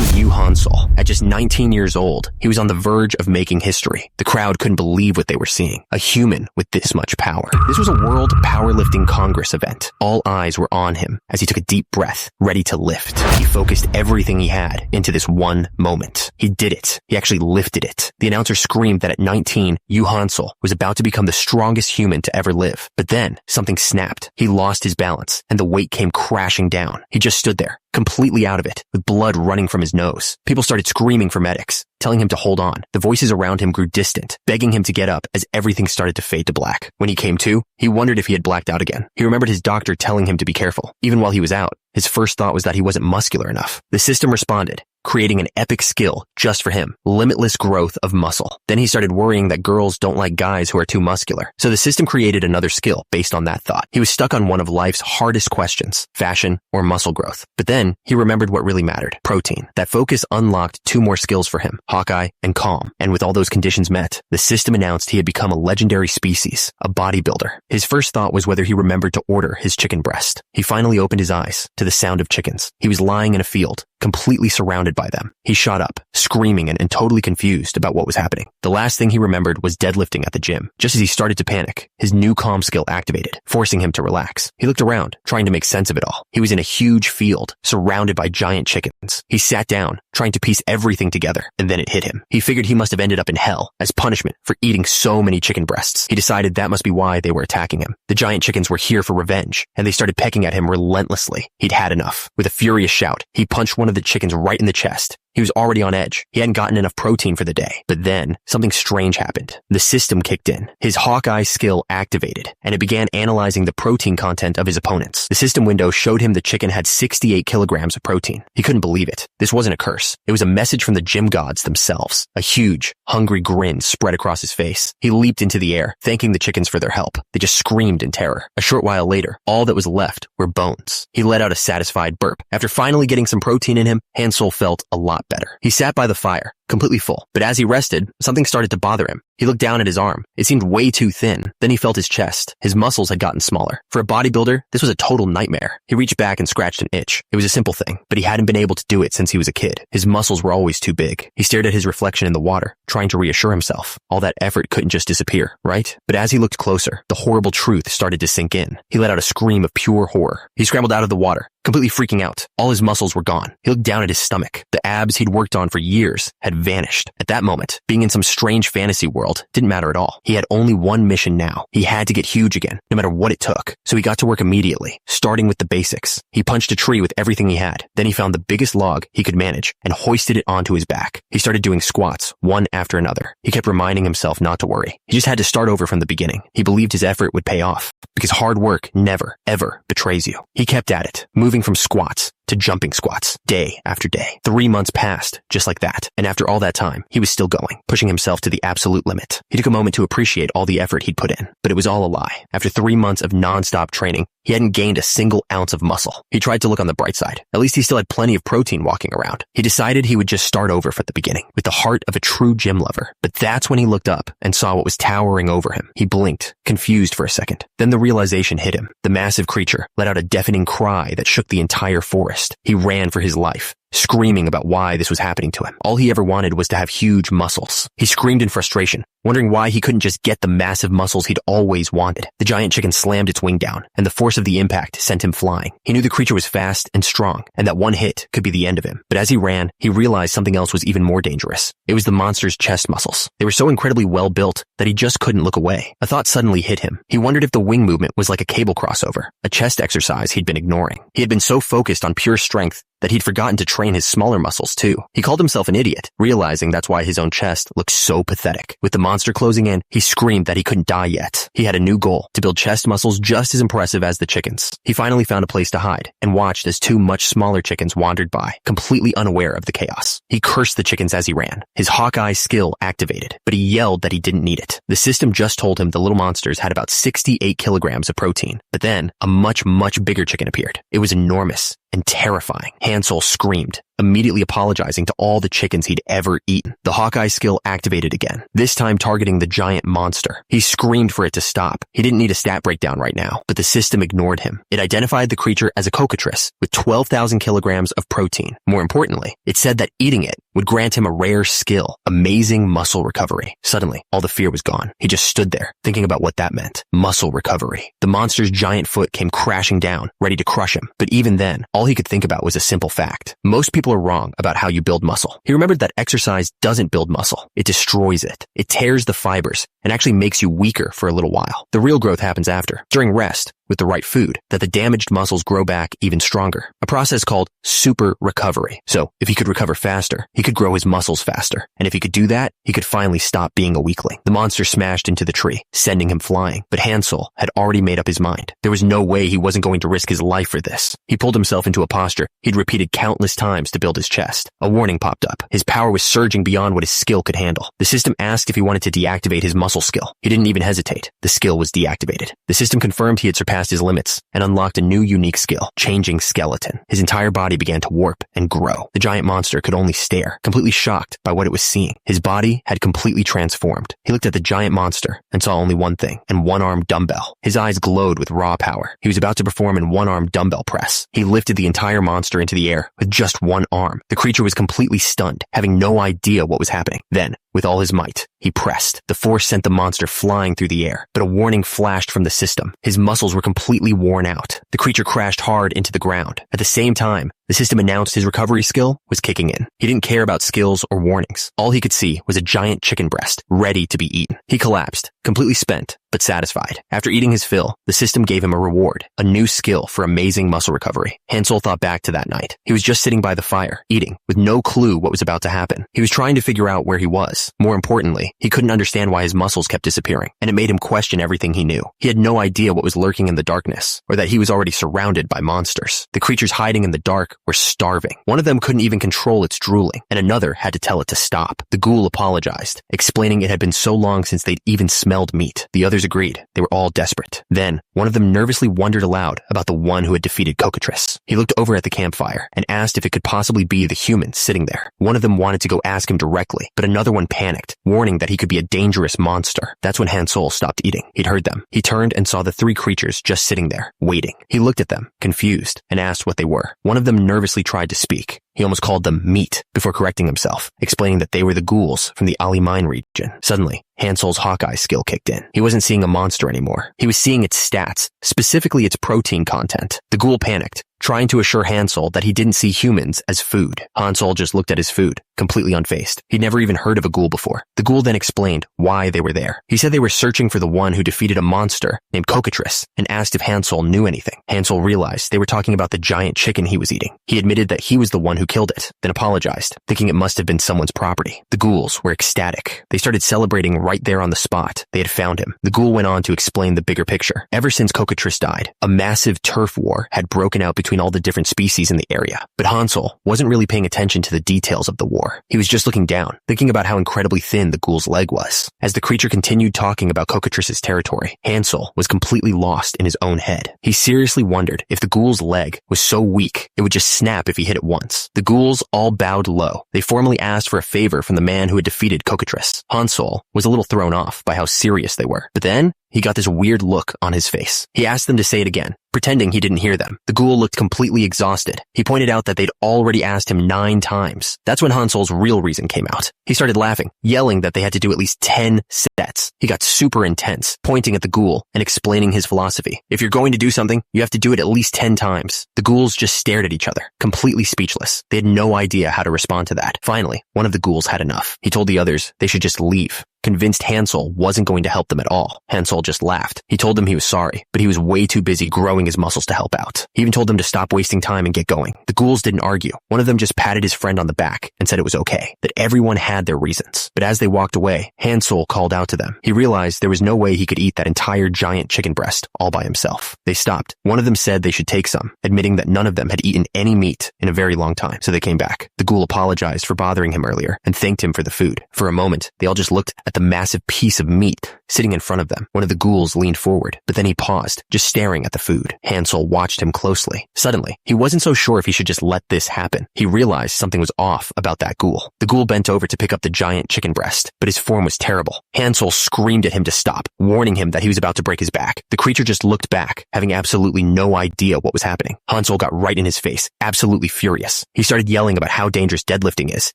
was Yu Hansol. At just 19 years old, he was on the verge of making history. The crowd couldn't believe what they were seeing. A human with this much power. This was a World Powerlifting Congress event. All eyes were on him as he took a deep breath, ready to lift. He focused everything he had into this one moment. He did it. He actually lifted it. The announcer screamed that at 19, Yu Hansol was about to become the strongest human to ever live. But then, something snapped. He lost his balance, and the weight came crashing down. He just stood there, completely out of it, with blood running from his nose. People started screaming for medics, telling him to hold on. The voices around him grew distant, begging him to get up as everything started to fade to black. When he came to, he wondered if he had blacked out again. He remembered his doctor telling him to be careful. Even while he was out, his first thought was that he wasn't muscular enough. The system responded, creating an epic skill just for him, limitless growth of muscle. Then he started worrying that girls don't like guys who are too muscular. So the system created another skill based on that thought. He was stuck on one of life's hardest questions, fashion or muscle growth. But then he remembered what really mattered, protein. That focus unlocked two more skills for him, Hawkeye and Calm. And with all those conditions met, the system announced he had become a legendary species, a bodybuilder. His first thought was whether he remembered to order his chicken breast. He finally opened his eyes to the sound of chickens. He was lying in a field, completely surrounded by them. He shot up, screaming and totally confused about what was happening. The last thing he remembered was deadlifting at the gym. Just as he started to panic, his new calm skill activated, forcing him to relax. He looked around, trying to make sense of it all. He was in a huge field, surrounded by giant chickens. He sat down, trying to piece everything together, and then it hit him. He figured he must have ended up in hell as punishment for eating so many chicken breasts. He decided that must be why they were attacking him. The giant chickens were here for revenge, and they started pecking at him relentlessly. He'd had enough. With a furious shout, he punched one of the chickens right in the chest. He was already on edge. He hadn't gotten enough protein for the day. But then, something strange happened. The system kicked in. His Hawkeye skill activated, and it began analyzing the protein content of his opponents. The system window showed him the chicken had 68 kilograms of protein. He couldn't believe it. This wasn't a curse. It was a message from the gym gods themselves. A huge, hungry grin spread across his face. He leaped into the air, thanking the chickens for their help. They just screamed in terror. A short while later, all that was left were bones. He let out a satisfied burp. After finally getting some protein in him, Hansol felt a lot better. He sat by the fire, completely full. But as he rested, something started to bother him. He looked down at his arm. It seemed way too thin. Then he felt his chest. His muscles had gotten smaller. For a bodybuilder, this was a total nightmare. He reached back and scratched an itch. It was a simple thing, but he hadn't been able to do it since he was a kid. His muscles were always too big. He stared at his reflection in the water, trying to reassure himself. All that effort couldn't just disappear, right? But as he looked closer, the horrible truth started to sink in. He let out a scream of pure horror. He scrambled out of the water, completely freaking out. All his muscles were gone. He looked down at his stomach. The abs he'd worked on for years had vanished. At that moment, being in some strange fantasy world didn't matter at all. He had only one mission now. He had to get huge again, no matter what it took. So he got to work immediately, starting with the basics. He punched a tree with everything he had. Then he found the biggest log he could manage and hoisted it onto his back. He started doing squats, one after another. He kept reminding himself not to worry. He just had to start over from the beginning. He believed his effort would pay off, because hard work never, ever betrays you. He kept at it, moving from squats to jumping squats, day after day. 3 months passed, just like that. And after all that time, he was still going, pushing himself to the absolute limit. He took a moment to appreciate all the effort he'd put in, but it was all a lie. After 3 months of non-stop training, he hadn't gained a single ounce of muscle. He tried to look on the bright side. At least he still had plenty of protein walking around. He decided he would just start over from the beginning, with the heart of a true gym lover. But that's when he looked up and saw what was towering over him. He blinked, confused for a second. Then the realization hit him. The massive creature let out a deafening cry that shook the entire forest. He ran for his life, screaming about why this was happening to him. All he ever wanted was to have huge muscles. He screamed in frustration, wondering why he couldn't just get the massive muscles he'd always wanted. The giant chicken slammed its wing down, and the force of the impact sent him flying. He knew the creature was fast and strong, and that one hit could be the end of him. But as he ran, he realized something else was even more dangerous. It was the monster's chest muscles. They were so incredibly well built that he just couldn't look away. A thought suddenly hit him. He wondered if the wing movement was like a cable crossover, a chest exercise he'd been ignoring. He had been so focused on pure strength that he'd forgotten to train his smaller muscles too. He called himself an idiot, realizing that's why his own chest looked so pathetic. With the monster closing in, he screamed that he couldn't die yet. He had a new goal, to build chest muscles just as impressive as the chickens. He finally found a place to hide and watched as 2 much smaller chickens wandered by, completely unaware of the chaos. He cursed the chickens as he ran. His Hawkeye skill activated, but he yelled that he didn't need it. The system just told him the little monsters had about 68 kilograms of protein. But then, a much bigger chicken appeared. It was enormous and terrifying. Hansol screamed. immediately apologizing to all the chickens he'd ever eaten. The Hawkeye skill activated again, this time targeting the giant monster. He screamed for it to stop. He didn't need a stat breakdown right now, but the system ignored him. It identified the creature as a cockatrice with 12,000 kilograms of protein. More importantly, it said that eating it would grant him a rare skill, amazing muscle recovery. Suddenly, all the fear was gone. He just stood there, thinking about what that meant. Muscle recovery. The monster's giant foot came crashing down, ready to crush him. But even then, all he could think about was a simple fact. Most people are wrong about how you build muscle. He remembered that exercise doesn't build muscle. It destroys it. It tears the fibers and actually makes you weaker for a little while. The real growth happens after, during rest, with the right food, that the damaged muscles grow back even stronger. A process called super recovery. So, if he could recover faster, he could grow his muscles faster. And if he could do that, he could finally stop being a weakling. The monster smashed into the tree, sending him flying. But Hansel had already made up his mind. There was no way he wasn't going to risk his life for this. He pulled himself into a posture he'd repeated countless times to build his chest. A warning popped up. His power was surging beyond what his skill could handle. The system asked if he wanted to deactivate his muscle skill. He didn't even hesitate. The skill was deactivated. The system confirmed he had surpassed his limits and unlocked a new unique skill, changing skeleton. His entire body began to warp and grow. The giant monster could only stare, completely shocked by what it was seeing. His body had completely transformed. He looked at the giant monster and saw only one thing, an one-armed dumbbell. His eyes glowed with raw power. He was about to perform an one-armed dumbbell press. He lifted the entire monster into the air with just one arm. The creature was completely stunned, having no idea what was happening. Then, with all his might, he pressed. The force sent the monster flying through the air, but a warning flashed from the system. His muscles were completely worn out. The creature crashed hard into the ground. At the same time, the system announced his recovery skill was kicking in. He didn't care about skills or warnings. All he could see was a giant chicken breast, ready to be eaten. He collapsed, completely spent, but satisfied. After eating his fill, the system gave him a reward, a new skill for amazing muscle recovery. Hansel thought back to that night. He was just sitting by the fire, eating, with no clue what was about to happen. He was trying to figure out where he was. More importantly, he couldn't understand why his muscles kept disappearing, and it made him question everything he knew. He had no idea what was lurking in the darkness, or that he was already surrounded by monsters. The creatures hiding in the dark were starving. One of them couldn't even control its drooling, and another had to tell it to stop. The ghoul apologized, explaining it had been so long since they'd even smelled meat. The others agreed. They were all desperate. Then, one of them nervously wondered aloud about the one who had defeated Cockatrice. He looked over at the campfire and asked if it could possibly be the human sitting there. One of them wanted to go ask him directly, but another one panicked, warning that he could be a dangerous monster. That's when Hansel stopped eating. He'd heard them. He turned and saw the three creatures just sitting there, waiting. He looked at them, confused, and asked what they were. One of them nervously tried to speak. He almost called them meat before correcting himself, explaining that they were the ghouls from the Ali Mine region. Suddenly, Hansel's Hawkeye skill kicked in. He wasn't seeing a monster anymore. He was seeing its stats, specifically its protein content. The ghoul panicked, trying to assure Hansel that he didn't see humans as food. Hansel just looked at his food, completely unfazed. He'd never even heard of a ghoul before. The ghoul then explained why they were there. He said they were searching for the one who defeated a monster named Cockatrice and asked if Hansel knew anything. Hansel realized they were talking about the giant chicken he was eating. He admitted that he was the one who killed it, then apologized, thinking it must have been someone's property. The ghouls were ecstatic. They started celebrating right there on the spot. They had found him. The ghoul went on to explain the bigger picture. Ever since Cockatrice died, a massive turf war had broken out between all the different species in the area. But Hansel wasn't really paying attention to the details of the war. He was just looking down, thinking about how incredibly thin the ghoul's leg was. As the creature continued talking about Cockatrice's territory, Hansel was completely lost in his own head. He seriously wondered if the ghoul's leg was so weak it would just snap if he hit it once. The ghouls all bowed low. They formally asked for a favor from the man who had defeated Cockatrice. Hansel was a little thrown off by how serious they were. But then, he got this weird look on his face. He asked them to say it again, pretending he didn't hear them. The ghoul looked completely exhausted. He pointed out that they'd already asked him 9 times. That's when Hansel's real reason came out. He started laughing, yelling that they had to do at least 10 sets. He got super intense, pointing at the ghoul and explaining his philosophy. If you're going to do something, you have to do it at least 10 times. The ghouls just stared at each other, completely speechless. They had no idea how to respond to that. Finally, one of the ghouls had enough. He told the others they should just leave, convinced Hansel wasn't going to help them at all. Hansel just laughed. He told them he was sorry, but he was way too busy growing his muscles to help out. He even told them to stop wasting time and get going. The ghouls didn't argue. One of them just patted his friend on the back and said it was okay, that everyone had their reasons. But as they walked away, Hansel called out to them. He realized there was no way he could eat that entire giant chicken breast all by himself. They stopped. One of them said they should take some, admitting that none of them had eaten any meat in a very long time, so they came back. The ghoul apologized for bothering him earlier and thanked him for the food. For a moment, they all just looked at the massive piece of meat sitting in front of them. One of the ghouls leaned forward, but then he paused, just staring at the food. Hansel watched him closely. Suddenly, he wasn't so sure if he should just let this happen. He realized something was off about that ghoul. The ghoul bent over to pick up the giant chicken breast, but his form was terrible. Hansel screamed at him to stop, warning him that he was about to break his back. The creature just looked back, having absolutely no idea what was happening. Hansel got right in his face, absolutely furious. He started yelling about how dangerous deadlifting is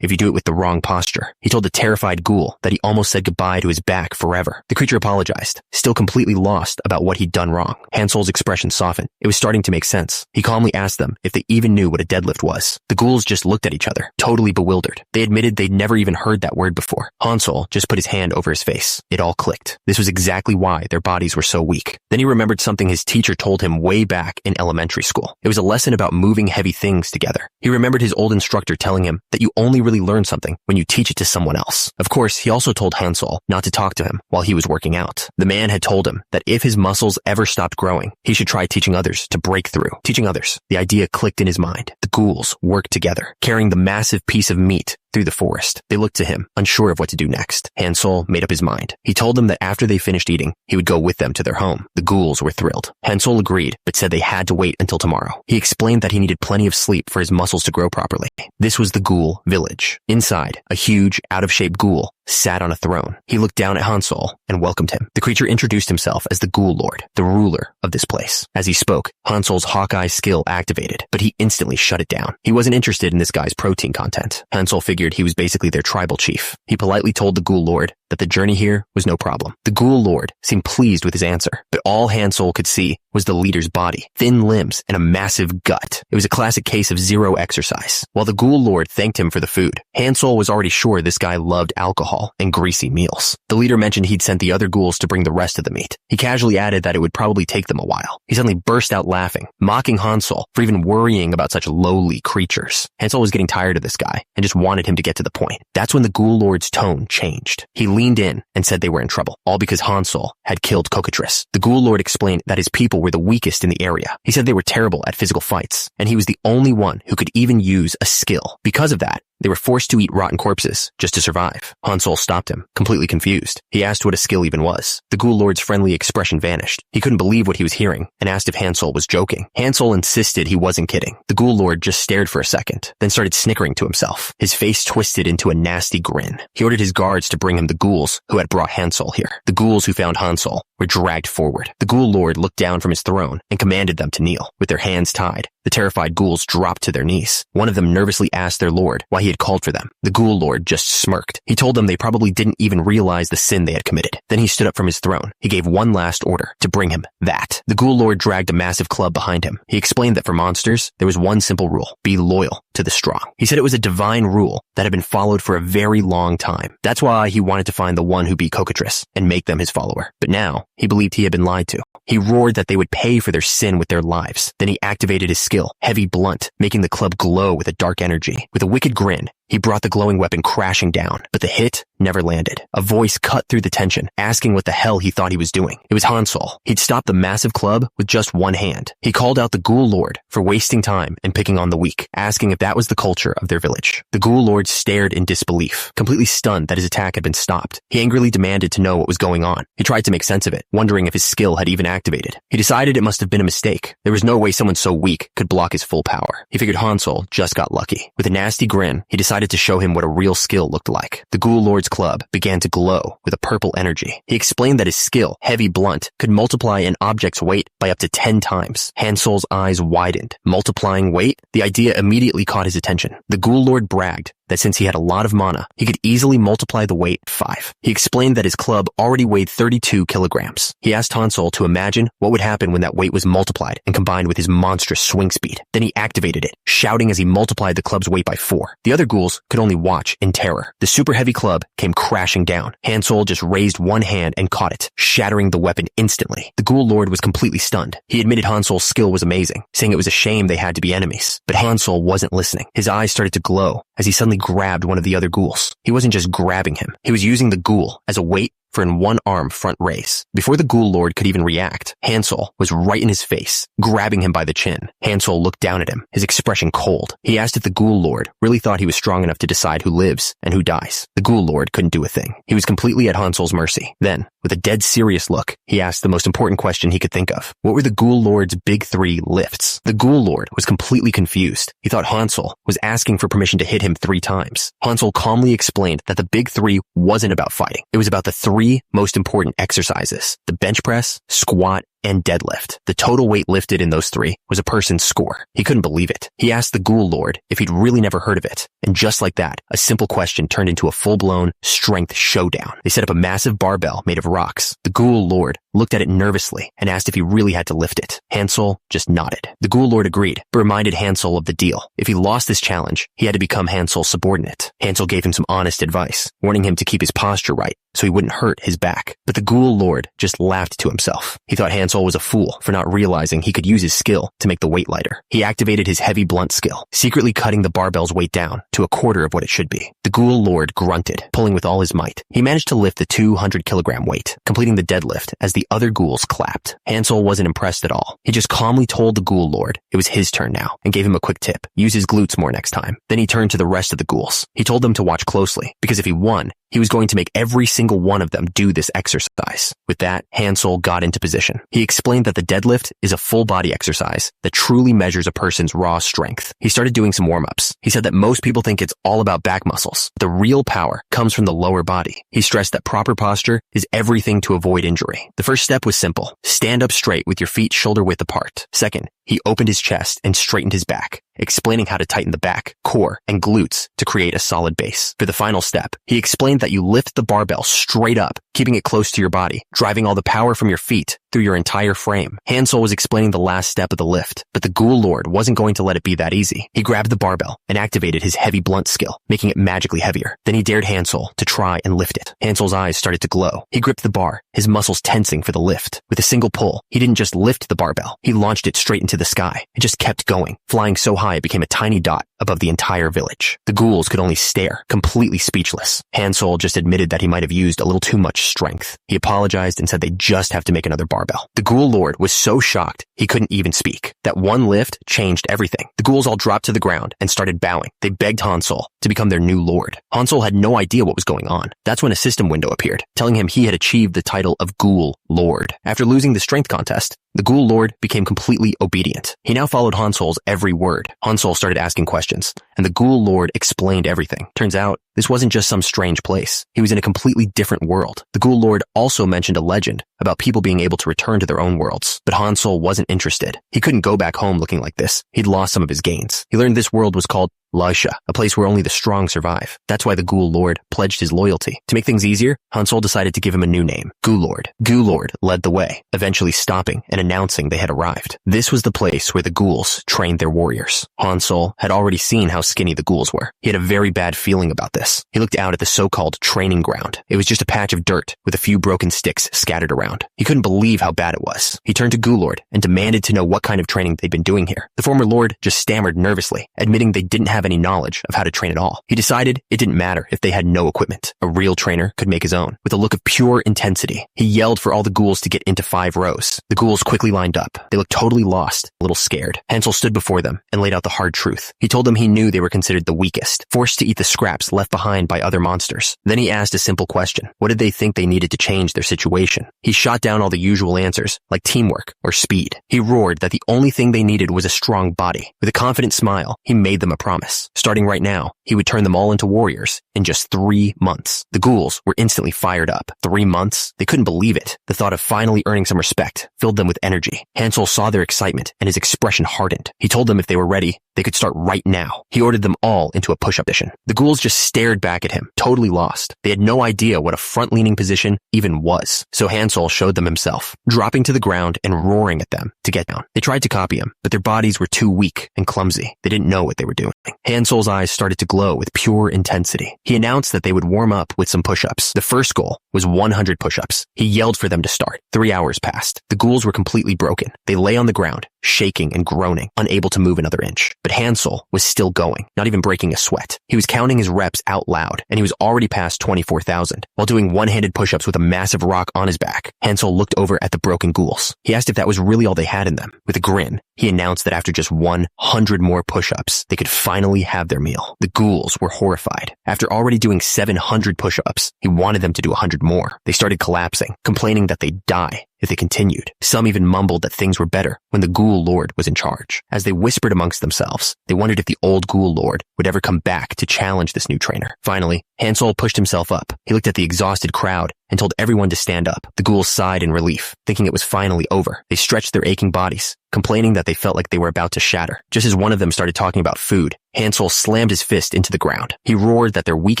if you do it with the wrong posture. He told the terrified ghoul that he almost said goodbye to his back forever. The creature apologized, still completely lost about what he'd done wrong. Hansel's expression softened. It was starting to make sense. He calmly asked them if they even knew what a deadlift was. The ghouls just looked at each other, totally bewildered. They admitted they'd never even heard that word before. Hansel just put his hand over his face. It all clicked. This was exactly why their bodies were so weak. Then he remembered something his teacher told him way back in elementary school. It was a lesson about moving heavy things together. He remembered his old instructor telling him that you only really learn something when you teach it to someone else. Of course, he also told Hansel not to talk to him while he was working out. The man had told him that if his muscles ever stopped growing, he should try teaching others to break through. Teaching others. The idea clicked in his mind. The ghouls worked together, carrying the massive piece of meat through the forest. They looked to him, unsure of what to do next. Hansel made up his mind. He told them that after they finished eating, he would go with them to their home. The ghouls were thrilled. Hansel agreed, but said they had to wait until tomorrow. He explained that he needed plenty of sleep for his muscles to grow properly. This was the ghoul village. Inside, a huge, out-of-shape ghoul sat on a throne. He looked down at Hansel and welcomed him. The creature introduced himself as the Ghoul Lord, the ruler of this place. As he spoke, Hansel's Hawkeye skill activated, but he instantly shut it down. He wasn't interested in this guy's protein content. Hansel figured he was basically their tribal chief. He politely told the Ghoul Lord that the journey here was no problem. The Ghoul Lord seemed pleased with his answer, but all Hansel could see was the leader's body, thin limbs, and a massive gut. It was a classic case of zero exercise. While the Ghoul Lord thanked him for the food, Hansel was already sure this guy loved alcohol and greasy meals. The leader mentioned he'd sent the other ghouls to bring the rest of the meat. He casually added that it would probably take them a while. He suddenly burst out laughing, mocking Hansel for even worrying about such lowly creatures. Hansel was getting tired of this guy and just wanted him to get to the point. That's when the Ghoul Lord's tone changed. He leaned in and said they were in trouble, all because Hansel had killed Cockatrice. The Ghoul Lord explained that his people were the weakest in the area. He said they were terrible at physical fights, and he was the only one who could even use a skill. Because of that, they were forced to eat rotten corpses just to survive. Hansel stopped him, completely confused. He asked what a skill even was. The Ghoul Lord's friendly expression vanished. He couldn't believe what he was hearing and asked if Hansel was joking. Hansel insisted he wasn't kidding. The Ghoul Lord just stared for a second, then started snickering to himself. His face twisted into a nasty grin. He ordered his guards to bring him the ghouls who had brought Hansel here. The ghouls who found Hansel were dragged forward. The Ghoul Lord looked down from his throne and commanded them to kneel. With their hands tied, the terrified ghouls dropped to their knees. One of them nervously asked their lord why he had called for them. The Ghoul Lord just smirked. He told them they probably didn't even realize the sin they had committed. Then he stood up from his throne. He gave one last order to bring him that. The Ghoul Lord dragged a massive club behind him. He explained that for monsters, there was one simple rule: be loyal to the strong. He said it was a divine rule that had been followed for a very long time. That's why he wanted to find the one who beat Cockatrice and make them his follower. But now, he believed he had been lied to. He roared that they would pay for their sin with their lives. Then he activated his skill, Heavy Blunt, making the club glow with a dark energy. With a wicked grin, he brought the glowing weapon crashing down, but the hit never landed. A voice cut through the tension, asking what the hell he thought he was doing. It was Hansel. He'd stopped the massive club with just one hand. He called out the Ghoul Lord for wasting time and picking on the weak, asking if that was the culture of their village. The Ghoul Lord stared in disbelief, completely stunned that his attack had been stopped. He angrily demanded to know what was going on. He tried to make sense of it, wondering if his skill had even activated. He decided it must have been a mistake. There was no way someone so weak could block his full power. He figured Hansel just got lucky. With a nasty grin, he decided to show him what a real skill looked like. The Ghoul Lord's club began to glow with a purple energy. He explained that his skill, Heavy Blunt, could multiply an object's weight by up to 10 times. Hansel's eyes widened. Multiplying weight? The idea immediately caught his attention. The Ghoul Lord bragged that since he had a lot of mana, he could easily multiply the weight 5. He explained that his club already weighed 32 kilograms. He asked Hansel to imagine what would happen when that weight was multiplied and combined with his monstrous swing speed. Then he activated it, shouting as he multiplied the club's weight by 4. The other ghouls could only watch in terror. The super heavy club came crashing down. Hansel just raised one hand and caught it, shattering the weapon instantly. The Ghoul Lord was completely stunned. He admitted Hansel's skill was amazing, saying it was a shame they had to be enemies. But Hansel wasn't listening. His eyes started to glow as he suddenly grabbed one of the other ghouls. He wasn't just grabbing him. He was using the ghoul as a weight for an one-arm front raise. Before the Ghoul Lord could even react, Hansel was right in his face, grabbing him by the chin. Hansel looked down at him, his expression cold. He asked if the Ghoul Lord really thought he was strong enough to decide who lives and who dies. The Ghoul Lord couldn't do a thing. He was completely at Hansel's mercy. Then, with a dead serious look, he asked the most important question he could think of. What were the Ghoul Lord's big 3 lifts? The Ghoul Lord was completely confused. He thought Hansel was asking for permission to hit him 3 times. Hansel calmly explained that the big 3 wasn't about fighting. It was about the 3 most important exercises: the bench press, squat, and deadlift. The total weight lifted in those 3 was a person's score. He couldn't believe it. He asked the Ghoul Lord if he'd really never heard of it. And just like that, a simple question turned into a full-blown strength showdown. They set up a massive barbell made of rocks. The Ghoul Lord looked at it nervously and asked if he really had to lift it. Hansel just nodded. The Ghoul Lord agreed, but reminded Hansel of the deal. If he lost this challenge, he had to become Hansel's subordinate. Hansel gave him some honest advice, warning him to keep his posture right so he wouldn't hurt his back. But the Ghoul Lord just laughed to himself. He thought Hansel was a fool for not realizing he could use his skill to make the weight lighter. He activated his heavy blunt skill, secretly cutting the barbell's weight down to a quarter of what it should be. The Ghoul Lord grunted, pulling with all his might. He managed to lift the 200-kilogram weight, completing the deadlift as the other ghouls clapped. Hansel wasn't impressed at all. He just calmly told the Ghoul Lord it was his turn now and gave him a quick tip: use his glutes more next time. Then he turned to the rest of the ghouls. He told them to watch closely, because if he won, he was going to make every single one of them do this exercise. With that, Hansel got into position. He explained that the deadlift is a full body exercise that truly measures a person's raw strength. He started doing some warm-ups. He said that most people think it's all about back muscles. The real power comes from the lower body. He stressed that proper posture is everything to avoid injury. The first step was simple: stand up straight with your feet shoulder width apart. Second, he opened his chest and straightened his back, explaining how to tighten the back, core, and glutes to create a solid base. For the final step, he explained that you lift the barbell straight up, keeping it close to your body, driving all the power from your feet through your entire frame. Hansel was explaining the last step of the lift, but the Ghoul Lord wasn't going to let it be that easy. He grabbed the barbell and activated his heavy blunt skill, making it magically heavier. Then he dared Hansel to try and lift it. Hansel's eyes started to glow. He gripped the bar, his muscles tensing for the lift. With a single pull, he didn't just lift the barbell, he launched it straight into the sky. It just kept going, flying so high it became a tiny dot above the entire village. The ghouls could only stare, completely speechless. Hansel just admitted that he might have used a little too much strength. He apologized and said they just have to make another barbell. The Ghoul Lord was so shocked he couldn't even speak. That one lift changed everything. The ghouls all dropped to the ground and started bowing. They begged Hansel to become their new lord. Hansel had no idea what was going on. That's when a system window appeared, telling him he had achieved the title of Ghoul Lord. After losing the strength contest, the Ghoul Lord became completely obedient. He now followed Hansel's every word. Hansel started asking questions, and the Ghoul Lord explained everything. Turns out, this wasn't just some strange place. He was in a completely different world. The Ghoul Lord also mentioned a legend about people being able to return to their own worlds. But Hansel wasn't interested. He couldn't go back home looking like this. He'd lost some of his gains. He learned this world was called Laisha, a place where only the strong survive. That's why the Ghoul Lord pledged his loyalty. To make things easier, Hansel decided to give him a new name, Ghoul Lord. Ghoul Lord led the way, eventually stopping and announcing they had arrived. This was the place where the ghouls trained their warriors. Hansel had already seen how skinny the ghouls were. He had a very bad feeling about this. He looked out at the so-called training ground. It was just a patch of dirt with a few broken sticks scattered around. He couldn't believe how bad it was. He turned to Ghoul Lord and demanded to know what kind of training they'd been doing here. The former lord just stammered nervously, admitting they didn't have any knowledge of how to train at all. He decided it didn't matter if they had no equipment. A real trainer could make his own. With a look of pure intensity, he yelled for all the ghouls to get into 5 rows. The ghouls quickly lined up. They looked totally lost, a little scared. Hansel stood before them and laid out the hard truth. He told them he knew they were considered the weakest, forced to eat the scraps left behind by other monsters. Then he asked a simple question. What did they think they needed to change their situation? He shot down all the usual answers, like teamwork or speed. He roared that the only thing they needed was a strong body. With a confident smile, he made them a promise. Starting right now, he would turn them all into warriors in just 3 months. The ghouls were instantly fired up. 3 months? They couldn't believe it. The thought of finally earning some respect filled them with energy. Hansel saw their excitement and his expression hardened. He told them if they were ready, they could start right now. He ordered them all into a push-up position. The ghouls just stared back at him, totally lost. They had no idea what a front-leaning position even was. So Hansel showed them himself, dropping to the ground and roaring at them to get down. They tried to copy him, but their bodies were too weak and clumsy. They didn't know what they were doing. Hansel's eyes started to glow with pure intensity. He announced that they would warm up with some push-ups. The first goal was 100 push-ups. He yelled for them to start. 3 hours passed. The ghouls were completely broken. They lay on the ground, shaking and groaning, unable to move another inch. But Hansel was still going, not even breaking a sweat. He was counting his reps out loud, and he was already past 24,000. While doing one-handed push-ups with a massive rock on his back, Hansel looked over at the broken ghouls. He asked if that was really all they had in them. With a grin, he announced that after just 100 more push-ups, they could finally have their meal. The ghouls were horrified. After already doing 700 push-ups, he wanted them to do 100 more. They started collapsing, complaining that they'd die if they continued. Some even mumbled that things were better when the Ghoul Lord was in charge. As they whispered amongst themselves, they wondered if the old Ghoul Lord would ever come back to challenge this new trainer. Finally, Hansel pushed himself up. He looked at the exhausted crowd and told everyone to stand up. The ghouls sighed in relief, thinking it was finally over. They stretched their aching bodies, complaining that they felt like they were about to shatter. Just as one of them started talking about food, Hansel slammed his fist into the ground. He roared that their weak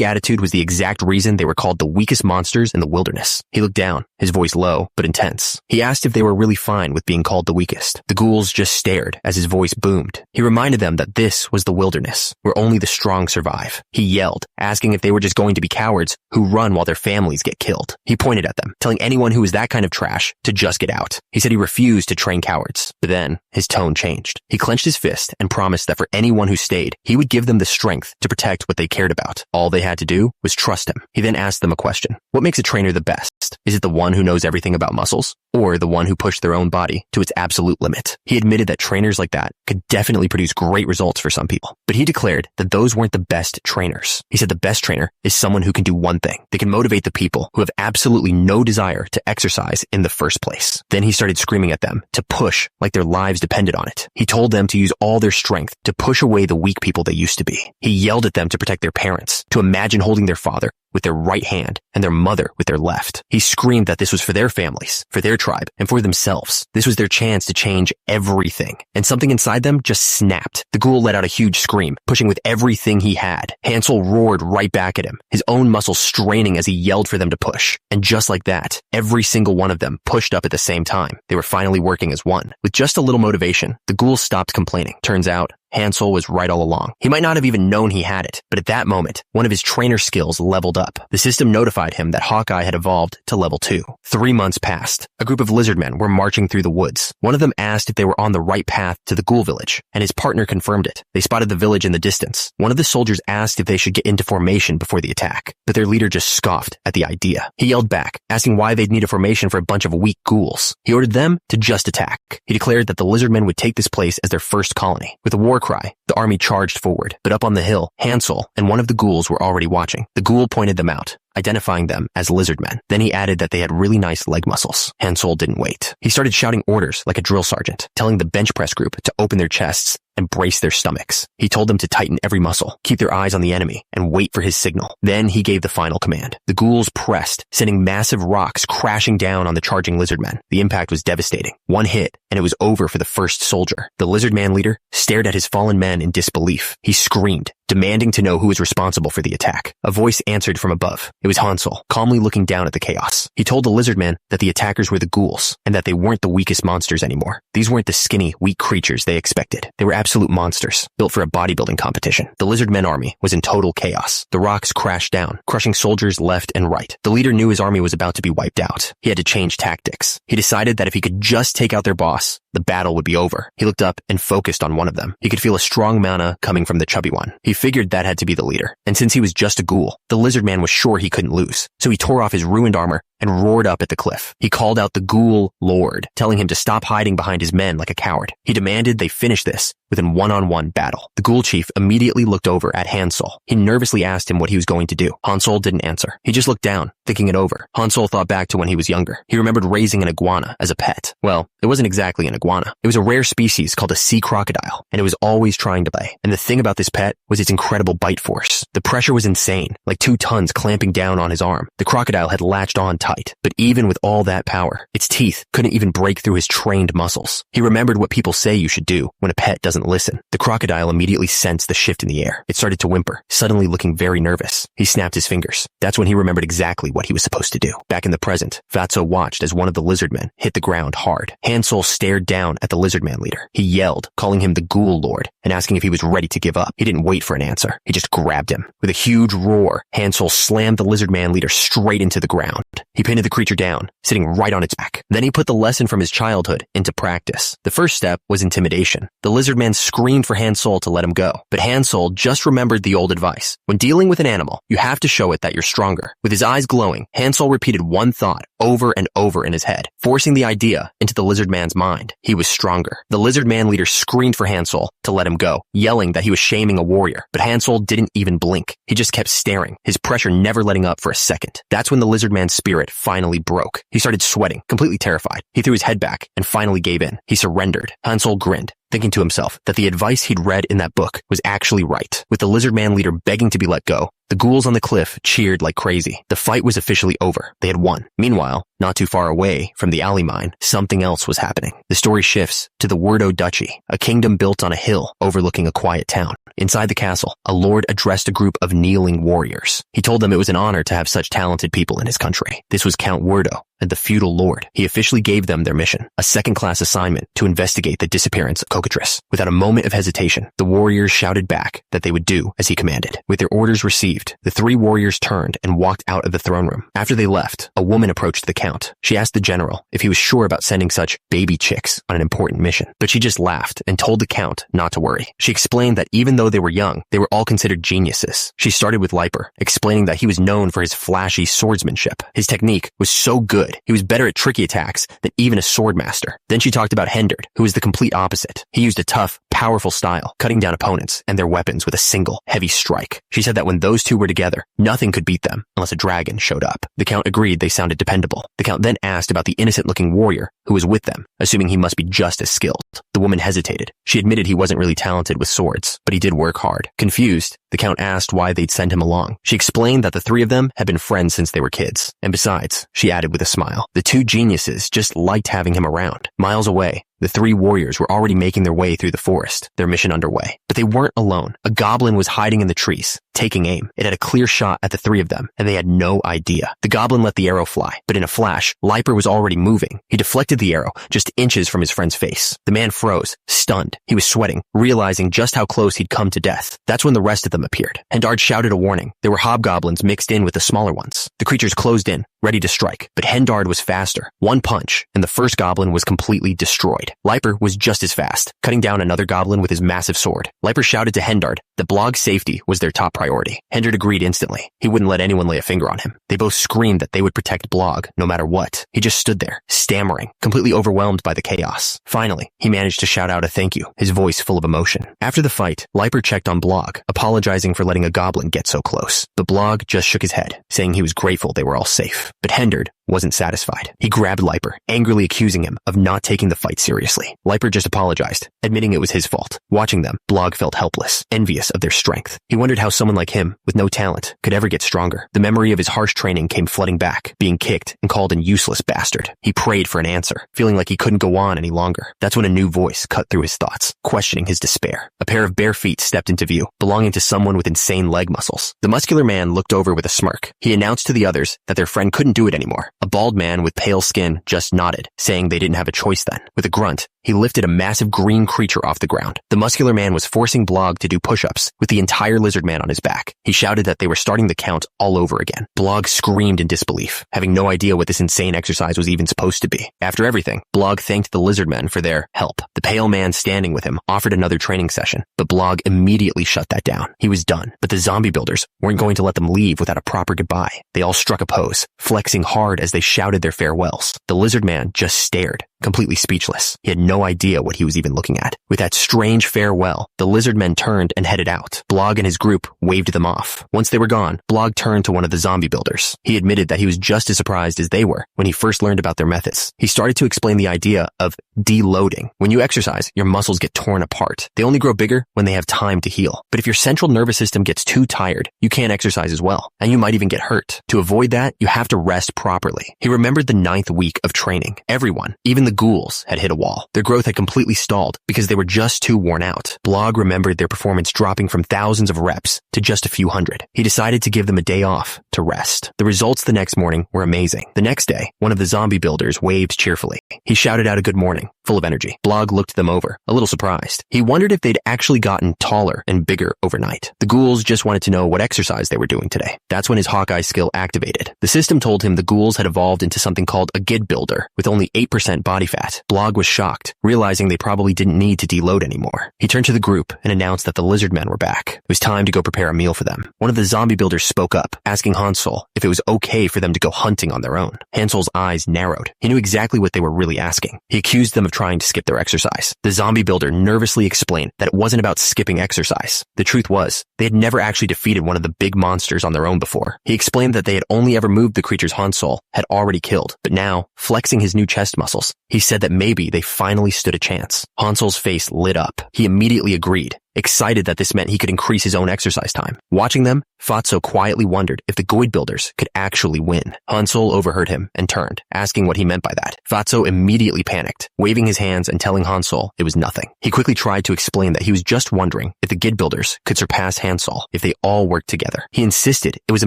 attitude was the exact reason they were called the weakest monsters in the wilderness. He looked down, his voice low but intense. He asked if they were really fine with being called the weakest. The ghouls just stared as his voice boomed. He reminded them that this was the wilderness, where only the strong survive. He yelled, asking if they were just going to be cowards who run while their families get killed. He pointed at them, telling anyone who was that kind of trash to just get out. He said he refused to train cowards. But then, his tone changed. He clenched his fist and promised that for anyone who stayed, he would give them the strength to protect what they cared about. All they had to do was trust him. He then asked them a question. What makes a trainer the best? Is it the one who knows everything about muscles, or the one who pushed their own body to its absolute limit? He admitted that trainers like that could definitely produce great results for some people, but he declared that those weren't the best trainers. He said the best trainer is someone who can do one thing. They can motivate the people who have absolutely no desire to exercise in the first place. Then he started screaming at them to push like their lives depended on it. He told them to use all their strength to push away the weak people they used to be. He yelled at them to protect their parents, to imagine holding their father with their right hand and their mother with their left. He screamed that this was for their families, for their tribe, and for themselves. This was their chance to change everything. And something inside them just snapped. The ghoul let out a huge scream, pushing with everything he had. Hansel roared right back at him, his own muscles straining as he yelled for them to push. And just like that, every single one of them pushed up at the same time. They were finally working as one. With just a little motivation, the ghouls stopped complaining. Turns out, Hansel was right all along. He might not have even known he had it, but at that moment, one of his trainer skills leveled up. The system notified him that Hawkeye had evolved to level 2. 3 months passed. A group of lizardmen were marching through the woods. One of them asked if they were on the right path to the ghoul village, and his partner confirmed it. They spotted the village in the distance. One of the soldiers asked if they should get into formation before the attack, but their leader just scoffed at the idea. He yelled back, asking why they'd need a formation for a bunch of weak ghouls. He ordered them to just attack. He declared that the lizardmen would take this place as their first colony. With a war cry, the army charged forward, but up on the hill, Hansel and one of the ghouls were already watching. The ghoul pointed them out, identifying them as lizardmen. Then he added that they had really nice leg muscles. Hansel didn't wait. He started shouting orders like a drill sergeant, telling the bench press group to open their chests and brace their stomachs. He told them to tighten every muscle, keep their eyes on the enemy, and wait for his signal. Then he gave the final command. The ghouls pressed, sending massive rocks crashing down on the charging lizardmen. The impact was devastating. One hit, and it was over for the first soldier. The lizardman leader stared at his fallen men in disbelief. He screamed, demanding to know who was responsible for the attack. A voice answered from above. It was Hansel, calmly looking down at the chaos. He told the lizardman that the attackers were the ghouls, and that they weren't the weakest monsters anymore. These weren't the skinny, weak creatures they expected. They were absolute monsters, built for a bodybuilding competition. The lizardmen army was in total chaos. The rocks crashed down, crushing soldiers left and right. The leader knew his army was about to be wiped out. He had to change tactics. He decided that if he could just take out their boss, the battle would be over. He looked up and focused on one of them. He could feel a strong mana coming from the chubby one. He figured that had to be the leader. And since he was just a ghoul, the lizard man was sure he couldn't lose. So he tore off his ruined armor and roared up at the cliff. He called out the Ghoul Lord, telling him to stop hiding behind his men like a coward. He demanded they finish this with a one-on-one battle. The Ghoul Chief immediately looked over at Hansel. He nervously asked him what he was going to do. Hansel didn't answer. He just looked down, thinking it over. Hansel thought back to when he was younger. He remembered raising an iguana as a pet. Well, it wasn't exactly an iguana. It was a rare species called a sea crocodile, and it was always trying to play. And the thing about this pet was its incredible bite force. The pressure was insane, like 2 tons clamping down on his arm. The crocodile had latched on tight, but even with all that power, its teeth couldn't even break through his trained muscles. He remembered what people say you should do when a pet doesn't listen. The crocodile immediately sensed the shift in the air. It started to whimper, suddenly looking very nervous. He snapped his fingers. That's when he remembered exactly what he was supposed to do. Back in the present, Fatso watched as one of the lizardmen hit the ground hard. Hansel stared down at the lizardman leader. He yelled, calling him the Ghoul Lord, and asking if he was ready to give up. He didn't wait for an answer. He just grabbed him. With a huge roar, Hansel slammed the lizardman leader straight into the ground. He pinned the creature down, sitting right on its back. Then he put the lesson from his childhood into practice. The first step was intimidation. The lizard man screamed for Hansol to let him go, but Hansol just remembered the old advice. When dealing with an animal, you have to show it that you're stronger. With his eyes glowing, Hansol repeated one thought over and over in his head, forcing the idea into the lizard man's mind. He was stronger. The lizard man leader screamed for Hansol to let him go, yelling that he was shaming a warrior, but Hansol didn't even blink. He just kept staring, his pressure never letting up for a second. That's when the lizard man's spirit finally broke. He started sweating, completely terrified. He threw his head back and finally gave in. He surrendered. Hansol grinned, thinking to himself that the advice he'd read in that book was actually right. With the lizard man leader begging to be let go, the ghouls on the cliff cheered like crazy. The fight was officially over. They had won. Meanwhile, not too far away from the alley mine, something else was happening. The story shifts to the Werdo Duchy, a kingdom built on a hill overlooking a quiet town. Inside the castle, a lord addressed a group of kneeling warriors. He told them it was an honor to have such talented people in his country. This was Count Werdo, and the feudal lord. He officially gave them their mission, a second-class assignment to investigate the disappearance of Cockatrice. Without a moment of hesitation, the warriors shouted back that they would do as he commanded. With their orders received, the three warriors turned and walked out of the throne room. After they left, a woman approached the count. She asked the general if he was sure about sending such baby chicks on an important mission, but she just laughed and told the count not to worry. She explained that even though they were young, they were all considered geniuses. She started with Liper, explaining that he was known for his flashy swordsmanship. His technique was so good, he was better at tricky attacks than even a swordmaster. Then she talked about Hendard, who was the complete opposite. He used a tough, powerful style, cutting down opponents and their weapons with a single, heavy strike. She said that when those two were together, nothing could beat them unless a dragon showed up. The count agreed they sounded dependable. The count then asked about the innocent-looking warrior who was with them, assuming he must be just as skilled. The woman hesitated. She admitted he wasn't really talented with swords, but he did work hard. Confused, the count asked why they'd send him along. She explained that the three of them had been friends since they were kids. And besides, she added with a smile, the two geniuses just liked having him around. Miles away, the three warriors were already making their way through the forest, their mission underway. But they weren't alone. A goblin was hiding in the trees, taking aim. It had a clear shot at the three of them, and they had no idea. The goblin let the arrow fly, but in a flash, Liper was already moving. He deflected the arrow just inches from his friend's face. The man froze, stunned. He was sweating, realizing just how close he'd come to death. That's when the rest of them appeared. Hendard shouted a warning. There were hobgoblins mixed in with the smaller ones. The creatures closed in, ready to strike, but Hendard was faster. One punch, and the first goblin was completely destroyed. Liper was just as fast, cutting down another goblin with his massive sword. Liper shouted to Hendard that Blog's safety was their top priority. Hendard agreed instantly. He wouldn't let anyone lay a finger on him. They both screamed that they would protect Blog, no matter what. He just stood there, stammering, completely overwhelmed by the chaos. Finally, he managed to shout out a thank you, his voice full of emotion. After the fight, Liper checked on Blog, apologizing for letting a goblin get so close. But Blog just shook his head, saying he was grateful they were all safe. But Hendard wasn't satisfied. He grabbed Liper, angrily accusing him of not taking the fight seriously. Liper just apologized, admitting it was his fault. Watching them, Blog felt helpless, envious of their strength. He wondered how someone like him, with no talent, could ever get stronger. The memory of his harsh training came flooding back, being kicked and called an useless bastard. He prayed for an answer, feeling like he couldn't go on any longer. That's when a new voice cut through his thoughts, questioning his despair. A pair of bare feet stepped into view, belonging to someone with insane leg muscles. The muscular man looked over with a smirk. He announced to the others that their friend couldn't do it anymore. A bald man with pale skin just nodded, saying they didn't have a choice then. With a grunt, he lifted a massive green creature off the ground. The muscular man was forcing Blog to do push-ups with the entire lizard man on his back. He shouted that they were starting the count all over again. Blog screamed in disbelief, having no idea what this insane exercise was even supposed to be. After everything, Blog thanked the lizard men for their help. The pale man standing with him offered another training session, but Blog immediately shut that down. He was done, but the zombie builders weren't going to let them leave without a proper goodbye. They all struck a pose, flexing hard as they shouted their farewells. The lizard man just stared, completely speechless. He had no idea what he was even looking at. With that strange farewell, the lizard men turned and headed out. Blog and his group waved them off. Once they were gone, Blog turned to one of the zombie builders. He admitted that he was just as surprised as they were when he first learned about their methods. He started to explain the idea of deloading. When you exercise, your muscles get torn apart. They only grow bigger when they have time to heal. But if your central nervous system gets too tired, you can't exercise as well, and you might even get hurt. To avoid that, you have to rest properly. He remembered the 9th week of training. Everyone, even the ghouls, had hit a wall. Their growth had completely stalled because they were just too worn out. Blog remembered their performance dropping from thousands of reps to just a few hundred. He decided to give them a day off to rest. The results the next morning were amazing. The next day, one of the zombie builders waved cheerfully. He shouted out a good morning, full of energy. Blog looked them over, a little surprised. He wondered if they'd actually gotten taller and bigger overnight. The ghouls just wanted to know what exercise they were doing today. That's when his Hawkeye skill activated. The system told him the ghouls had evolved into something called a gid builder with only 8% body fat. Blog was shocked, realizing they probably didn't need to deload anymore. He turned to the group and announced that the lizard men were back. It was time to go prepare a meal for them. One of the zombie builders spoke up, asking Hansel if it was okay for them to go hunting on their own. Hansel's eyes narrowed. He knew exactly what they were really asking. He accused them of trying to skip their exercise. The zombie builder nervously explained that it wasn't about skipping exercise. The truth was, they had never actually defeated one of the big monsters on their own before. He explained that they had only ever moved the creatures Hansel had already killed, but now, flexing his new chest muscles, he said that maybe they finally stood a chance. Hansel's face lit up. He immediately agreed, excited that this meant he could increase his own exercise time. Watching them, Fatso quietly wondered if the Goid builders could actually win. Hansel overheard him and turned, asking what he meant by that. Fatso immediately panicked, waving his hands and telling Hansel it was nothing. He quickly tried to explain that he was just wondering if the Gid builders could surpass Hansel if they all worked together. He insisted it was a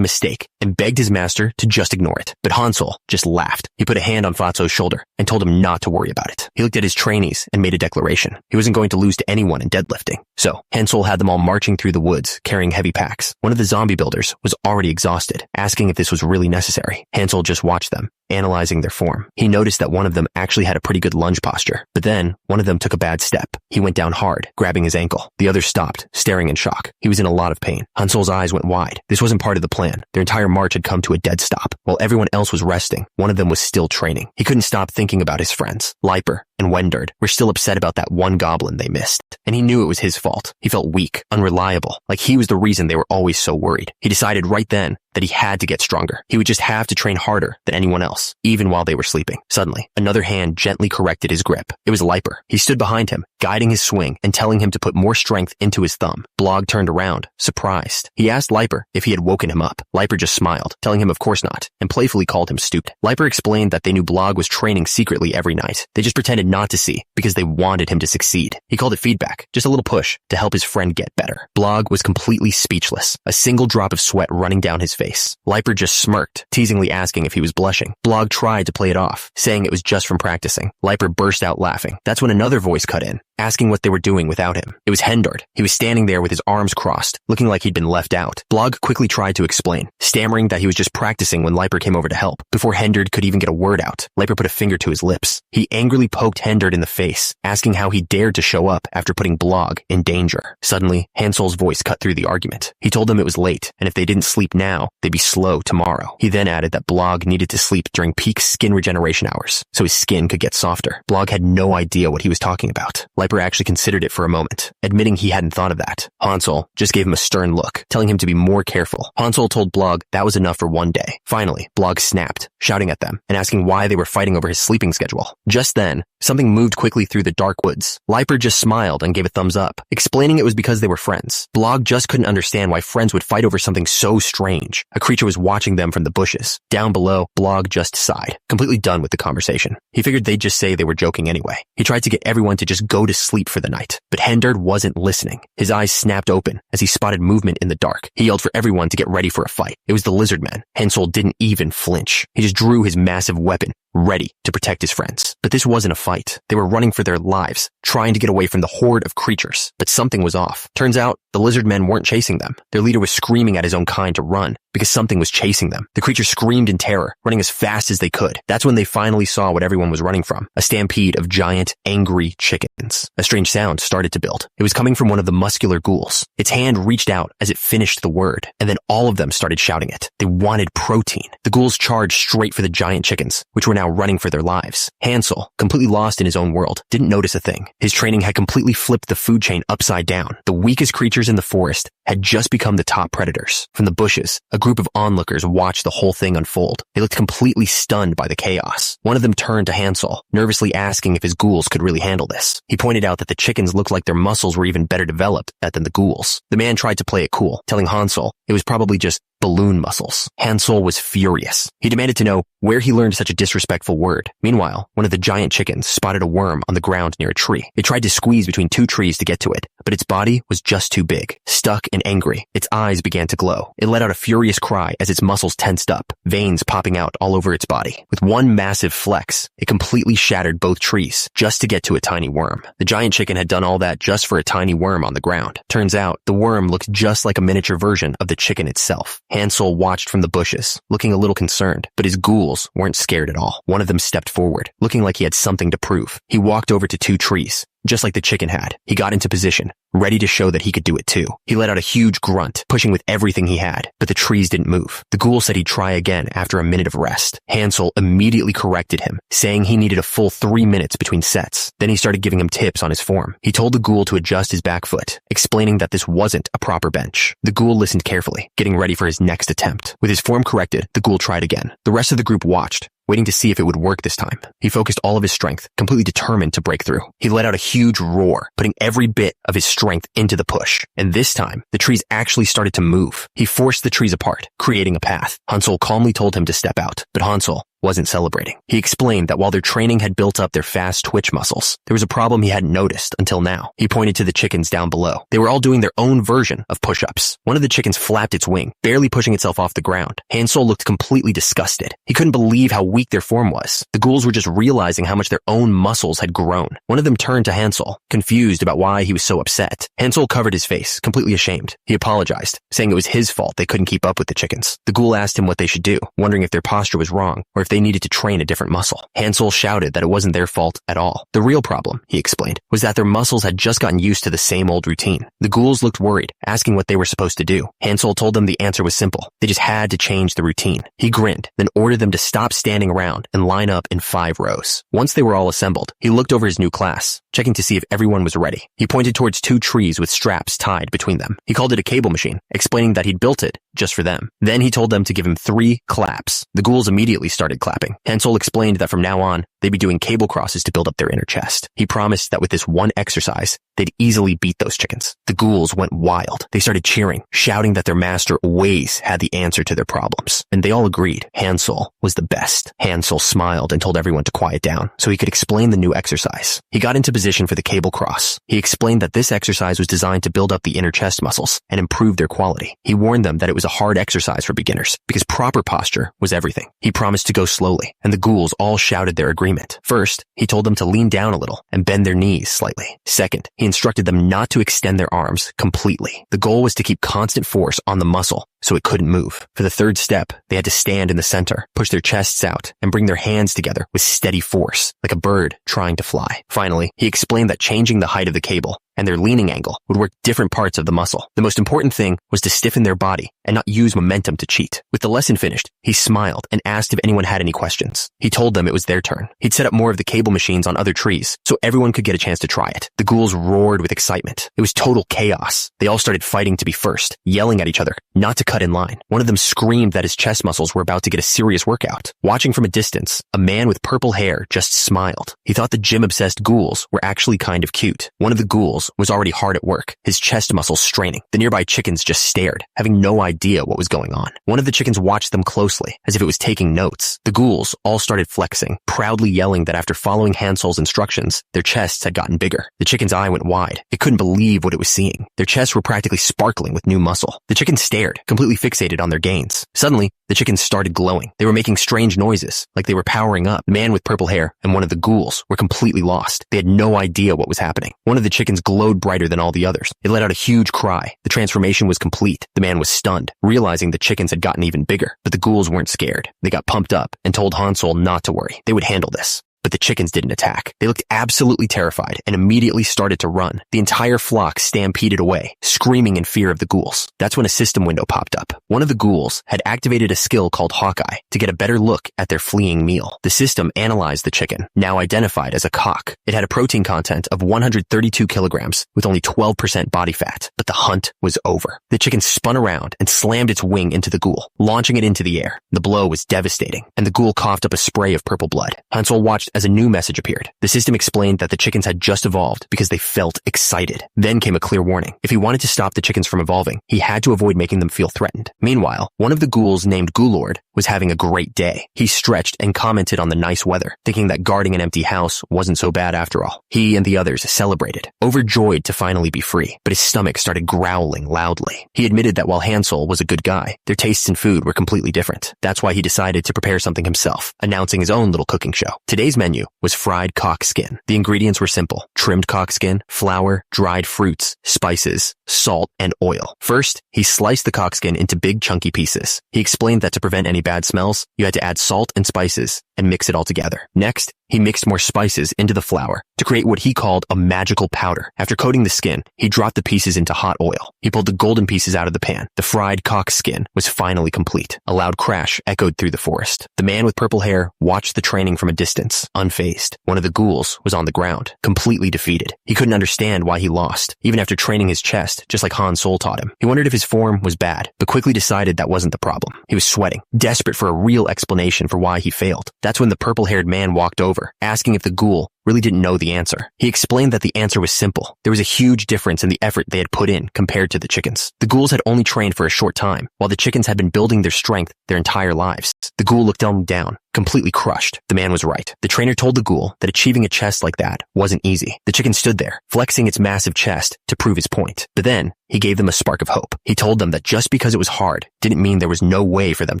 mistake and begged his master to just ignore it. But Hansel just laughed. He put a hand on Fatso's shoulder and told him not to worry about it. He looked at his trainees and made a declaration. He wasn't going to lose to anyone in deadlifting. So, Hansel had them all marching through the woods, carrying heavy packs. One of the zombie builders was already exhausted, asking if this was really necessary. Hansel just watched them, analyzing their form. He noticed that one of them actually had a pretty good lunge posture. But then, one of them took a bad step. He went down hard, grabbing his ankle. The other stopped, staring in shock. He was in a lot of pain. Hansel's eyes went wide. This wasn't part of the plan. Their entire march had come to a dead stop. While everyone else was resting, one of them was still training. He couldn't stop thinking about his friends. Leiper and Wendard were still upset about that one goblin they missed. And he knew it was his fault. He felt weak, unreliable, like he was the reason they were always so worried. He decided right then that he had to get stronger. He would just have to train harder than anyone else, even while they were sleeping. Suddenly, another hand gently corrected his grip. It was Leiper. He stood behind him, guiding his swing and telling him to put more strength into his thumb. Blog turned around, surprised. He asked Leiper if he had woken him up. Leiper just smiled, telling him of course not, and playfully called him stupid. Leiper explained that they knew Blog was training secretly every night. They just pretended not to see because they wanted him to succeed. He called it feedback, just a little push to help his friend get better. Blog was completely speechless, a single drop of sweat running down his face. Leiper just smirked, teasingly asking if he was blushing. Blog tried to play it off, saying it was just from practicing. Leiper burst out laughing. That's when another voice cut in, asking what they were doing without him. It was Hendard. He was standing there with his arms crossed, looking like he'd been left out. Blog quickly tried to explain, stammering that he was just practicing when Leiper came over to help. Before Hendard could even get a word out, Leiper put a finger to his lips. He angrily poked Hendard in the face, asking how he dared to show up after putting Blog in danger. Suddenly, Hansel's voice cut through the argument. He told them it was late, and if they didn't sleep now, they'd be slow tomorrow. He then added that Blog needed to sleep during peak skin regeneration hours, so his skin could get softer. Blog had no idea what he was talking about. Leiper actually considered it for a moment, admitting he hadn't thought of that. Hansel just gave him a stern look, telling him to be more careful. Hansel told Blog that was enough for one day. Finally, Blog snapped, shouting at them and asking why they were fighting over his sleeping schedule. Just then, something moved quickly through the dark woods. Leiper just smiled and gave a thumbs up, explaining it was because they were friends. Blog just couldn't understand why friends would fight over something so strange. A creature was watching them from the bushes. Down below, Blog just sighed, completely done with the conversation. He figured they'd just say they were joking anyway. He tried to get everyone to just go to sleep for the night, but Hendard wasn't listening. His eyes snapped open as he spotted movement in the dark. He yelled for everyone to get ready for a fight. It was the lizard man. Hansel didn't even flinch. He just drew his massive weapon, ready to protect his friends. But this wasn't a fight. They were running for their lives, trying to get away from the horde of creatures. But something was off. Turns out, the lizard men weren't chasing them. Their leader was screaming at his own kind to run, because something was chasing them. The creatures screamed in terror, running as fast as they could. That's when they finally saw what everyone was running from. A stampede of giant, angry chickens. A strange sound started to build. It was coming from one of the muscular ghouls. Its hand reached out as it finished the word, and then all of them started shouting it. They wanted protein. The ghouls charged straight for the giant chickens, which were now running for their lives. Hansel, completely lost in his own world, didn't notice a thing. His training had completely flipped the food chain upside down. The weakest creatures in the forest had just become the top predators. From the bushes, a group of onlookers watched the whole thing unfold. They looked completely stunned by the chaos. One of them turned to Hansel, nervously asking if his ghouls could really handle this. He pointed out that the chickens looked like their muscles were even better developed than the ghouls. The man tried to play it cool, telling Hansel it was probably just balloon muscles. Hansel was furious. He demanded to know where he learned such a disrespectful word. Meanwhile, one of the giant chickens spotted a worm on the ground near a tree. It tried to squeeze between two trees to get to it, but its body was just too big. Stuck and angry, its eyes began to glow. It let out a furious cry as its muscles tensed up, veins popping out all over its body. With one massive flex, it completely shattered both trees just to get to a tiny worm. The giant chicken had done all that just for a tiny worm on the ground. Turns out, the worm looked just like a miniature version of the chicken itself. Hansel watched from the bushes, looking a little concerned, but his ghouls weren't scared at all. One of them stepped forward, looking like he had something to prove. He walked over to two trees, just like the chicken had. He got into position, ready to show that he could do it too. He let out a huge grunt, pushing with everything he had, but the trees didn't move. The ghoul said he'd try again after a minute of rest. Hansel immediately corrected him, saying he needed a full 3 minutes between sets. Then he started giving him tips on his form. He told the ghoul to adjust his back foot, explaining that this wasn't a proper bench. The ghoul listened carefully, getting ready for his next attempt. With his form corrected, the ghoul tried again. The rest of the group watched, waiting to see if it would work this time. He focused all of his strength, completely determined to break through. He let out a huge roar, putting every bit of his strength into the push. And this time, the trees actually started to move. He forced the trees apart, creating a path. Hansel calmly told him to step out, but Hansel wasn't celebrating. He explained that while their training had built up their fast twitch muscles, there was a problem he hadn't noticed until now. He pointed to the chickens down below. They were all doing their own version of push-ups. One of the chickens flapped its wing, barely pushing itself off the ground. Hansel looked completely disgusted. He couldn't believe how weak their form was. The ghouls were just realizing how much their own muscles had grown. One of them turned to Hansel, confused about why he was so upset. Hansel covered his face, completely ashamed. He apologized, saying it was his fault they couldn't keep up with the chickens. The ghoul asked him what they should do, wondering if their posture was wrong or if they needed to train a different muscle. Hansel shouted that it wasn't their fault at all. The real problem, he explained, was that their muscles had just gotten used to the same old routine. The ghouls looked worried, asking what they were supposed to do. Hansel told them the answer was simple. They just had to change the routine. He grinned, then ordered them to stop standing around and line up in 5 rows. Once they were all assembled, he looked over his new class, checking to see if everyone was ready. He pointed towards 2 trees with straps tied between them. He called it a cable machine, explaining that he'd built it just for them. Then he told them to give him 3 claps. The ghouls immediately started clapping. Hansel explained that from now on, they'd be doing cable crosses to build up their inner chest. He promised that with this one exercise, they'd easily beat those chickens. The ghouls went wild. They started cheering, shouting that their master always had the answer to their problems. And they all agreed Hansel was the best. Hansel smiled and told everyone to quiet down so he could explain the new exercise. He got into position for the cable cross. He explained that this exercise was designed to build up the inner chest muscles and improve their quality. He warned them that it was a hard exercise for beginners because proper posture was everything. He promised to go slowly, and the ghouls all shouted their agreement. First, he told them to lean down a little and bend their knees slightly. Second, he instructed them not to extend their arms completely. The goal was to keep constant force on the muscle so it couldn't move. For the third step, they had to stand in the center, push their chests out, and bring their hands together with steady force, like a bird trying to fly. Finally, he explained that changing the height of the cable and their leaning angle would work different parts of the muscle. The most important thing was to stiffen their body and not use momentum to cheat. With the lesson finished, he smiled and asked if anyone had any questions. He told them it was their turn. He'd set up more of the cable machines on other trees so everyone could get a chance to try it. The ghouls roared with excitement. It was total chaos. They all started fighting to be first, yelling at each other not to cut in line. One of them screamed that his chest muscles were about to get a serious workout. Watching from a distance, a man with purple hair just smiled. He thought the gym-obsessed ghouls were actually kind of cute. One of the ghouls was already hard at work, his chest muscles straining. The nearby chickens just stared, having no idea what was going on. One of the chickens watched them closely, as if it was taking notes. The ghouls all started flexing, proudly yelling that after following Hansel's instructions, their chests had gotten bigger. The chicken's eye went wide. It couldn't believe what it was seeing. Their chests were practically sparkling with new muscle. The chickens stared, completely fixated on their gains. Suddenly, the chickens started glowing. They were making strange noises, like they were powering up. The man with purple hair and one of the ghouls were completely lost. They had no idea what was happening. One of the chickens glowed brighter than all the others. It let out a huge cry. The transformation was complete. The man was stunned, realizing the chickens had gotten even bigger. But the ghouls weren't scared. They got pumped up and told Hansel not to worry. They would handle this. But the chickens didn't attack. They looked absolutely terrified and immediately started to run. The entire flock stampeded away, screaming in fear of the ghouls. That's when a system window popped up. One of the ghouls had activated a skill called Hawkeye to get a better look at their fleeing meal. The system analyzed the chicken, now identified as a cock. It had a protein content of 132 kilograms with only 12% body fat. But the hunt was over. The chicken spun around and slammed its wing into the ghoul, launching it into the air. The blow was devastating, and the ghoul coughed up a spray of purple blood. Hansel watched as a new message appeared. The system explained that the chickens had just evolved because they felt excited. Then came a clear warning. If he wanted to stop the chickens from evolving, he had to avoid making them feel threatened. Meanwhile, one of the ghouls named Ghoulord was having a great day. He stretched and commented on the nice weather, thinking that guarding an empty house wasn't so bad after all. He and the others celebrated, overjoyed to finally be free, but his stomach started growling loudly. He admitted that while Hansel was a good guy, their tastes in food were completely different. That's why he decided to prepare something himself, announcing his own little cooking show. Today's menu was fried cock skin. The ingredients were simple: trimmed cock skin, flour, dried fruits, spices, salt, and oil. First, he sliced the cock skin into big chunky pieces. He explained that to prevent any bad smells, you had to add salt and spices and mix it all together. Next, he mixed more spices into the flour to create what he called a magical powder. After coating the skin, he dropped the pieces into hot oil. He pulled the golden pieces out of the pan. The fried cock skin was finally complete. A loud crash echoed through the forest. The man with purple hair watched the training from a distance, unfazed. One of the ghouls was on the ground, completely defeated. He couldn't understand why he lost, even after training his chest, just like Han Sol taught him. He wondered if his form was bad, but quickly decided that wasn't the problem. He was sweating, desperate for a real explanation for why he failed. That's when the purple-haired man walked over, asking if the ghoul really didn't know the answer. He explained that the answer was simple. There was a huge difference in the effort they had put in compared to the chickens. The ghouls had only trained for a short time, while the chickens had been building their strength their entire lives. The ghoul looked them down, completely crushed. The man was right. The trainer told the ghoul that achieving a chest like that wasn't easy. The chicken stood there, flexing its massive chest to prove his point. But then, he gave them a spark of hope. He told them that just because it was hard didn't mean there was no way for them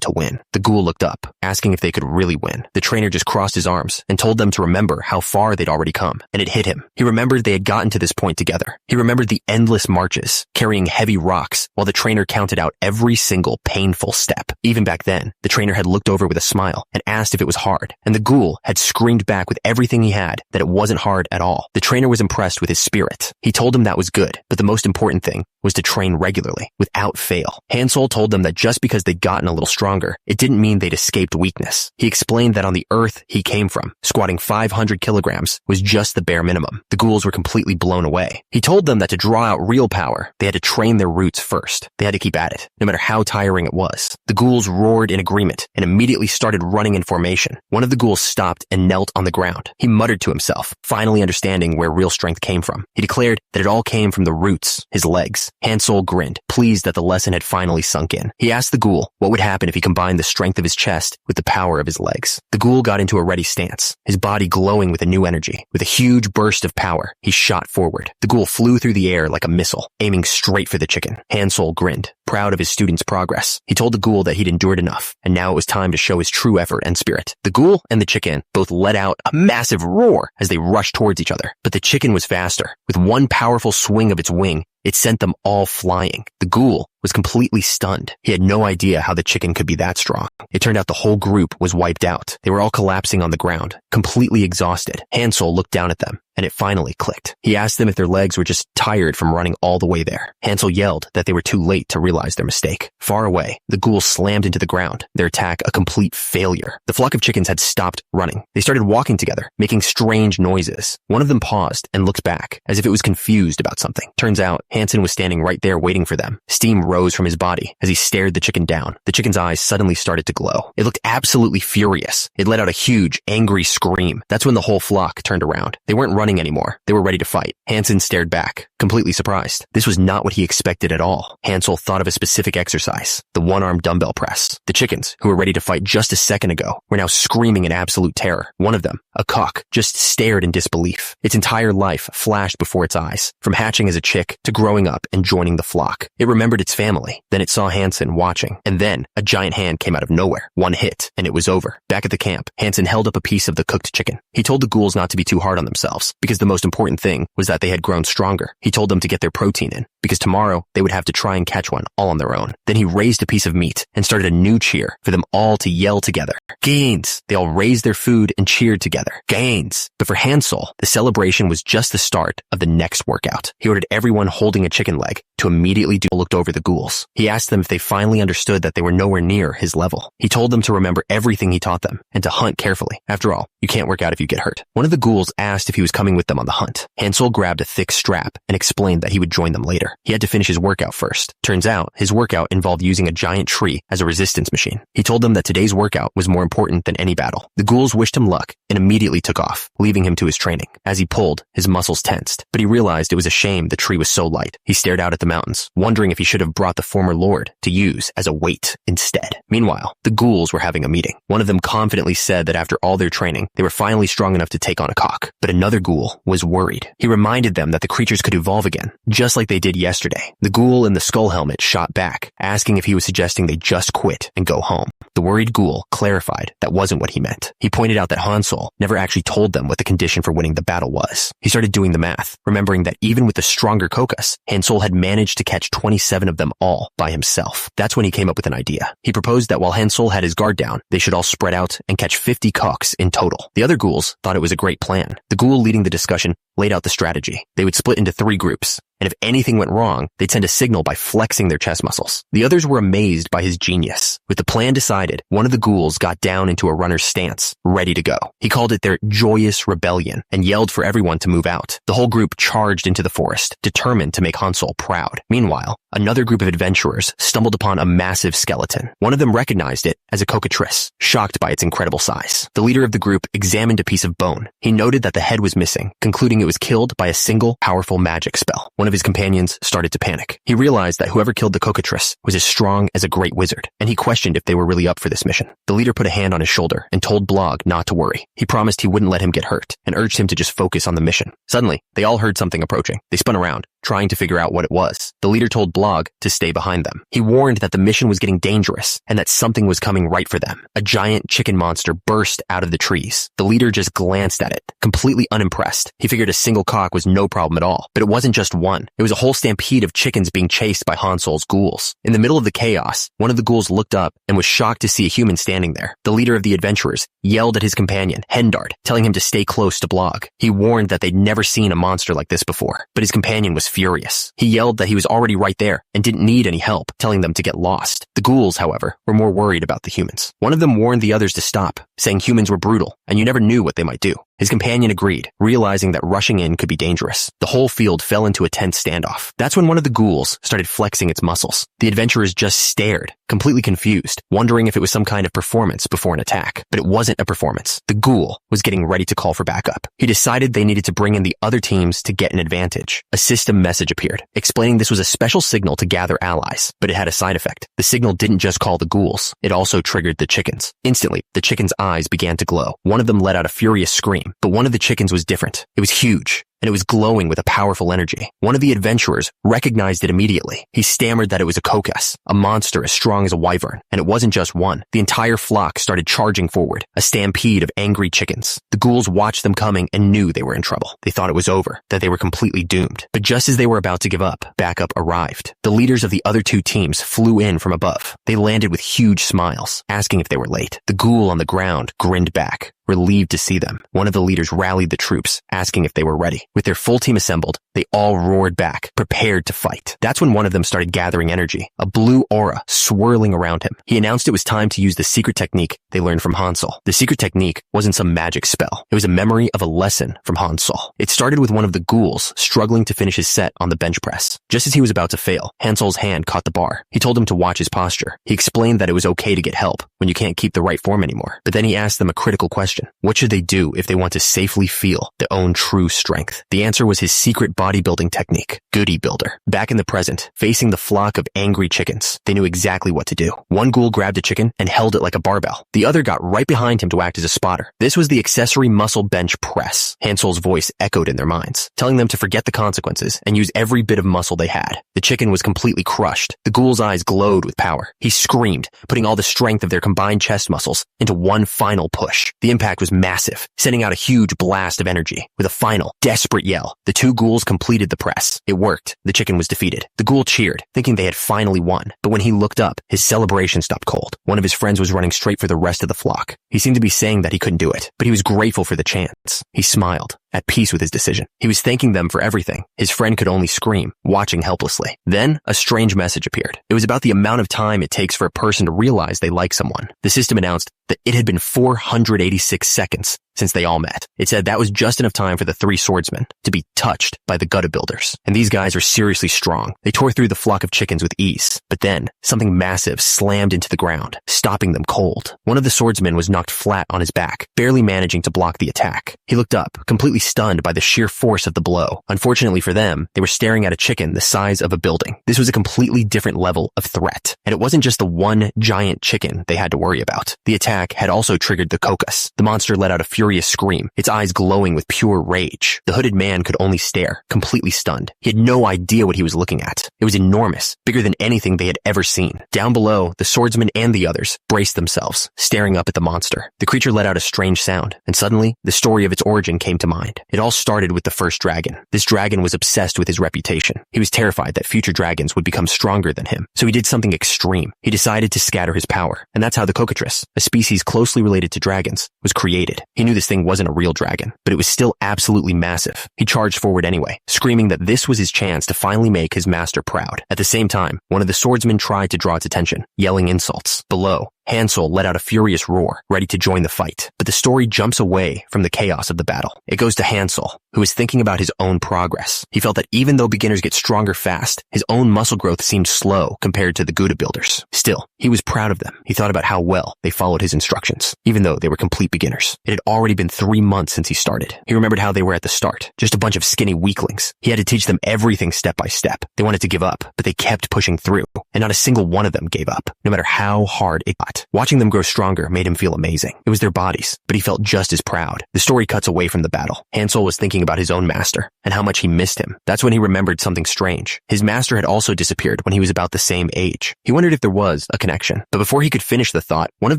to win. The ghoul looked up, asking if they could really win. The trainer just crossed his arms and told them to remember how far they'd already come, and it hit him. He remembered they had gotten to this point together. He remembered the endless marches, carrying heavy rocks, while the trainer counted out every single painful step. Even back then, the trainer had looked over with a smile and asked if it was hard, and the ghoul had screamed back with everything he had that it wasn't hard at all. The trainer was impressed with his spirit. He told him that was good, but the most important thing was to train regularly, without fail. Hansel told them that just because they'd gotten a little stronger, it didn't mean they'd escaped weakness. He explained that on the earth he came from, squatting 500 kilograms was just the bare minimum. The ghouls were completely blown away. He told them that to draw out real power, they had to train their roots first. They had to keep at it, no matter how tiring it was. The ghouls roared in agreement and immediately started running in formation. One of the ghouls stopped and knelt on the ground. He muttered to himself, finally understanding where real strength came from. He declared that it all came from the roots, his legs. Hansel grinned, pleased that the lesson had finally sunk in. He asked the ghoul what would happen if he combined the strength of his chest with the power of his legs. The ghoul got into a ready stance, his body glowing with a new energy. With a huge burst of power, he shot forward. The ghoul flew through the air like a missile, aiming straight for the chicken. Hansel grinned, proud of his student's progress. He told the ghoul that he'd endured enough, and now it was time to show his true effort and spirit. The ghoul and the chicken both let out a massive roar as they rushed towards each other. But the chicken was faster. With one powerful swing of its wing, it sent them all flying. The ghoul was completely stunned. He had no idea how the chicken could be that strong. It turned out the whole group was wiped out. They were all collapsing on the ground, completely exhausted. Hansel looked down at them, and it finally clicked. He asked them if their legs were just tired from running all the way there. Hansel yelled that they were too late to realize their mistake. Far away, the ghouls slammed into the ground, their attack a complete failure. The flock of chickens had stopped running. They started walking together, making strange noises. One of them paused and looked back, as if it was confused about something. Turns out, Hansen was standing right there waiting for them. Steam rose from his body as he stared the chicken down. The chicken's eyes suddenly started to glow. It looked absolutely furious. It let out a huge, angry scream. That's when the whole flock turned around. They weren't running anymore. They were ready to fight. Hansen stared back, completely surprised. This was not what he expected at all. Hansel thought of a specific exercise, the one-arm dumbbell press. The chickens, who were ready to fight just a second ago, were now screaming in absolute terror. One of them, a cock, just stared in disbelief. Its entire life flashed before its eyes, from hatching as a chick to growing up and joining the flock. It remembered its family. Then it saw Hansen watching, and then a giant hand came out of nowhere. One hit, and it was over. Back at the camp, Hansen held up a piece of the cooked chicken. He told the ghouls not to be too hard on themselves, because the most important thing was that they had grown stronger. He told them to get their protein in, because tomorrow they would have to try and catch one all on their own. Then he raised a piece of meat and started a new cheer for them all to yell together. Gains! They all raised their food and cheered together. Gains! But for Hansel, the celebration was just the start of the next workout. He ordered everyone holding a chicken leg to immediately looked over the ghouls. He asked them if they finally understood that they were nowhere near his level. He told them to remember everything he taught them and to hunt carefully. After all, you can't work out if you get hurt. One of the ghouls asked if he was coming with them on the hunt. Hansel grabbed a thick strap and explained that he would join them later. He had to finish his workout first. Turns out, his workout involved using a giant tree as a resistance machine. He told them that today's workout was more important than any battle. The ghouls wished him luck and immediately took off, leaving him to his training. As he pulled, his muscles tensed, but he realized it was a shame the tree was so light. He stared out at the mountains, wondering if he should have brought the former lord to use as a weight instead. Meanwhile, the ghouls were having a meeting. One of them confidently said that after all their training, they were finally strong enough to take on a cock. But another ghoul was worried. He reminded them that the creatures could evolve again, just like they did yesterday. The ghoul in the skull helmet shot back, asking if he was suggesting they just quit and go home. The worried ghoul clarified that wasn't what he meant. He pointed out that Hansol never actually told them what the condition for winning the battle was. He started doing the math, remembering that even with the stronger Kokas, Hansol had managed to catch 27 of them all by himself. That's when he came up with an idea. He proposed that while Hansol had his guard down, they should all spread out and catch 50 cocks in total. The other ghouls thought it was a great plan. The ghoul leading the discussion laid out the strategy. They would split into 3 groups, and if anything went wrong, they'd send a signal by flexing their chest muscles. The others were amazed by his genius. With the plan decided, one of the ghouls got down into a runner's stance, ready to go. He called it their joyous rebellion and yelled for everyone to move out. The whole group charged into the forest, determined to make Hansol proud. Meanwhile, another group of adventurers stumbled upon a massive skeleton. One of them recognized it as a cockatrice, shocked by its incredible size. The leader of the group examined a piece of bone. He noted that the head was missing, concluding it was killed by a single powerful magic spell. One of his companions started to panic. He realized that whoever killed the cockatrice was as strong as a great wizard, and he questioned if they were really up for this mission. The leader put a hand on his shoulder and told Blog not to worry. He promised he wouldn't let him get hurt and urged him to just focus on the mission. Suddenly, they all heard something approaching. They spun around, trying to figure out what it was. The leader told Blog to stay behind them. He warned that the mission was getting dangerous and that something was coming right for them. A giant chicken monster burst out of the trees. The leader just glanced at it, completely unimpressed. He figured a single cock was no problem at all, but it wasn't just one. It was a whole stampede of chickens being chased by Hansol's ghouls. In the middle of the chaos, one of the ghouls looked up and was shocked to see a human standing there. The leader of the adventurers yelled at his companion, Hendard, telling him to stay close to Blog. He warned that they'd never seen a monster like this before, but his companion was furious. He yelled that he was already right there and didn't need any help, telling them to get lost. The ghouls, however, were more worried about the humans. One of them warned the others to stop, saying humans were brutal and you never knew what they might do. His companion agreed, realizing that rushing in could be dangerous. The whole field fell into a tense standoff. That's when one of the ghouls started flexing its muscles. The adventurers just stared, completely confused, wondering if it was some kind of performance before an attack. But it wasn't a performance. The ghoul was getting ready to call for backup. He decided they needed to bring in the other teams to get an advantage. A system message appeared, explaining this was a special signal to gather allies, but it had a side effect. The signal didn't just call the ghouls, it also triggered the chickens. Instantly, the chickens' eyes began to glow. One of them let out a furious scream, but one of the chickens was different. It was huge, and it was glowing with a powerful energy. One of the adventurers recognized it immediately. He stammered that it was a kokas, a monster as strong as a wyvern, and it wasn't just one. The entire flock started charging forward, a stampede of angry chickens. The ghouls watched them coming and knew they were in trouble. They thought it was over, that they were completely doomed. But just as they were about to give up, backup arrived. The leaders of the other 2 teams flew in from above. They landed with huge smiles, asking if they were late. The ghoul on the ground grinned back, relieved to see them. One of the leaders rallied the troops, asking if they were ready. With their full team assembled, they all roared back, prepared to fight. That's when one of them started gathering energy, a blue aura swirling around him. He announced it was time to use the secret technique they learned from Hansol. The secret technique wasn't some magic spell. It was a memory of a lesson from Hansol. It started with one of the ghouls struggling to finish his set on the bench press. Just as he was about to fail, Hansol's hand caught the bar. He told him to watch his posture. He explained that it was okay to get help when you can't keep the right form anymore. But then he asked them a critical question. What should they do if they want to safely feel their own true strength? The answer was his secret bodybuilding technique, Goody Builder. Back in the present, facing the flock of angry chickens, they knew exactly what to do. One ghoul grabbed a chicken and held it like a barbell. The other got right behind him to act as a spotter. This was the accessory muscle bench press. Hansol's voice echoed in their minds, telling them to forget the consequences and use every bit of muscle they had. The chicken was completely crushed. The ghoul's eyes glowed with power. He screamed, putting all the strength of their combined chest muscles into one final push. The impact was massive, sending out a huge blast of energy. With a final, desperate yell, the 2 ghouls completed the press. It worked. The chicken was defeated. The ghoul cheered, thinking they had finally won. But when he looked up, his celebration stopped cold. One of his friends was running straight for the rest of the flock. He seemed to be saying that he couldn't do it, but he was grateful for the chance. He smiled, at peace with his decision. He was thanking them for everything. His friend could only scream, watching helplessly. Then, a strange message appeared. It was about the amount of time it takes for a person to realize they like someone. The system announced that it had been 486 seconds since they all met. It said that was just enough time for the three swordsmen to be touched by the Bodybuilders. And these guys are seriously strong. They tore through the flock of chickens with ease. But then, something massive slammed into the ground, stopping them cold. One of the swordsmen was knocked flat on his back, barely managing to block the attack. He looked up, completely stunned by the sheer force of the blow. Unfortunately for them, they were staring at a chicken the size of a building. This was a completely different level of threat. And it wasn't just the one giant chicken they had to worry about. The attack had also triggered the Kokas. The monster let out a furious scream, its eyes glowing with pure rage. The hooded man could only stare, completely stunned. He had no idea what he was looking at. It was enormous, bigger than anything they had ever seen. Down below, the swordsman and the others braced themselves, staring up at the monster. The creature let out a strange sound, and suddenly, the story of its origin came to mind. It all started with the first dragon. This dragon was obsessed with his reputation. He was terrified that future dragons would become stronger than him, so he did something extreme. He decided to scatter his power, and that's how the cockatrice, a species closely related to dragons, was created. He knew this thing wasn't a real dragon, but it was still absolutely massive. He charged forward anyway, screaming that this was his chance to finally make his master proud. At the same time, one of the swordsmen tried to draw its attention, yelling insults. Below, Hansel let out a furious roar, ready to join the fight. But the story jumps away from the chaos of the battle. It goes to Hansel, who was thinking about his own progress. He felt that even though beginners get stronger fast, his own muscle growth seemed slow compared to the Bodybuilders. Still, he was proud of them. He thought about how well they followed his instructions, even though they were complete beginners. It had already been 3 months since he started. He remembered how they were at the start, just a bunch of skinny weaklings. He had to teach them everything step by step. They wanted to give up, but they kept pushing through, and not a single one of them gave up, no matter how hard it got. Watching them grow stronger made him feel amazing. It was their bodies, but he felt just as proud. The story cuts away from the battle. Hansel was thinking about his own master and how much he missed him. That's when he remembered something strange. His master had also disappeared when he was about the same age. He wondered if there was a connection, but before he could finish the thought, one of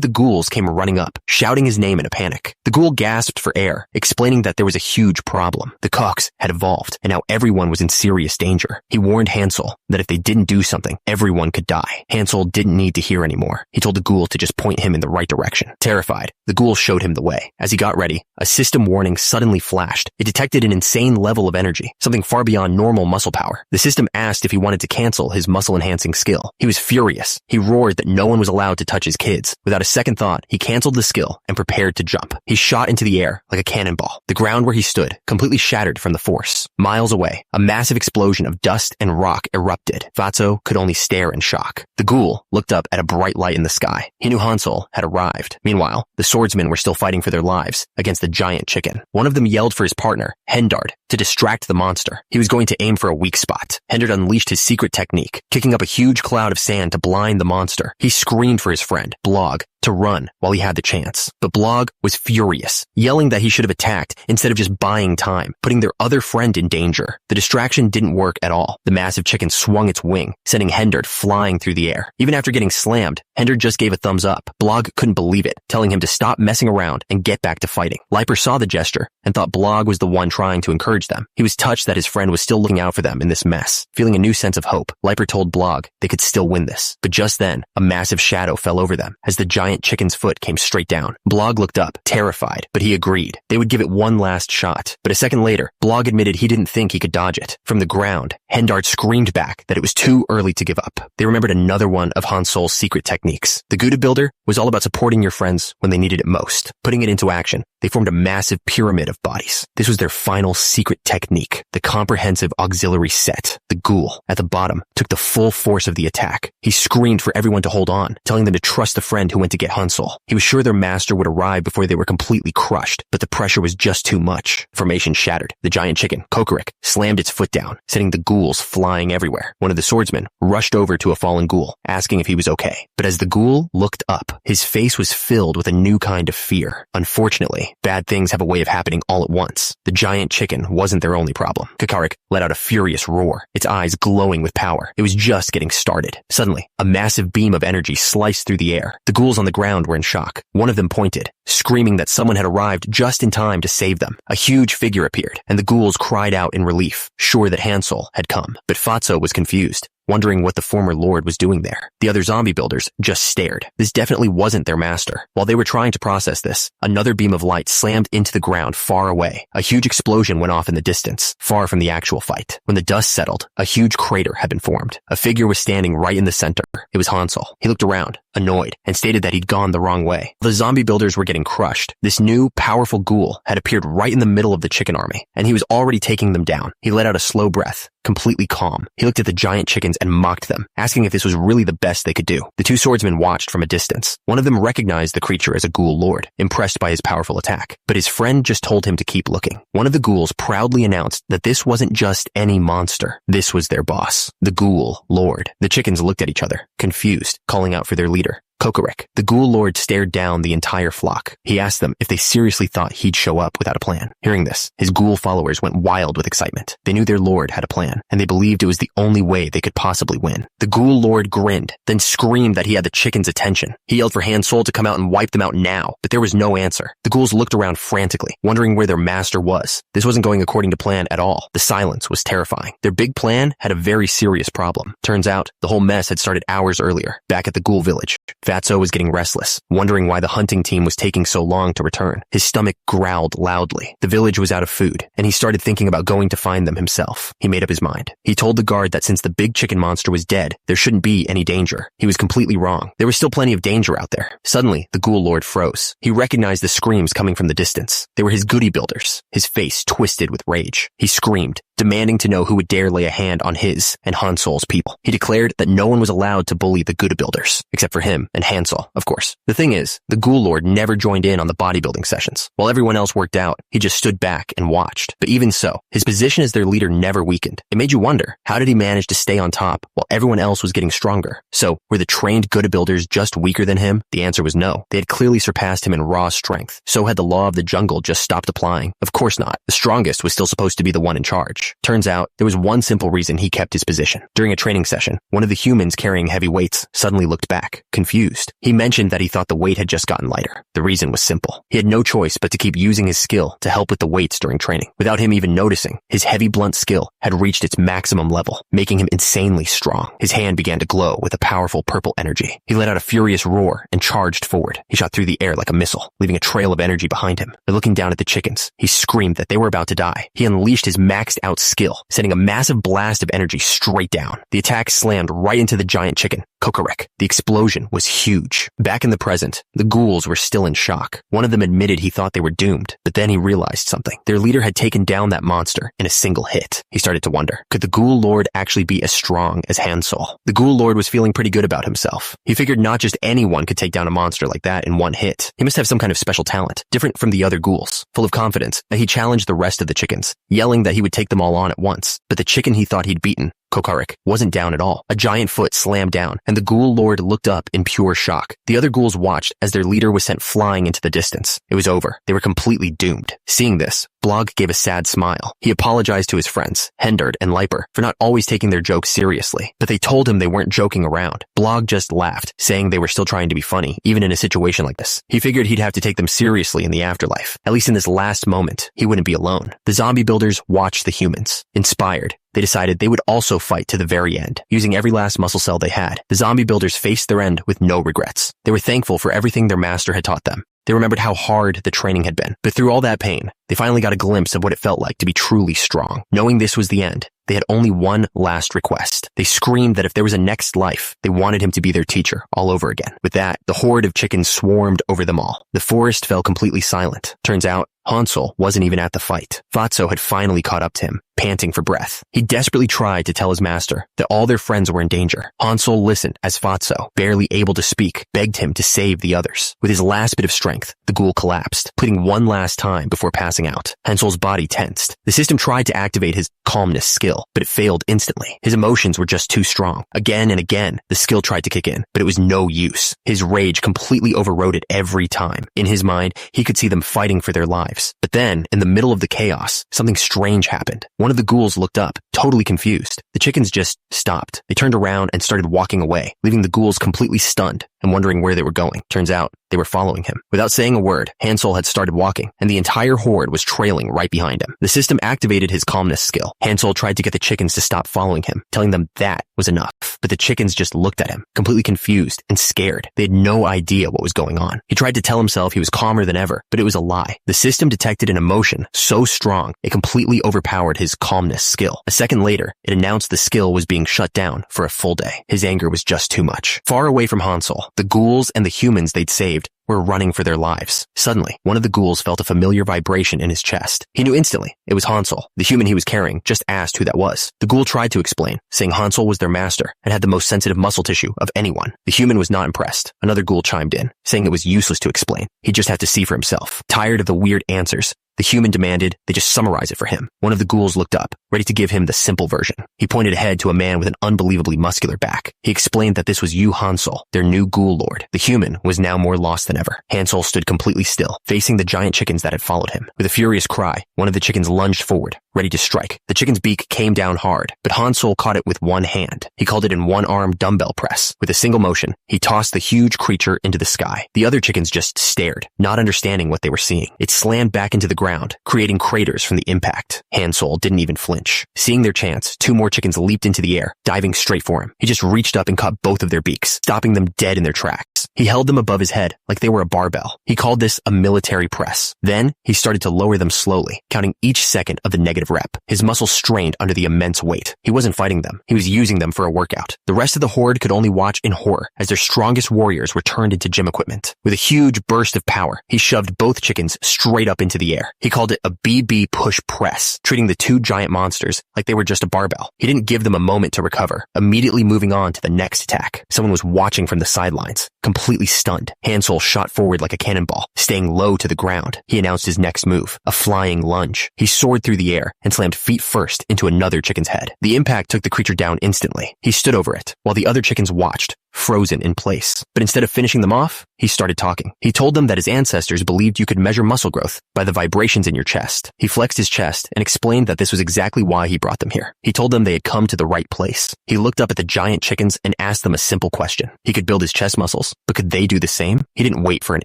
the ghouls came running up, shouting his name in a panic. The ghoul gasped for air, explaining that there was a huge problem. The cocks had evolved, and now everyone was in serious danger. He warned Hansel that if they didn't do something, everyone could die. Hansel didn't need to hear anymore. He told the ghoul to just point him in the right direction. Terrified, the ghoul showed him the way. As he got ready, a system warning suddenly flashed. It detected an insane level of energy, something far beyond normal muscle power. The system asked if he wanted to cancel his muscle-enhancing skill. He was furious. He roared that no one was allowed to touch his kids. Without a second thought, he canceled the skill and prepared to jump. He shot into the air like a cannonball. The ground where he stood completely shattered from the force. Miles away, a massive explosion of dust and rock erupted. Fatso could only stare in shock. The ghoul looked up at a bright light in the sky. He knew Hansel had arrived. Meanwhile, the swordsmen were still fighting for their lives against the giant chicken. One of them yelled for his partner, Hendard, to distract the monster. He was going to aim for a weak spot. Hendard unleashed his secret technique, kicking up a huge cloud of sand to blind the monster. He screamed for his friend, Blog, to run while he had the chance. But Blog was furious, yelling that he should have attacked instead of just buying time, putting their other friend in danger. The distraction didn't work at all. The massive chicken swung its wing, sending Hendard flying through the air. Even after getting slammed, Hendard just gave a thumbs up. Blog couldn't believe it, telling him to stop messing around and get back to fighting. Liper saw the gesture and thought Blog was the one trying to encourage them. He was touched that his friend was still looking out for them in this mess. Feeling a new sense of hope, Liper told Blog they could still win this. But just then, a massive shadow fell over them as the giant chicken's foot came straight down. Blog looked up, terrified, but he agreed. They would give it one last shot. But a second later, Blog admitted he didn't think he could dodge it. From the ground, Hendard screamed back that it was too early to give up. They remembered another one of Hansol's secret techniques. The Gouda Builder was all about supporting your friends when they needed it most. Putting it into action, they formed a massive pyramid of bodies. This was their final secret technique, the comprehensive auxiliary set. The ghoul, at the bottom, took the full force of the attack. He screamed for everyone to hold on, telling them to trust the friend who went to get Hansel. He was sure their master would arrive before they were completely crushed, but the pressure was just too much. Formation shattered. The giant chicken, Kokorik, slammed its foot down, sending the ghouls flying everywhere. One of the swordsmen rushed over to a fallen ghoul, asking if he was okay. But as the ghoul looked up, his face was filled with a new kind of fear. Unfortunately, bad things have a way of happening all at once. The giant chicken wasn't their only problem. Kokorik let out a furious roar, its eyes glowing with power. It was just getting started. Suddenly, a massive beam of energy sliced through the air. The ghouls on the ground were in shock. One of them pointed, screaming that someone had arrived just in time to save them. A huge figure appeared, and the ghouls cried out in relief, sure that Hansel had come. But Fatso was confused. wondering what the former lord was doing there. The other zombie builders just stared. This definitely wasn't their master. While they were trying to process this, another beam of light slammed into the ground far away. A huge explosion went off in the distance, far from the actual fight. When the dust settled, a huge crater had been formed. A figure was standing right in the center. It was Hansel. He looked around, annoyed, and stated that he'd gone the wrong way. The zombie builders were getting crushed. This new, powerful ghoul had appeared right in the middle of the chicken army, and he was already taking them down. He let out a slow breath, completely calm. He looked at the giant chickens and mocked them, asking if this was really the best they could do. The two swordsmen watched from a distance. One of them recognized the creature as a ghoul lord, impressed by his powerful attack, but his friend just told him to keep looking. One of the ghouls proudly announced that this wasn't just any monster. This was their boss, the ghoul lord. The chickens looked at each other, confused, calling out for their leader. Kokorek. The ghoul lord stared down the entire flock. He asked them if they seriously thought he'd show up without a plan. Hearing this, his ghoul followers went wild with excitement. They knew their lord had a plan, and they believed it was the only way they could possibly win. The ghoul lord grinned, then screamed that he had the chickens' attention. He yelled for Hansel to come out and wipe them out now, but there was no answer. The ghouls looked around frantically, wondering where their master was. This wasn't going according to plan at all. The silence was terrifying. Their big plan had a very serious problem. Turns out, the whole mess had started hours earlier, back at the ghoul village. Fatso was getting restless, wondering why the hunting team was taking so long to return. His stomach growled loudly. The village was out of food, and he started thinking about going to find them himself. He made up his mind. He told the guard that since the big chicken monster was dead, there shouldn't be any danger. He was completely wrong. There was still plenty of danger out there. Suddenly, the ghoul lord froze. He recognized the screams coming from the distance. They were his goody builders. His face twisted with rage. He screamed, demanding to know who would dare lay a hand on his and Hansel's people. He declared that no one was allowed to bully the Gouda builders, except for him and Hansel, of course. The thing is, the ghoul lord never joined in on the bodybuilding sessions. While everyone else worked out, he just stood back and watched. But even so, his position as their leader never weakened. It made you wonder, how did he manage to stay on top while everyone else was getting stronger? So, were the trained Gouda builders just weaker than him? The answer was no. They had clearly surpassed him in raw strength. So had the law of the jungle just stopped applying? Of course not. The strongest was still supposed to be the one in charge. Turns out, there was one simple reason he kept his position. During a training session, one of the humans carrying heavy weights suddenly looked back, confused. He mentioned that he thought the weight had just gotten lighter. The reason was simple. He had no choice but to keep using his skill to help with the weights during training. Without him even noticing, his heavy blunt skill had reached its maximum level, making him insanely strong. His hand began to glow with a powerful purple energy. He let out a furious roar and charged forward. He shot through the air like a missile, leaving a trail of energy behind him. But looking down at the chickens, he screamed that they were about to die. He unleashed his maxed out skill, sending a massive blast of energy straight down. The attack slammed right into the giant chicken, Kokorek. The explosion was huge. Back in the present, the ghouls were still in shock. One of them admitted he thought they were doomed, but then he realized something. Their leader had taken down that monster in a single hit. He started to wonder, could the ghoul lord actually be as strong as Hansel? The ghoul lord was feeling pretty good about himself. He figured not just anyone could take down a monster like that in one hit. He must have some kind of special talent, different from the other ghouls. Full of confidence, he challenged the rest of the chickens, yelling that he would take them all on at once. But the chicken he thought he'd beaten, Kokorek, wasn't down at all. A giant foot slammed down, and the ghoul lord looked up in pure shock. The other ghouls watched as their leader was sent flying into the distance. It was over. They were completely doomed. Seeing this, Blog gave a sad smile. He apologized to his friends, Hendard and Leiper, for not always taking their jokes seriously, but they told him they weren't joking around. Blog just laughed, saying they were still trying to be funny, even in a situation like this. He figured he'd have to take them seriously in the afterlife. At least in this last moment, he wouldn't be alone. The zombie builders watched the humans. Inspired, they decided they would also fight to the very end, using every last muscle cell they had. The zombie builders faced their end with no regrets. They were thankful for everything their master had taught them. They remembered how hard the training had been. But through all that pain, they finally got a glimpse of what it felt like to be truly strong. Knowing this was the end, they had only one last request. They screamed that if there was a next life, they wanted him to be their teacher all over again. With that, the horde of chickens swarmed over them all. The forest fell completely silent. Turns out, Hansel wasn't even at the fight. Fatso had finally caught up to him, panting for breath. He desperately tried to tell his master that all their friends were in danger. Hansel listened as Fatso, barely able to speak, begged him to save the others. With his last bit of strength, the ghoul collapsed, pleading one last time before passing out. Hansel's body tensed. The system tried to activate his calmness skill, but it failed instantly. His emotions were just too strong. Again and again, the skill tried to kick in, but it was no use. His rage completely overrode it every time. In his mind, he could see them fighting for their lives. But then, in the middle of the chaos, something strange happened. One of the ghouls looked up, totally confused. The chickens just stopped. They turned around and started walking away, leaving the ghouls completely stunned. and wondering where they were going. Turns out, they were following him. Without saying a word, Hansel had started walking, and the entire horde was trailing right behind him. The system activated his calmness skill. Hansel tried to get the chickens to stop following him, telling them that was enough. But the chickens just looked at him, completely confused and scared. They had no idea what was going on. He tried to tell himself he was calmer than ever, but it was a lie. The system detected an emotion so strong, it completely overpowered his calmness skill. A second later, it announced the skill was being shut down for a full day. His anger was just too much. Far away from Hansel, the ghouls and the humans they'd saved were running for their lives. Suddenly, one of the ghouls felt a familiar vibration in his chest. He knew instantly it was Hansel. The human he was carrying just asked who that was. The ghoul tried to explain, saying Hansel was their master and had the most sensitive muscle tissue of anyone. The human was not impressed. Another ghoul chimed in, saying it was useless to explain. He'd just have to see for himself. Tired of the weird answers, the human demanded they just summarize it for him. One of the ghouls looked up, ready to give him the simple version. He pointed ahead to a man with an unbelievably muscular back. He explained that this was Hansel, their new ghoul lord. The human was now more lost than ever. Hansel stood completely still, facing the giant chickens that had followed him. With a furious cry, one of the chickens lunged forward, ready to strike. The chicken's beak came down hard, but Hansel caught it with one hand. He called it an one-arm dumbbell press. With a single motion, he tossed the huge creature into the sky. The other chickens just stared, not understanding what they were seeing. It slammed back into the ground, creating craters from the impact. Hansel didn't even flinch. Seeing their chance, two more chickens leaped into the air, diving straight for him. He just reached up and caught both of their beaks, stopping them dead in their tracks. He held them above his head like they were a barbell. He called this a military press. Then, he started to lower them slowly, counting each second of the negative rep. His muscles strained under the immense weight. He wasn't fighting them. He was using them for a workout. The rest of the horde could only watch in horror as their strongest warriors were turned into gym equipment. With a huge burst of power, he shoved both chickens straight up into the air. He called it a BB push press, treating the two giant monsters like they were just a barbell. He didn't give them a moment to recover, immediately moving on to the next attack. Someone was watching from the sidelines, completely stunned. Hansel shot forward like a cannonball, staying low to the ground. He announced his next move, a flying lunge. He soared through the air and slammed feet first into another chicken's head. The impact took the creature down instantly. He stood over it, while the other chickens watched, frozen in place. But instead of finishing them off, he started talking. He told them that his ancestors believed you could measure muscle growth by the vibrations in your chest. He flexed his chest and explained that this was exactly why he brought them here. He told them they had come to the right place. He looked up at the giant chickens and asked them a simple question. He could build his chest muscles, but could they do the same? He didn't wait for an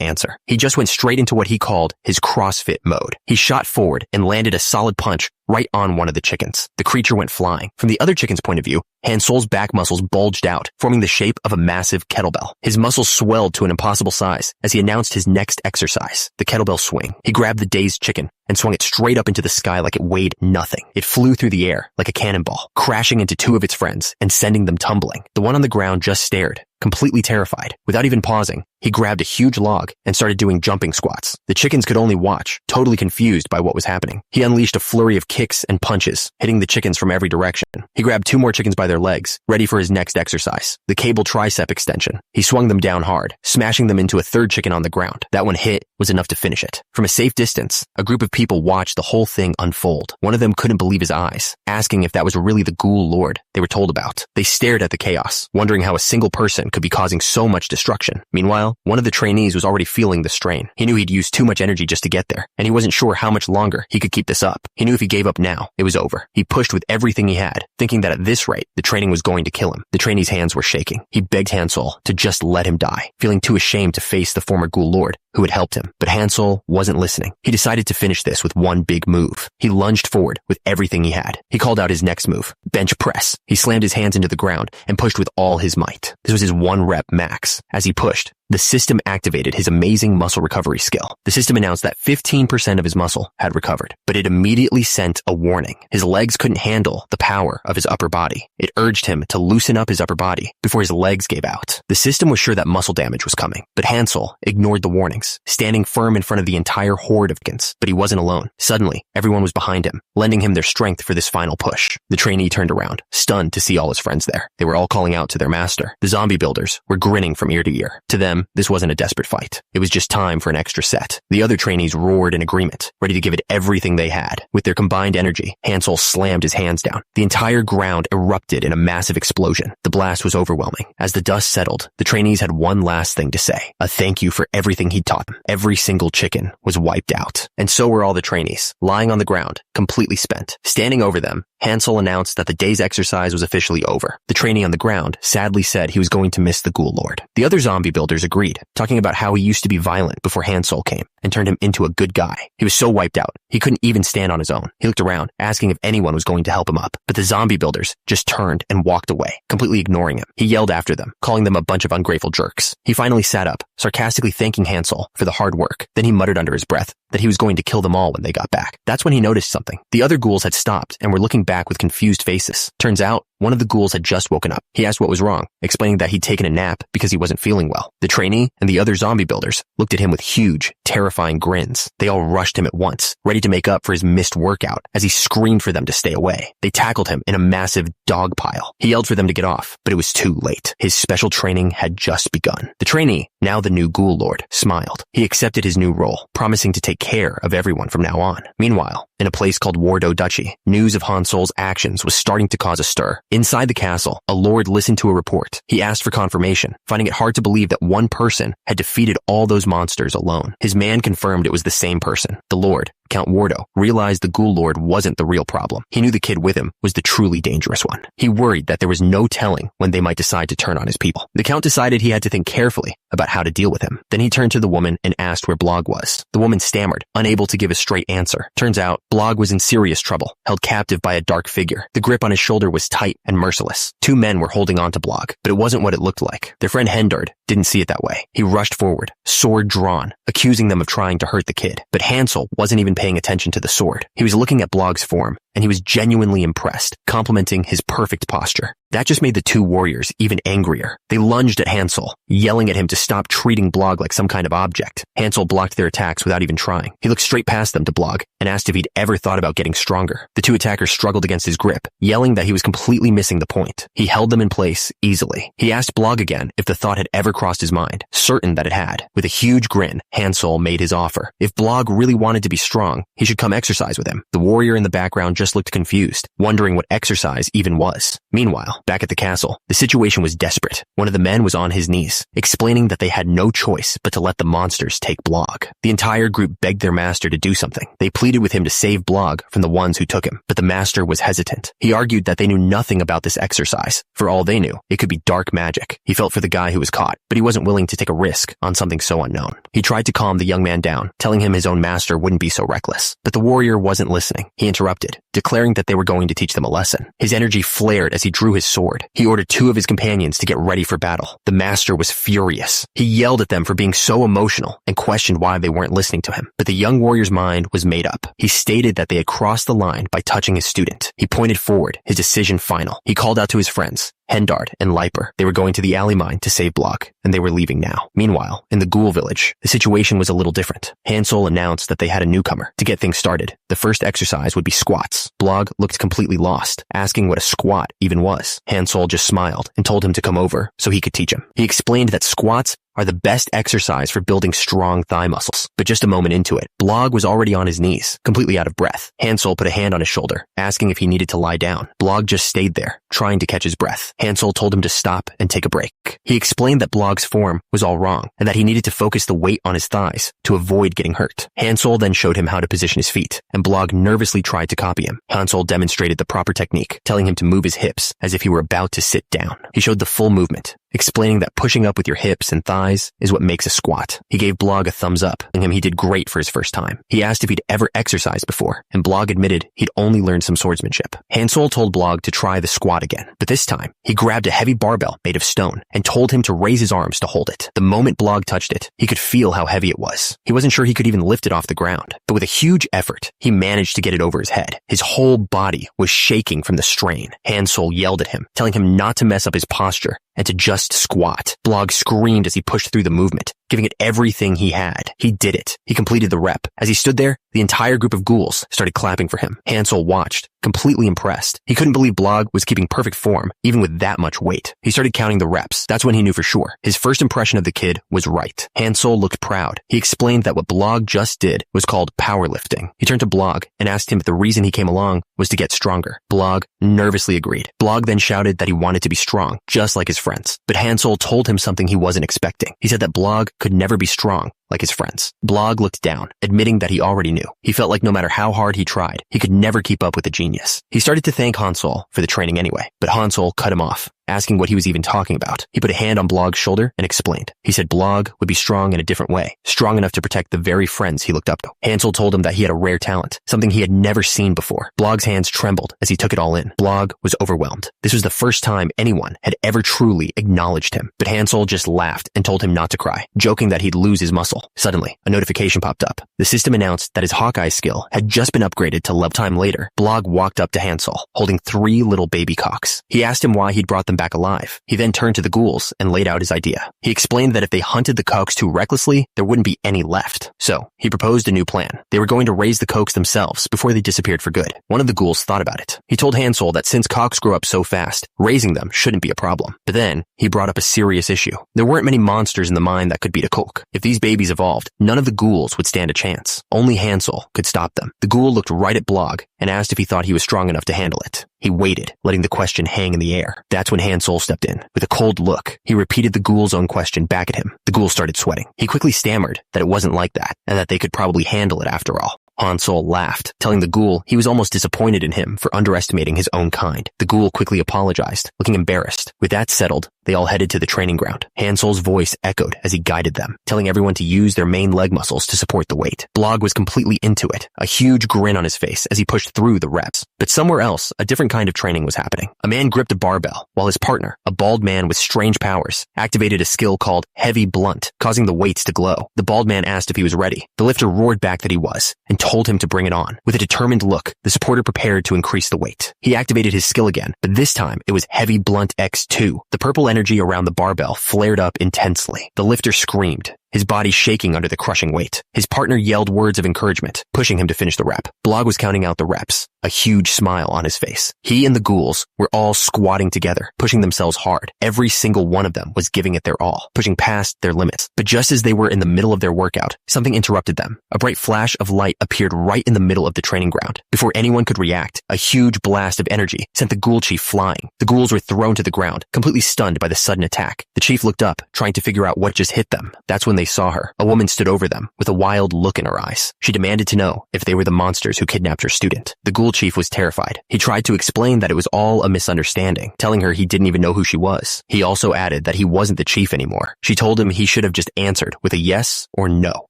answer. He just went straight into what he called his CrossFit mode. He shot forward and landed a solid punch right on one of the chickens. The creature went flying. From the other chicken's point of view, Hansel's back muscles bulged out, forming the shape of a massive kettlebell. His muscles swelled to an impossible size as he announced his next exercise, the kettlebell swing. He grabbed the dazed chicken and swung it straight up into the sky like it weighed nothing. It flew through the air like a cannonball, crashing into two of its friends and sending them tumbling. The one on the ground just stared, completely terrified. Without even pausing, he grabbed a huge log and started doing jumping squats. The chickens could only watch, totally confused by what was happening. He unleashed a flurry of kicks and punches, hitting the chickens from every direction. He grabbed two more chickens by their legs, ready for his next exercise, the cable tricep extension. He swung them down hard, smashing them into a third chicken on the ground. That one hit was enough to finish it. From a safe distance, a group of people watched the whole thing unfold. One of them couldn't believe his eyes, asking if that was really the ghoul lord they were told about. They stared at the chaos, wondering how a single person could be causing so much destruction. Meanwhile, one of the trainees was already feeling the strain. He knew he'd used too much energy just to get there, and he wasn't sure how much longer he could keep this up. He knew if he gave up now, it was over. He pushed with everything he had, thinking that at this rate, the training was going to kill him. The trainee's hands were shaking. He begged Hansel to just let him die, feeling too ashamed to face the former ghoul lord who had helped him. But Hansel wasn't listening. He decided to finish this with one big move. He lunged forward with everything he had. He called out his next move, bench press. He slammed his hands into the ground and pushed with all his might. This was his 1 rep max. As he pushed, the system activated his amazing muscle recovery skill. The system announced that 15% of his muscle had recovered, but it immediately sent a warning. His legs couldn't handle the power of his upper body. It urged him to loosen up his upper body before his legs gave out. The system was sure that muscle damage was coming, but Hansel ignored the warnings, standing firm in front of the entire horde of chickens. But he wasn't alone. Suddenly, everyone was behind him, lending him their strength for this final push. The trainee turned around, stunned to see all his friends there. They were all calling out to their master. The zombie builders were grinning from ear to ear. To them, this wasn't a desperate fight. It was just time for an extra set. The other trainees roared in agreement, ready to give it everything they had. With their combined energy, Hansel slammed his hands down. The entire ground erupted in a massive explosion. The blast was overwhelming. As the dust settled, the trainees had one last thing to say, a thank you for everything he'd taught them. Every single chicken was wiped out. And so were all the trainees, lying on the ground, completely spent. Standing over them, Hansel announced that the day's exercise was officially over. The trainee on the ground sadly said he was going to miss the Ghoul Lord. The other zombie builders agreed, talking about how he used to be violent before Hansel came and turned him into a good guy. He was so wiped out, he couldn't even stand on his own. He looked around, asking if anyone was going to help him up, but the zombie builders just turned and walked away, completely ignoring him. He yelled after them, calling them a bunch of ungrateful jerks. He finally sat up, sarcastically thanking Hansel for the hard work. Then he muttered under his breath that he was going to kill them all when they got back. That's when he noticed something. The other ghouls had stopped and were looking back with confused faces. Turns out, one of the ghouls had just woken up. He asked what was wrong, explaining that he'd taken a nap because he wasn't feeling well. The trainee and the other zombie builders looked at him with huge, terrifying grins. They all rushed him at once, ready to make up for his missed workout as he screamed for them to stay away. They tackled him in a massive dog pile. He yelled for them to get off, but it was too late. His special training had just begun. The trainee, now the new Ghoul Lord, smiled. He accepted his new role, promising to take care of everyone from now on. Meanwhile, in a place called Wardo Duchy, news of Hansel's actions was starting to cause a stir. Inside the castle, a lord listened to a report. He asked for confirmation, finding it hard to believe that one person had defeated all those monsters alone. His man confirmed it was the same person. The lord, Count Wardo, realized the Ghoul Lord wasn't the real problem. He knew the kid with him was the truly dangerous one. He worried that there was no telling when they might decide to turn on his people. The Count decided he had to think carefully about how to deal with him. Then he turned to the woman and asked where Blog was. The woman stammered, unable to give a straight answer. Turns out, Blog was in serious trouble, held captive by a dark figure. The grip on his shoulder was tight and merciless. Two men were holding on to Blog, but it wasn't what it looked like. Their friend Hendard didn't see it that way. He rushed forward, sword drawn, accusing them of trying to hurt the kid. But Hansel wasn't even paying attention to the sword. He was looking at Blog's form, and he was genuinely impressed, complimenting his perfect posture. That just made the two warriors even angrier. They lunged at Hansel, yelling at him to stop treating Blog like some kind of object. Hansel blocked their attacks without even trying. He looked straight past them to Blog and asked if he'd ever thought about getting stronger. The two attackers struggled against his grip, yelling that he was completely missing the point. He held them in place easily. He asked Blog again if the thought had ever crossed his mind, certain that it had. With a huge grin, Hansel made his offer. If Blog really wanted to be strong, he should come exercise with him. The warrior in the background just looked confused, wondering what exercise even was. Meanwhile, back at the castle, the situation was desperate. One of the men was on his knees, explaining that they had no choice but to let the monsters take Blog. The entire group begged their master to do something. They pleaded with him to save Blog from the ones who took him, but the master was hesitant. He argued that they knew nothing about this exercise. For all they knew, it could be dark magic. He felt for the guy who was caught, but he wasn't willing to take a risk on something so unknown. He tried to calm the young man down, telling him his own master wouldn't be so reckless. But the warrior wasn't listening. He interrupted, declaring that they were going to teach them a lesson. His energy flared as he drew his sword. He ordered two of his companions to get ready for battle. The master was furious. He yelled at them for being so emotional and questioned why they weren't listening to him. But the young warrior's mind was made up. He stated that they had crossed the line by touching his student. He pointed forward, his decision final. He called out to his friends, Hendard and Leiper. They were going to the alley mine to save Blog, and they were leaving now. Meanwhile, in the ghoul village, the situation was a little different. Hansel announced that they had a newcomer. To get things started, the first exercise would be squats. Blog looked completely lost, asking what a squat even was. Hansel just smiled and told him to come over so he could teach him. He explained that squats are the best exercise for building strong thigh muscles. But just a moment into it, Blog was already on his knees, completely out of breath. Hansel put a hand on his shoulder, asking if he needed to lie down. Blog just stayed there, trying to catch his breath. Hansel told him to stop and take a break. He explained that Blog's form was all wrong, and that he needed to focus the weight on his thighs to avoid getting hurt. Hansel then showed him how to position his feet, and Blog nervously tried to copy him. Hansel demonstrated the proper technique, telling him to move his hips as if he were about to sit down. He showed the full movement, explaining that pushing up with your hips and thighs is what makes a squat. He gave Blog a thumbs up, telling him he did great for his first time. He asked if he'd ever exercised before, and Blog admitted he'd only learned some swordsmanship. Hansel told Blog to try the squat again, but this time, he grabbed a heavy barbell made of stone and told him to raise his arms to hold it. The moment Blog touched it, he could feel how heavy it was. He wasn't sure he could even lift it off the ground, but with a huge effort, he managed to get it over his head. His whole body was shaking from the strain. Hansel yelled at him, telling him not to mess up his posture and to just squat. Blog screamed as he pushed through the movement, giving it everything he had. He did it. He completed the rep. As he stood there, the entire group of ghouls started clapping for him. Hansel watched, completely impressed. He couldn't believe Blog was keeping perfect form, even with that much weight. He started counting the reps. That's when he knew for sure. His first impression of the kid was right. Hansel looked proud. He explained that what Blog just did was called powerlifting. He turned to Blog and asked him if the reason he came along was to get stronger. Blog nervously agreed. Blog then shouted that he wanted to be strong, just like his friends. But Hansel told him something he wasn't expecting. He said that Blog could never be strong like his friends. Blog looked down, admitting that he already knew. He felt like no matter how hard he tried, he could never keep up with the genius. He started to thank Hansol for the training anyway, but Hansol cut him off, asking what he was even talking about. He put a hand on Blog's shoulder and explained. He said Blog would be strong in a different way, strong enough to protect the very friends he looked up to. Hansol told him that he had a rare talent, something he had never seen before. Blog's hands trembled as he took it all in. Blog was overwhelmed. This was the first time anyone had ever truly acknowledged him, but Hansol just laughed and told him not to cry, joking that he'd lose his muscle. Suddenly, a notification popped up. The system announced that his Hawkeye skill had just been upgraded to level. Time later, Blog walked up to Hansol, holding 3 little baby cocks. He asked him why he'd brought them back alive. He then turned to the ghouls and laid out his idea. He explained that if they hunted the cocks too recklessly, there wouldn't be any left. So, he proposed a new plan. They were going to raise the cocks themselves before they disappeared for good. One of the ghouls thought about it. He told Hansol that since cocks grow up so fast, raising them shouldn't be a problem. But then, he brought up a serious issue. There weren't many monsters in the mine that could beat a cock. If these babies evolved, none of the ghouls would stand a chance. Only Hansol could stop them. The ghoul looked right at Blog and asked if he thought he was strong enough to handle it. He waited, letting the question hang in the air. That's when Hansol stepped in. With a cold look, he repeated the ghoul's own question back at him. The ghoul started sweating. He quickly stammered that it wasn't like that, and that they could probably handle it after all. Hansol laughed, telling the ghoul he was almost disappointed in him for underestimating his own kind. The ghoul quickly apologized, looking embarrassed. With that settled, they all headed to the training ground. Hansol's voice echoed as he guided them, telling everyone to use their main leg muscles to support the weight. Blog was completely into it, a huge grin on his face as he pushed through the reps. But somewhere else, a different kind of training was happening. A man gripped a barbell, while his partner, a bald man with strange powers, activated a skill called Heavy Blunt, causing the weights to glow. The bald man asked if he was ready. The lifter roared back that he was, and told him to bring it on. With a determined look, the supporter prepared to increase the weight. He activated his skill again, but this time it was Heavy Blunt X2. The purple energy around the barbell flared up intensely. The lifter screamed, his body shaking under the crushing weight. His partner yelled words of encouragement, pushing him to finish the rep. Blog was counting out the reps, a huge smile on his face. He and the ghouls were all squatting together, pushing themselves hard. Every single one of them was giving it their all, pushing past their limits. But just as they were in the middle of their workout, something interrupted them. A bright flash of light appeared right in the middle of the training ground. Before anyone could react, a huge blast of energy sent the ghoul chief flying. The ghouls were thrown to the ground, completely stunned by the sudden attack. The chief looked up, trying to figure out what just hit them. That's when they saw her. A woman stood over them with a wild look in her eyes. She demanded to know if they were the monsters who kidnapped her student. The ghoul chief was terrified. He tried to explain that it was all a misunderstanding, telling her he didn't even know who she was. He also added that he wasn't the chief anymore. She told him he should have just answered with a yes or no.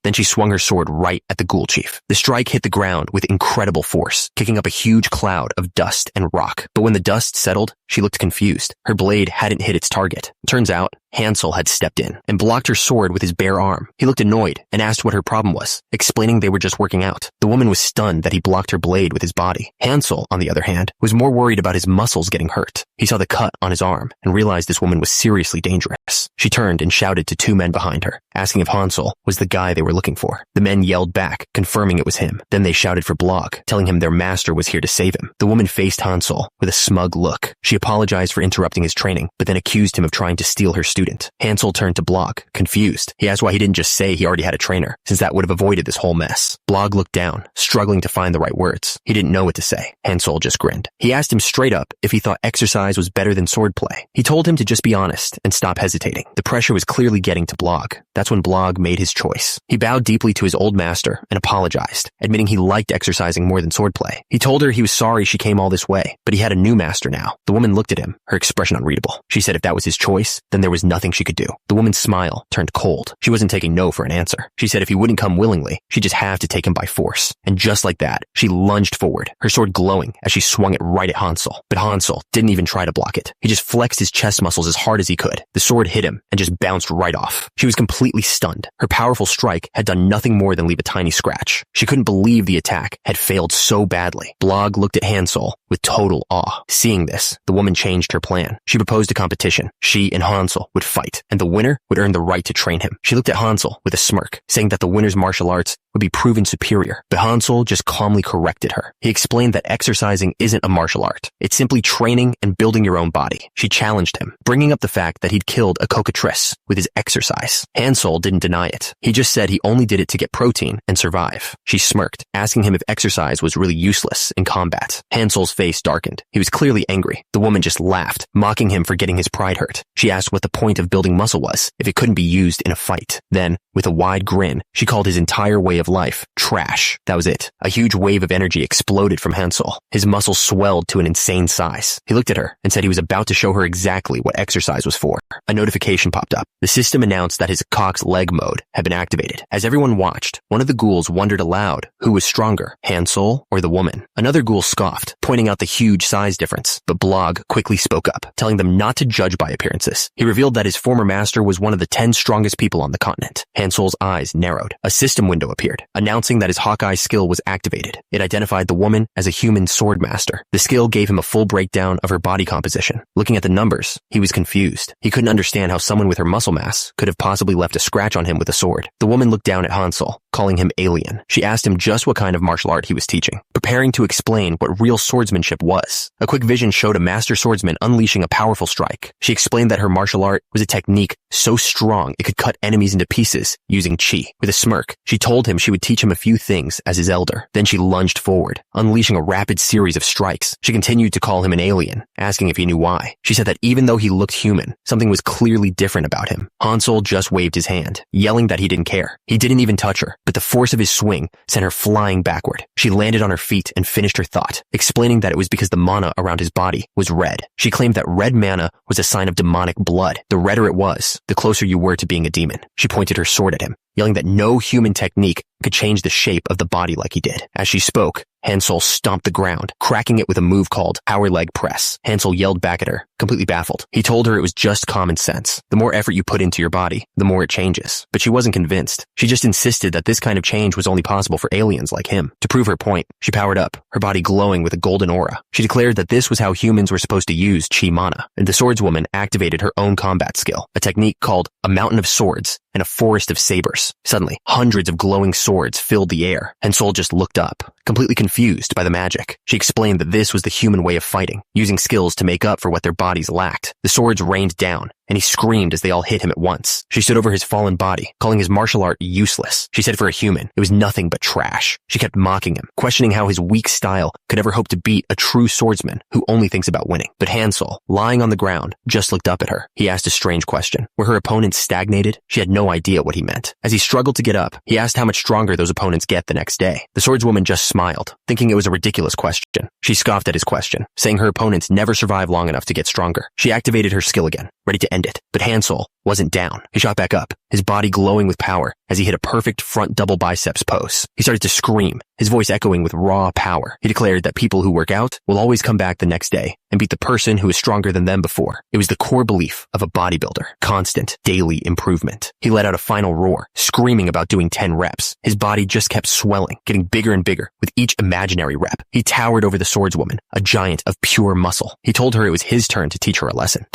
Then she swung her sword right at the ghoul chief. The strike hit the ground with incredible force, kicking up a huge cloud of dust and rock. But when the dust settled, she looked confused. Her blade hadn't hit its target. Turns out, Hansol had stepped in and blocked her sword with his bare arm. He looked annoyed and asked what her problem was, explaining they were just working out. The woman was stunned that he blocked her blade with his body. Hansol, on the other hand, was more worried about his muscles getting hurt. He saw the cut on his arm and realized this woman was seriously dangerous. She turned and shouted to 2 men behind her, asking if Hansol was the guy they were looking for. The men yelled back, confirming it was him. Then they shouted for Blog, telling him their master was here to save him. The woman faced Hansol with a smug look. She apologized for interrupting his training, but then accused him of trying to steal her student. Hansol turned to Blog, confused. He asked why he didn't just say he already had a trainer, since that would have avoided this whole mess. Blog looked down, struggling to find the right words. He didn't know what to say. Hansol just grinned. He asked him straight up if he thought exercise was better than swordplay. He told him to just be honest and stop hesitating. The pressure was clearly getting to Blog. That's when Blog made his choice. He bowed deeply to his old master and apologized, admitting he liked exercising more than swordplay. He told her he was sorry she came all this way, but he had a new master now. The woman looked at him, her expression unreadable. She said if that was his choice, then there was nothing she could do. The woman's smile turned cold. She wasn't taking no for an answer. She said if he wouldn't come willingly, she'd just have to take him by force. And just like that, she lunged forward, her sword glowing as she swung it right at Hansol. But Hansol didn't even try to block it. He just flexed his chest muscles as hard as he could. The sword hit him and just bounced right off. She was completely stunned. Her powerful strike had done nothing more than leave a tiny scratch. She couldn't believe the attack had failed so badly. Blog looked at Hansol with total awe. Seeing this, the woman changed her plan. She proposed a competition. She and Hansol would fight, and the winner would earn the right to train him. She looked at Hansol with a smirk, saying that the winner's martial arts would be proven superior, but Hansol just calmly corrected her. He explained that exercising isn't a martial art. It's simply training and building your own body. She challenged him, bringing up the fact that he'd killed a cockatrice with his exercise. Hansol didn't deny it. He just said he only did it to get protein and survive. She smirked, asking him if exercise was really useless in combat. Hansol's face darkened. He was clearly angry. The woman just laughed, mocking him for getting his pride hurt. She asked what the point point of building muscle was if it couldn't be used in a fight. Then, with a wide grin, she called his entire way of life trash. That was it. A huge wave of energy exploded from Hansel. His muscles swelled to an insane size. He looked at her and said he was about to show her exactly what exercise was for. A notification popped up. The system announced that his cock's leg mode had been activated. As everyone watched, one of the ghouls wondered aloud who was stronger, Hansel or the woman. Another ghoul scoffed, pointing out the huge size difference, but Blog quickly spoke up, telling them not to judge by appearances. He revealed that his former master was one of the 10 strongest people on the continent. Hansel's eyes narrowed. A system window appeared, announcing that his Hawkeye skill was activated. It identified the woman as a human sword master. The skill gave him a full breakdown of her body composition. Looking at the numbers, he was confused. He couldn't understand how someone with her muscle mass could have possibly left a scratch on him with a sword. The woman looked down at Hansel, calling him alien. She asked him just what kind of martial art he was teaching, preparing to explain what real swordsmanship was. A quick vision showed a master swordsman unleashing a powerful strike. She explained that her martial art was a technique so strong it could cut enemies into pieces using chi. With a smirk, she told him she would teach him a few things as his elder. Then she lunged forward, unleashing a rapid series of strikes. She continued to call him an alien, asking if he knew why. She said that even though he looked human, something was clearly different about him. Hansel just waved his hand, yelling that he didn't care. He didn't even touch her, but the force of his swing sent her flying backward. She landed on her feet and finished her thought, explaining that it was because the mana around his body was red. She claimed that red mana was a sign of demonic blood. The redder it was, the closer you were to being a demon. She pointed her sword at him, yelling that no human technique could change the shape of the body like he did. As she spoke, Hansel stomped the ground, cracking it with a move called power leg press. Hansel yelled back at her, completely baffled. He told her it was just common sense. The more effort you put into your body, the more it changes. But she wasn't convinced. She just insisted that this kind of change was only possible for aliens like him. To prove her point, she powered up, her body glowing with a golden aura. She declared that this was how humans were supposed to use chi mana, and the swordswoman activated her own combat skill, a technique called a mountain of swords and a forest of sabers. Suddenly, hundreds of glowing swords filled the air, and Sol just looked up, completely confused by the magic. She explained that this was the human way of fighting, using skills to make up for what their bodies lacked. The swords rained down, and he screamed as they all hit him at once. She stood over his fallen body, calling his martial art useless. She said for a human, it was nothing but trash. She kept mocking him, questioning how his weak style could ever hope to beat a true swordsman who only thinks about winning. But Hansel, lying on the ground, just looked up at her. He asked a strange question. Were her opponents stagnated? She had no idea what he meant. As he struggled to get up, he asked how much stronger those opponents get the next day. The swordswoman just smiled, thinking it was a ridiculous question. She scoffed at his question, saying her opponents never survive long enough to get stronger. She activated her skill again, ready to end it. But Hansel wasn't down. He shot back up, his body glowing with power as he hit a perfect front double biceps pose. He started to scream, his voice echoing with raw power. He declared that people who work out will always come back the next day and beat the person who is stronger than them before. It was the core belief of a bodybuilder, constant, daily improvement. He let out a final roar, screaming about doing 10 reps. His body just kept swelling, getting bigger and bigger with each imaginary rep. He towered over the swordswoman, a giant of pure muscle. He told her it was his turn to teach her a lesson.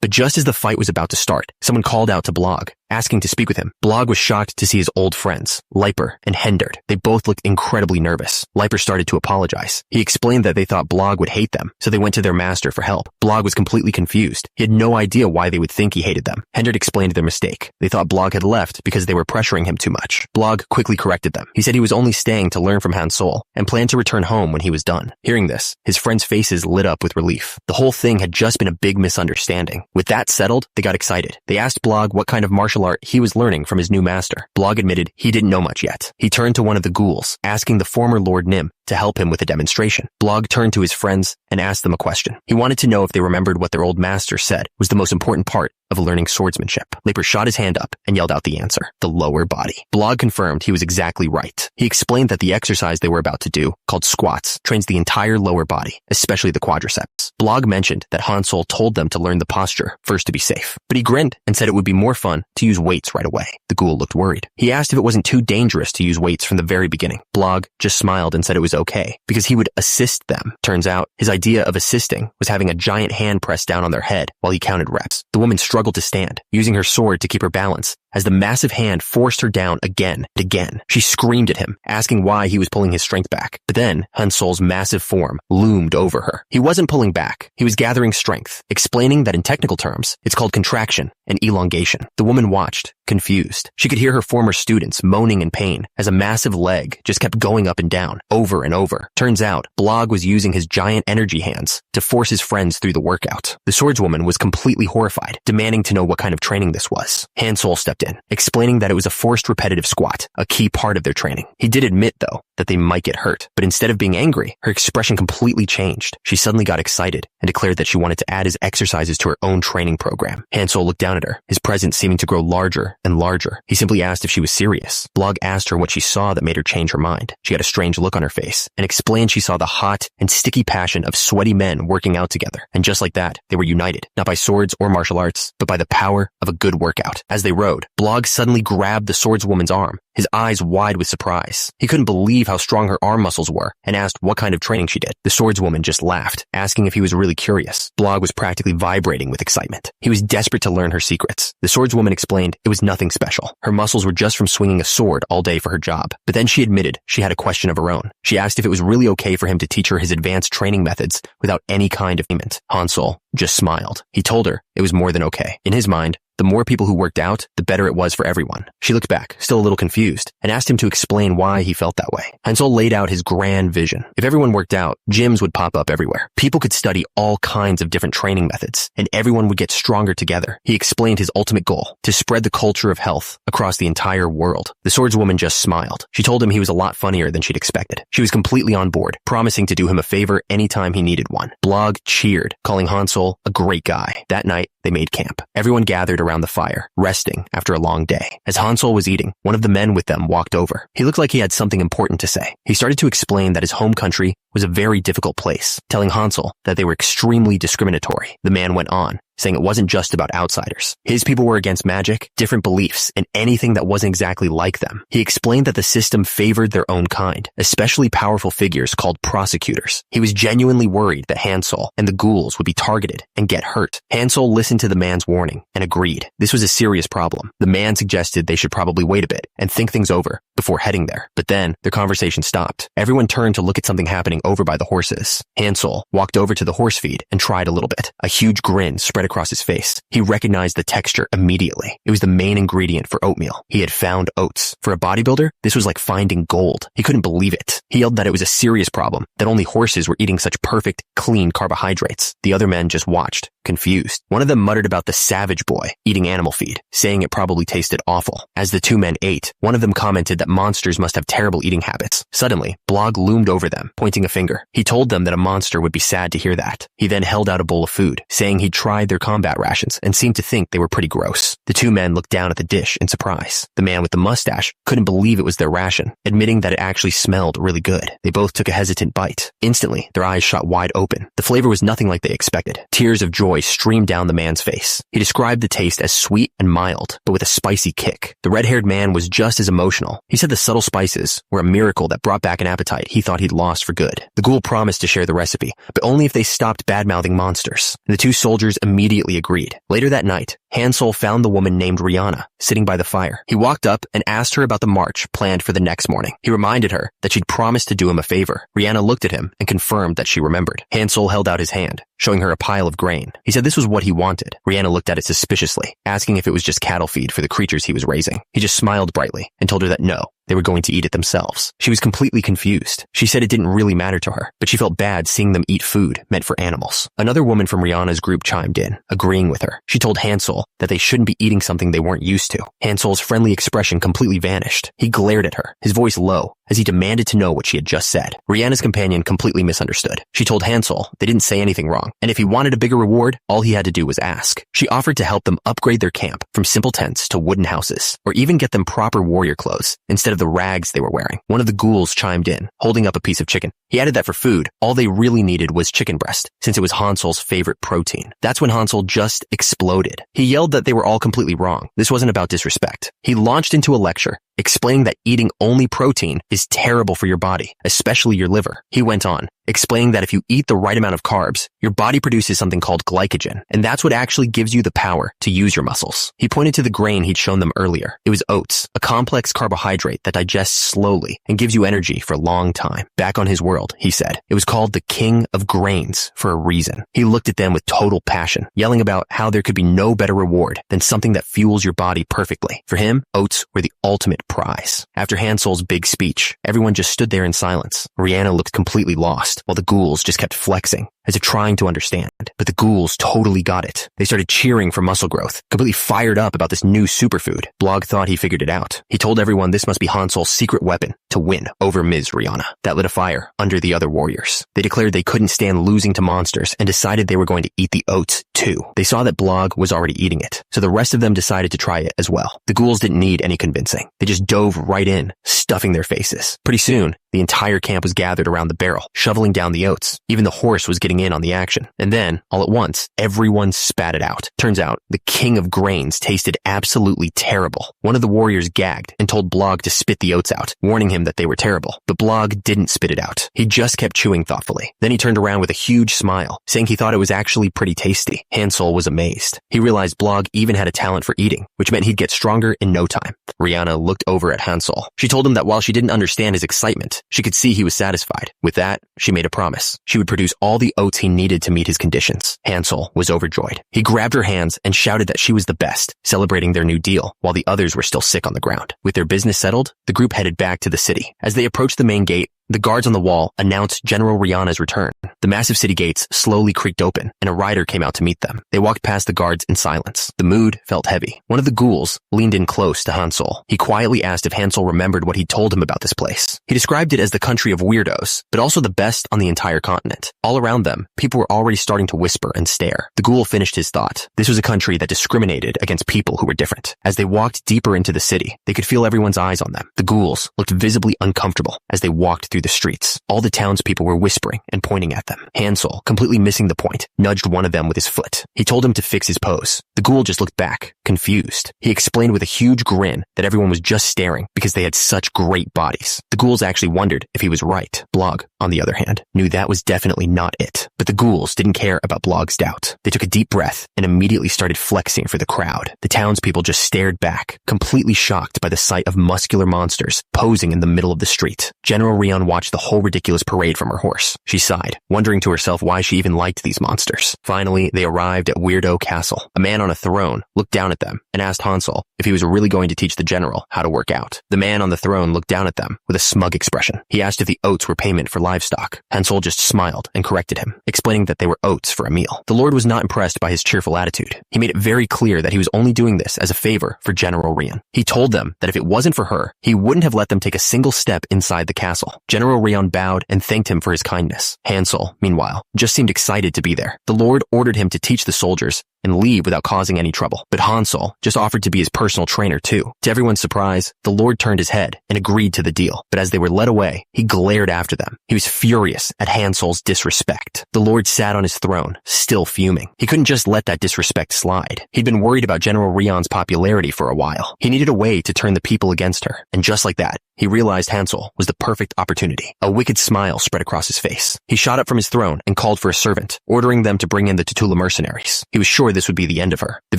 But just as the fight was about to start, someone called out to Blog, asking to speak with him. Blog was shocked to see his old friends, Leiper and Henderd. They both looked incredibly nervous. Leiper started to apologize. He explained that they thought Blog would hate them, so they went to their master for help. Blog was completely confused. He had no idea why they would think he hated them. Henderd explained their mistake. They thought Blog had left because they were pressuring him too much. Blog quickly corrected them. He said he was only staying to learn from Hansol and planned to return home when he was done. Hearing this, his friends' faces lit up with relief. The whole thing had just been a big misunderstanding. With that settled, they got excited. They asked Blog what kind of martial art he was learning from his new master. Blog admitted he didn't know much yet. He turned to one of the ghouls, asking the former Lord Nim to help him with a demonstration. Blog turned to his friends and asked them a question. He wanted to know if they remembered what their old master said was the most important part of learning swordsmanship. Leiper shot his hand up and yelled out the answer, the lower body. Blog confirmed he was exactly right. He explained that the exercise they were about to do, called squats, trains the entire lower body, especially the quadriceps. Blog mentioned that Hansol told them to learn the posture first to be safe, but he grinned and said it would be more fun to use weights right away. The ghoul looked worried. He asked if it wasn't too dangerous to use weights from the very beginning. Blog just smiled and said it was okay, because he would assist them. Turns out, his idea of assisting was having a giant hand press down on their head while he counted reps. The woman struggled to stand, using her sword to keep her balance as the massive hand forced her down again and again. She screamed at him, asking why he was pulling his strength back. But then, Hansol's massive form loomed over her. He wasn't pulling back. He was gathering strength, explaining that in technical terms, it's called contraction and elongation. The woman watched, confused. She could hear her former students moaning in pain as a massive leg just kept going up and down, over and over. Turns out, Blog was using his giant energy hands to force his friends through the workout. The swordswoman was completely horrified, demanding to know what kind of training this was. Hansol stepped in, explaining that it was a forced repetitive squat, a key part of their training. He did admit, though, that they might get hurt, but instead of being angry, her expression completely changed. She suddenly got excited and declared that she wanted to add his exercises to her own training program. Hansol looked down at her, his presence seeming to grow larger and larger. He simply asked if she was serious. Blog asked her what she saw that made her change her mind. She had a strange look on her face and explained she saw the hot and sticky passion of sweaty men working out together. And just like that, they were united, not by swords or martial arts, but by the power of a good workout. As they rode, Blog suddenly grabbed the swordswoman's arm, his eyes wide with surprise. He couldn't believe how strong her arm muscles were and asked what kind of training she did. The swordswoman just laughed, asking if he was really curious. Blog was practically vibrating with excitement. He was desperate to learn her secrets. The swordswoman explained it was nothing special. Her muscles were just from swinging a sword all day for her job. But then she admitted she had a question of her own. She asked if it was really okay for him to teach her his advanced training methods without any kind of payment. Hansol just smiled. He told her it was more than okay. In his mind, the more people who worked out, the better it was for everyone. She looked back, still a little confused, and asked him to explain why he felt that way. Hansol laid out his grand vision. If everyone worked out, gyms would pop up everywhere. People could study all kinds of different training methods, and everyone would get stronger together. He explained his ultimate goal, to spread the culture of health across the entire world. The swordswoman just smiled. She told him he was a lot funnier than she'd expected. She was completely on board, promising to do him a favor anytime he needed one. Blog cheered, calling Hansol a great guy. That night, they made camp. Everyone gathered around the fire, resting after a long day. As Hansol was eating, one of the men with them walked over. He looked like he had something important to say. He started to explain that his home country was a very difficult place, telling Hansol that they were extremely discriminatory. The man went on, saying it wasn't just about outsiders. His people were against magic, different beliefs, and anything that wasn't exactly like them. He explained that the system favored their own kind, especially powerful figures called prosecutors. He was genuinely worried that Hansol and the ghouls would be targeted and get hurt. Hansol listened to the man's warning and agreed. This was a serious problem. The man suggested they should probably wait a bit and think things over before heading there. But then their conversation stopped. Everyone turned to look at something happening over by the horses. Hansol walked over to the horse feed and tried a little bit. A huge grin spread across his face. He recognized the texture immediately. It was the main ingredient for oatmeal. He had found oats. For a bodybuilder, this was like finding gold. He couldn't believe it. He yelled that it was a serious problem, that only horses were eating such perfect, clean carbohydrates. The other men just watched, confused. One of them muttered about the savage boy eating animal feed, saying it probably tasted awful. As the two men ate, one of them commented that monsters must have terrible eating habits. Suddenly, Blog loomed over them, pointing a finger. He told them that a monster would be sad to hear that. He then held out a bowl of food, saying he'd tried their combat rations and seemed to think they were pretty gross. The two men looked down at the dish in surprise. The man with the mustache couldn't believe it was their ration, admitting that it actually smelled really good. They both took a hesitant bite. Instantly, their eyes shot wide open. The flavor was nothing like they expected. Tears of joy streamed down the man's face. He described the taste as sweet and mild, but with a spicy kick. The red-haired man was just as emotional. He said the subtle spices were a miracle that brought back an appetite he thought he'd lost for good. The ghoul promised to share the recipe, but only if they stopped bad-mouthing monsters. The two soldiers immediately agreed. Later that night, Hansol found the woman named Rihanna sitting by the fire. He walked up and asked her about the march planned for the next morning. He reminded her that she'd promised to do him a favor. Rihanna looked at him and confirmed that she remembered. Hansol held out his hand, showing her a pile of grain. He said this was what he wanted. Rihanna looked at it suspiciously, asking if it was just cattle feed for the creatures he was raising. He just smiled brightly and told her that no, they were going to eat it themselves. She was completely confused. She said it didn't really matter to her, but she felt bad seeing them eat food meant for animals. Another woman from Rihanna's group chimed in, agreeing with her. She told Hansol that they shouldn't be eating something they weren't used to. Hansol's friendly expression completely vanished. He glared at her, his voice low, as he demanded to know what she had just said. Rihanna's companion completely misunderstood. She told Hansol they didn't say anything wrong, and if he wanted a bigger reward, all he had to do was ask. She offered to help them upgrade their camp from simple tents to wooden houses, or even get them proper warrior clothes instead of the rags they were wearing. One of the ghouls chimed in, holding up a piece of chicken. He added that for food, all they really needed was chicken breast, since it was Hansol's favorite protein. That's when Hansol just exploded. He yelled that they were all completely wrong. This wasn't about disrespect. He launched into a lecture, explaining that eating only protein is terrible for your body, especially your liver. He went on, explaining that if you eat the right amount of carbs, your body produces something called glycogen, and that's what actually gives you the power to use your muscles. He pointed to the grain he'd shown them earlier. It was oats, a complex carbohydrate that digests slowly and gives you energy for a long time. Back on his world, he said, it was called the king of grains for a reason. He looked at them with total passion, yelling about how there could be no better reward than something that fuels your body perfectly. For him, oats were the ultimate prize. After Hansel's big speech, everyone just stood there in silence. Rihanna looked completely lost, while the ghouls just kept flexing, as if trying to understand. But the ghouls totally got it. They started cheering for muscle growth, completely fired up about this new superfood. Blog thought he figured it out. He told everyone this must be Hansel's secret weapon to win over Ms. Rihanna. That lit a fire under the other warriors. They declared they couldn't stand losing to monsters and decided they were going to eat the oats too. They saw that Blog was already eating it, so the rest of them decided to try it as well. The ghouls didn't need any convincing. They just dove right in, stuffing their faces. Pretty soon, the entire camp was gathered around the barrel, shoveling down the oats. Even the horse was getting in on the action. And then, all at once, everyone spat it out. Turns out, the king of grains tasted absolutely terrible. One of the warriors gagged and told Blog to spit the oats out, warning him that they were terrible. But Blog didn't spit it out. He just kept chewing thoughtfully. Then he turned around with a huge smile, saying he thought it was actually pretty tasty. Hansel was amazed. He realized Blog even had a talent for eating, which meant he'd get stronger in no time. Rihanna looked over at Hansel. She told him that while she didn't understand his excitement, she could see he was satisfied. With that, she made a promise. She would produce all the oats he needed to meet his conditions. Hansel was overjoyed. He grabbed her hands and shouted that she was the best, celebrating their new deal, while the others were still sick on the ground. With their business settled, the group headed back to the city. As they approached the main gate, the guards on the wall announced General Rihanna's return. The massive city gates slowly creaked open, and a rider came out to meet them. They walked past the guards in silence. The mood felt heavy. One of the ghouls leaned in close to Hansel. He quietly asked if Hansel remembered what he'd told him about this place. He described it as the country of weirdos, but also the best on the entire continent. All around them, people were already starting to whisper and stare. The ghoul finished his thought. This was a country that discriminated against people who were different. As they walked deeper into the city, they could feel everyone's eyes on them. The ghouls looked visibly uncomfortable as they walked through the streets. All the townspeople were whispering and pointing at them. Hansel, completely missing the point, nudged one of them with his foot. He told him to fix his pose. The ghoul just looked back, confused. He explained with a huge grin that everyone was just staring because they had such great bodies. The ghouls actually wondered if he was right. Blog, on the other hand, knew that was definitely not it. But the ghouls didn't care about Blog's doubt. They took a deep breath and immediately started flexing for the crowd. The townspeople just stared back, completely shocked by the sight of muscular monsters posing in the middle of the street. General Rion watched the whole ridiculous parade from her horse. She sighed, wondering to herself why she even liked these monsters. Finally, they arrived at Weirdo Castle. A man on a throne looked down at them and asked Hansel if he was really going to teach the general how to work out. The man on the throne looked down at them with a smug expression. He asked if the oats were payment for livestock. Hansel just smiled and corrected him, explaining that they were oats for a meal. The Lord was not impressed by his cheerful attitude. He made it very clear that he was only doing this as a favor for General Rion. He told them that if it wasn't for her, he wouldn't have let them take a single step inside the castle. General Rion bowed and thanked him for his kindness. Hansel, meanwhile, just seemed excited to be there. The Lord ordered him to teach the soldiers and leave without causing any trouble. But Hansel just offered to be his personal trainer too. To everyone's surprise, the Lord turned his head and agreed to the deal. But as they were led away, he glared after them. He was furious at Hansel's disrespect. The Lord sat on his throne, still fuming. He couldn't just let that disrespect slide. He'd been worried about General Rion's popularity for a while. He needed a way to turn the people against her. And just like that, he realized Hansel was the perfect opportunity. A wicked smile spread across his face. He shot up from his throne and called for a servant, ordering them to bring in the Tutula mercenaries. He was sure this would be the end of her. The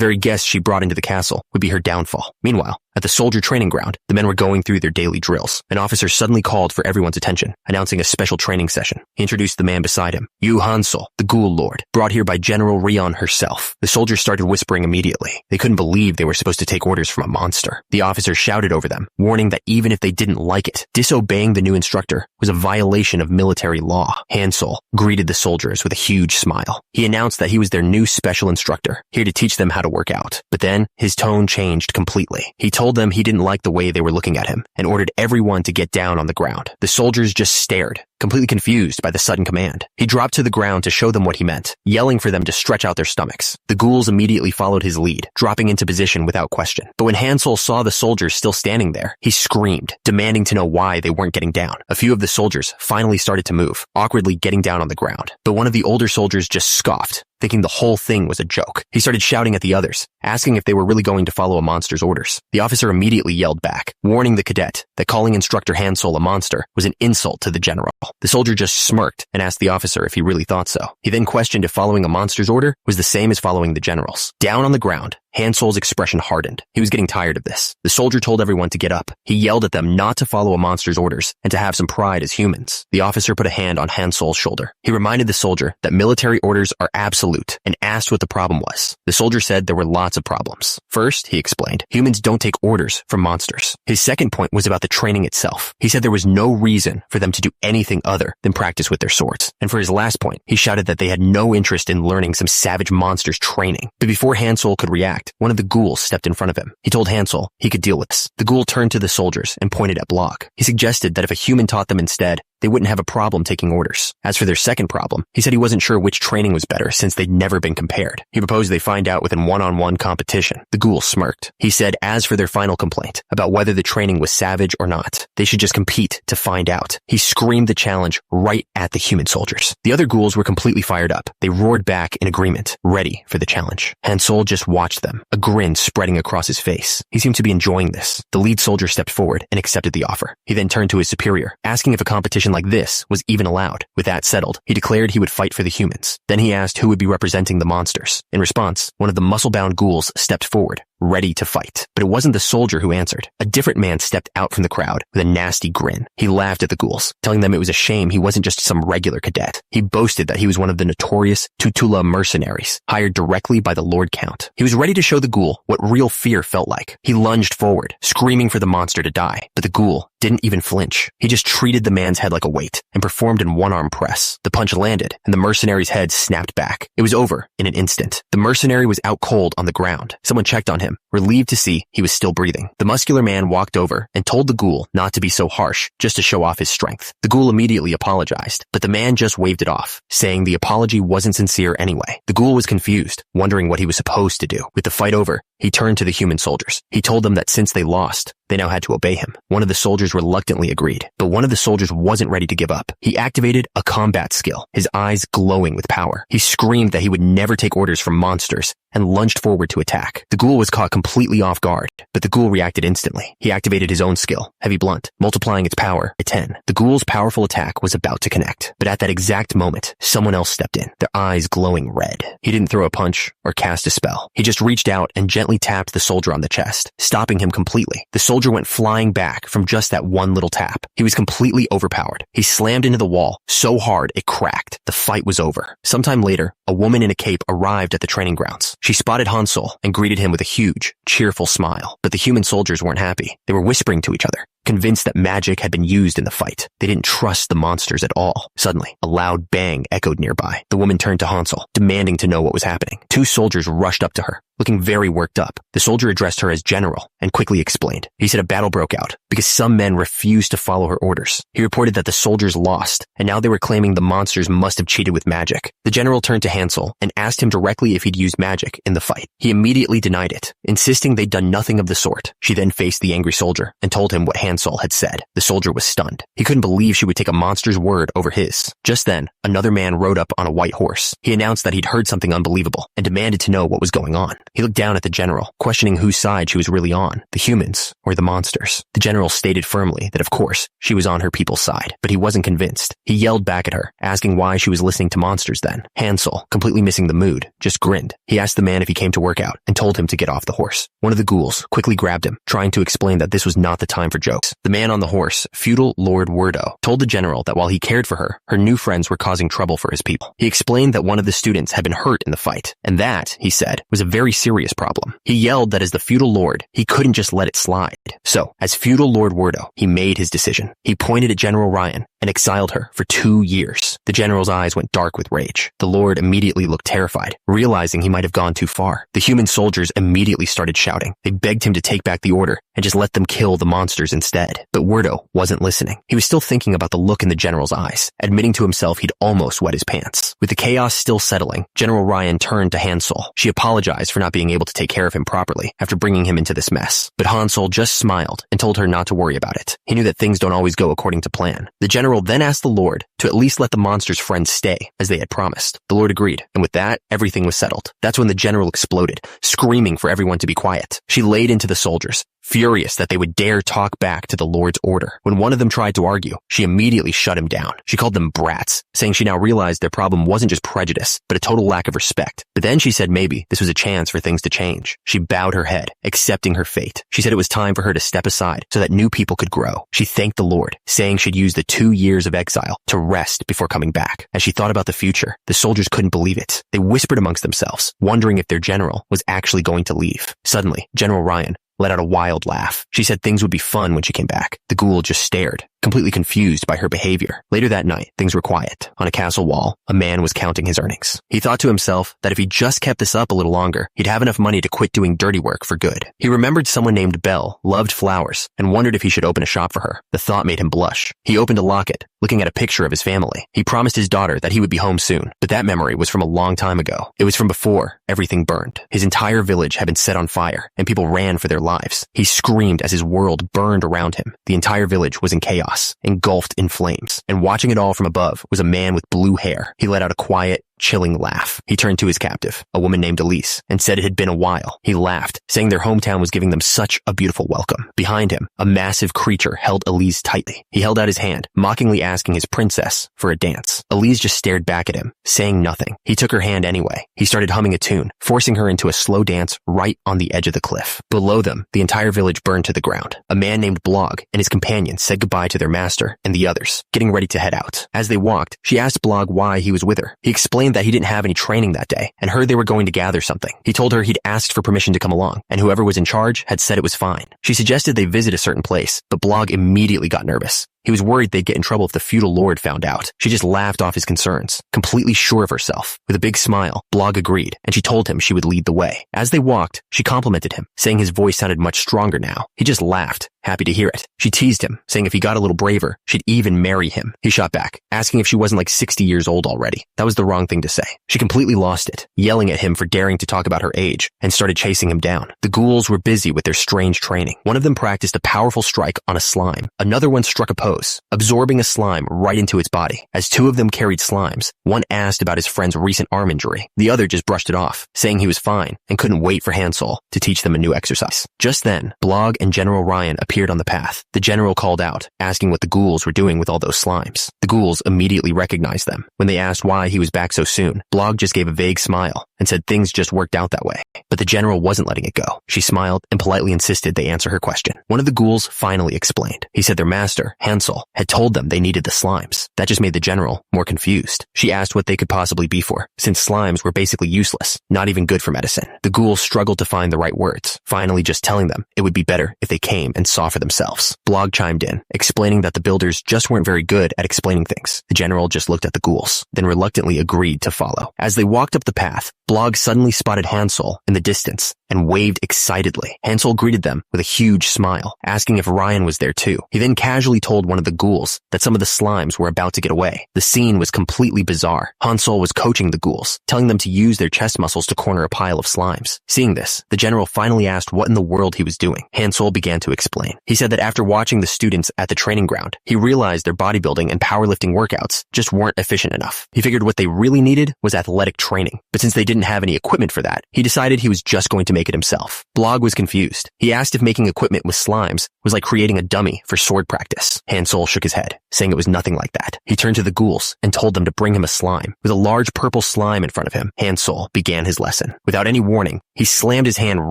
very guests she brought into the castle would be her downfall. Meanwhile, at the soldier training ground, the men were going through their daily drills. An officer suddenly called for everyone's attention, announcing a special training session. He introduced the man beside him. You Hansel, the ghoul lord, brought here by General Rion herself. The soldiers started whispering immediately. They couldn't believe they were supposed to take orders from a monster. The officer shouted over them, warning that even if they didn't like it, disobeying the new instructor was a violation of military law. Hansel greeted the soldiers with a huge smile. He announced that he was their new special instructor, here to teach them how to work out. But then, his tone changed completely. He told them he didn't like the way they were looking at him, and ordered everyone to get down on the ground. The soldiers just stared, completely confused by the sudden command. He dropped to the ground to show them what he meant, yelling for them to stretch out their stomachs. The ghouls immediately followed his lead, dropping into position without question. But when Hansel saw the soldiers still standing there, he screamed, demanding to know why they weren't getting down. A few of the soldiers finally started to move, awkwardly getting down on the ground. But one of the older soldiers just scoffed, thinking the whole thing was a joke. He started shouting at the others, asking if they were really going to follow a monster's orders. The officer immediately yelled back, warning the cadet that calling instructor Hansel a monster was an insult to the general. The soldier just smirked and asked the officer if he really thought so. He then questioned if following a monster's order was the same as following the general's. Down on the ground, Hansel's expression hardened. He was getting tired of this. The soldier told everyone to get up. He yelled at them not to follow a monster's orders and to have some pride as humans. The officer put a hand on Hansel's shoulder. He reminded the soldier that military orders are absolute and asked what the problem was. The soldier said there were lots of problems. First, he explained, humans don't take orders from monsters. His second point was about the training itself. He said there was no reason for them to do anything other than practice with their swords. And for his last point, he shouted that they had no interest in learning some savage monster's training. But before Hansel could react, one of the ghouls stepped in front of him. He told Hansel he could deal with this. The ghoul turned to the soldiers and pointed at Block. He suggested that if a human taught them instead, they wouldn't have a problem taking orders. As for their second problem, he said he wasn't sure which training was better since they'd never been compared. He proposed they find out within one-on-one competition. The ghoul smirked. He said as for their final complaint about whether the training was savage or not, they should just compete to find out. He screamed the challenge right at the human soldiers. The other ghouls were completely fired up. They roared back in agreement, ready for the challenge. Hansel just watched them, a grin spreading across his face. He seemed to be enjoying this. The lead soldier stepped forward and accepted the offer. He then turned to his superior, asking if a competition like this was even allowed. With that settled, he declared he would fight for the humans. Then he asked who would be representing the monsters. In response, one of the muscle-bound ghouls stepped forward, ready to fight. But it wasn't the soldier who answered. A different man stepped out from the crowd with a nasty grin. He laughed at the ghouls, telling them it was a shame he wasn't just some regular cadet. He boasted that he was one of the notorious Tutula mercenaries, hired directly by the Lord Count. He was ready to show the ghoul what real fear felt like. He lunged forward, screaming for the monster to die, but the ghoul didn't even flinch. He just treated the man's head like a weight and performed an one-arm press. The punch landed, and the mercenary's head snapped back. It was over in an instant. The mercenary was out cold on the ground. Someone checked on him, relieved to see he was still breathing. The muscular man walked over and told the ghoul not to be so harsh, just to show off his strength. The ghoul immediately apologized, but the man just waved it off, saying the apology wasn't sincere anyway. The ghoul was confused, wondering what he was supposed to do. With the fight over, he turned to the human soldiers. He told them that since they lost, they now had to obey him. One of the soldiers reluctantly agreed, but one of the soldiers wasn't ready to give up. He activated a combat skill, his eyes glowing with power. He screamed that he would never take orders from monsters and lunged forward to attack. The ghoul was caught completely off guard, but the ghoul reacted instantly. He activated his own skill, Heavy Blunt, multiplying its power by 10. The ghoul's powerful attack was about to connect, but at that exact moment, someone else stepped in, their eyes glowing red. He didn't throw a punch or cast a spell. He just reached out and gently tapped the soldier on the chest, stopping him completely. The soldier went flying back from just that one little tap. He was completely overpowered. He slammed into the wall so hard it cracked. The fight was over. Sometime later, a woman in a cape arrived at the training grounds. She spotted Hansel and greeted him with a huge, cheerful smile. But the human soldiers weren't happy. They were whispering to each other, convinced that magic had been used in the fight. They didn't trust the monsters at all. Suddenly, a loud bang echoed nearby. The woman turned to Hansel, demanding to know what was happening. Two soldiers rushed up to her, looking very worked up. The soldier addressed her as General and quickly explained. He said a battle broke out because some men refused to follow her orders. He reported that the soldiers lost, and now they were claiming the monsters must have cheated with magic. The general turned to Hansel and asked him directly if he'd used magic in the fight. He immediately denied it, insisting they'd done nothing of the sort. She then faced the angry soldier and told him what Hansel had said. The soldier was stunned. He couldn't believe she would take a monster's word over his. Just then, another man rode up on a white horse. He announced that he'd heard something unbelievable and demanded to know what was going on. He looked down at the general, questioning whose side she was really on, the humans or the monsters. The general stated firmly that of course she was on her people's side, but he wasn't convinced. He yelled back at her, asking why she was listening to monsters then. Hansel, completely missing the mood, just grinned. He asked the man if he came to work out and told him to get off the horse. One of the ghouls quickly grabbed him, trying to explain that this was not the time for jokes. The man on the horse, feudal Lord Wordo, told the general that while he cared for her, her new friends were causing trouble for his people. He explained that one of the students had been hurt in the fight, and that, he said, was a very serious problem. He yelled that as the feudal lord, he couldn't just let it slide. So, as feudal Lord Wordo, he made his decision. He pointed at General Ryan and exiled her for 2 years. The general's eyes went dark with rage. The Lord immediately looked terrified, realizing he might have gone too far. The human soldiers immediately started shouting. They begged him to take back the order and just let them kill the monsters instead. But Werdo wasn't listening. He was still thinking about the look in the general's eyes, admitting to himself he'd almost wet his pants. With the chaos still settling, General Ryan turned to Hansel. She apologized for not being able to take care of him properly after bringing him into this mess. But Hansel just smiled and told her not to worry about it. He knew that things don't always go according to plan. The general then asked the Lord to at least let the monster's friends stay, as they had promised. The Lord agreed, and with that, everything was settled. That's when the general exploded, screaming for everyone to be quiet. She laid into the soldiers, furious that they would dare talk back to the Lord's order. When one of them tried to argue, she immediately shut him down. She called them brats, saying she now realized their problem wasn't just prejudice, but a total lack of respect. But then she said maybe this was a chance for things to change. She bowed her head, accepting her fate. She said it was time for her to step aside so that new people could grow. She thanked the Lord, saying she'd use the 2 years of exile to rest before coming back. As she thought about the future, the soldiers couldn't believe it. They whispered amongst themselves, wondering if their general was actually going to leave. Suddenly, General Ryan let out a wild laugh. She said things would be fun when she came back. The ghoul just stared, completely confused by her behavior. Later that night, things were quiet. On a castle wall, a man was counting his earnings. He thought to himself that if he just kept this up a little longer, he'd have enough money to quit doing dirty work for good. He remembered someone named Belle loved flowers and wondered if he should open a shop for her. The thought made him blush. He opened a locket, looking at a picture of his family. He promised his daughter that he would be home soon, but that memory was from a long time ago. It was from before everything burned. His entire village had been set on fire, and people ran for their lives. He screamed as his world burned around him. The entire village was in chaos, engulfed in flames, and watching it all from above was a man with blue hair. He let out a quiet, chilling laugh. He turned to his captive, a woman named Elise, and said it had been a while. He laughed, saying their hometown was giving them such a beautiful welcome. Behind him, a massive creature held Elise tightly. He held out his hand, mockingly asking his princess for a dance. Elise just stared back at him, saying nothing. He took her hand anyway. He started humming a tune, forcing her into a slow dance right on the edge of the cliff. Below them, the entire village burned to the ground. A man named Blog and his companion said goodbye to their master and the others, getting ready to head out. As they walked, she asked Blog why he was with her. He explained that he didn't have any training that day and heard they were going to gather something. He told her he'd asked for permission to come along, and whoever was in charge had said it was fine. She suggested they visit a certain place, but Blog immediately got nervous. He was worried they'd get in trouble if the feudal lord found out. She just laughed off his concerns, completely sure of herself. With a big smile, Blog agreed, and she told him she would lead the way. As they walked, she complimented him, saying his voice sounded much stronger now. He just laughed, happy to hear it. She teased him, saying if he got a little braver, she'd even marry him. He shot back, asking if she wasn't like 60 years old already. That was the wrong thing to say. She completely lost it, yelling at him for daring to talk about her age, and started chasing him down. The ghouls were busy with their strange training. One of them practiced a powerful strike on a slime. Another one struck a pose, absorbing a slime right into its body. As two of them carried slimes, one asked about his friend's recent arm injury. The other just brushed it off, saying he was fine and couldn't wait for Hansel to teach them a new exercise. Just then, Blog and General Ryan appeared on the path. The general called out, asking what the ghouls were doing with all those slimes. The ghouls immediately recognized them. When they asked why he was back so soon, Blog just gave a vague smile and said things just worked out that way. But the general wasn't letting it go. She smiled and politely insisted they answer her question. One of the ghouls finally explained. He said their master, Hansel, had told them they needed the slimes. That just made the general more confused. She asked what they could possibly be for, since slimes were basically useless, not even good for medicine. The ghouls struggled to find the right words, finally just telling them it would be better if they came and saw for themselves. Blog chimed in, explaining that the builders just weren't very good at explaining things. The general just looked at the ghouls, then reluctantly agreed to follow. As they walked up the path, Blog suddenly spotted Hansel in the distance and waved excitedly. Hansel greeted them with a huge smile, asking if Ryan was there too. He then casually told one of the ghouls that some of the slimes were about to get away. The scene was completely bizarre. Hansel was coaching the ghouls, telling them to use their chest muscles to corner a pile of slimes. Seeing this, the general finally asked what in the world he was doing. Hansel began to explain. He said that after watching the students at the training ground, he realized their bodybuilding and powerlifting workouts just weren't efficient enough. He figured what they really needed was athletic training, but since they didn't have any equipment for that, he decided he was just going to make it himself. Blog was confused. He asked if making equipment with slimes was like creating a dummy for sword practice. Hansel shook his head, saying it was nothing like that. He turned to the ghouls and told them to bring him a slime. With a large purple slime in front of him, Hansel began his lesson. Without any warning, he slammed his hand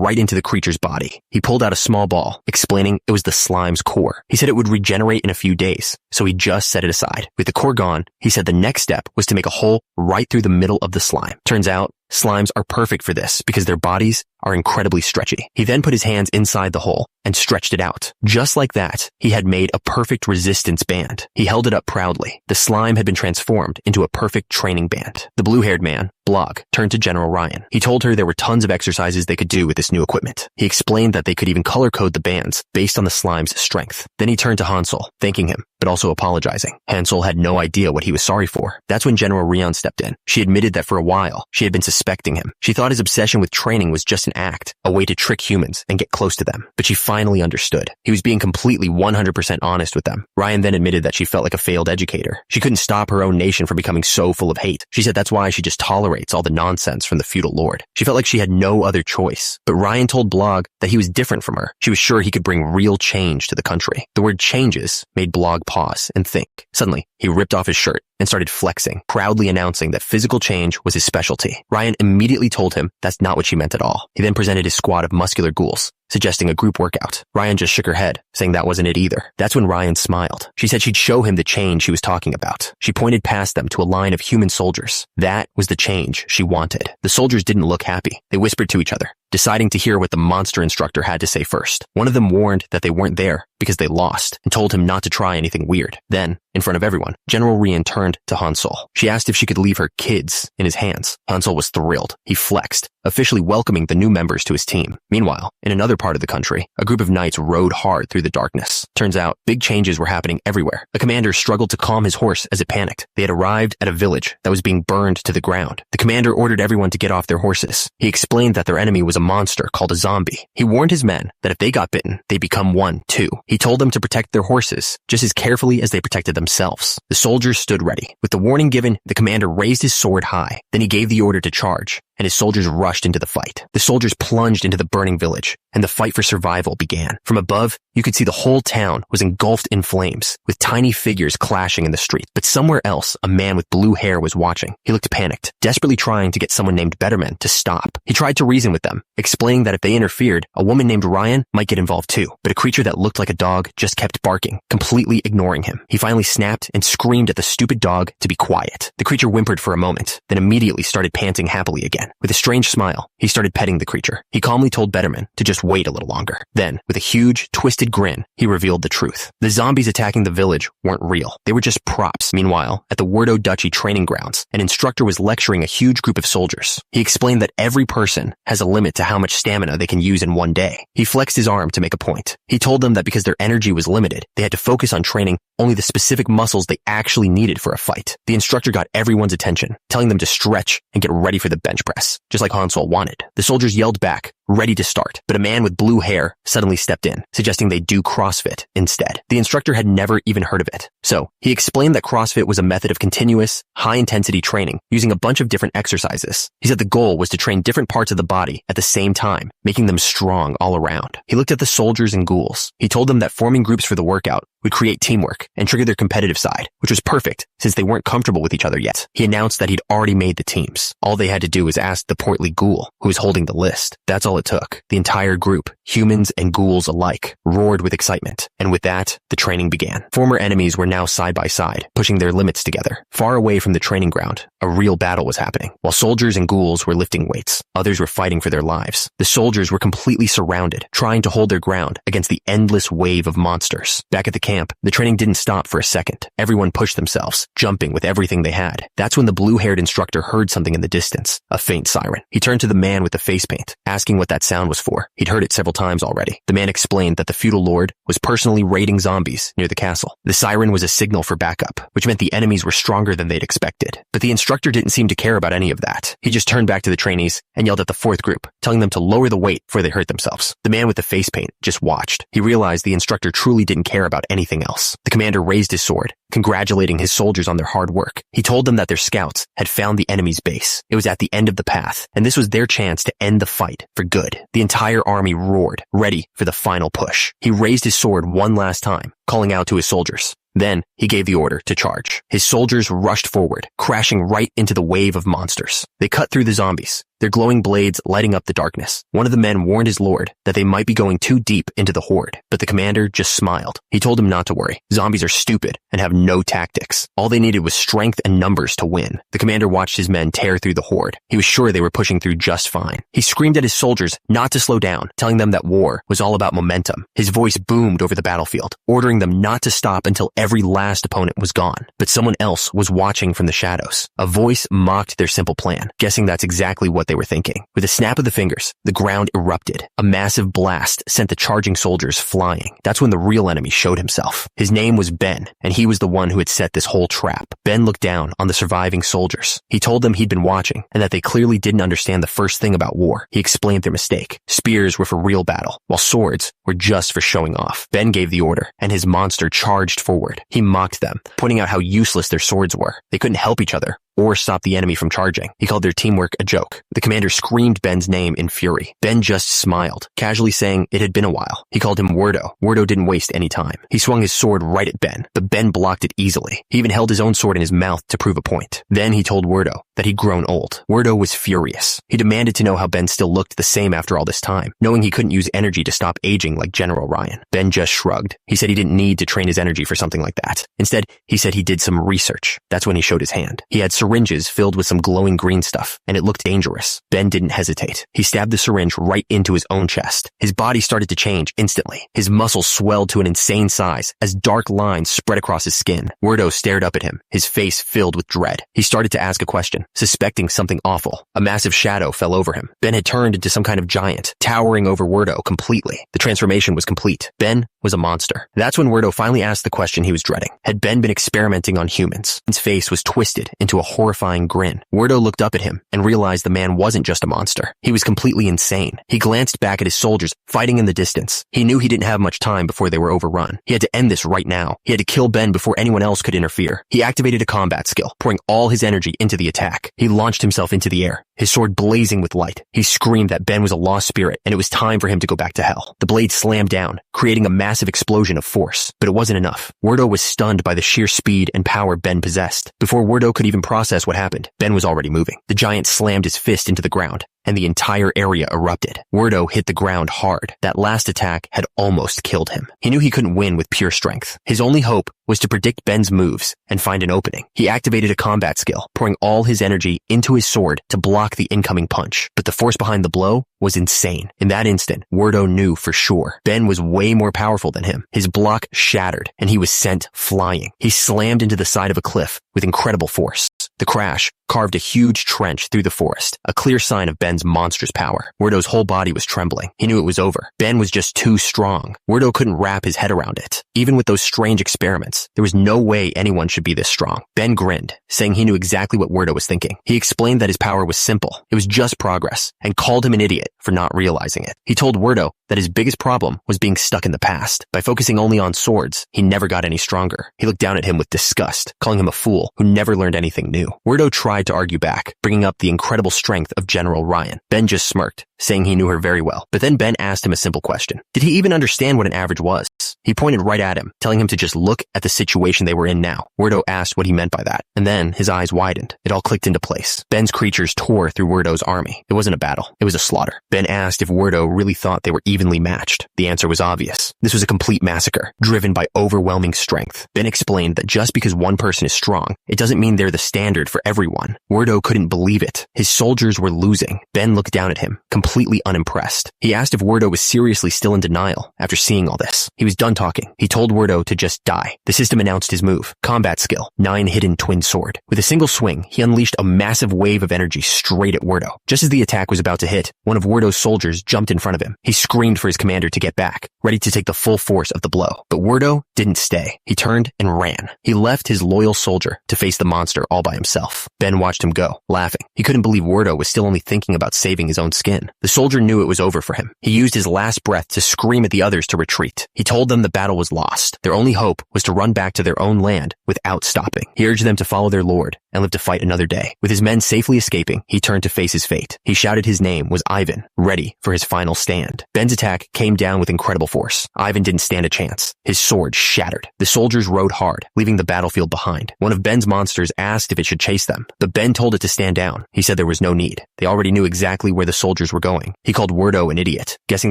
right into the creature's body. He pulled out a small ball, explaining it was the slime's core. He said it would regenerate in a few days, so he just set it aside. With the core gone, he said the next step was to make a hole right through the middle of the slime. Turns out, slimes are perfect for this because their bodies are incredibly stretchy. He then put his hands inside the hole and stretched it out. Just like that, he had made a perfect resistance band. He held it up proudly. The slime had been transformed into a perfect training band. The blue-haired man, Blog, turned to General Ryan. He told her there were tons of exercises they could do with this new equipment. He explained that they could even color code the bands based on the slime's strength. Then he turned to Hansel, thanking him, but also apologizing. Hansel had no idea what he was sorry for. That's when General Ryan stepped in. She admitted that for a while, she had been suspecting him. She thought his obsession with training was just an act, a way to trick humans and get close to them. But she finally understood. He was being completely 100% honest with them. Ryan then admitted that she felt like a failed educator. She couldn't stop her own nation from becoming so full of hate. She said that's why she just tolerates all the nonsense from the feudal lord. She felt like she had no other choice. But Ryan told Blog that he was different from her. She was sure he could bring real change to the country. The word changes made Blog pause and think. Suddenly, he ripped off his shirt and started flexing, proudly announcing that physical change was his specialty. Ryan immediately told him that's not what she meant at all. He then presented his squad of muscular ghouls, suggesting a group workout. Ryan just shook her head, saying that wasn't it either. That's when Ryan smiled. She said she'd show him the change she was talking about. She pointed past them to a line of human soldiers. That was the change she wanted. The soldiers didn't look happy. They whispered to each other, deciding to hear what the monster instructor had to say first. One of them warned that they weren't there because they lost and told him not to try anything weird. Then, in front of everyone, General Ryan turned to Hansel. She asked if she could leave her kids in his hands. Hansel was thrilled. He flexed, officially welcoming the new members to his team. Meanwhile, in another part of the country, a group of knights rode hard through the darkness. Turns out, big changes were happening everywhere. The commander struggled to calm his horse as it panicked. They had arrived at a village that was being burned to the ground. The commander ordered everyone to get off their horses. He explained that their enemy was a monster called a zombie. He warned his men that if they got bitten, they'd become one, too. He told them to protect their horses just as carefully as they protected themselves. The soldiers stood ready. With the warning given, the commander raised his sword high. Then he gave the order to charge, and his soldiers rushed into the fight. The soldiers plunged into the burning village, and the fight for survival began. From above, you could see the whole town was engulfed in flames, with tiny figures clashing in the street. But somewhere else, a man with blue hair was watching. He looked panicked, desperately trying to get someone named Betterman to stop. He tried to reason with them, explaining that if they interfered, a woman named Ryan might get involved too. But a creature that looked like a dog just kept barking, completely ignoring him. He finally snapped and screamed at the stupid dog to be quiet. The creature whimpered for a moment, then immediately started panting happily again. With a strange smile, he started petting the creature. He calmly told Betterman to just wait a little longer. Then, with a huge, twisted grin, he revealed the truth. The zombies attacking the village weren't real. They were just props. Meanwhile, at the Wordo Duchy training grounds, an instructor was lecturing a huge group of soldiers. He explained that every person has a limit to how much stamina they can use in one day. He flexed his arm to make a point. He told them that because their energy was limited, they had to focus on training only the specific muscles they actually needed for a fight. The instructor got everyone's attention, telling them to stretch and get ready for the bench press, just like Hansel wanted. The soldiers yelled back, ready to start, but a man with blue hair suddenly stepped in, suggesting they do CrossFit instead. The instructor had never even heard of it. So, he explained that CrossFit was a method of continuous, high-intensity training using a bunch of different exercises. He said the goal was to train different parts of the body at the same time, making them strong all around. He looked at the soldiers and ghouls. He told them that forming groups for the workout would create teamwork and trigger their competitive side, which was perfect since they weren't comfortable with each other yet. He announced that he'd already made the teams. All they had to do was ask the portly ghoul who was holding the list. That's all it took. The entire group, humans and ghouls alike, roared with excitement. And with that, the training began. Former enemies were now side by side, pushing their limits together. Far away from the training ground, a real battle was happening. While soldiers and ghouls were lifting weights, others were fighting for their lives. The soldiers were completely surrounded, trying to hold their ground against the endless wave of monsters. Back at the camp, the training didn't stop for a second. Everyone pushed themselves, jumping with everything they had. That's when the blue-haired instructor heard something in the distance, a faint siren. He turned to the man with the face paint, asking what that sound was for. He'd heard it several times already. The man explained that the feudal lord was personally raiding zombies near the castle. The siren was a signal for backup, which meant the enemies were stronger than they'd expected. But the instructor didn't seem to care about any of that. He just turned back to the trainees and yelled at the fourth group, telling them to lower the weight before they hurt themselves. The man with the face paint just watched. He realized the instructor truly didn't care about anything else. The commander raised his sword, congratulating his soldiers on their hard work. He told them that their scouts had found the enemy's base. It was at the end of the path, and this was their chance to end the fight for good. The entire army roared, ready for the final push. He raised his sword one last time, calling out to his soldiers. Then, he gave the order to charge. His soldiers rushed forward, crashing right into the wave of monsters. They cut through the zombies, their glowing blades lighting up the darkness. One of the men warned his lord that they might be going too deep into the horde, but the commander just smiled. He told him not to worry. Zombies are stupid and have no tactics. All they needed was strength and numbers to win. The commander watched his men tear through the horde. He was sure they were pushing through just fine. He screamed at his soldiers not to slow down, telling them that war was all about momentum. His voice boomed over the battlefield, ordering them not to stop until every last opponent was gone. But someone else was watching from the shadows. A voice mocked their simple plan, guessing that's exactly what they were thinking. With a snap of the fingers, the ground erupted. A massive blast sent the charging soldiers flying. That's when the real enemy showed himself. His name was Ben, and he was the one who had set this whole trap. Ben looked down on the surviving soldiers. He told them he'd been watching, and that they clearly didn't understand the first thing about war. He explained their mistake. Spears were for real battle, while swords were just for showing off. Ben gave the order, and his monster charged forward. He mocked them, pointing out how useless their swords were. They couldn't help each other or stop the enemy from charging. He called their teamwork a joke. The commander screamed Ben's name in fury. Ben just smiled, casually saying it had been a while. He called him Wordo. Wordo didn't waste any time. He swung his sword right at Ben, but Ben blocked it easily. He even held his own sword in his mouth to prove a point. Then he told Wordo that he'd grown old. Wordo was furious. He demanded to know how Ben still looked the same after all this time, knowing he couldn't use energy to stop aging like General Ryan. Ben just shrugged. He said he didn't need to train his energy for something like that. Instead, he said he did some research. That's when he showed his hand. He had syringes filled with some glowing green stuff, and it looked dangerous. Ben didn't hesitate. He stabbed the syringe right into his own chest. His body started to change instantly. His muscles swelled to an insane size as dark lines spread across his skin. Wordo stared up at him, his face filled with dread. He started to ask a question, suspecting something awful. A massive shadow fell over him. Ben had turned into some kind of giant, towering over Wordo completely. The transformation was complete. Ben was a monster. That's when Wordo finally asked the question he was dreading. Had Ben been experimenting on humans? His face was twisted into a horrifying grin. Wordo looked up at him and realized the man wasn't just a monster. He was completely insane. He glanced back at his soldiers fighting in the distance. He knew he didn't have much time before they were overrun. He had to end this right now. He had to kill Ben before anyone else could interfere. He activated a combat skill, pouring all his energy into the attack. He launched himself into the air, his sword blazing with light. He screamed that Ben was a lost spirit and it was time for him to go back to hell. The blade slammed down, creating a massive explosion of force. But it wasn't enough. Wordo was stunned by the sheer speed and power Ben possessed. Before Wordo could even process what happened, Ben was already moving. The giant slammed his fist into the ground, and the entire area erupted. Wordo hit the ground hard. That last attack had almost killed him. He knew he couldn't win with pure strength. His only hope was to predict Ben's moves and find an opening. He activated a combat skill, pouring all his energy into his sword to block the incoming punch. But the force behind the blow was insane. In that instant, Wordo knew for sure Ben was way more powerful than him. His block shattered, and he was sent flying. He slammed into the side of a cliff with incredible force. The crash carved a huge trench through the forest, a clear sign of Ben's monstrous power. Wordo's whole body was trembling. He knew it was over. Ben was just too strong. Wordo couldn't wrap his head around it. Even with those strange experiments, there was no way anyone should be this strong. Ben grinned, saying he knew exactly what Wordo was thinking. He explained that his power was simple. It was just progress, and called him an idiot for not realizing it. He told Wordo that his biggest problem was being stuck in the past. By focusing only on swords, he never got any stronger. He looked down at him with disgust, calling him a fool who never learned anything new. Wordo tried to argue back, bringing up the incredible strength of General Ryan. Ben just smirked, saying he knew her very well. But then Ben asked him a simple question. Did he even understand what an average was? He pointed right at him, telling him to just look at the situation they were in now. Wordo asked what he meant by that, and then his eyes widened. It all clicked into place. Ben's creatures tore through Wordo's army. It wasn't a battle. It was a slaughter. Ben asked if Wordo really thought they were evenly matched. The answer was obvious. This was a complete massacre, driven by overwhelming strength. Ben explained that just because one person is strong, it doesn't mean they're the standard for everyone. Wordo couldn't believe it. His soldiers were losing. Ben looked down at him, completely unimpressed. He asked if Wordo was seriously still in denial after seeing all this. He was done talking. He told Wordo to just die. The system announced his move. Combat skill, 9 hidden twin sword. With a single swing, he unleashed a massive wave of energy straight at Wordo. Just as the attack was about to hit, one of Wordo's soldiers jumped in front of him. He screamed for his commander to get back, ready to take the full force of the blow. But Wordo didn't stay. He turned and ran. He left his loyal soldier to face the monster all by himself. Ben watched him go, laughing. He couldn't believe Wordo was still only thinking about saving his own skin. The soldier knew it was over for him. He used his last breath to scream at the others to retreat. He told them the battle was lost. Their only hope was to run back to their own land without stopping. He urged them to follow their lord and lived to fight another day. With his men safely escaping, he turned to face his fate. He shouted his name was Ivan, ready for his final stand. Ben's attack came down with incredible force. Ivan didn't stand a chance. His sword shattered. The soldiers rode hard, leaving the battlefield behind. One of Ben's monsters asked if it should chase them, but Ben told it to stand down. He said there was no need. They already knew exactly where the soldiers were going. He called Werdo an idiot, guessing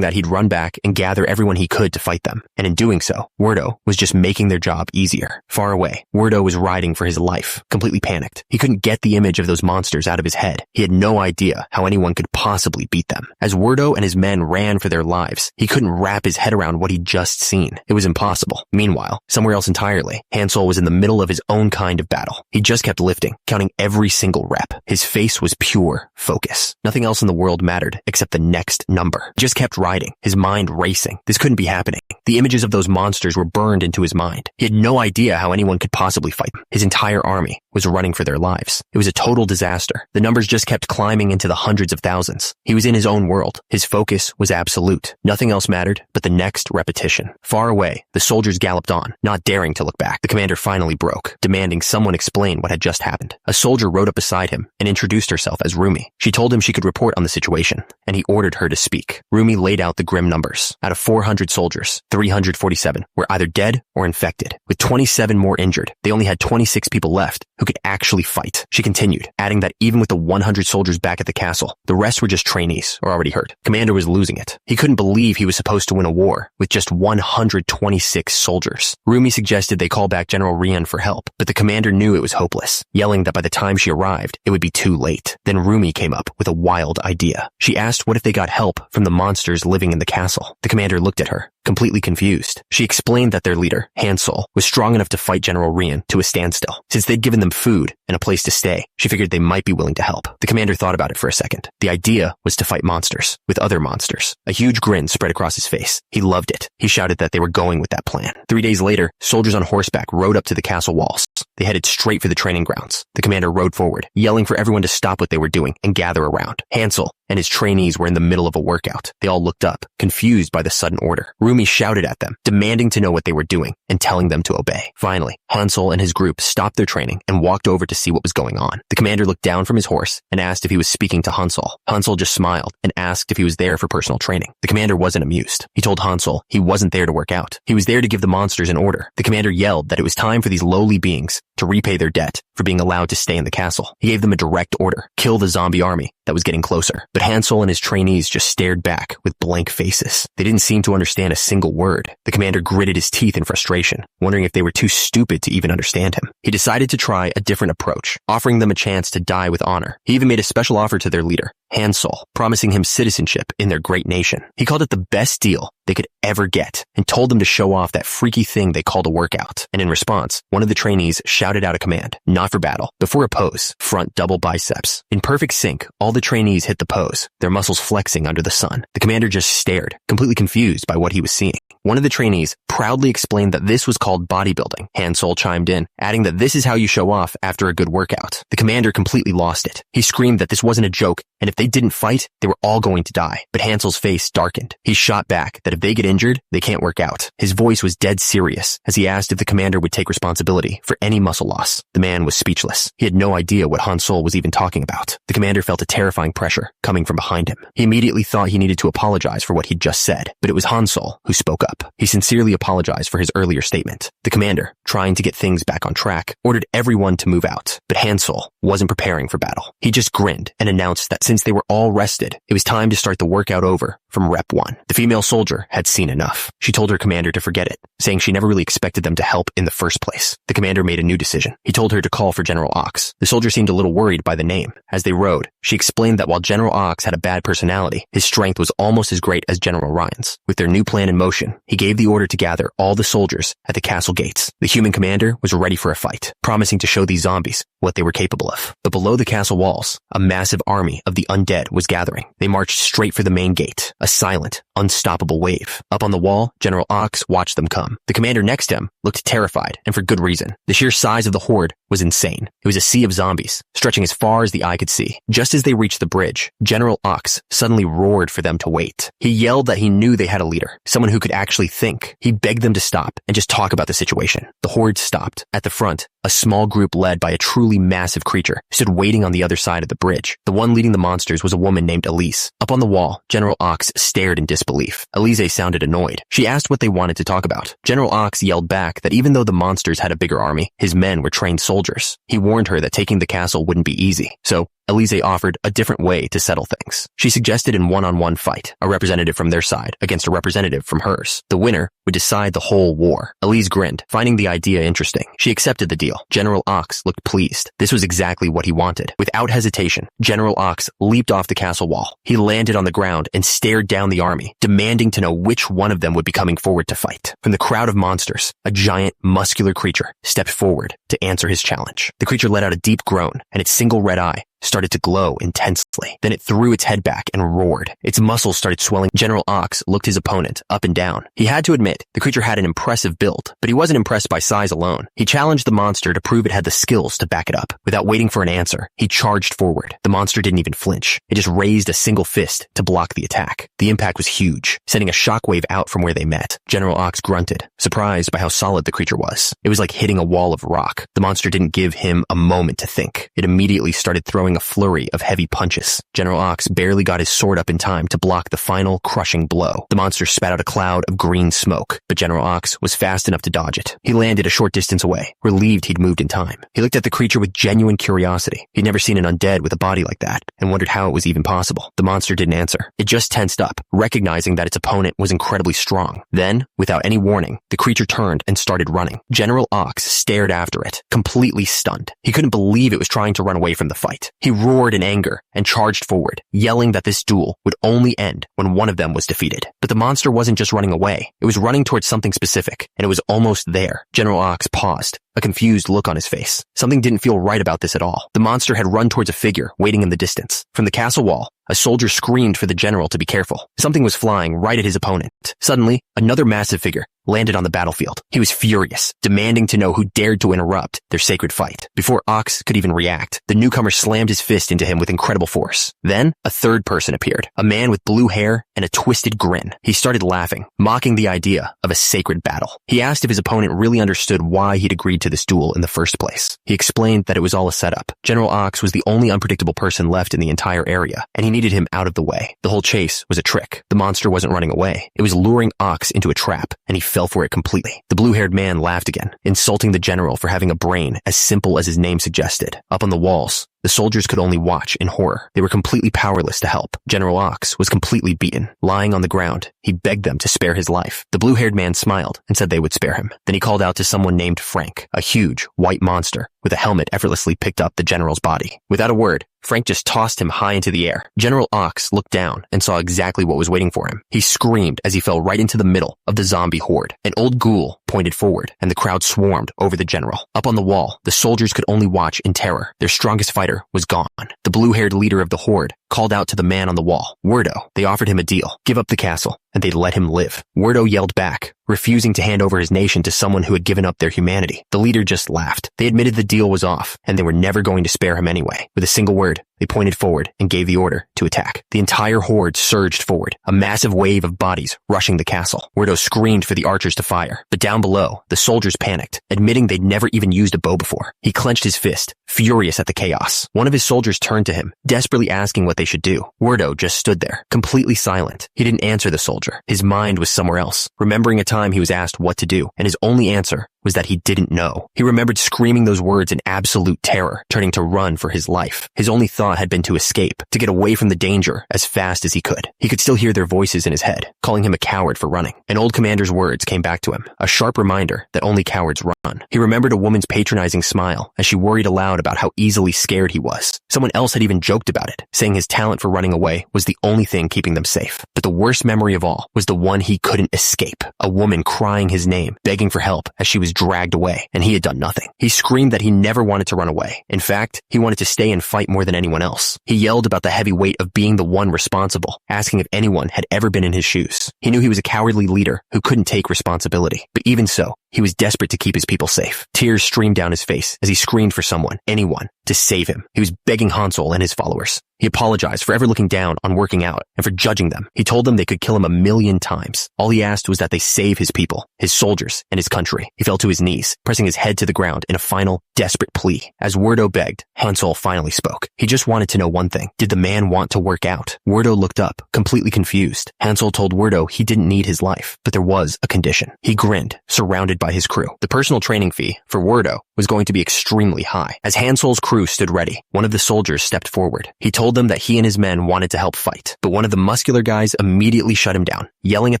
that he'd run back and gather everyone he could to fight them. And in doing so, Werdo was just making their job easier. Far away, Werdo was riding for his life, completely panicked. He couldn't get the image of those monsters out of his head. He had no idea how anyone could possibly beat them. As Werdo and his men ran for their lives, he couldn't wrap his head around what he'd just seen. It was impossible. Meanwhile, somewhere else entirely, Hansel was in the middle of his own kind of battle. He just kept lifting, counting every single rep. His face was pure focus. Nothing else in the world mattered except the next number. He just kept riding, his mind racing. This couldn't be happening. The images of those monsters were burned into his mind. He had no idea how anyone could possibly fight them. His entire army was running for their lives. It was a total disaster. The numbers just kept climbing into the hundreds of thousands. He was in his own world. His focus was absolute. Nothing else mattered but the next repetition. Far away, the soldiers galloped on, not daring to look back. The commander finally broke, demanding someone explain what had just happened. A soldier rode up beside him and introduced herself as Rumi. She told him she could report on the situation, and he ordered her to speak. Rumi laid out the grim numbers. Out of 400 soldiers, 347 were either dead or infected. With 27 more injured, they only had 26 people left who could actually fight. She continued, adding that even with the 100 soldiers back at the castle, the rest were just trainees or already hurt. Commander was losing it. He couldn't believe he was supposed to win a war with just 126 soldiers. Rumi suggested they call back General Rian for help, but the commander knew it was hopeless, yelling that by the time she arrived, it would be too late. Then Rumi came up with a wild idea. She asked what if they got help from the monsters living in the castle. The commander looked at her, completely confused. She explained that their leader, Hansel, was strong enough to fight General Rian to a standstill. Since they'd given them food and a place to stay, she figured they might be willing to help. The commander thought about it for a second. The idea was to fight monsters with other monsters. A huge grin spread across his face. He loved it. He shouted that they were going with that plan. 3 days later, soldiers on horseback rode up to the castle walls. They headed straight for the training grounds. The commander rode forward, yelling for everyone to stop what they were doing and gather around. Hansel and his trainees were in the middle of a workout. They all looked up, confused by the sudden order. Rumi shouted at them, demanding to know what they were doing and telling them to obey. Finally, Hansel and his group stopped their training and walked over to see what was going on. The commander looked down from his horse and asked if he was speaking to Hansel. Hansel just smiled and asked if he was there for personal training. The commander wasn't amused. He told Hansel he wasn't there to work out. He was there to give the monsters an order. The commander yelled that it was time for these lowly beings to repay their debt for being allowed to stay in the castle. He gave them a direct order: kill the zombie army that was getting closer. But Hansel and his trainees just stared back with blank faces. They didn't seem to understand a single word. The commander gritted his teeth in frustration, wondering if they were too stupid to even understand him. He decided to try a different approach, offering them a chance to die with honor. He even made a special offer to their leader, Hansel, promising him citizenship in their great nation. He called it the best deal they could ever get and told them to show off that freaky thing they called a workout. And in response, one of the trainees shouted out a command, not for battle, but for a pose: front double biceps. In perfect sync, all the trainees hit the pose, their muscles flexing under the sun. The commander just stared, completely confused by what he was seeing. One of the trainees proudly explained that this was called bodybuilding. Hansel chimed in, adding that this is how you show off after a good workout. The commander completely lost it. He screamed that this wasn't a joke, and if they didn't fight, they were all going to die. But Hansel's face darkened. He shot back that if they get injured, they can't work out. His voice was dead serious as he asked if the commander would take responsibility for any muscle loss. The man was speechless. He had no idea what Hansel was even talking about. The commander felt a terrifying pressure coming from behind him. He immediately thought he needed to apologize for what he'd just said, but it was Hansel who spoke up. He sincerely apologized for his earlier statement. The commander, trying to get things back on track, ordered everyone to move out, but Hansel wasn't preparing for battle. He just grinned and announced that since they were all rested, it was time to start the workout over from rep 1. The female soldier had seen enough. She told her commander to forget it, saying she never really expected them to help in the first place. The commander made a new decision. He told her to call for General Ox. The soldier seemed a little worried by the name. As they rode, she explained that while General Ox had a bad personality, his strength was almost as great as General Ryan's. With their new plan in motion, he gave the order to gather all the soldiers at the castle gates. The human commander was ready for a fight, promising to show these zombies what they were capable of. But below the castle walls, a massive army of the undead was gathering. They marched straight for the main gate. a silent, unstoppable wave. Up on the wall, General Ox watched them come. The commander next to him looked terrified, and for good reason. The sheer size of the horde was insane. It was a sea of zombies, stretching as far as the eye could see. Just as they reached the bridge, General Ox suddenly roared for them to wait. He yelled that he knew they had a leader, someone who could actually think. He begged them to stop and just talk about the situation. The horde stopped. At the front, a small group led by a truly massive creature stood waiting on the other side of the bridge. The one leading the monsters was a woman named Elise. Up on the wall, General Ox stared in disbelief. Elise sounded annoyed. She asked what they wanted to talk about. General Ox yelled back that even though the monsters had a bigger army, his men were trained soldiers. He warned her that taking the castle wouldn't be easy. So, Elise offered a different way to settle things. She suggested a one-on-one fight, a representative from their side against a representative from hers. The winner would decide the whole war. Elise grinned, finding the idea interesting. She accepted the deal. General Ox looked pleased. This was exactly what he wanted. Without hesitation, General Ox leaped off the castle wall. He landed on the ground and stared down the army, demanding to know which one of them would be coming forward to fight. From the crowd of monsters, a giant, muscular creature stepped forward to answer his challenge. The creature let out a deep groan, and its single red eye started to glow intensely. Then it threw its head back and roared. Its muscles started swelling. General Ox looked his opponent up and down. He had to admit, the creature had an impressive build, but he wasn't impressed by size alone. He challenged the monster to prove it had the skills to back it up. Without waiting for an answer, he charged forward. The monster didn't even flinch. It just raised a single fist to block the attack. The impact was huge, sending a shockwave out from where they met. General Ox grunted, surprised by how solid the creature was. It was like hitting a wall of rock. The monster didn't give him a moment to think. It immediately started throwing a flurry of heavy punches. General Ox barely got his sword up in time to block the final crushing blow. The monster spat out a cloud of green smoke, but General Ox was fast enough to dodge it. He landed a short distance away, relieved he'd moved in time. He looked at the creature with genuine curiosity. He'd never seen an undead with a body like that, and wondered how it was even possible. The monster didn't answer. It just tensed up, recognizing that its opponent was incredibly strong. Then, without any warning, the creature turned and started running. General Ox stared after it, completely stunned. He couldn't believe it was trying to run away from the fight. He roared in anger and charged forward, yelling that this duel would only end when one of them was defeated. But the monster wasn't just running away. It was running towards something specific, and it was almost there. General Ox paused, a confused look on his face. Something didn't feel right about this at all. The monster had run towards a figure waiting in the distance. From the castle wall, a soldier screamed for the general to be careful. Something was flying right at his opponent. Suddenly, another massive figure landed on the battlefield. He was furious, demanding to know who dared to interrupt their sacred fight. Before Ox could even react, the newcomer slammed his fist into him with incredible force. Then, a third person appeared, a man with blue hair and a twisted grin. He started laughing, mocking the idea of a sacred battle. He asked if his opponent really understood why he'd agreed to this duel in the first place. He explained that it was all a setup. General Ox was the only unpredictable person left in the entire area, and he needed him out of the way. The whole chase was a trick. The monster wasn't running away. It was luring Ox into a trap, and he fell for it completely. The blue-haired man laughed again, insulting the general for having a brain as simple as his name suggested. Up on the walls, the soldiers could only watch in horror. They were completely powerless to help. General Ox was completely beaten. Lying on the ground, he begged them to spare his life. The blue-haired man smiled and said they would spare him. Then he called out to someone named Frank, a huge, white monster with a helmet effortlessly picked up the general's body. Without a word, Frank just tossed him high into the air. General Ox looked down and saw exactly what was waiting for him. He screamed as he fell right into the middle of the zombie horde. An old ghoul pointed forward, and the crowd swarmed over the general. Up on the wall, the soldiers could only watch in terror. Their strongest fighter was gone. The blue-haired leader of the horde called out to the man on the wall, Werdo. They offered him a deal. Give up the castle, and they'd let him live. Werdo yelled back, refusing to hand over his nation to someone who had given up their humanity. The leader just laughed. They admitted the deal was off, and they were never going to spare him anyway. With a single word, they pointed forward and gave the order to attack. The entire horde surged forward, a massive wave of bodies rushing the castle. Werdo screamed for the archers to fire, but down below, the soldiers panicked, admitting they'd never even used a bow before. He clenched his fist, furious at the chaos. One of his soldiers turned to him, desperately asking what they should do. Werdo just stood there, completely silent. He didn't answer the soldier. His mind was somewhere else, remembering a time he was asked what to do, and his only answer was that he didn't know. He remembered screaming those words in absolute terror, turning to run for his life. His only thought had been to escape, to get away from the danger as fast as he could. He could still hear their voices in his head, calling him a coward for running. An old commander's words came back to him, a sharp reminder that only cowards run. He remembered a woman's patronizing smile as she worried aloud about how easily scared he was. Someone else had even joked about it, saying his talent for running away was the only thing keeping them safe. But the worst memory of all was the one he couldn't escape. A woman crying his name, begging for help as she was was dragged away, and he had done nothing. He screamed that he never wanted to run away. In fact, he wanted to stay and fight more than anyone else. He yelled about the heavy weight of being the one responsible, asking if anyone had ever been in his shoes. He knew he was a cowardly leader who couldn't take responsibility. But even so, he was desperate to keep his people safe. Tears streamed down his face as he screamed for someone, anyone, to save him. He was begging Hansol and his followers. He apologized for ever looking down on working out and for judging them. He told them they could kill him 1,000,000 times. All he asked was that they save his people, his soldiers, and his country. He fell to his knees, pressing his head to the ground in a final, desperate plea. As Werdo begged, Hansol finally spoke. He just wanted to know one thing. Did the man want to work out? Werdo looked up, completely confused. Hansol told Werdo he didn't need his life, but there was a condition. He grinned, surrounded by his crew. The personal training fee for Werdo was going to be extremely high. As Hansol's crew stood ready, one of the soldiers stepped forward. He told them that he and his men wanted to help fight, but one of the muscular guys immediately shut him down, yelling at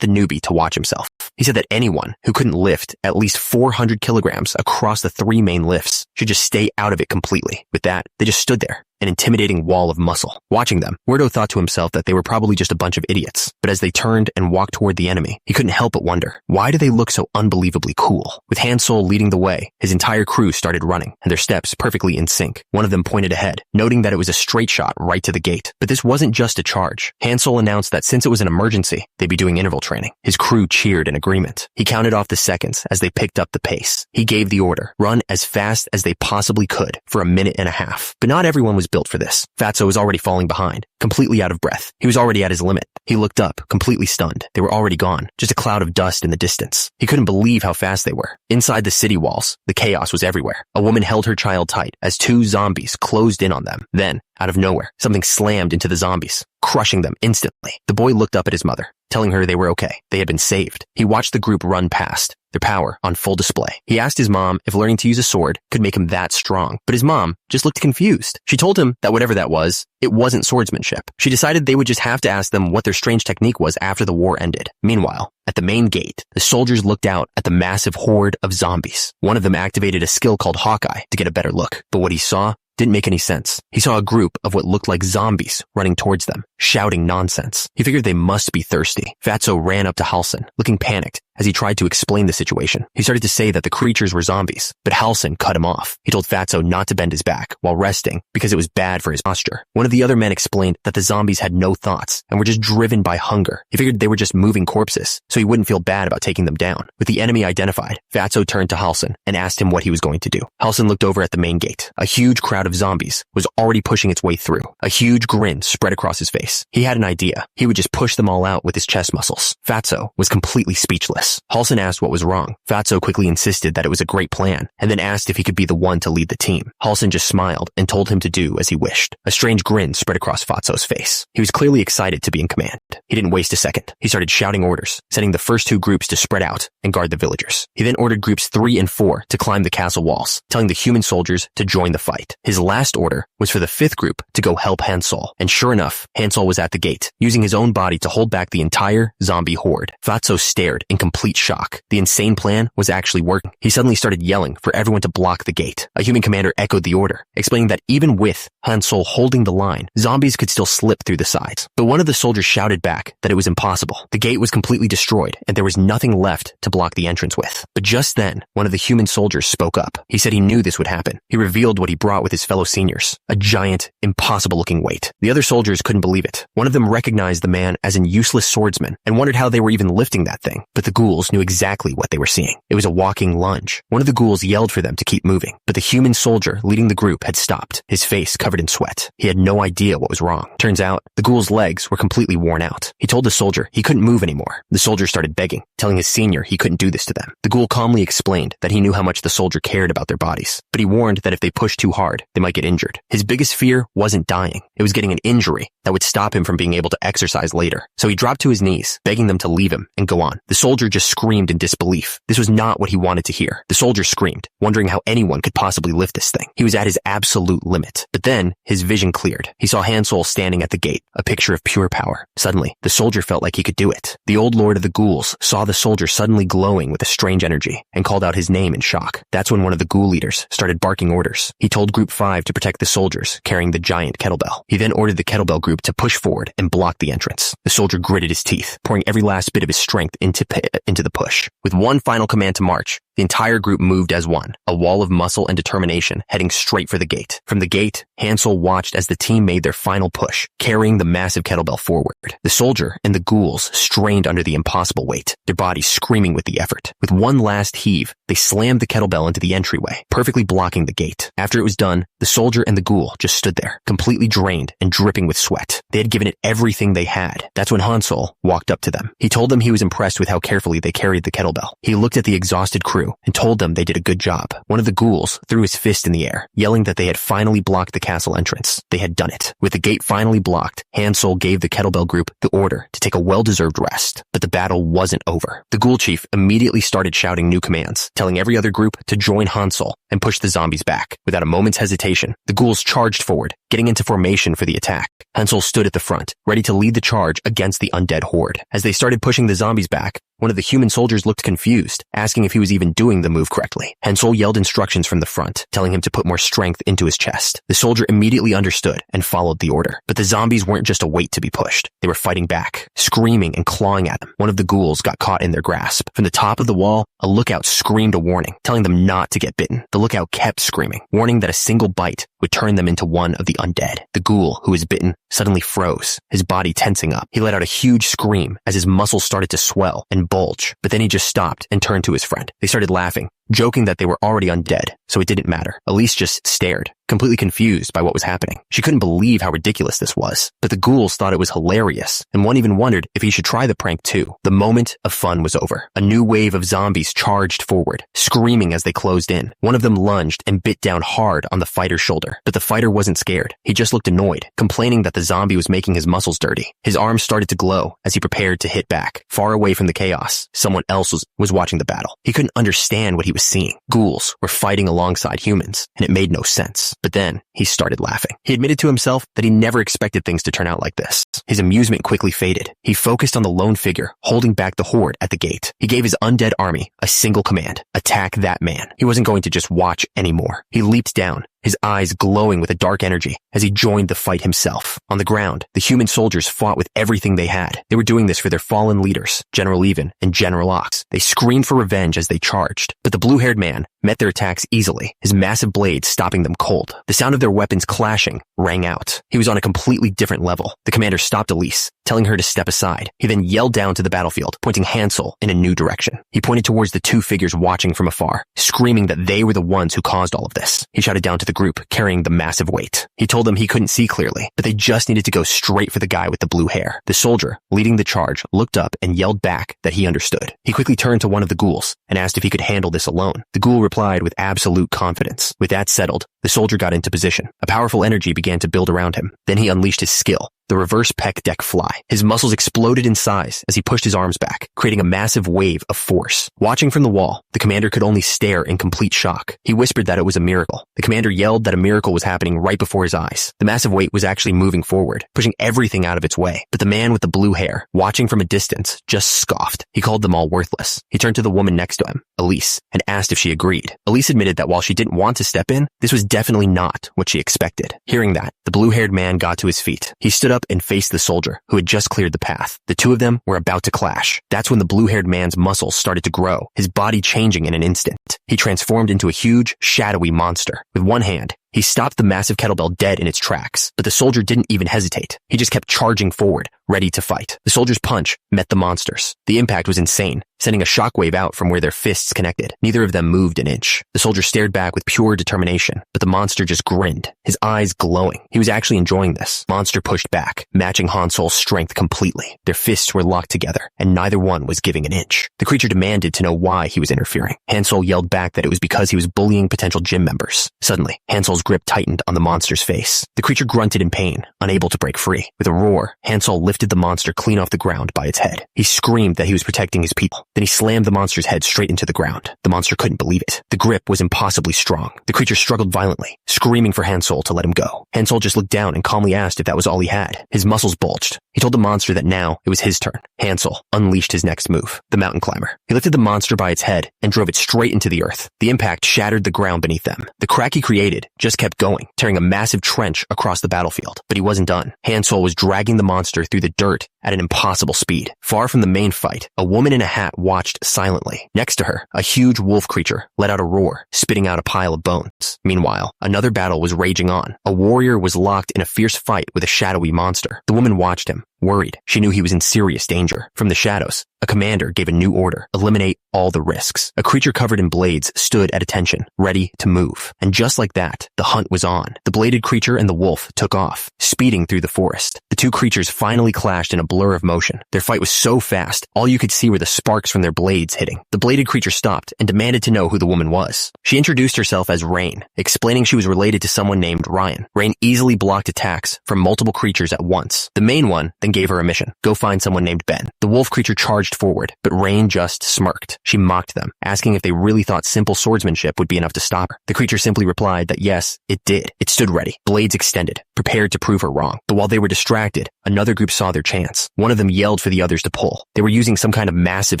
the newbie to watch himself. He said that anyone who couldn't lift at least 400 kilograms across the 3 main lifts should just stay out of it completely. With that, they just stood there, an intimidating wall of muscle. Watching them, Werdo thought to himself that they were probably just a bunch of idiots. But as they turned and walked toward the enemy, he couldn't help but wonder, why do they look so unbelievably cool? With Hansol leading the way, his entire crew started running, and their steps perfectly in sync. One of them pointed ahead, noting that it was a straight shot right to the gate. But this wasn't just a charge. Hansol announced that since it was an emergency, they'd be doing interval training. His crew cheered in agreement. He counted off the seconds as they picked up the pace. He gave the order, run as fast as they possibly could for 1.5 minutes. But not everyone was built for this. Fatso was already falling behind, completely out of breath. He was already at his limit. He looked up, completely stunned. They were already gone, just a cloud of dust in the distance. He couldn't believe how fast they were. Inside the city walls, the chaos was everywhere. A woman held her child tight as 2 zombies closed in on them. Then, out of nowhere, something slammed into the zombies, crushing them instantly. The boy looked up at his mother, telling her they were okay. They had been saved. He watched the group run past, their power on full display. He asked his mom if learning to use a sword could make him that strong, but his mom just looked confused. She told him that whatever that was, it wasn't swordsmanship. She decided they would just have to ask them what their strange technique was after the war ended. Meanwhile, at the main gate, the soldiers looked out at the massive horde of zombies. One of them activated a skill called Hawkeye to get a better look, but what he saw didn't make any sense. He saw a group of what looked like zombies running towards them, shouting nonsense. He figured they must be thirsty. Fatso ran up to Halsin, looking panicked as he tried to explain the situation. He started to say that the creatures were zombies, but Halsin cut him off. He told Fatso not to bend his back while resting because it was bad for his posture. One of the other men explained that the zombies had no thoughts and were just driven by hunger. He figured they were just moving corpses, so he wouldn't feel bad about taking them down. With the enemy identified, Fatso turned to Halsin and asked him what he was going to do. Halsin looked over at the main gate. A huge crowd of zombies was already pushing its way through. A huge grin spread across his face. He had an idea. He would just push them all out with his chest muscles. Fatso was completely speechless. Halsin asked what was wrong. Fatso quickly insisted that it was a great plan, and then asked if he could be the one to lead the team. Halsin just smiled and told him to do as he wished. A strange grin spread across Fatso's face. He was clearly excited to be in command. He didn't waste a second. He started shouting orders, sending the first 2 groups to spread out and guard the villagers. He then ordered groups 3 and 4 to climb the castle walls, telling the human soldiers to join the fight. His last order was for the 5th group to go help Hansol, and sure enough, Hansol was at the gate, using his own body to hold back the entire zombie horde. Fatso stared in complete shock. The insane plan was actually working. He suddenly started yelling for everyone to block the gate. A human commander echoed the order, explaining that even with Hansol holding the line, zombies could still slip through the sides. But one of the soldiers shouted back that it was impossible. The gate was completely destroyed, and there was nothing left to block the entrance with. But just then, one of the human soldiers spoke up. He said he knew this would happen. He revealed what he brought with his fellow seniors, a giant, impossible-looking weight. The other soldiers couldn't believe it. One of them recognized the man as an useless swordsman and wondered how they were even lifting that thing. But the ghouls knew exactly what they were seeing. It was a walking lunge. One of the ghouls yelled for them to keep moving, but the human soldier leading the group had stopped, his face covered in sweat. He had no idea what was wrong. Turns out, the ghoul's legs were completely worn out. He told the soldier he couldn't move anymore. The soldier started begging, telling his senior he couldn't do this to them. The ghoul calmly explained that he knew how much the soldier cared about their bodies, but he warned that if they pushed too hard, they might get injured. His biggest fear wasn't dying. It was getting an injury that would stop him from being able to exercise later. So he dropped to his knees, begging them to leave him and go on. The soldier just screamed in disbelief. This was not what he wanted to hear. The soldier screamed, wondering how anyone could possibly lift this thing. He was at his absolute limit. But then, his vision cleared. He saw Hansol standing at the gate, a picture of pure power. Suddenly, the soldier felt like he could do it. The old lord of the ghouls saw the soldier suddenly glowing with a strange energy and called out his name in shock. That's when one of the ghoul leaders started barking orders. He told Group 5 to protect the soldiers carrying the giant kettlebell. He then ordered the kettlebell group to push forward and block the entrance. The soldier gritted his teeth, pouring every last bit of his strength into the push. With one final command to march, The entire group moved as one, a wall of muscle and determination heading straight for the gate. From the gate, Hansel watched as the team made their final push, carrying the massive kettlebell forward. The soldier and the ghouls strained under the impossible weight, their bodies screaming with the effort. With one last heave, they slammed the kettlebell into the entryway, perfectly blocking the gate. After it was done, the soldier and the ghoul just stood there, completely drained and dripping with sweat. They had given it everything they had. That's when Hansel walked up to them. He told them he was impressed with how carefully they carried the kettlebell. He looked at the exhausted crew and told them they did a good job. One of the ghouls threw his fist in the air, yelling that they had finally blocked the castle entrance. They had done it. With the gate finally blocked, Hansel gave the kettlebell group the order to take a well-deserved rest. But the battle wasn't over. The ghoul chief immediately started shouting new commands, telling every other group to join Hansel and push the zombies back. Without a moment's hesitation, the ghouls charged forward, getting into formation for the attack. Hansel stood at the front, ready to lead the charge against the undead horde. As they started pushing the zombies back, one of the human soldiers looked confused, asking if he was even doing the move correctly. Hansel yelled instructions from the front, telling him to put more strength into his chest. The soldier immediately understood and followed the order. But the zombies weren't just a weight to be pushed. They were fighting back, screaming and clawing at them. One of the ghouls got caught in their grasp. From the top of the wall, a lookout screamed a warning, telling them not to get bitten. The lookout kept screaming, warning that a single bite would turn them into one of the undead. The ghoul who was bitten suddenly froze, his body tensing up. He let out a huge scream as his muscles started to swell and bulge, but then he just stopped and turned to his friend. They started laughing, joking that they were already undead, so it didn't matter. Elise just stared, completely confused by what was happening. She couldn't believe how ridiculous this was, but the ghouls thought it was hilarious, and one even wondered if he should try the prank too. The moment of fun was over. A new wave of zombies charged forward, screaming as they closed in. One of them lunged and bit down hard on the fighter's shoulder, but the fighter wasn't scared. He just looked annoyed, complaining that the zombie was making his muscles dirty. His arms started to glow as he prepared to hit back. Far away from the chaos, someone else was watching the battle. He couldn't understand what he was seeing. Ghouls were fighting alongside humans, and it made no sense. But then, he started laughing. He admitted to himself that he never expected things to turn out like this. His amusement quickly faded. He focused on the lone figure, holding back the horde at the gate. He gave his undead army a single command: attack that man. He wasn't going to just watch anymore. He leaped down, his eyes glowing with a dark energy as he joined the fight himself. On the ground, the human soldiers fought with everything they had. They were doing this for their fallen leaders, General Even and General Ox. They screamed for revenge as they charged, but the blue-haired man met their attacks easily, his massive blades stopping them cold. The sound of their weapons clashing rang out. He was on a completely different level. The commander stopped Elise, telling her to step aside. He then yelled down to the battlefield, pointing Hansel in a new direction. He pointed towards the two figures watching from afar, screaming that they were the ones who caused all of this. He shouted down to the group carrying the massive weight. He told them he couldn't see clearly, but they just needed to go straight for the guy with the blue hair. The soldier, leading the charge, looked up and yelled back that he understood. He quickly turned to one of the ghouls and asked if he could handle this alone. The ghoul replied with absolute confidence. With that settled, the soldier got into position. A powerful energy began to build around him. Then he unleashed his skill, the reverse pec deck fly. His muscles exploded in size as he pushed his arms back, creating a massive wave of force. Watching from the wall, the commander could only stare in complete shock. He whispered that it was a miracle. The commander yelled that a miracle was happening right before his eyes. The massive weight was actually moving forward, pushing everything out of its way. But the man with the blue hair, watching from a distance, just scoffed. He called them all worthless. He turned to the woman next to him, Elise, and asked if she agreed. Elise admitted that while she didn't want to step in, this was definitely not what she expected. Hearing that, the blue-haired man got to his feet. He stood up and faced the soldier, who had just cleared the path. The two of them were about to clash. That's when the blue-haired man's muscles started to grow, his body changing in an instant. He transformed into a huge, shadowy monster. With one hand, he stopped the massive kettlebell dead in its tracks, but the soldier didn't even hesitate. He just kept charging forward, ready to fight. The soldier's punch met the monster's. The impact was insane, sending a shockwave out from where their fists connected. Neither of them moved an inch. The soldier stared back with pure determination, but the monster just grinned, his eyes glowing. He was actually enjoying this. Monster pushed back, matching Hansel's strength completely. Their fists were locked together, and neither one was giving an inch. The creature demanded to know why he was interfering. Hansel yelled back that it was because he was bullying potential gym members. Suddenly, Hansel's grip tightened on the monster's face. The creature grunted in pain, unable to break free. With a roar, Hansel lifted the monster clean off the ground by its head. He screamed that he was protecting his people. Then he slammed the monster's head straight into the ground. The monster couldn't believe it. The grip was impossibly strong. The creature struggled violently, screaming for Hansel to let him go. Hansel just looked down and calmly asked if that was all he had. His muscles bulged. He told the monster that now it was his turn. Hansel unleashed his next move, the mountain climber. He lifted the monster by its head and drove it straight into the earth. The impact shattered the ground beneath them. The crack he created just just kept going, tearing a massive trench across the battlefield. But he wasn't done. Hansol was dragging the monster through the dirt at an impossible speed. Far from the main fight, a woman in a hat watched silently. Next to her, a huge wolf creature let out a roar, spitting out a pile of bones. Meanwhile, another battle was raging on. A warrior was locked in a fierce fight with a shadowy monster. The woman watched him, worried. She knew he was in serious danger. From the shadows, a commander gave a new order: eliminate all the risks. A creature covered in blades stood at attention, ready to move. And just like that, the hunt was on. The bladed creature and the wolf took off, speeding through the forest. The two creatures finally clashed in a blur of motion. Their fight was so fast, all you could see were the sparks from their blades hitting. The bladed creature stopped and demanded to know who the woman was. She introduced herself as Rain, explaining she was related to someone named Ryan. Rain easily blocked attacks from multiple creatures at once. The main one then gave her a mission: go find someone named Ben. The wolf creature charged forward, but Rain just smirked. She mocked them, asking if they really thought simple swordsmanship would be enough to stop her. The creature simply replied that yes, it did. It stood ready, blades extended, prepared to prove her wrong. But while they were distracted, another group saw their chance. One of them yelled for the others to pull. They were using some kind of massive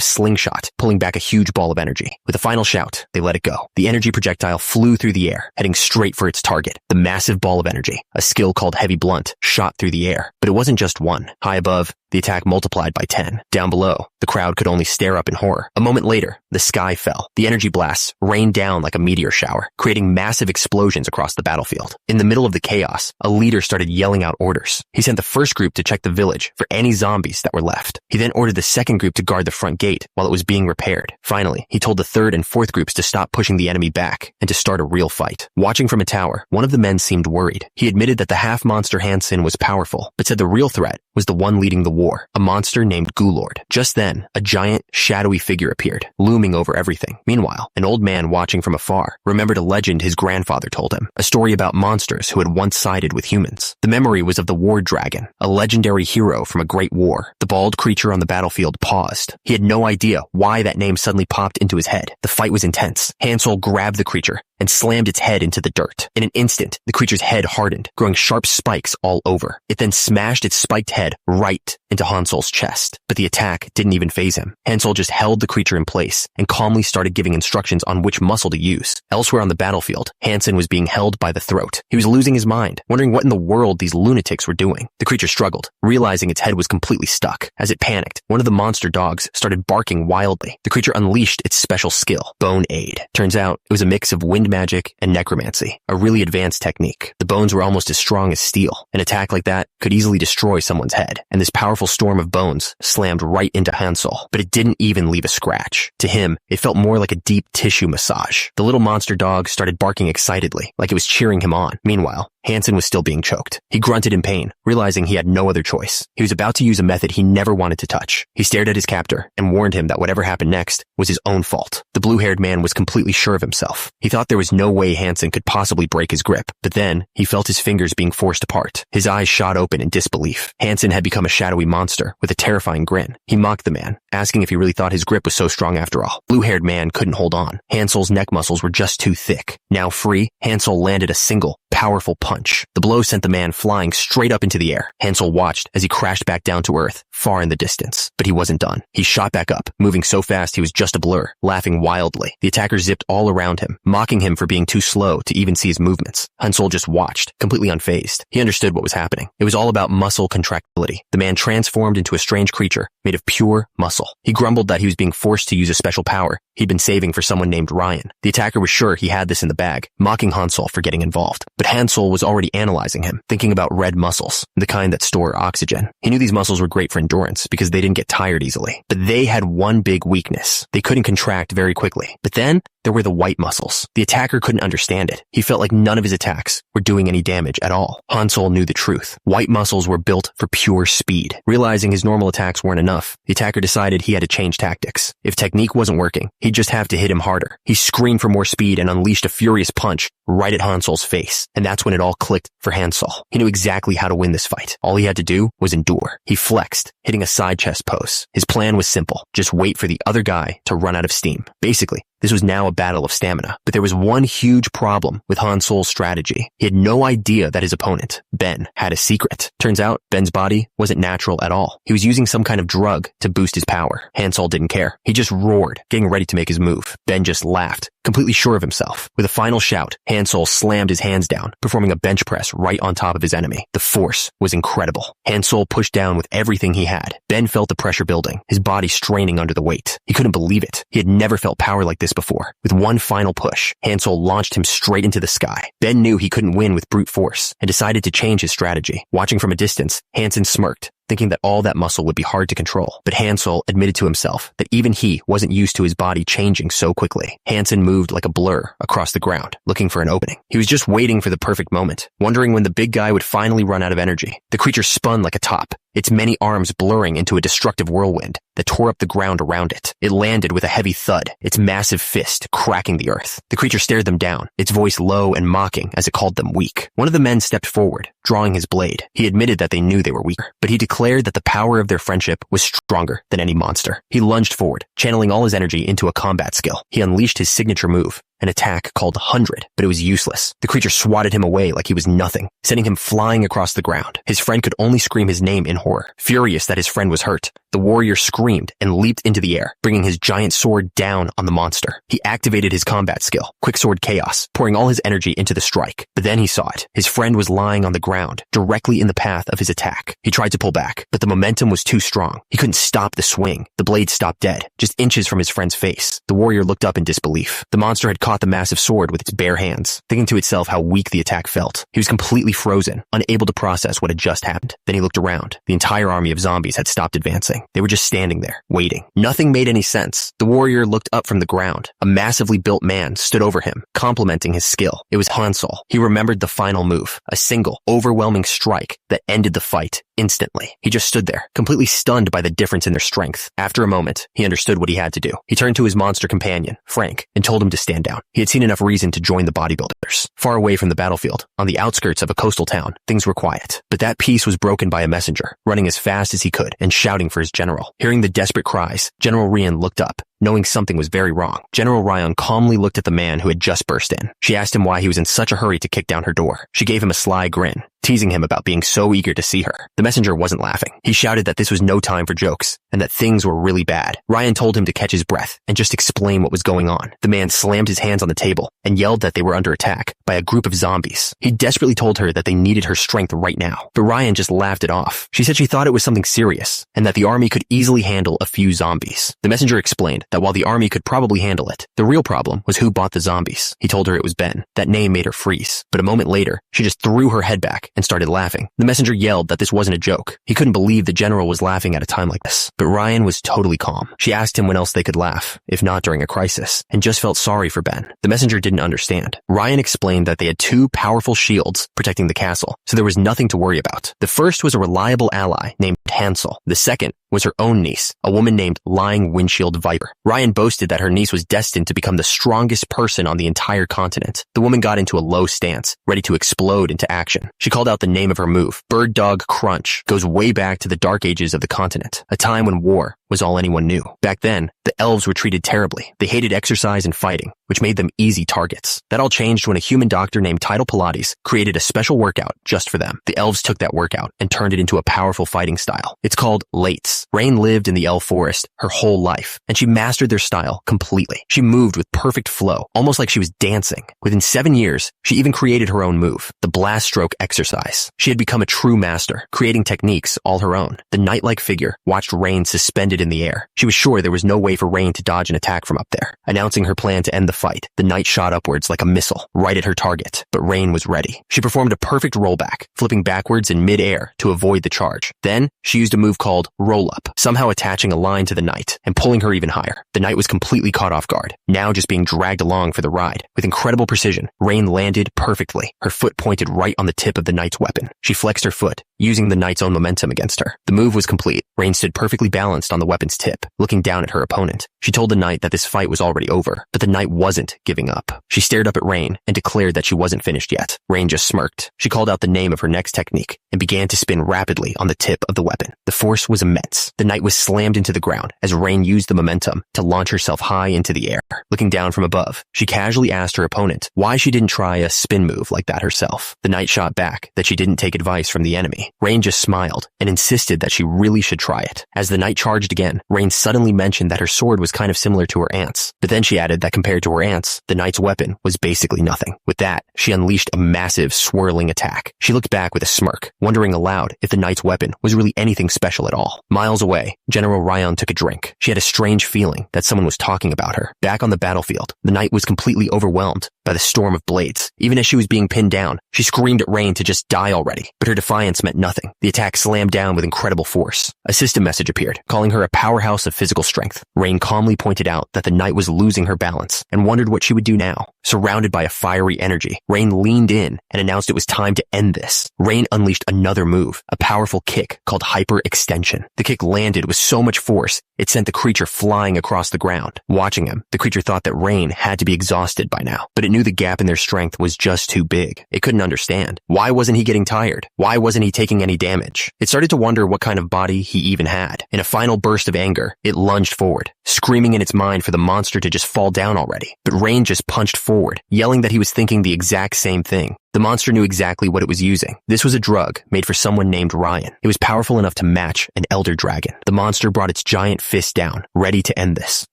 slingshot, pulling back a huge ball of energy. With a final shout, they let it go. The energy projectile flew through the air, heading straight for its target. The massive ball of energy, a skill called Heavy Blunt, shot through the air. But it wasn't just one. High above, the attack multiplied by 10. Down below, the crowd could only stare up in horror. A moment later, the sky fell. The energy blasts rained down like a meteor shower, creating massive explosions across the battlefield. In the middle of the chaos, a leader started yelling out orders. He sent the first group to check the village for any zombies that were left. He then ordered the second group to guard the front gate while it was being repaired. Finally, he told the third and fourth groups to stop pushing the enemy back and to start a real fight. Watching from a tower, one of the men seemed worried. He admitted that the half-monster Hansen was powerful, but said the real threat was the one leading the war, a monster named Gulord. Just then, a giant, shadowy figure appeared, looming over everything. Meanwhile, an old man watching from afar remembered a legend his grandfather told him, a story about monsters who had once sided with humans. The memory was of the War Dragon, a legendary hero from a great war. The bald creature on the battlefield paused. He had no idea why that name suddenly popped into his head. The fight was intense. Hansol grabbed the creature and slammed its head into the dirt. In an instant, the creature's head hardened, growing sharp spikes all over. It then smashed its spiked head right into Hansol's chest. But the attack didn't even faze him. Hansol just held the creature in place and calmly started giving instructions on which muscle to use. Elsewhere on the battlefield, Hansen was being held by the throat. He was losing his mind, wondering what in the world these lunatics were doing. The creature struggled, realizing its head was completely stuck. As it panicked, one of the monster dogs started barking wildly. The creature unleashed its special skill, Bone Aid. Turns out, it was a mix of wind magic and necromancy, a really advanced technique. The bones were almost as strong as steel. An attack like that could easily destroy someone's head, and this powerful storm of bones slammed right into Hansol, but it didn't even leave a scratch. To him, it felt more like a deep tissue massage. The little monster dog started barking excitedly, like it was cheering him on. Meanwhile, Hansen was still being choked. He grunted in pain, realizing he had no other choice. He was about to use a method he never wanted to touch. He stared at his captor and warned him that whatever happened next was his own fault. The blue-haired man was completely sure of himself. He thought there was no way Hansen could possibly break his grip, but then he felt his fingers being forced apart. His eyes shot open in disbelief. Hansen had become a shadowy monster with a terrifying grin. He mocked the man, asking if he really thought his grip was so strong after all. Blue-haired man couldn't hold on. Hansel's neck muscles were just too thick. Now free, Hansel landed a single, powerful punch. The blow sent the man flying straight up into the air. Hansel watched as he crashed back down to earth, far in the distance. But he wasn't done. He shot back up, moving so fast he was just a blur, laughing wildly. The attacker zipped all around him, mocking him for being too slow to even see his movements. Hansel just watched, completely unfazed. He understood what was happening. It was all about muscle contractility. The man transformed into a strange creature made of pure muscle. He grumbled that he was being forced to use a special power he'd been saving for someone named Ryan. The attacker was sure he had this in the bag, mocking Hansel for getting involved. But Hansel was already analyzing him, thinking about red muscles, the kind that store oxygen. He knew these muscles were great for endurance because they didn't get tired easily. But they had one big weakness. They couldn't contract very quickly. But then, there were the white muscles. The attacker couldn't understand it. He felt like none of his attacks were doing any damage at all. Hansel knew the truth. White muscles were built for pure speed. Realizing his normal attacks weren't enough, the attacker decided he had to change tactics. If technique wasn't working, he'd just have to hit him harder. He screamed for more speed and unleashed a furious punch right at Hansel's face. And that's when it all clicked for Hansel. He knew exactly how to win this fight. All he had to do was endure. He flexed, hitting a side chest pose. His plan was simple. Just wait for the other guy to run out of steam. Basically, this was now a battle of stamina. But there was one huge problem with Hansel's strategy. He had no idea that his opponent, Ben, had a secret. Turns out, Ben's body wasn't natural at all. He was using some kind of drug to boost his power. Hansel didn't care. He just roared, getting ready to make his move. Ben just laughed, completely sure of himself. With a final shout, Hansol slammed his hands down, performing a bench press right on top of his enemy. The force was incredible. Hansol pushed down with everything he had. Ben felt the pressure building, his body straining under the weight. He couldn't believe it. He had never felt power like this before. With one final push, Hansol launched him straight into the sky. Ben knew he couldn't win with brute force and decided to change his strategy. Watching from a distance, Hansen smirked, thinking that all that muscle would be hard to control. But Hansol admitted to himself that even he wasn't used to his body changing so quickly. Hansen moved like a blur across the ground, looking for an opening. He was just waiting for the perfect moment, wondering when the big guy would finally run out of energy. The creature spun like a top, its many arms blurring into a destructive whirlwind that tore up the ground around it. It landed with a heavy thud, its massive fist cracking the earth. The creature stared them down, its voice low and mocking as it called them weak. One of the men stepped forward, drawing his blade. He admitted that they knew they were weaker, but he declared that the power of their friendship was stronger than any monster. He lunged forward, channeling all his energy into a combat skill. He unleashed his signature move, an attack called 100, but it was useless. The creature swatted him away like he was nothing, sending him flying across the ground. His friend could only scream his name in horror. Furious that his friend was hurt, the warrior screamed and leaped into the air, bringing his giant sword down on the monster. He activated his combat skill, Quicksword Chaos, pouring all his energy into the strike. But then he saw it. His friend was lying on the ground, directly in the path of his attack. He tried to pull back, but the momentum was too strong. He couldn't stop the swing. The blade stopped dead, just inches from his friend's face. The warrior looked up in disbelief. The monster had caught the massive sword with its bare hands, thinking to itself how weak the attack felt. He was completely frozen, unable to process what had just happened. Then he looked around. The entire army of zombies had stopped advancing. They were just standing there, waiting. Nothing made any sense. The warrior looked up from the ground. A massively built man stood over him, complimenting his skill. It was Hansol. He remembered the final move, a single, overwhelming strike that ended the fight instantly. He just stood there, completely stunned by the difference in their strength. After a moment, he understood what he had to do. He turned to his monster companion, Frank, and told him to stand down. He had seen enough reason to join the bodybuilders. Far away from the battlefield, on the outskirts of a coastal town, things were quiet. But that peace was broken by a messenger, running as fast as he could and shouting for his general. Hearing the desperate cries, General Rian looked up, knowing something was very wrong. General Ryan calmly looked at the man who had just burst in. She asked him why he was in such a hurry to kick down her door. She gave him a sly grin, teasing him about being so eager to see her. The messenger wasn't laughing. He shouted that this was no time for jokes, and that things were really bad. Ryan told him to catch his breath and just explain what was going on. The man slammed his hands on the table and yelled that they were under attack by a group of zombies. He desperately told her that they needed her strength right now, but Ryan just laughed it off. She said she thought it was something serious, and that the army could easily handle a few zombies. The messenger explained that while the army could probably handle it, the real problem was who bought the zombies. He told her it was Ben. That name made her freeze, but a moment later, she just threw her head back and started laughing. The messenger yelled that this wasn't a joke. He couldn't believe the general was laughing at a time like this, but Ryan was totally calm. She asked him when else they could laugh, if not during a crisis, and just felt sorry for Ben. The messenger didn't understand. Ryan explained that they had two powerful shields protecting the castle, so there was nothing to worry about. The first was a reliable ally named Hansel. The second was her own niece, a woman named Lying Windshield Viper. Ryan boasted that her niece was destined to become the strongest person on the entire continent. The woman got into a low stance, ready to explode into action. She called out the name of her move. Bird Dog Crunch goes way back to the dark ages of the continent, a time when war was all anyone knew. Back then, the elves were treated terribly. They hated exercise and fighting, which made them easy targets. That all changed when a human doctor named Tidal Pilates created a special workout just for them. The elves took that workout and turned it into a powerful fighting style. It's called Lates. Rain lived in the elf forest her whole life, and she mastered their style completely. She moved with perfect flow, almost like she was dancing. Within 7 years, she even created her own move, the blast stroke exercise. She had become a true master, creating techniques all her own. The knight-like figure watched Rain suspended in the air. She was sure there was no way for Rain to dodge an attack from up there. Announcing her plan to end the fight, the knight shot upwards like a missile, right at her target, but Rain was ready. She performed a perfect rollback, flipping backwards in mid-air to avoid the charge. Then, she used a move called roll-up, somehow attaching a line to the knight and pulling her even higher. The knight was completely caught off guard, now just being dragged along for the ride. With incredible precision, Rain landed perfectly, her foot pointed right on the tip of the knight's weapon. She flexed her foot, using the knight's own momentum against her. The move was complete. Rain stood perfectly balanced on the weapon's tip, looking down at her opponent. She told the knight that this fight was already over, but the knight wasn't giving up. She stared up at Rain and declared that she wasn't finished yet. Rain just smirked. She called out the name of her next technique and began to spin rapidly on the tip of the weapon. The force was immense. The knight was slammed into the ground as Rain used the momentum to launch herself high into the air. Looking down from above, she casually asked her opponent why she didn't try a spin move like that herself. The knight shot back that she didn't take advice from the enemy. Rain just smiled and insisted that she really should try it. As the night charged again, Rain suddenly mentioned that her sword was kind of similar to her aunt's, but then she added that compared to her aunt's, the knight's weapon was basically nothing. With that, she unleashed a massive, swirling attack. She looked back with a smirk, wondering aloud if the knight's weapon was really anything special at all. Miles away, General Ryan took a drink. She had a strange feeling that someone was talking about her. Back on the battlefield, the knight was completely overwhelmed by the storm of blades. Even as she was being pinned down, she screamed at Rain to just die already, but her defiance meant nothing. The attack slammed down with incredible force. A system message appeared, calling her a powerhouse of physical strength. Rain calmly pointed out that the knight was losing her balance and wondered what she would do now. Surrounded by a fiery energy, Rain leaned in and announced it was time to end this. Rain unleashed another move, a powerful kick called hyper-extension. The kick landed with so much force, it sent the creature flying across the ground. Watching him, the creature thought that Rain had to be exhausted by now, but it knew the gap in their strength was just too big. It couldn't understand. Why wasn't he getting tired? Why wasn't he taking any damage? It started to wonder what kind of body he even had. In a final burst of anger, it lunged forward, screaming in its mind for the monster to just fall down already. But Rain just punched forward, yelling that he was thinking the exact same thing. The monster knew exactly what it was using. This was a drug made for someone named Ryan. It was powerful enough to match an elder dragon. The monster brought its giant fist down, ready to end this,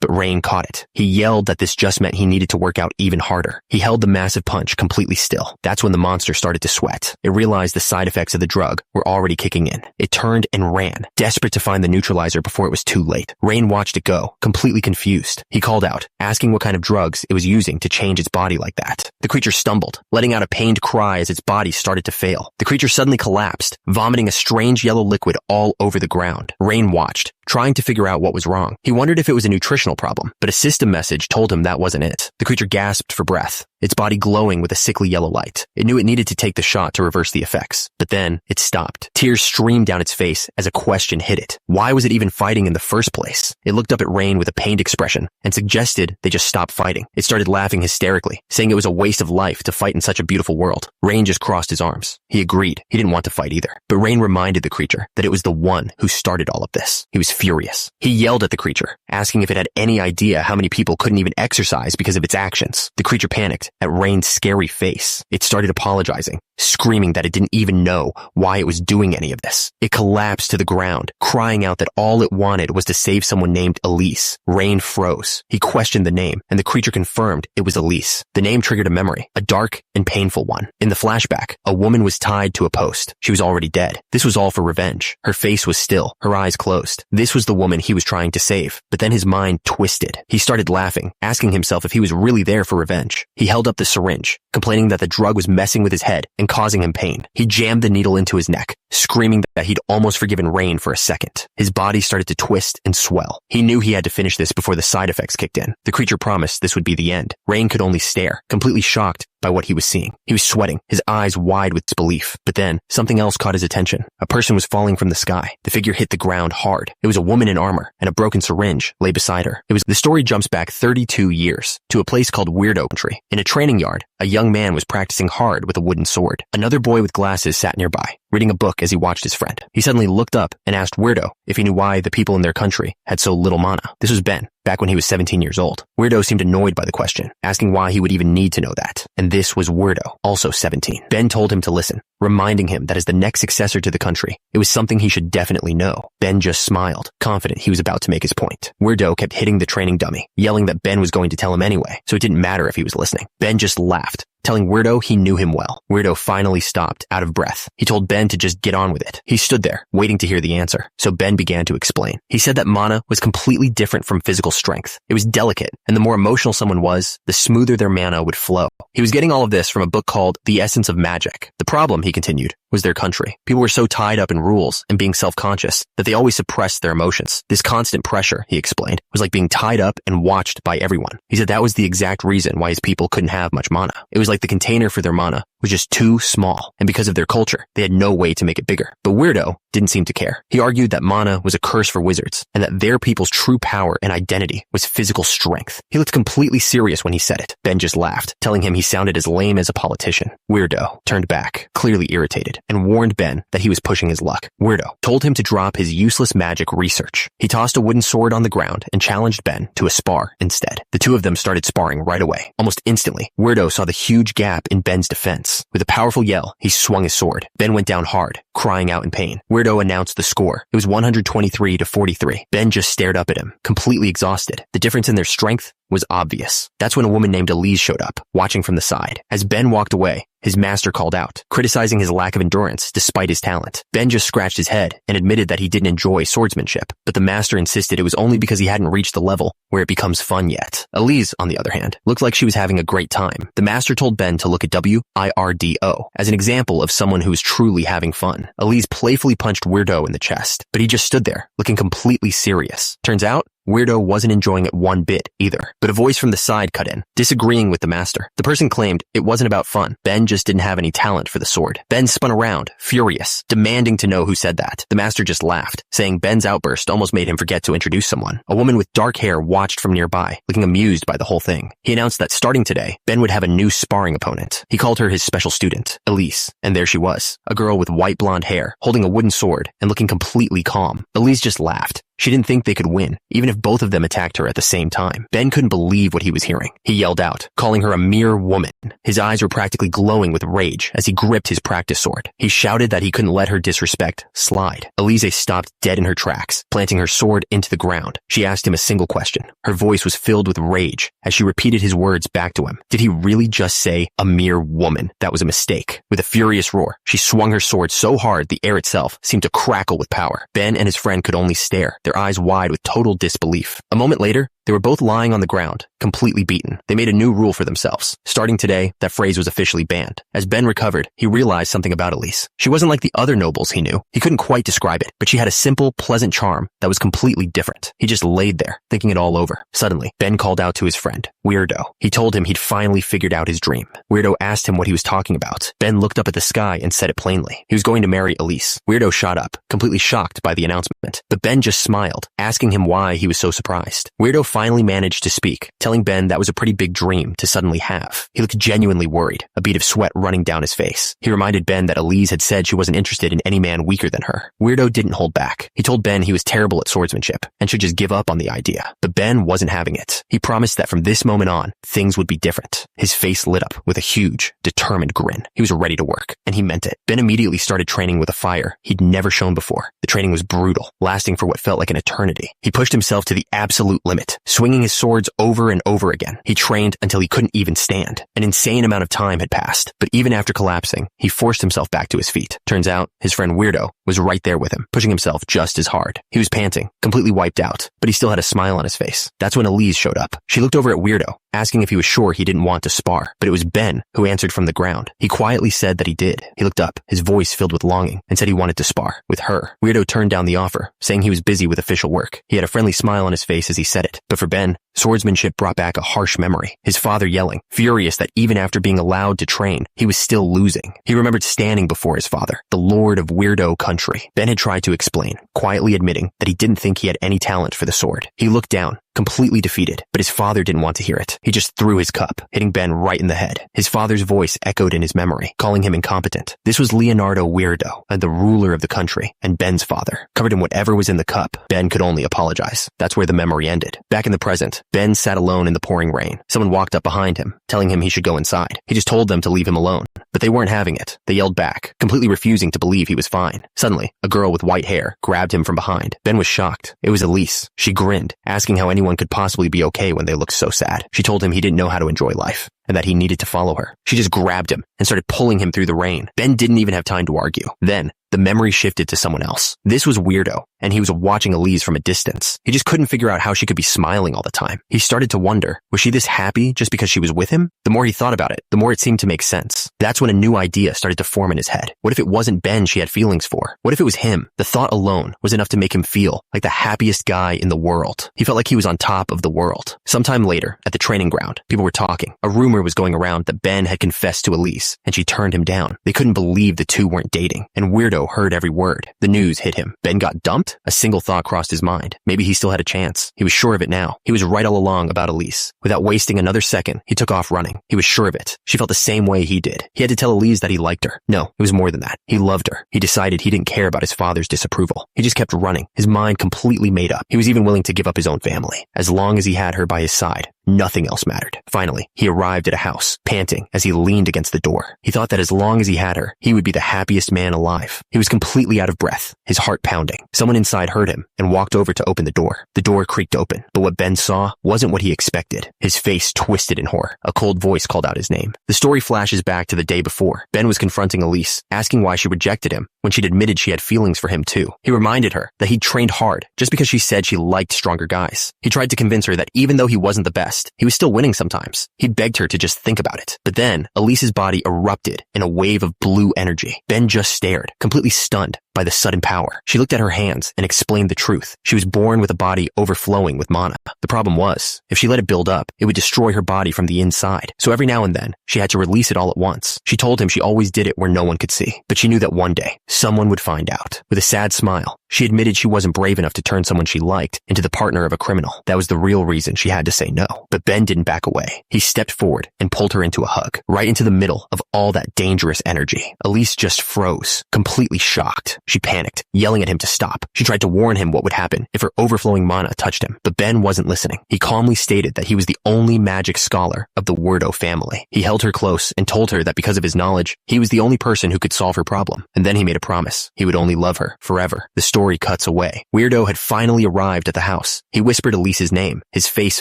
but Rain caught it. He yelled that this just meant he needed to work out even harder. He held the massive punch completely still. That's when the monster started to sweat. It realized the side effects of the drug were already kicking in. It turned and ran, desperate to find the neutralizer before it was too late. Rain watched it go, completely confused. He called out, asking what kind of drugs it was using to change its body like that. The creature stumbled, letting out a pained cry as its body started to fail. The creature suddenly collapsed, vomiting a strange yellow liquid all over the ground. Rain watched, trying to figure out what was wrong. He wondered if it was a nutritional problem, but a system message told him that wasn't it. The creature gasped for breath, its body glowing with a sickly yellow light. It knew it needed to take the shot to reverse the effects, but then it stopped. Tears streamed down its face as a question hit it. Why was it even fighting in the first place? It looked up at Rain with a pained expression and suggested they just stop fighting. It started laughing hysterically, saying it was a waste of life to fight in such a beautiful world. Rain just crossed his arms. He agreed. He didn't want to fight either. But Rain reminded the creature that it was the one who started all of this. He was furious. He yelled at the creature, asking if it had any idea how many people couldn't even exercise because of its actions. The creature panicked at Rain's scary face. It started apologizing, screaming that it didn't even know why it was doing any of this. It collapsed to the ground, crying out that all it wanted was to save someone named Elise. Rain froze. He questioned the name, and the creature confirmed it was Elise. The name triggered a memory, a dark and painful one. In the flashback, a woman was tied to a post. She was already dead. This was all for revenge. Her face was still, her eyes closed. This was the woman he was trying to save, but then his mind twisted. He started laughing, asking himself if he was really there for revenge. He held up the syringe, complaining that the drug was messing with his head and causing him pain. He jammed the needle into his neck, screaming that he'd almost forgiven Rain for a second. His body started to twist and swell. He knew he had to finish this before the side effects kicked in. The creature promised this would be the end. Rain could only stare, completely shocked by what he was seeing. He was sweating, his eyes wide with disbelief. But then, something else caught his attention. A person was falling from the sky. The figure hit the ground hard. It was a woman in armor, and a broken syringe lay beside her. The story jumps back 32 years, to a place called Weirdo Country. In a training yard, a young man was practicing hard with a wooden sword. Another boy with glasses sat nearby, reading a book as he watched his friend. He suddenly looked up and asked Weirdo if he knew why the people in their country had so little mana. This was Ben, back when he was 17 years old. Weirdo seemed annoyed by the question, asking why he would even need to know that. And this was Weirdo, also 17. Ben told him to listen, reminding him that as the next successor to the country, it was something he should definitely know. Ben just smiled, confident he was about to make his point. Weirdo kept hitting the training dummy, yelling that Ben was going to tell him anyway, so it didn't matter if he was listening. Ben just laughed, telling Weirdo he knew him well. Weirdo finally stopped, out of breath. He told Ben to just get on with it. He stood there, waiting to hear the answer, so Ben began to explain. He said that mana was completely different from physical strength. It was delicate, and the more emotional someone was, the smoother their mana would flow. He was getting all of this from a book called The Essence of Magic. The problem, he continued, was their country. People were so tied up in rules and being self-conscious that they always suppressed their emotions. This constant pressure, he explained, was like being tied up and watched by everyone. He said that was the exact reason why his people couldn't have much mana. It was like the container for their mana was just too small, and because of their culture, they had no way to make it bigger. But Weirdo didn't seem to care. He argued that mana was a curse for wizards, and that their people's true power and identity was physical strength. He looked completely serious when he said it. Ben just laughed, telling him him he sounded as lame as a politician. Weirdo turned back, clearly irritated, and warned Ben that he was pushing his luck. Weirdo told him to drop his useless magic research. He tossed a wooden sword on the ground and challenged Ben to a spar instead. The two of them started sparring right away. Almost instantly, Weirdo saw the huge gap in Ben's defense. With a powerful yell, he swung his sword. Ben went down hard, crying out in pain. Weirdo announced the score. It was 123-43. Ben just stared up at him, completely exhausted. The difference in their strength was obvious. That's when a woman named Elise showed up, watching from the side. As Ben walked away, his master called out, criticizing his lack of endurance despite his talent. Ben just scratched his head and admitted that he didn't enjoy swordsmanship, but the master insisted it was only because he hadn't reached the level where it becomes fun yet. Elise, on the other hand, looked like she was having a great time. The master told Ben to look at WIRDO as an example of someone who was truly having fun. Elise playfully punched Weirdo in the chest, but he just stood there, looking completely serious. Turns out, Weirdo wasn't enjoying it one bit either, but a voice from the side cut in, disagreeing with the master. The person claimed it wasn't about fun. Ben just didn't have any talent for the sword. Ben spun around, furious, demanding to know who said that. The master just laughed, saying Ben's outburst almost made him forget to introduce someone. A woman with dark hair watched from nearby, looking amused by the whole thing. He announced that starting today, Ben would have a new sparring opponent. He called her his special student, Elise, and there she was, a girl with white blonde hair, holding a wooden sword and looking completely calm. Elise just laughed. She didn't think they could win, even if both of them attacked her at the same time. Ben couldn't believe what he was hearing. He yelled out, calling her a mere woman. His eyes were practically glowing with rage as he gripped his practice sword. He shouted that he couldn't let her disrespect slide. Elise stopped dead in her tracks, planting her sword into the ground. She asked him a single question. Her voice was filled with rage as she repeated his words back to him. Did he really just say a mere woman? That was a mistake. With a furious roar, she swung her sword so hard the air itself seemed to crackle with power. Ben and his friend could only stare, their eyes wide with total disbelief. A moment later, they were both lying on the ground, completely beaten. They made a new rule for themselves. Starting today, that phrase was officially banned. As Ben recovered, he realized something about Elise. She wasn't like the other nobles he knew. He couldn't quite describe it, but she had a simple, pleasant charm that was completely different. He just laid there, thinking it all over. Suddenly, Ben called out to his friend, Weirdo. He told him he'd finally figured out his dream. Weirdo asked him what he was talking about. Ben looked up at the sky and said it plainly. He was going to marry Elise. Weirdo shot up, completely shocked by the announcement, but Ben just smiled, asking him why he was so surprised. Weirdo finally managed to speak, telling Ben that was a pretty big dream to suddenly have. He looked genuinely worried, a bead of sweat running down his face. He reminded Ben that Elise had said she wasn't interested in any man weaker than her. Weirdo didn't hold back. He told Ben he was terrible at swordsmanship and should just give up on the idea. But Ben wasn't having it. He promised that from this moment on, things would be different. His face lit up with a huge, determined grin. He was ready to work, and he meant it. Ben immediately started training with a fire he'd never shown before. The training was brutal, lasting for what felt like an eternity. He pushed himself to the absolute limit, swinging his swords over and over again. He trained until he couldn't even stand. An insane amount of time had passed, but even after collapsing, he forced himself back to his feet. Turns out, his friend Weirdo was right there with him, pushing himself just as hard. He was panting, completely wiped out, but he still had a smile on his face. That's when Elise showed up. She looked over at Weirdo, asking if he was sure he didn't want to spar, but it was Ben who answered from the ground. He quietly said that he did. He looked up, his voice filled with longing, and said he wanted to spar with her. Weirdo turned down the offer, saying he was busy with official work. He had a friendly smile on his face as he said it, but for Ben, swordsmanship brought back a harsh memory. His father yelling, furious that even after being allowed to train, he was still losing. He remembered standing before his father, the lord of Weirdo country. Ben had tried to explain, quietly admitting that he didn't think he had any talent for the sword. He looked down, completely defeated, but his father didn't want to hear it. He just threw his cup, hitting Ben right in the head. His father's voice echoed in his memory, calling him incompetent. This was Leonardo Weirdo, the ruler of the country, and Ben's father. Covered in whatever was in the cup, Ben could only apologize. That's where the memory ended. Back in the present, Ben sat alone in the pouring rain. Someone walked up behind him, telling him he should go inside. He just told them to leave him alone, but they weren't having it. They yelled back, completely refusing to believe he was fine. Suddenly, a girl with white hair grabbed him from behind. Ben was shocked. It was Elise. She grinned, asking how anyone could possibly be okay when they looked so sad. She told him he didn't know how to enjoy life, and that he needed to follow her. She just grabbed him and started pulling him through the rain. Ben didn't even have time to argue. Then, the memory shifted to someone else. This was Weirdo, and he was watching Elise from a distance. He just couldn't figure out how she could be smiling all the time. He started to wonder, was she this happy just because she was with him? The more he thought about it, the more it seemed to make sense. That's when a new idea started to form in his head. What if it wasn't Ben she had feelings for? What if it was him? The thought alone was enough to make him feel like the happiest guy in the world. He felt like he was on top of the world. Sometime later, at the training ground, people were talking. A rumor rumor was going around that Ben had confessed to Elise, and she turned him down. They couldn't believe the two weren't dating, and Weirdo heard every word. The news hit him. Ben got dumped? A single thought crossed his mind. Maybe he still had a chance. He was sure of it now. He was right all along about Elise. Without wasting another second, he took off running. He was sure of it. She felt the same way he did. He had to tell Elise that he liked her. No, it was more than that. He loved her. He decided he didn't care about his father's disapproval. He just kept running, his mind completely made up. He was even willing to give up his own family. As long as he had her by his side, nothing else mattered. Finally, he arrived at a house, panting as he leaned against the door. He thought that as long as he had her, he would be the happiest man alive. He was completely out of breath, his heart pounding. Someone inside heard him and walked over to open the door. The door creaked open, but what Ben saw wasn't what he expected. His face twisted in horror. A cold voice called out his name. The story flashes back to the day before. Ben was confronting Elise, asking why she rejected him when she'd admitted she had feelings for him too. He reminded her that he'd trained hard just because she said she liked stronger guys. He tried to convince her that even though he wasn't the best, he was still winning sometimes. He begged her to just think about it. But then, Elise's body erupted in a wave of blue energy. Ben just stared, completely stunned by the sudden power. She looked at her hands and explained the truth. She was born with a body overflowing with mana. The problem was, if she let it build up, it would destroy her body from the inside. So every now and then, she had to release it all at once. She told him she always did it where no one could see. But she knew that one day, someone would find out. With a sad smile, she admitted she wasn't brave enough to turn someone she liked into the partner of a criminal. That was the real reason she had to say no. But Ben didn't back away. He stepped forward and pulled her into a hug, right into the middle of all that dangerous energy. Elise just froze, completely shocked. She panicked, yelling at him to stop. She tried to warn him what would happen if her overflowing mana touched him, but Ben wasn't listening. He calmly stated that he was the only magic scholar of the Weirdo family. He held her close and told her that because of his knowledge, he was the only person who could solve her problem. And then he made a promise. He would only love her forever. The story cuts away. Weirdo had finally arrived at the house. He whispered Elise's name, his face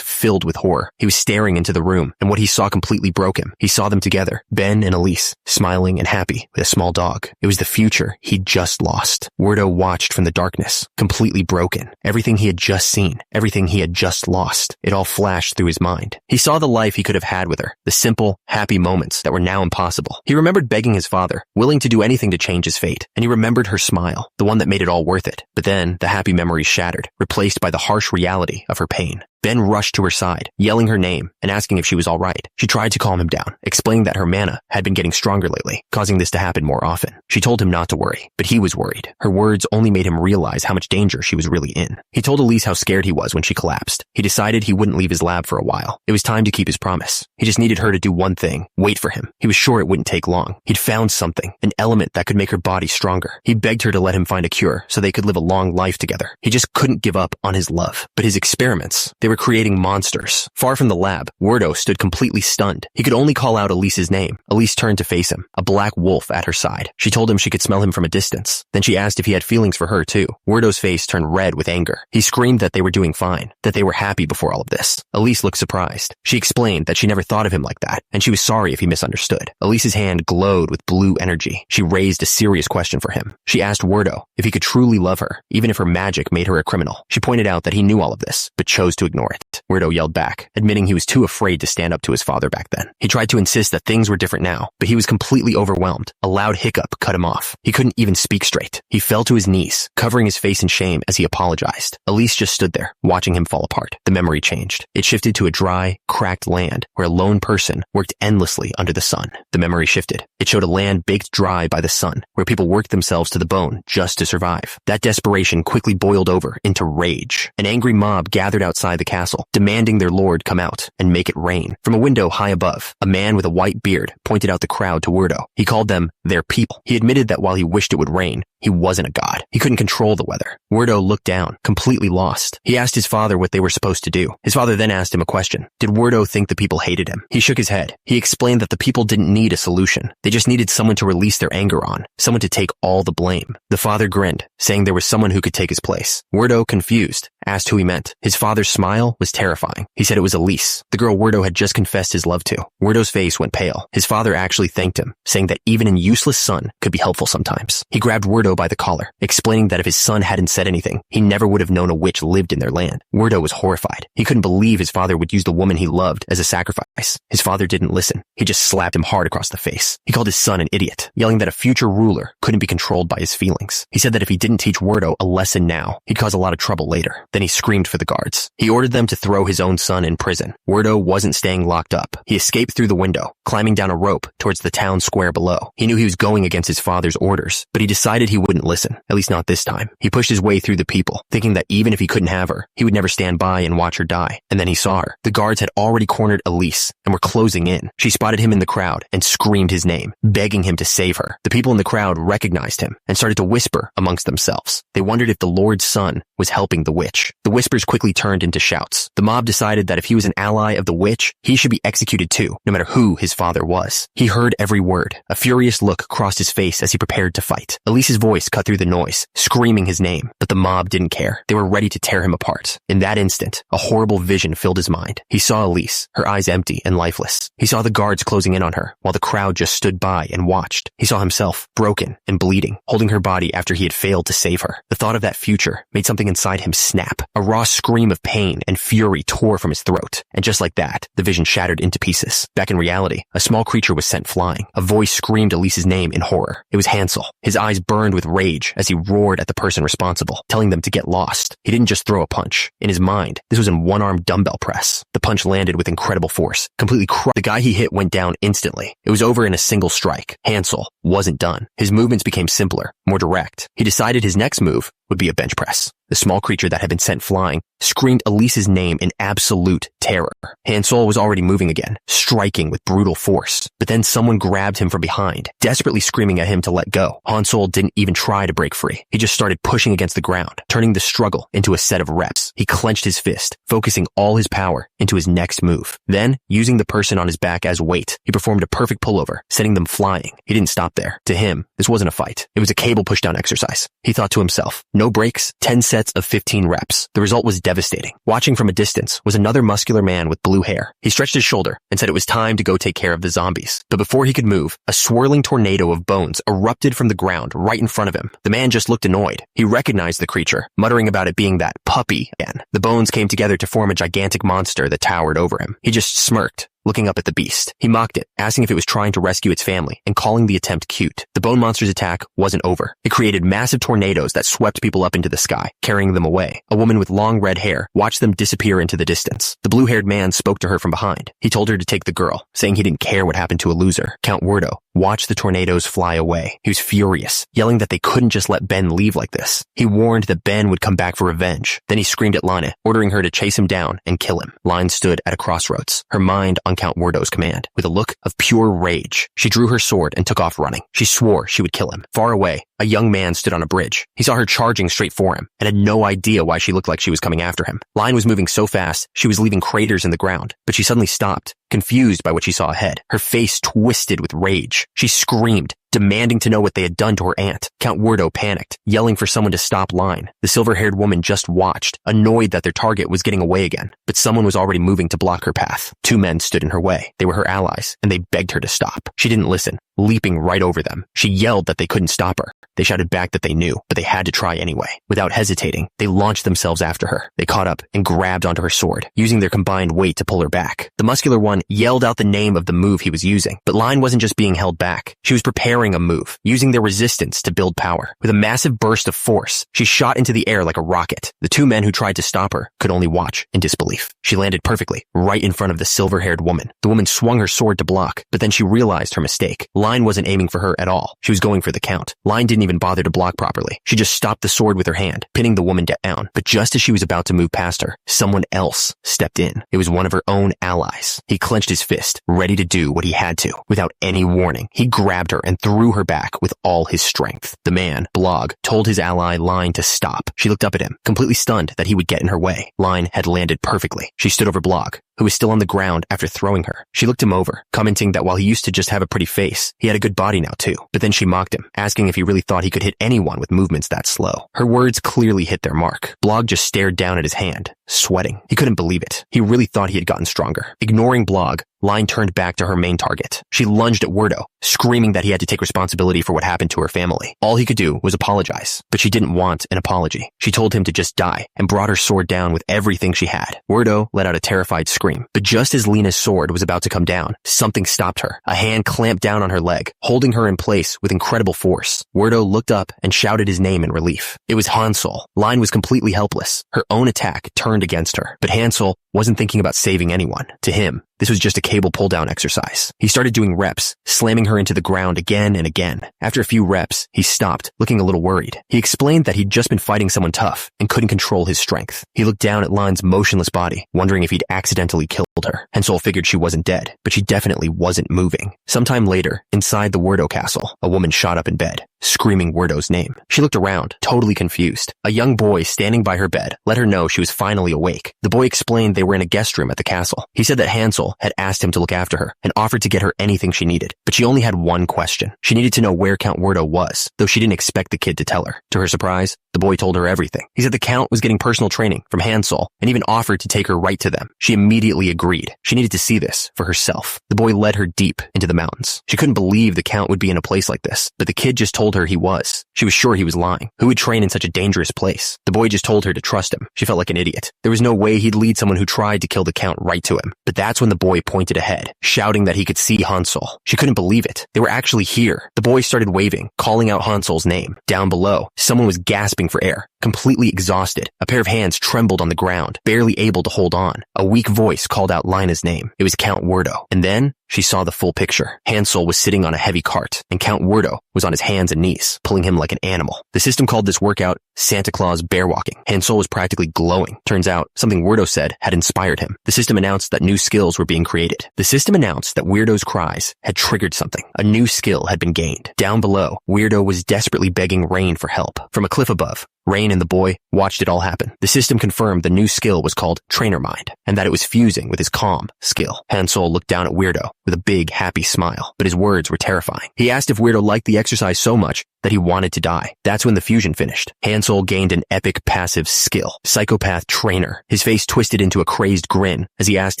filled with horror. He was staring into the room, and what he saw completely broke him. He saw them together, Ben and Elise, smiling and happy with a small dog. It was the future he'd just lost. Weirdo watched from the darkness, completely broken. Everything he had just seen, everything he had just lost, it all flashed through his mind. He saw the life he could have had with her, the simple, happy moments that were now impossible. He remembered begging his father, willing to do anything to change his fate, and he remembered her smile, the one that made it all worth it. But then, the happy memories shattered, replaced by the harsh reality of her pain. Ben rushed to her side, yelling her name and asking if she was all right. She tried to calm him down, explaining that her mana had been getting stronger lately, causing this to happen more often. She told him not to worry, but he was worried. Her words only made him realize how much danger she was really in. He told Elise how scared he was when she collapsed. He decided he wouldn't leave his lab for a while. It was time to keep his promise. He just needed her to do one thing, wait for him. He was sure it wouldn't take long. He'd found something, an element that could make her body stronger. He begged her to let him find a cure so they could live a long life together. He just couldn't give up on his love. But his experiments, they were creating monsters. Far from the lab, Weirdo stood completely stunned. He could only call out Elise's name. Elise turned to face him, a black wolf at her side. She told him she could smell him from a distance. Then she asked if he had feelings for her too. Weirdo's face turned red with anger. He screamed that they were doing fine, that they were happy before all of this. Elise looked surprised. She explained that she never thought of him like that, and she was sorry if he misunderstood. Elise's hand glowed with blue energy. She raised a serious question for him. She asked Weirdo if he could truly love her, even if her magic made her a criminal. She pointed out that he knew all of this, but chose to ignore it. Weirdo yelled back, admitting he was too afraid to stand up to his father back then. He tried to insist that things were different now, but he was completely overwhelmed. A loud hiccup cut him off. He couldn't even speak straight. He fell to his knees, covering his face in shame as he apologized. Elise just stood there, watching him fall apart. The memory changed. It shifted to a dry, cracked land where a lone person worked endlessly under the sun. The memory shifted. It showed a land baked dry by the sun, where people worked themselves to the bone just to survive. That desperation quickly boiled over into rage. An angry mob gathered outside the castle, demanding their lord come out and make it rain. From a window high above, a man with a white beard pointed out the crowd to Weirdo. He called them their people. He admitted that while he wished it would rain, he wasn't a god. He couldn't control the weather. Weirdo looked down, completely lost. He asked his father what they were supposed to do. His father then asked him a question. Did Weirdo think the people hated him? He shook his head. He explained that the people didn't need a solution. They just needed someone to release their anger on, someone to take all the blame. The father grinned, saying there was someone who could take his place. Weirdo, confused, asked who he meant. His father's smile was terrifying. He said it was Elise, the girl Weirdo had just confessed his love to. Weirdo's face went pale. His father actually thanked him, saying that even an useless son could be helpful sometimes. He grabbed Weirdo by the collar, explaining that if his son hadn't said anything, he never would have known a witch lived in their land. Weirdo was horrified. He couldn't believe his father would use the woman he loved as a sacrifice. apologize. His father didn't listen. He just slapped him hard across the face. He called his son an idiot, yelling that a future ruler couldn't be controlled by his feelings. He said that if he didn't teach Werdo a lesson now, he'd cause a lot of trouble later. Then he screamed for the guards. He ordered them to throw his own son in prison. Werdo wasn't staying locked up. He escaped through the window, climbing down a rope towards the town square below. He knew he was going against his father's orders, but he decided he wouldn't listen, at least not this time. He pushed his way through the people, thinking that even if he couldn't have her, he would never stand by and watch her die. And then he saw her. The guards had already cornered Elise and were closing in. She spotted him in the crowd and screamed his name, begging him to save her. The people in the crowd recognized him and started to whisper amongst themselves. They wondered if the Lord's son was helping the witch. The whispers quickly turned into shouts. The mob decided that if he was an ally of the witch, he should be executed too, no matter who his father was. He heard every word. A furious look crossed his face as he prepared to fight. Elise's voice cut through the noise, screaming his name, but the mob didn't care. They were ready to tear him apart. In that instant, a horrible vision filled his mind. He saw Elise, her eyes empty and lifeless. He saw the guards closing in on her, while the crowd just stood by and watched. He saw himself, broken and bleeding, holding her body after he had failed to save her. The thought of that future made something inside him snap. A raw scream of pain and fury tore from his throat, and just like that, the vision shattered into pieces. Back in reality, a small creature was sent flying. A voice screamed Elise's name in horror. It was Hansel. His eyes burned with rage as he roared at the person responsible, telling them to get lost. He didn't just throw a punch. In his mind, this was a one-armed dumbbell press. The punch landed with incredible force, completely crushed. The guy he hit went down instantly. It was over in a single strike. Hansel wasn't done. His movements became simpler, more direct. He decided his next move would be a bench press. The small creature that had been sent flying screamed Elise's name in absolute terror. Hansel was already moving again, striking with brutal force. But then someone grabbed him from behind, desperately screaming at him to let go. Hansel didn't even try to break free. He just started pushing against the ground, turning the struggle into a set of reps. He clenched his fist, focusing all his power into his next move. Then, using the person on his back as weight, he performed a perfect pullover, sending them flying. He didn't stop there. To him, this wasn't a fight. It was a cable pushdown exercise. He thought to himself, no breaks, 10 sets of 15 reps. The result was devastating. Watching from a distance was another muscular man with blue hair. He stretched his shoulder and said it was time to go take care of the zombies. But before he could move, a swirling tornado of bones erupted from the ground right in front of him. The man just looked annoyed. He recognized the creature, muttering about it being that puppy again. The bones came together to form a gigantic monster that towered over him. He just smirked, looking up at the beast. He mocked it, asking if it was trying to rescue its family, and calling the attempt cute. The bone monster's attack wasn't over. It created massive tornadoes that swept people up into the sky, carrying them away. A woman with long red hair watched them disappear into the distance. The blue-haired man spoke to her from behind. He told her to take the girl, saying he didn't care what happened to a loser. Count Werdo watched the tornadoes fly away. He was furious, yelling that they couldn't just let Ben leave like this. He warned that Ben would come back for revenge. Then he screamed at Line, ordering her to chase him down and kill him. Line stood at a crossroads, her mind on Count Werdo's command. With a look of pure rage, she drew her sword and took off running. She swore she would kill him. Far away, a young man stood on a bridge. He saw her charging straight for him and had no idea why she looked like she was coming after him. Line was moving so fast, she was leaving craters in the ground, but she suddenly stopped, confused by what she saw ahead. Her face twisted with rage. She screamed, demanding to know what they had done to her aunt. Count Werdo panicked, yelling for someone to stop Line. The silver-haired woman just watched, annoyed that their target was getting away again, but someone was already moving to block her path. Two men stood in her way. They were her allies, and they begged her to stop. She didn't listen, leaping right over them. She yelled that they couldn't stop her. They shouted back that they knew, but they had to try anyway. Without hesitating, they launched themselves after her. They caught up and grabbed onto her sword, using their combined weight to pull her back. The muscular one yelled out the name of the move he was using, but Line wasn't just being held back. She was preparing a move, using their resistance to build power. With a massive burst of force, she shot into the air like a rocket. The two men who tried to stop her could only watch in disbelief. She landed perfectly, right in front of the silver-haired woman. The woman swung her sword to block, but then she realized her mistake. Line wasn't aiming for her at all. She was going for the Count. Line didn't even bother to block properly. She just stopped the sword with her hand, pinning the woman down. But just as she was about to move past her, someone else stepped in. It was one of her own allies. He clenched his fist, ready to do what he had to. Without any warning, he grabbed her and threw her back with all his strength. The man, Blog, told his ally Line to stop. She looked up at him, completely stunned that he would get in her way. Line had landed perfectly. She stood over Blog, who was still on the ground after throwing her. She looked him over, commenting that while he used to just have a pretty face, he had a good body now too. But then she mocked him, asking if he really thought he could hit anyone with movements that slow. Her words clearly hit their mark. Blog just stared down at his hand, sweating. He couldn't believe it. He really thought he had gotten stronger. Ignoring Blog, Line turned back to her main target. She lunged at Werdo, screaming that he had to take responsibility for what happened to her family. All he could do was apologize, but she didn't want an apology. She told him to just die and brought her sword down with everything she had. Werdo let out a terrified scream scream. But just as Lena's sword was about to come down, something stopped her. A hand clamped down on her leg, holding her in place with incredible force. Weirdo looked up and shouted his name in relief. It was Hansol. Line was completely helpless. Her own attack turned against her. But Hansol wasn't thinking about saving anyone. To him, this was just a cable pull-down exercise. He started doing reps, slamming her into the ground again and again. After a few reps, he stopped, looking a little worried. He explained that he'd just been fighting someone tough and couldn't control his strength. He looked down at Line's motionless body, wondering if he'd accidentally killed her. Hansol figured she wasn't dead, but she definitely wasn't moving. Sometime later, inside the Weirdo castle, a woman shot up in bed, screaming Weirdo's name. She looked around, totally confused. A young boy standing by her bed let her know she was finally awake. The boy explained they were in a guest room at the castle. He said that Hansol had asked him to look after her and offered to get her anything she needed, but she only had one question. She needed to know where Count Weirdo was, though she didn't expect the kid to tell her. To her surprise, the boy told her everything. He said the Count was getting personal training from Hansol and even offered to take her right to them. She immediately agreed. She needed to see this for herself. The boy led her deep into the mountains. She couldn't believe the Count would be in a place like this, but the kid just told her he was. She was sure he was lying. Who would train in such a dangerous place? The boy just told her to trust him. She felt like an idiot. There was no way he'd lead someone who tried to kill the Count right to him. But that's when the boy pointed ahead, shouting that he could see Hansol. She couldn't believe it. They were actually here. The boy started waving, calling out Hansol's name. Down below, someone was gasping for air, completely exhausted. A pair of hands trembled on the ground, barely able to hold on. A weak voice called out Lina's name. It was Count Weirdo. And then she saw the full picture. Hansol was sitting on a heavy cart, and Count Weirdo was on his hands and knees, pulling him like an animal. The system called this workout Santa Claus bear walking. Hansol was practically glowing. Turns out, something Weirdo said had inspired him. The system announced that new skills were being created. The system announced that Weirdo's cries had triggered something. A new skill had been gained. Down below, Weirdo was desperately begging Rain for help. From a cliff above, Rain and the boy watched it all happen. The system confirmed the new skill was called Trainer Mind, and that it was fusing with his Calm skill. Hansol looked down at Weirdo with a big, happy smile, but his words were terrifying. He asked if Weirdo liked the exercise so much that he wanted to die. That's when the fusion finished. Hansol gained an epic passive skill, Psychopath Trainer. His face twisted into a crazed grin as he asked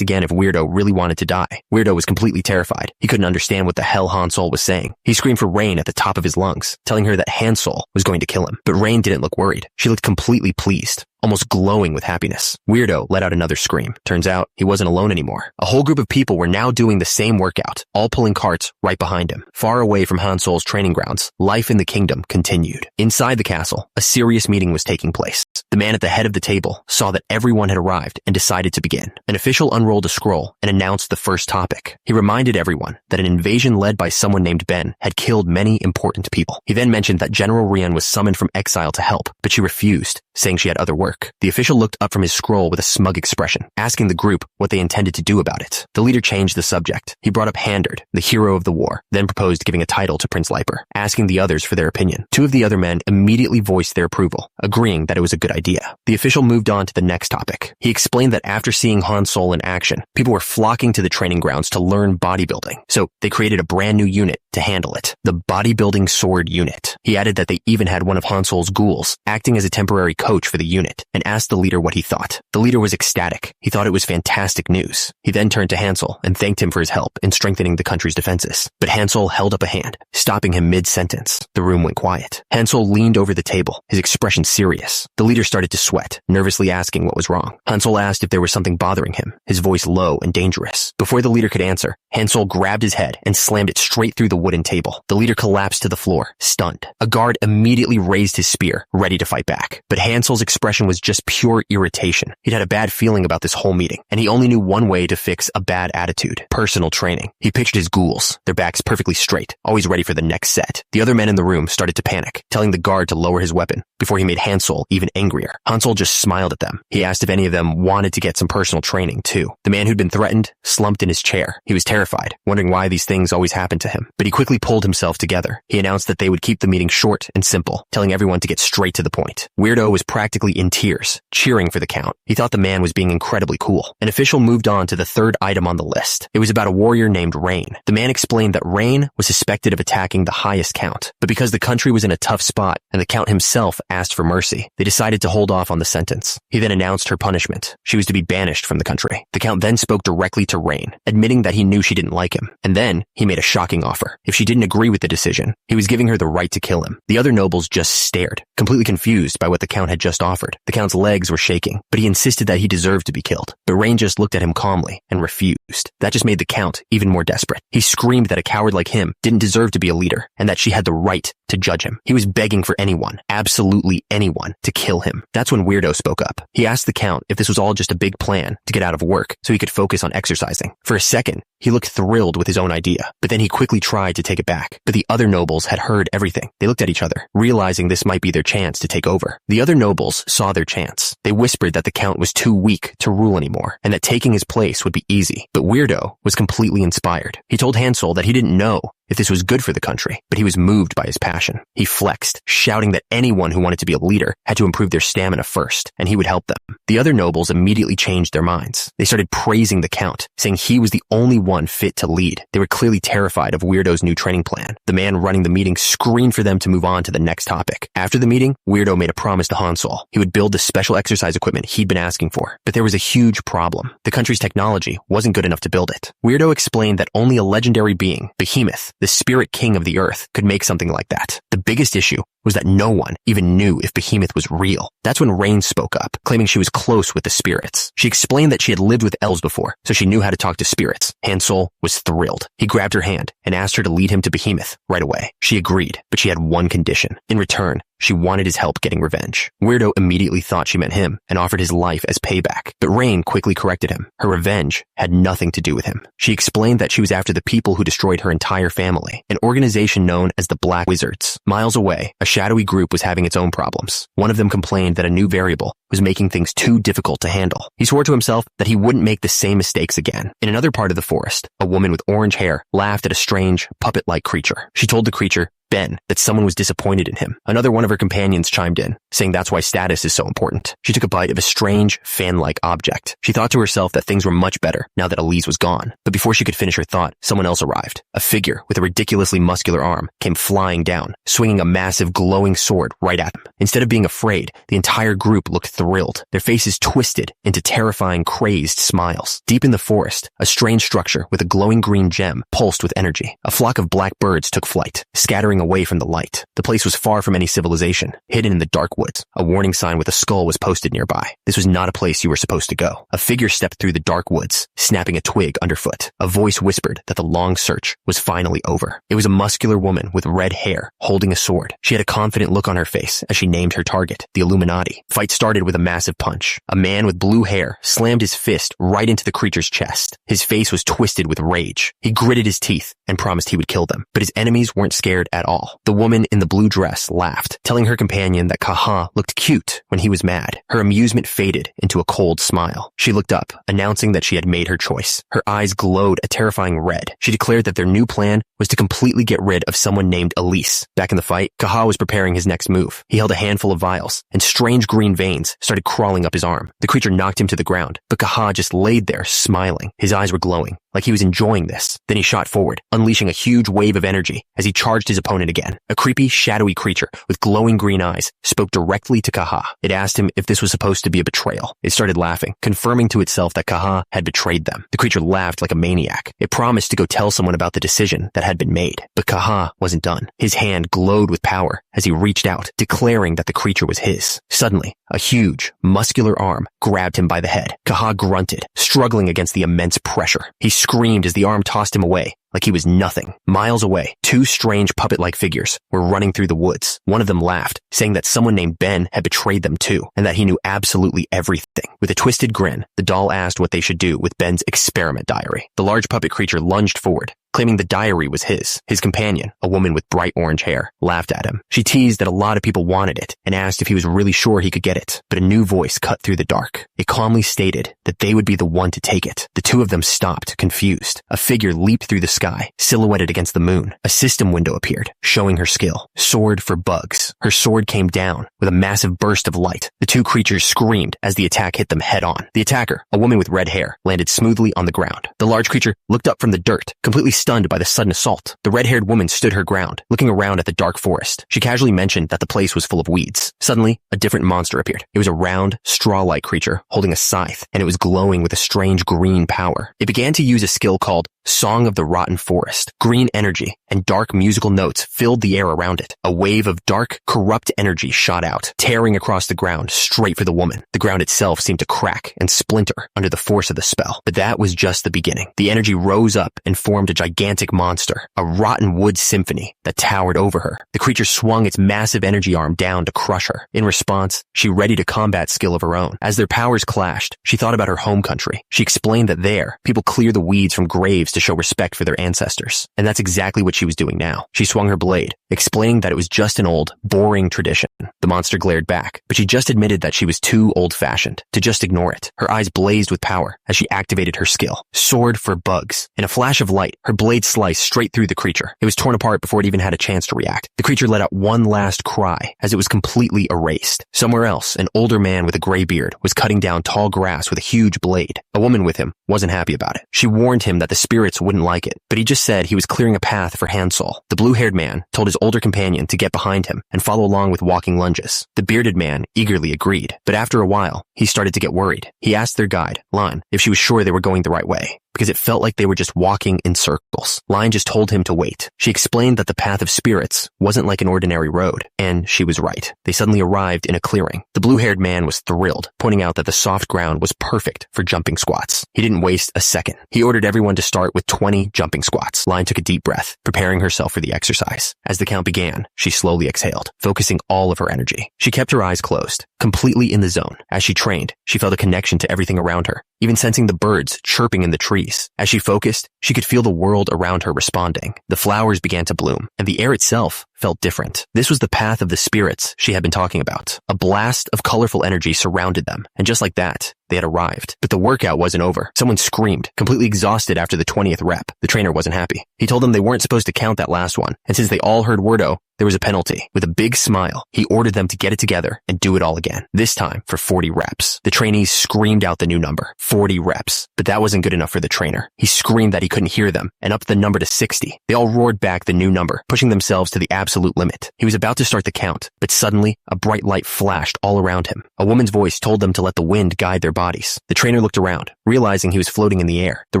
again if Weirdo really wanted to die. Weirdo was completely terrified. He couldn't understand what the hell Hansol was saying. He screamed for Rain at the top of his lungs, telling her that Hansol was going to kill him. But Rain didn't look worried. She looked completely pleased, almost glowing with happiness. Weirdo let out another scream. Turns out he wasn't alone anymore. A whole group of people were now doing the same workout, all pulling carts right behind him. Far away from Hansol's training grounds, life in the kingdom continued. Inside the castle, a serious meeting was taking place. The man at the head of the table saw that everyone had arrived and decided to begin. An official unrolled a scroll and announced the first topic. He reminded everyone that an invasion led by someone named Ben had killed many important people. He then mentioned that General Rian was summoned from exile to help, but she refused, saying she had other work. The official looked up from his scroll with a smug expression, asking the group what they intended to do about it. The leader changed the subject. He brought up Handerd, the hero of the war, then proposed giving a title to Prince Liper, asking the others for their opinion. Two of the other men immediately voiced their approval, agreeing that it was a good idea. The official moved on to the next topic. He explained that after seeing Hansol in action, people were flocking to the training grounds to learn bodybuilding, so they created a brand new unit to handle it, the Bodybuilding Sword Unit. He added that they even had one of Hansol's ghouls acting as a temporary coach for the unit, and asked the leader what he thought. The leader was ecstatic. He thought it was fantastic news. He then turned to Hansol and thanked him for his help in strengthening the country's defenses. But Hansol held up a hand, stopping him mid-sentence. The room went quiet. Hansol leaned over the table, his expression serious. The leader started to sweat, nervously asking what was wrong. Hansol asked if there was something bothering him, his voice low and dangerous. Before the leader could answer, Hansol grabbed his head and slammed it straight through the wooden table. The leader collapsed to the floor, stunned. A guard immediately raised his spear, ready to fight back. But Hansol's expression was just pure irritation. He'd had a bad feeling about this whole meeting, and he only knew one way to fix a bad attitude: personal training. He pictured his ghouls, their backs perfectly straight, always ready for the next set. The other men in the room started to panic, telling the guard to lower his weapon before he made Hansol even angrier. Hansol just smiled at them. He asked if any of them wanted to get some personal training too. The man who'd been threatened slumped in his chair. He was terrified, wondering why these things always happened to him. But he quickly pulled himself together. He announced that they would keep the meeting short and simple, telling everyone to get straight to the point. Weirdo was practically in tears, cheering for the Count. He thought the man was being incredibly cool. An official moved on to the third item on the list. It was about a warrior named Rain. The man explained that Rain was suspected of attacking the highest Count, but because the country was in a tough spot and the Count himself asked for mercy, they decided to hold off on the sentence. He then announced her punishment. She was to be banished from the country. The Count then spoke directly to Rain, admitting that he knew she didn't like him. And then he made a shocking offer. If she didn't agree with the decision, he was giving her the right to kill him. The other nobles just stared, completely confused by what the Count had just offered. The Count's legs were shaking, but he insisted that he deserved to be killed. But Rain just looked at him calmly and refused. That just made the Count even more desperate. He screamed that a coward like him didn't deserve to be a leader, and that she had the right to judge him. He was begging for anyone, absolutely anyone, to kill him. That's when Weirdo spoke up. He asked the Count if this was all just a big plan to get out of work so he could focus on exercising. For a second, he looked thrilled with his own idea, but then he quickly tried to take it back. But the other nobles had heard everything. They looked at each other, realizing this might be their chance to take over. The other nobles saw their chance. They whispered that the Count was too weak to rule anymore, and that taking his place would be easy. But Weirdo was completely inspired. He told Hansel that he didn't know if this was good for the country, but he was moved by his passion. He flexed, shouting that anyone who wanted to be a leader had to improve their stamina first, and he would help them. The other nobles immediately changed their minds. They started praising the Count, saying he was the only one fit to lead. They were clearly terrified of Weirdo's new training plan. The man running the meeting screamed for them to move on to the next topic. After the meeting, Weirdo made a promise to Hansel. He would build the special exercise equipment he'd been asking for. But there was a huge problem. The country's technology wasn't good enough to build it. Weirdo explained that only a legendary being, Behemoth, the spirit king of the earth, could make something like that. The biggest issue was that no one even knew if Behemoth was real. That's when Rain spoke up, claiming she was close with the spirits. She explained that she had lived with elves before, so she knew how to talk to spirits. Hansel was thrilled. He grabbed her hand and asked her to lead him to Behemoth right away. She agreed, but she had one condition. In return, she wanted his help getting revenge. Weirdo immediately thought she meant him and offered his life as payback, but Rain quickly corrected him. Her revenge had nothing to do with him. She explained that she was after the people who destroyed her entire family, an organization known as the Black Wizards. Miles away, a shadowy group was having its own problems. One of them complained that a new variable was making things too difficult to handle. He swore to himself that he wouldn't make the same mistakes again. In another part of the forest, a woman with orange hair laughed at a strange, puppet-like creature. She told the creature, Ben, that someone was disappointed in him. Another one of her companions chimed in, saying that's why status is so important. She took a bite of a strange, fan-like object. She thought to herself that things were much better now that Elise was gone. But before she could finish her thought, someone else arrived. A figure with a ridiculously muscular arm came flying down, swinging a massive glowing sword right at them. Instead of being afraid, the entire group looked thrilled. Their faces twisted into terrifying, crazed smiles. Deep in the forest, a strange structure with a glowing green gem pulsed with energy. A flock of black birds took flight, scattering away from the light. The place was far from any civilization, hidden in the dark woods. A warning sign with a skull was posted nearby. This was not a place you were supposed to go. A figure stepped through the dark woods, snapping a twig underfoot. A voice whispered that the long search was finally over. It was a muscular woman with red hair, holding a sword. She had a confident look on her face as she named her target, the Illuminati. Fight started with a massive punch. A man with blue hair slammed his fist right into the creature's chest. His face was twisted with rage. He gritted his teeth and promised he would kill them, but his enemies weren't scared at all. The woman in the blue dress laughed, telling her companion that Kaha looked cute when he was mad. Her amusement faded into a cold smile. She looked up, announcing that she had made her choice. Her eyes glowed a terrifying red. She declared that their new plan was to completely get rid of someone named Elise. Back in the fight, Kaha was preparing his next move. He held a handful of vials, and strange green veins started crawling up his arm. The creature knocked him to the ground, but Kaha just laid there, smiling. His eyes were glowing, like he was enjoying this. Then he shot forward, unleashing a huge wave of energy as he charged his opponent again. A creepy, shadowy creature with glowing green eyes spoke directly to Kaha. It asked him if this was supposed to be a betrayal. It started laughing, confirming to itself that Kaha had betrayed them. The creature laughed like a maniac. It promised to go tell someone about the decision that had been made. But Kaha wasn't done. His hand glowed with power as he reached out, declaring that the creature was his. Suddenly, a huge, muscular arm grabbed him by the head. Kaha grunted, struggling against the immense pressure. He screamed as the arm tossed him away, like he was nothing. Miles away, two strange puppet-like figures were running through the woods. One of them laughed, saying that someone named Ben had betrayed them too, and that he knew absolutely everything. With a twisted grin, the doll asked what they should do with Ben's experiment diary. The large puppet creature lunged forward, claiming the diary was his. His companion, a woman with bright orange hair, laughed at him. She teased that a lot of people wanted it and asked if he was really sure he could get it. But a new voice cut through the dark. It calmly stated that they would be the one to take it. The two of them stopped, confused. A figure leaped through the sky, silhouetted against the moon. A system window appeared, showing her skill. Sword for bugs. Her sword came down with a massive burst of light. The two creatures screamed as the attack hit them head on. The attacker, a woman with red hair, landed smoothly on the ground. The large creature looked up from the dirt, completely stunned by the sudden assault. The red-haired woman stood her ground, looking around at the dark forest. She casually mentioned that the place was full of weeds. Suddenly, a different monster appeared. It was a round, straw-like creature holding a scythe, and it was glowing with a strange green power. It began to use a skill called Song of the Rotten Forest. Green energy and dark musical notes filled the air around it. A wave of dark, corrupt energy shot out, tearing across the ground straight for the woman. The ground itself seemed to crack and splinter under the force of the spell. But that was just the beginning. The energy rose up and formed a gigantic monster, a rotten wood symphony that towered over her. The creature swung its massive energy arm down to crush her. In response, she readied a combat skill of her own. As their powers clashed, she thought about her home country. She explained that there, people clear the weeds from graves to show respect for their ancestors. And that's exactly what she was doing now. She swung her blade, explaining that it was just an old, boring tradition. The monster glared back, but she just admitted that she was too old-fashioned to just ignore it. Her eyes blazed with power as she activated her skill. Sword for bugs. In a flash of light, her blade sliced straight through the creature. It was torn apart before it even had a chance to react. The creature let out one last cry as it was completely erased. Somewhere else, an older man with a gray beard was cutting down tall grass with a huge blade. A woman with him wasn't happy about it. She warned him that the spirits wouldn't like it, but he just said he was clearing a path for Hansol. The blue-haired man told his older companion to get behind him and follow along with walking lunges. The bearded man eagerly agreed, but after a while, he started to get worried. He asked their guide, Lan, if she was sure they were going the right way, because it felt like they were just walking in circles. Line just told him to wait. She explained that the path of spirits wasn't like an ordinary road, and she was right. They suddenly arrived in a clearing. The blue-haired man was thrilled, pointing out that the soft ground was perfect for jumping squats. He didn't waste a second. He ordered everyone to start with 20 jumping squats. Line took a deep breath, preparing herself for the exercise. As the count began, she slowly exhaled, focusing all of her energy. She kept her eyes closed, completely in the zone. As she trained, she felt a connection to everything around her, even sensing the birds chirping in the trees. As she focused, she could feel the world around her responding. The flowers began to bloom, and the air itself felt different. This was the path of the spirits she had been talking about. A blast of colorful energy surrounded them, and just like that, they had arrived. But the workout wasn't over. Someone screamed, completely exhausted after the 20th rep. The trainer wasn't happy. He told them they weren't supposed to count that last one, and since they all heard Wordo, there was a penalty. With a big smile, he ordered them to get it together and do it all again, this time for 40 reps. The trainees screamed out the new number, 40 reps. But that wasn't good enough for the trainer. He screamed that he couldn't hear them and upped the number to 60. They all roared back the new number, pushing themselves to the absolute limit. He was about to start the count, but suddenly, a bright light flashed all around him. A woman's voice told them to let the wind guide their bodies. The trainer looked around, realizing he was floating in the air. The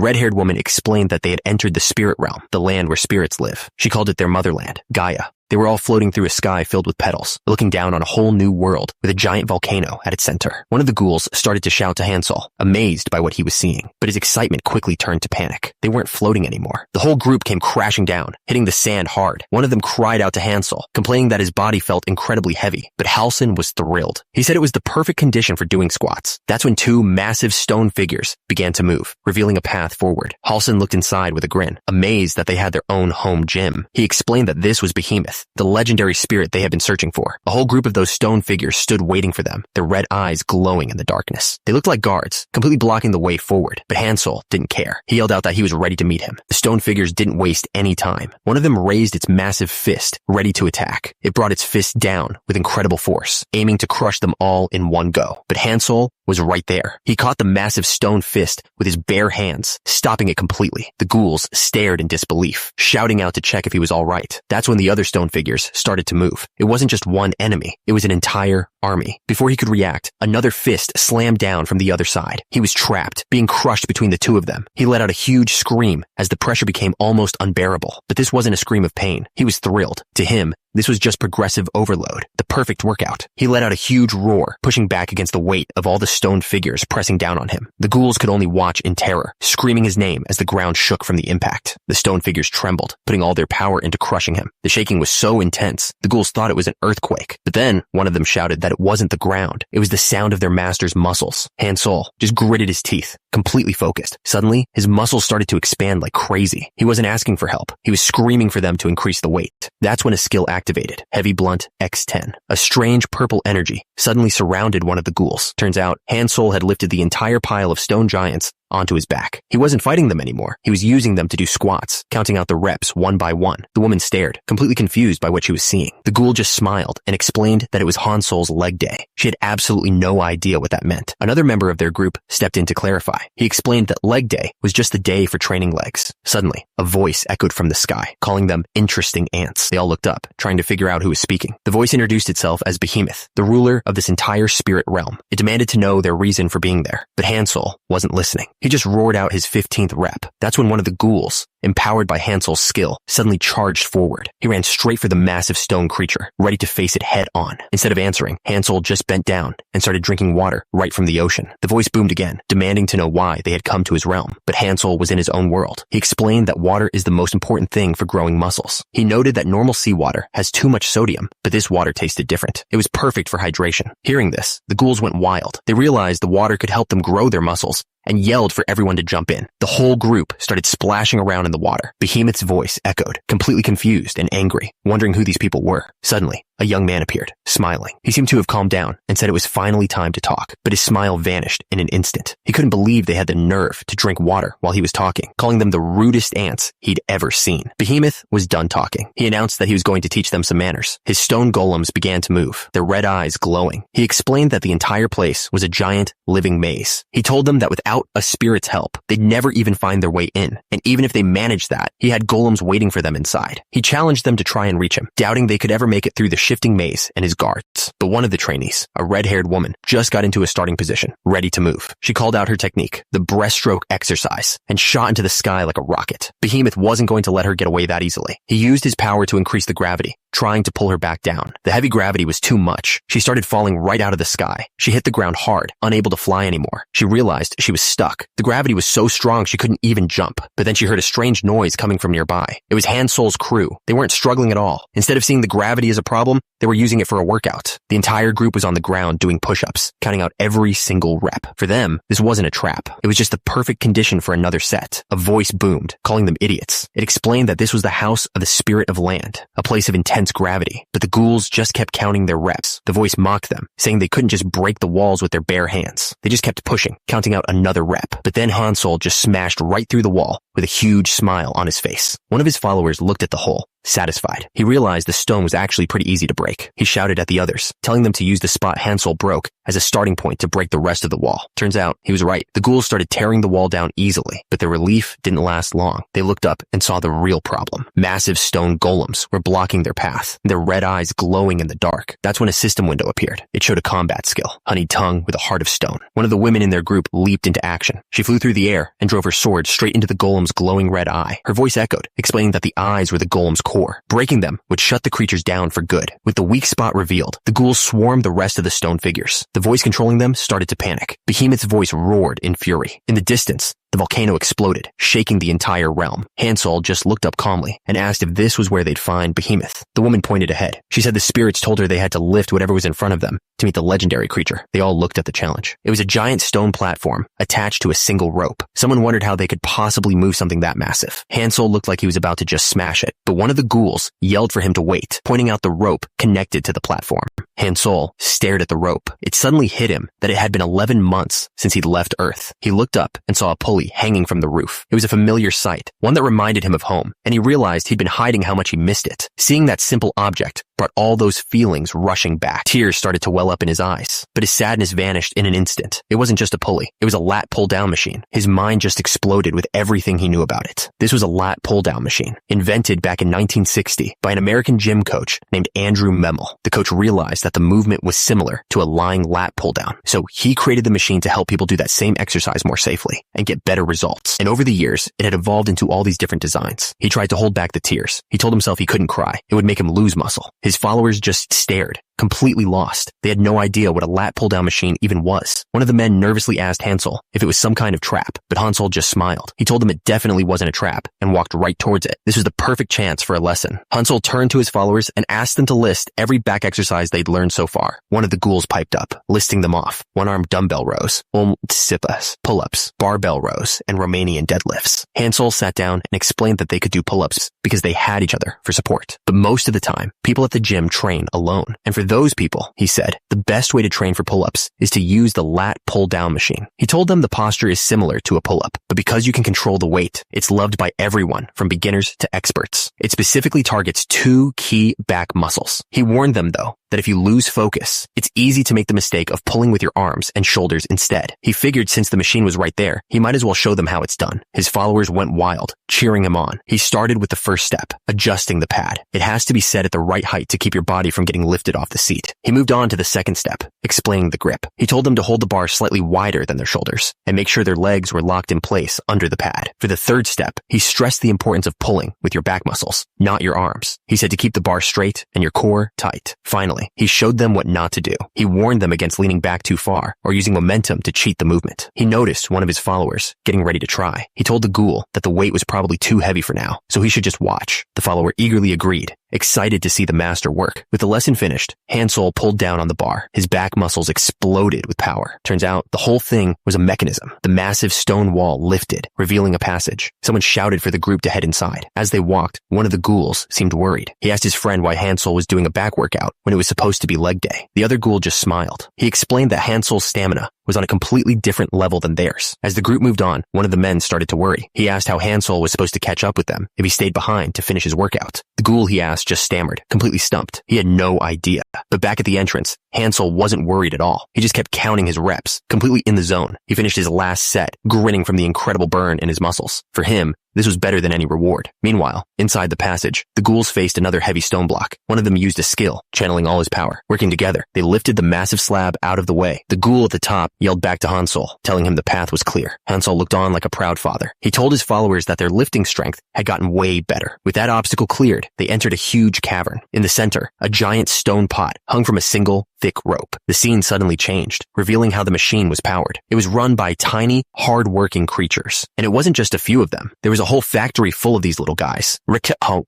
red-haired woman explained that they had entered the spirit realm, the land where spirits live. She called it their motherland, Gaia. They were all floating through a sky filled with petals, looking down on a whole new world with a giant volcano at its center. One of the ghouls started to shout to Hansol, amazed by what he was seeing, but his excitement quickly turned to panic. They weren't floating anymore. The whole group came crashing down, hitting the sand hard. One of them cried out to Hansol, complaining that his body felt incredibly heavy, but Halsin was thrilled. He said it was the perfect condition for doing squats. That's when two massive stone figures began to move, revealing a path forward. Halsin looked inside with a grin, amazed that they had their own home gym. He explained that this was Behemoth, the legendary spirit they had been searching for. A whole group of those stone figures stood waiting for them, their red eyes glowing in the darkness. They looked like guards, completely blocking the way forward, but Hansol didn't care. He yelled out that he was ready to meet him. The stone figures didn't waste any time. One of them raised its massive fist, ready to attack. It brought its fist down with incredible force, aiming to crush them all in one go. But Hansol was right there. He caught the massive stone fist with his bare hands, stopping it completely. The ghouls stared in disbelief, shouting out to check if he was all right. That's when the other stone figures started to move. It wasn't just one enemy, it was an entire army. Before he could react, another fist slammed down from the other side. He was trapped, being crushed between the two of them. He let out a huge scream as the pressure became almost unbearable. But this wasn't a scream of pain. He was thrilled. To him, this was just progressive overload, the perfect workout. He let out a huge roar, pushing back against the weight of all the stone figures pressing down on him. The ghouls could only watch in terror, screaming his name as the ground shook from the impact. The stone figures trembled, putting all their power into crushing him. The shaking was so intense, the ghouls thought it was an earthquake. But then, one of them shouted that it wasn't the ground. It was the sound of their master's muscles. Hansol just gritted his teeth, completely focused. Suddenly, his muscles started to expand like crazy. He wasn't asking for help. He was screaming for them to increase the weight. That's when a skill activated, Heavy Blunt X10. A strange purple energy suddenly surrounded one of the ghouls. Turns out, Hansol had lifted the entire pile of stone giants onto his back. He wasn't fighting them anymore. He was using them to do squats, counting out the reps one by one. The woman stared, completely confused by what she was seeing. The ghoul just smiled and explained that it was Hansol's leg day. She had absolutely no idea what that meant. Another member of their group stepped in to clarify. He explained that leg day was just the day for training legs. Suddenly, a voice echoed from the sky, calling them interesting ants. They all looked up, trying to figure out who was speaking. The voice introduced itself as Behemoth, the ruler of this entire spirit realm. It demanded to know their reason for being there, but Hansol wasn't listening. He just roared out his 15th rep. That's when one of the ghouls, empowered by Hansel's skill, suddenly charged forward. He ran straight for the massive stone creature, ready to face it head on. Instead of answering, Hansel just bent down and started drinking water right from the ocean. The voice boomed again, demanding to know why they had come to his realm. But Hansel was in his own world. He explained that water is the most important thing for growing muscles. He noted that normal seawater has too much sodium, but this water tasted different. It was perfect for hydration. Hearing this, the ghouls went wild. They realized the water could help them grow their muscles and yelled for everyone to jump in. The whole group started splashing around in the water. Behemoth's voice echoed, completely confused and angry, wondering who these people were. Suddenly, a young man appeared, smiling. He seemed to have calmed down and said it was finally time to talk, but his smile vanished in an instant. He couldn't believe they had the nerve to drink water while he was talking, calling them the rudest ants he'd ever seen. Behemoth was done talking. He announced that he was going to teach them some manners. His stone golems began to move, their red eyes glowing. He explained that the entire place was a giant, living maze. He told them that without a spirit's help, they'd never even find their way in, and even if they managed that, he had golems waiting for them inside. He challenged them to try and reach him, doubting they could ever make it through the shifting maze and his guards. But one of the trainees, a red-haired woman, just got into a starting position, ready to move. She called out her technique, the breaststroke exercise, and shot into the sky like a rocket. Behemoth wasn't going to let her get away that easily. He used his power to increase the gravity, trying to pull her back down. The heavy gravity was too much. She started falling right out of the sky. She hit the ground hard, unable to fly anymore. She realized she was stuck. The gravity was so strong she couldn't even jump. But then she heard a strange noise coming from nearby. It was Hansel's crew. They weren't struggling at all. Instead of seeing the gravity as a problem, they were using it for a workout. The entire group was on the ground doing push-ups, counting out every single rep. For them, this wasn't a trap. It was just the perfect condition for another set. A voice boomed, calling them idiots. It explained that this was the house of the spirit of land, a place of intense gravity. But the ghouls just kept counting their reps. The voice mocked them, saying they couldn't just break the walls with their bare hands. They just kept pushing, counting out another rep. But then Hansel just smashed right through the wall with a huge smile on his face. One of his followers looked at the hole, satisfied. He realized the stone was actually pretty easy to break. He shouted at the others, telling them to use the spot Hansel broke as a starting point to break the rest of the wall. Turns out, he was right. The ghouls started tearing the wall down easily, but their relief didn't last long. They looked up and saw the real problem. Massive stone golems were blocking their path, their red eyes glowing in the dark. That's when a system window appeared. It showed a combat skill, honeyed tongue with a heart of stone. One of the women in their group leaped into action. She flew through the air and drove her sword straight into the golem's glowing red eye. Her voice echoed, explaining that the eyes were the golem's core. Breaking them would shut the creatures down for good. With the weak spot revealed, the ghouls swarmed the rest of the stone figures. The voice controlling them started to panic. Behemoth's voice roared in fury. In the distance, the volcano exploded, shaking the entire realm. Hansel just looked up calmly and asked if this was where they'd find Behemoth. The woman pointed ahead. She said the spirits told her they had to lift whatever was in front of them to meet the legendary creature. They all looked at the challenge. It was a giant stone platform attached to a single rope. Someone wondered how they could possibly move something that massive. Hansel looked like he was about to just smash it, but one of the ghouls yelled for him to wait, pointing out the rope connected to the platform. Hansel stared at the rope. It suddenly hit him that it had been 11 months since he'd left Earth. He looked up and saw a pulley hanging from the roof. It was a familiar sight, one that reminded him of home, and he realized he'd been hiding how much he missed it. Seeing that simple object brought all those feelings rushing back. Tears started to well up in his eyes, but his sadness vanished in an instant. It wasn't just a pulley. It was a lat pull-down machine. His mind just exploded with everything he knew about it. This was a lat pull-down machine, invented back in 1960 by an American gym coach named Andrew Memel. The coach realized that the movement was similar to a lying lat pull-down, so he created the machine to help people do that same exercise more safely and get better results. And over the years, it had evolved into all these different designs. He tried to hold back the tears. He told himself he couldn't cry. It would make him lose muscle. His followers just stared, completely lost. They had no idea what a lat pull-down machine even was. One of the men nervously asked Hansel if it was some kind of trap, but Hansel just smiled. He told him it definitely wasn't a trap and walked right towards it. This was the perfect chance for a lesson. Hansel turned to his followers and asked them to list every back exercise they'd learned so far. One of the ghouls piped up, listing them off. One-arm dumbbell rows, sipas, pull-ups, barbell rows, and Romanian deadlifts. Hansel sat down and explained that they could do pull-ups because they had each other for support. But most of the time, people at the gym train alone. And for those people, he said, the best way to train for pull-ups is to use the lat pull-down machine. He told them the posture is similar to a pull-up, but because you can control the weight, it's loved by everyone from beginners to experts. It specifically targets two key back muscles. He warned them, though, that if you lose focus. It's easy to make the mistake of pulling with your arms and shoulders instead. He figured since the machine was right there, he might as well show them how it's done. His followers went wild, cheering him on. He started with the first step, adjusting the pad. It has to be set at the right height to keep your body from getting lifted off the seat. He moved on to the second step, explaining the grip. He told them to hold the bar slightly wider than their shoulders and make sure their legs were locked in place under the pad. For the third step, he stressed the importance of pulling with your back muscles, not your arms. He said to keep the bar straight and your core tight. Finally, he showed them what not to do. He warned them against leaning back too far or using momentum to cheat the movement. He noticed one of his followers getting ready to try. He told the ghoul that the weight was probably too heavy for now, so he should just watch. The follower eagerly agreed, excited to see the master work. With the lesson finished, Hansol pulled down on the bar. His back muscles exploded with power. Turns out the whole thing was a mechanism. The massive stone wall lifted, revealing a passage. Someone shouted for the group to head inside. As they walked, one of the ghouls seemed worried. He asked his friend why Hansol was doing a back workout when it was supposed to be leg day. The other ghoul just smiled. He explained that Hansol's stamina was on a completely different level than theirs. As the group moved on, one of the men started to worry. He asked how Hansol was supposed to catch up with them if he stayed behind to finish his workout. The ghoul he asked just stammered, completely stumped. He had no idea. But back at the entrance, Hansol wasn't worried at all. He just kept counting his reps, completely in the zone. He finished his last set, grinning from the incredible burn in his muscles. For him, this was better than any reward. Meanwhile, inside the passage, the ghouls faced another heavy stone block. One of them used a skill, channeling all his power. Working together, they lifted the massive slab out of the way. The ghoul at the top yelled back to Hansol, telling him the path was clear. Hansol looked on like a proud father. He told his followers that their lifting strength had gotten way better. With that obstacle cleared, they entered a huge cavern. In the center, a giant stone pot hung from a single, thick rope. The scene suddenly changed, revealing how the machine was powered. It was run by tiny, hard-working creatures. And it wasn't just a few of them. There was a whole factory full of these little guys,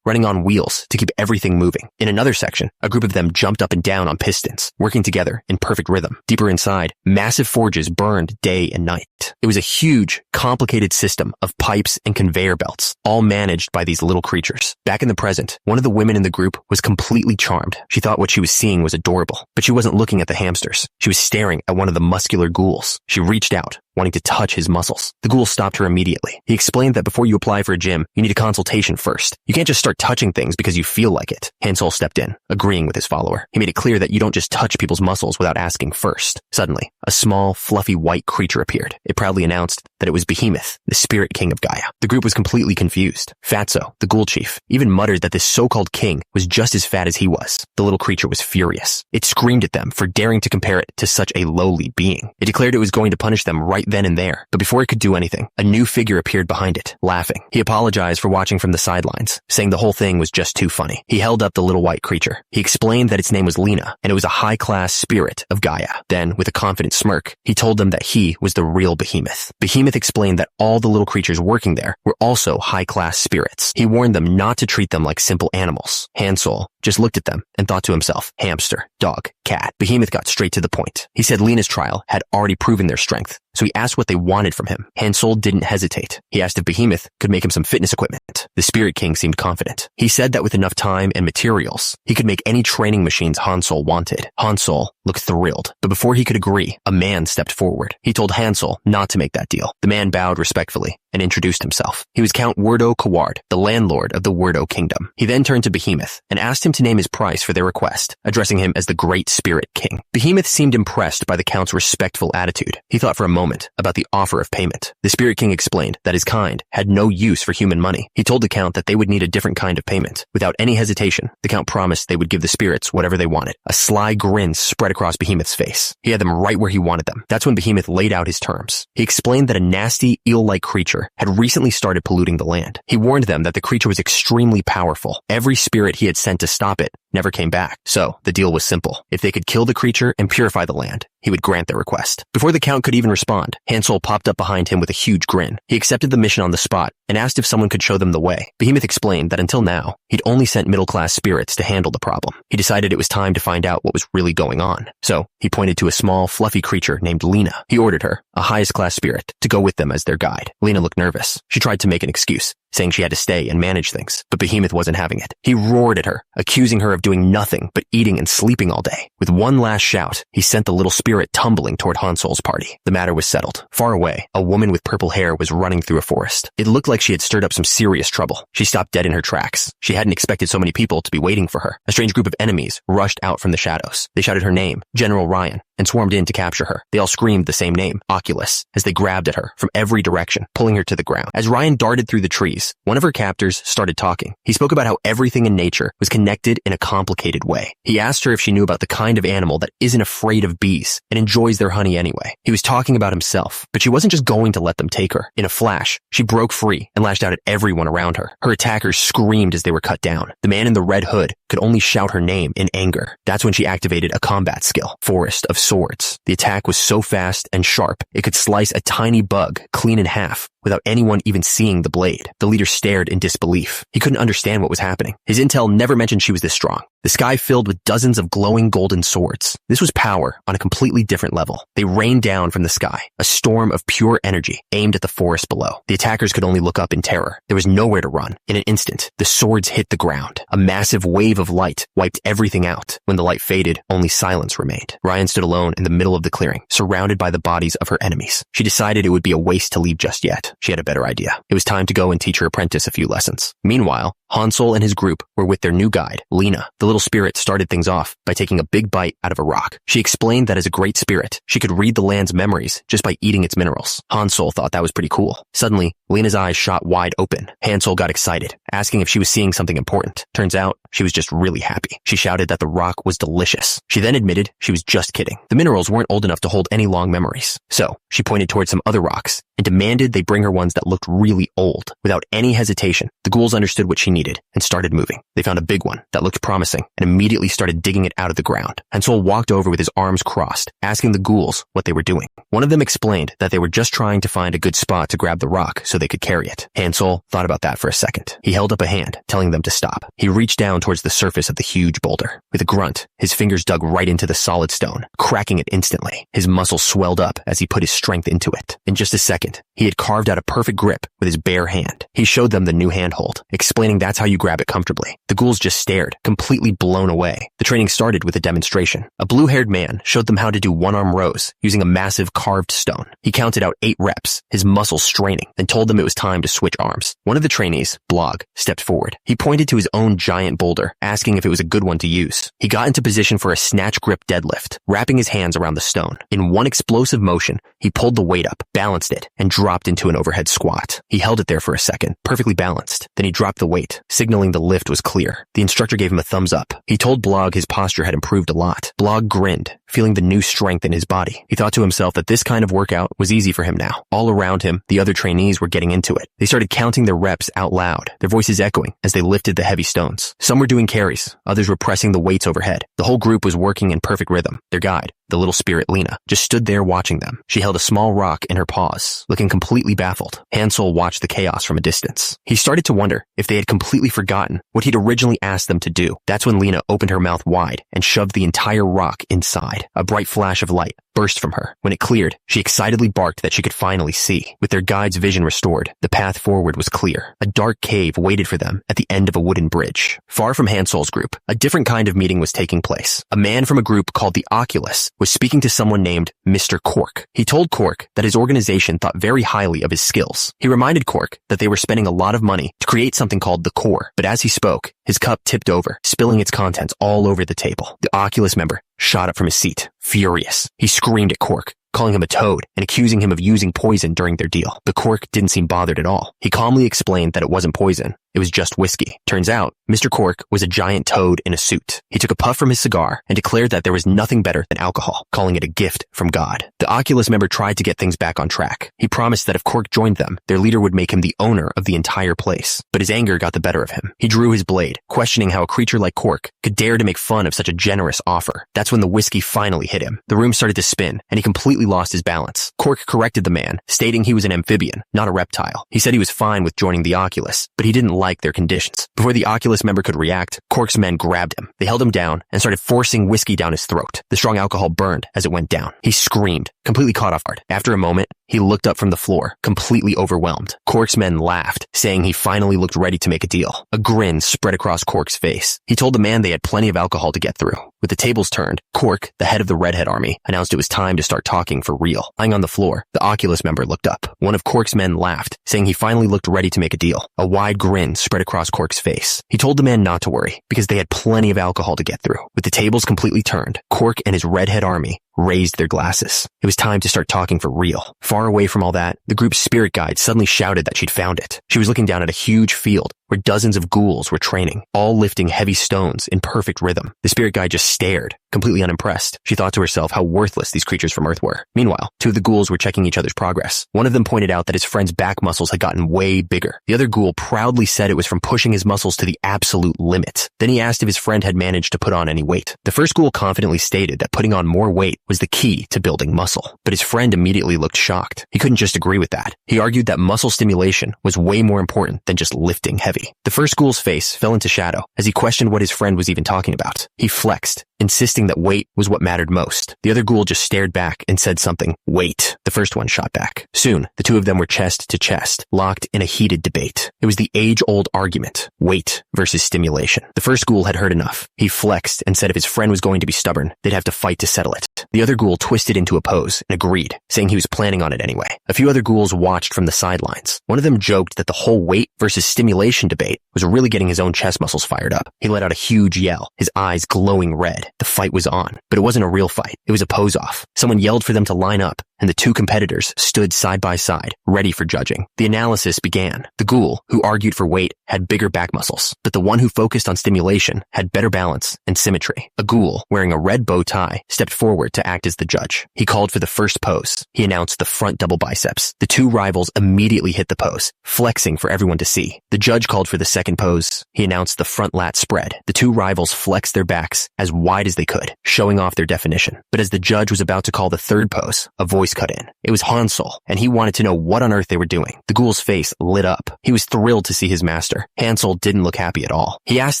running on wheels to keep everything moving. In another section, a group of them jumped up and down on pistons, working together in perfect rhythm. Deeper inside, massive forges burned day and night. It was a huge, complicated system of pipes and conveyor belts, all managed by these little creatures. Back in the present, one of the women in the group was completely charmed. She thought what she was seeing was adorable, but she wasn't looking at the hamsters. She was staring at one of the muscular ghouls. She reached out, wanting to touch his muscles. The ghoul stopped her immediately. He explained that before you apply for a gym, you need a consultation first. You can't just start touching things because you feel like it. Hansol stepped in, agreeing with his follower. He made it clear that you don't just touch people's muscles without asking first. Suddenly, a small, fluffy white creature appeared. It proudly announced that it was Behemoth, the spirit king of Gaia. The group was completely confused. Fatso, the ghoul chief, even muttered that this so-called king was just as fat as he was. The little creature was furious. It screamed at them for daring to compare it to such a lowly being. It declared it was going to punish them right then and there. But before it could do anything, a new figure appeared behind it, laughing. He apologized for watching from the sidelines, saying the whole thing was just too funny. He held up the little white creature. He explained that its name was Lena, and it was a high-class spirit of Gaia. Then, with a confident smirk, he told them that he was the real Behemoth. Behemoth explained that all the little creatures working there were also high-class spirits. He warned them not to treat them like simple animals. Hansol just looked at them and thought to himself, hamster, dog, cat. Behemoth got straight to the point. He said Lena's trial had already proven their strength, so he asked what they wanted from him. Hansol didn't hesitate. He asked if Behemoth could make him some fitness equipment. The Spirit King seemed confident. He said that with enough time and materials, he could make any training machines Hansol wanted. Hansol looked thrilled, but before he could agree, a man stepped forward. He told Hansol not to make that deal. The man bowed respectfully and introduced himself. He was Count Werdo Kaward, the landlord of the Werdo Kingdom. He then turned to Behemoth and asked him to name his price for their request, addressing him as the Great Spirit King. Behemoth seemed impressed by the Count's respectful attitude. He thought for a moment about the offer of payment. The Spirit King explained that his kind had no use for human money. He told the Count that they would need a different kind of payment. Without any hesitation, the Count promised they would give the spirits whatever they wanted. A sly grin spread across Behemoth's face. He had them right where he wanted them. That's when Behemoth laid out his terms. He explained that a nasty, eel-like creature had recently started polluting the land. He warned them that the creature was extremely powerful. Every spirit he had sent to stop it never came back. So, the deal was simple. If they could kill the creature and purify the land, he would grant their request. Before the Count could even respond, Hansol popped up behind him with a huge grin. He accepted the mission on the spot and asked if someone could show them the way. Behemoth explained that until now, he'd only sent middle-class spirits to handle the problem. He decided it was time to find out what was really going on. So, he pointed to a small, fluffy creature named Lena. He ordered her, a highest-class spirit, to go with them as their guide. Lena looked nervous. She tried to make an excuse, saying she had to stay and manage things. But Behemoth wasn't having it. He roared at her, accusing her of doing nothing but eating and sleeping all day. With one last shout, he sent the little spirit tumbling toward Hansol's party. The matter was settled. Far away, a woman with purple hair was running through a forest. It looked like she had stirred up some serious trouble. She stopped dead in her tracks. She hadn't expected so many people to be waiting for her. A strange group of enemies rushed out from the shadows. They shouted her name, General Ryan, and swarmed in to capture her. They all screamed the same name, Oculus, as they grabbed at her from every direction, pulling her to the ground. As Ryan darted through the trees, one of her captors started talking. He spoke about how everything in nature was connected in a complicated way. He asked her if she knew about the kind of animal that isn't afraid of bees and enjoys their honey anyway. He was talking about himself, but she wasn't just going to let them take her. In a flash, she broke free and lashed out at everyone around her. Her attackers screamed as they were cut down. The man in the red hood could only shout her name in anger. That's when she activated a combat skill, Forest of Swords. The attack was so fast and sharp, it could slice a tiny bug clean in half without anyone even seeing the blade. The leader stared in disbelief. He couldn't understand what was happening. His intel never mentioned she was this strong. The sky filled with dozens of glowing golden swords. This was power on a completely different level. They rained down from the sky, a storm of pure energy aimed at the forest below. The attackers could only look up in terror. There was nowhere to run. In an instant, the swords hit the ground. A massive wave of light wiped everything out. When the light faded, only silence remained. Ryan stood alone in the middle of the clearing, surrounded by the bodies of her enemies. She decided it would be a waste to leave just yet. She had a better idea. It was time to go and teach her apprentice a few lessons. Meanwhile, Hansol and his group were with their new guide, Lena. The little spirit started things off by taking a big bite out of a rock. She explained that as a great spirit, she could read the land's memories just by eating its minerals. Hansol thought that was pretty cool. Suddenly, Lena's eyes shot wide open. Hansol got excited, asking if she was seeing something important. Turns out, she was just really happy. She shouted that the rock was delicious. She then admitted she was just kidding. The minerals weren't old enough to hold any long memories. So, she pointed towards some other rocks and demanded they bring her ones that looked really old. Without any hesitation, the ghouls understood what she needed and started moving. They found a big one that looked promising and immediately started digging it out of the ground. Hansol walked over with his arms crossed, asking the ghouls what they were doing. One of them explained that they were just trying to find a good spot to grab the rock so they could carry it. Hansol thought about that for a second. He held up a hand, telling them to stop. He reached down towards the surface of the huge boulder. With a grunt, his fingers dug right into the solid stone, cracking it instantly. His muscles swelled up as he put his strength into it. In just a second, he had carved out a perfect grip with his bare hand. He showed them the new handhold, explaining that's how you grab it comfortably. The ghouls just stared, completely blown away. The training started with a demonstration. A blue-haired man showed them how to do one-arm rows using a massive carved stone. He counted out 8 reps, his muscles straining, and told them it was time to switch arms. One of the trainees, Blog, stepped forward. He pointed to his own giant boulder, asking if it was a good one to use. He got into position for a snatch grip deadlift, wrapping his hands around the stone. In one explosive motion, he pulled the weight up, balanced it, and dropped into an overhead squat. He held it there for a second, perfectly balanced. Then he dropped the weight, signaling the lift was clear. The instructor gave him a thumbs up. He told Blog his posture had improved a lot. Blog grinned, feeling the new strength in his body. He thought to himself that this kind of workout was easy for him now. All around him, the other trainees were getting into it. They started counting their reps out loud, their voices echoing as they lifted the heavy stones. Some were doing carries, others were pressing the weights overhead. The whole group was working in perfect rhythm. Their guide, the little spirit Lena, just stood there watching them. She held a small rock in her paws, looking completely baffled. Hansol watched the chaos from a distance. He started to wonder if they had completely forgotten what he'd originally asked them to do. That's when Lena opened her mouth wide and shoved the entire rock inside. A bright flash of light burst from her. When it cleared, she excitedly barked that she could finally see. With their guide's vision restored, the path forward was clear. A dark cave waited for them at the end of a wooden bridge. Far from Hansol's group, a different kind of meeting was taking place. A man from a group called the Oculus was speaking to someone named Mr. Cork. He told Cork that his organization thought very highly of his skills. He reminded Cork that they were spending a lot of money to create something called the core. But as he spoke, his cup tipped over, spilling its contents all over the table. The Oculus member shot up from his seat, furious. He screamed at Cork, calling him a toad and accusing him of using poison during their deal. But Cork didn't seem bothered at all. He calmly explained that it wasn't poison. It was just whiskey. Turns out, Mr. Cork was a giant toad in a suit. He took a puff from his cigar and declared that there was nothing better than alcohol, calling it a gift from God. The Oculus member tried to get things back on track. He promised that if Cork joined them, their leader would make him the owner of the entire place. But his anger got the better of him. He drew his blade, questioning how a creature like Cork could dare to make fun of such a generous offer. That's when the whiskey finally hit him. The room started to spin, and he completely lost his balance. Cork corrected the man, stating he was an amphibian, not a reptile. He said he was fine with joining the Oculus, but he didn't like like their conditions. Before the Oculus member could react, Cork's men grabbed him. They held him down and started forcing whiskey down his throat. The strong alcohol burned as it went down. He screamed, completely caught off guard. After a moment, he looked up from the floor, completely overwhelmed. Cork's men laughed, saying he finally looked ready to make a deal. A grin spread across Cork's face. He told the man they had plenty of alcohol to get through. With the tables turned, Cork, the head of the Redhead army, announced it was time to start talking for real. Lying on the floor, the Oculus member looked up. One of Cork's men laughed, saying he finally looked ready to make a deal. A wide grin spread across Cork's face. He told the man not to worry, because they had plenty of alcohol to get through. With the tables completely turned, Cork and his Redhead army raised their glasses. It was time to start talking for real. Far away from all that, the group's spirit guide suddenly shouted that she'd found it. She was looking down at a huge field where dozens of ghouls were training, all lifting heavy stones in perfect rhythm. The spirit guide just stared, completely unimpressed. She thought to herself how worthless these creatures from Earth were. Meanwhile, two of the ghouls were checking each other's progress. One of them pointed out that his friend's back muscles had gotten way bigger. The other ghoul proudly said it was from pushing his muscles to the absolute limit. Then he asked if his friend had managed to put on any weight. The first ghoul confidently stated that putting on more weight was the key to building muscle. But his friend immediately looked shocked. He couldn't just agree with that. He argued that muscle stimulation was way more important than just lifting heavy. The first ghoul's face fell into shadow as he questioned what his friend was even talking about. He flexed, insisting that weight was what mattered most. The other ghoul just stared back and said something. Wait. The first one shot back. Soon, the two of them were chest to chest, locked in a heated debate. It was the age-old argument, weight versus stimulation. The first ghoul had heard enough. He flexed and said if his friend was going to be stubborn, they'd have to fight to settle it. The other ghoul twisted into a pose and agreed, saying he was planning on it anyway. A few other ghouls watched from the sidelines. One of them joked that the whole weight versus stimulation debate was really getting his own chest muscles fired up. He let out a huge yell, his eyes glowing red. The fight was on, but it wasn't a real fight. It was a pose-off. Someone yelled for them to line up, and the two competitors stood side by side, ready for judging. The analysis began. The ghoul, who argued for weight, had bigger back muscles, but the one who focused on stimulation had better balance and symmetry. A ghoul, wearing a red bow tie, stepped forward to act as the judge. He called for the first pose. He announced the front double biceps. The two rivals immediately hit the pose, flexing for everyone to see. The judge called for the second pose. He announced the front lat spread. The two rivals flexed their backs as wide as they could, showing off their definition. But as the judge was about to call the third pose, a voice cut in. It was Hansel, and he wanted to know what on earth they were doing. The ghoul's face lit up. He was thrilled to see his master. Hansel didn't look happy at all. He asked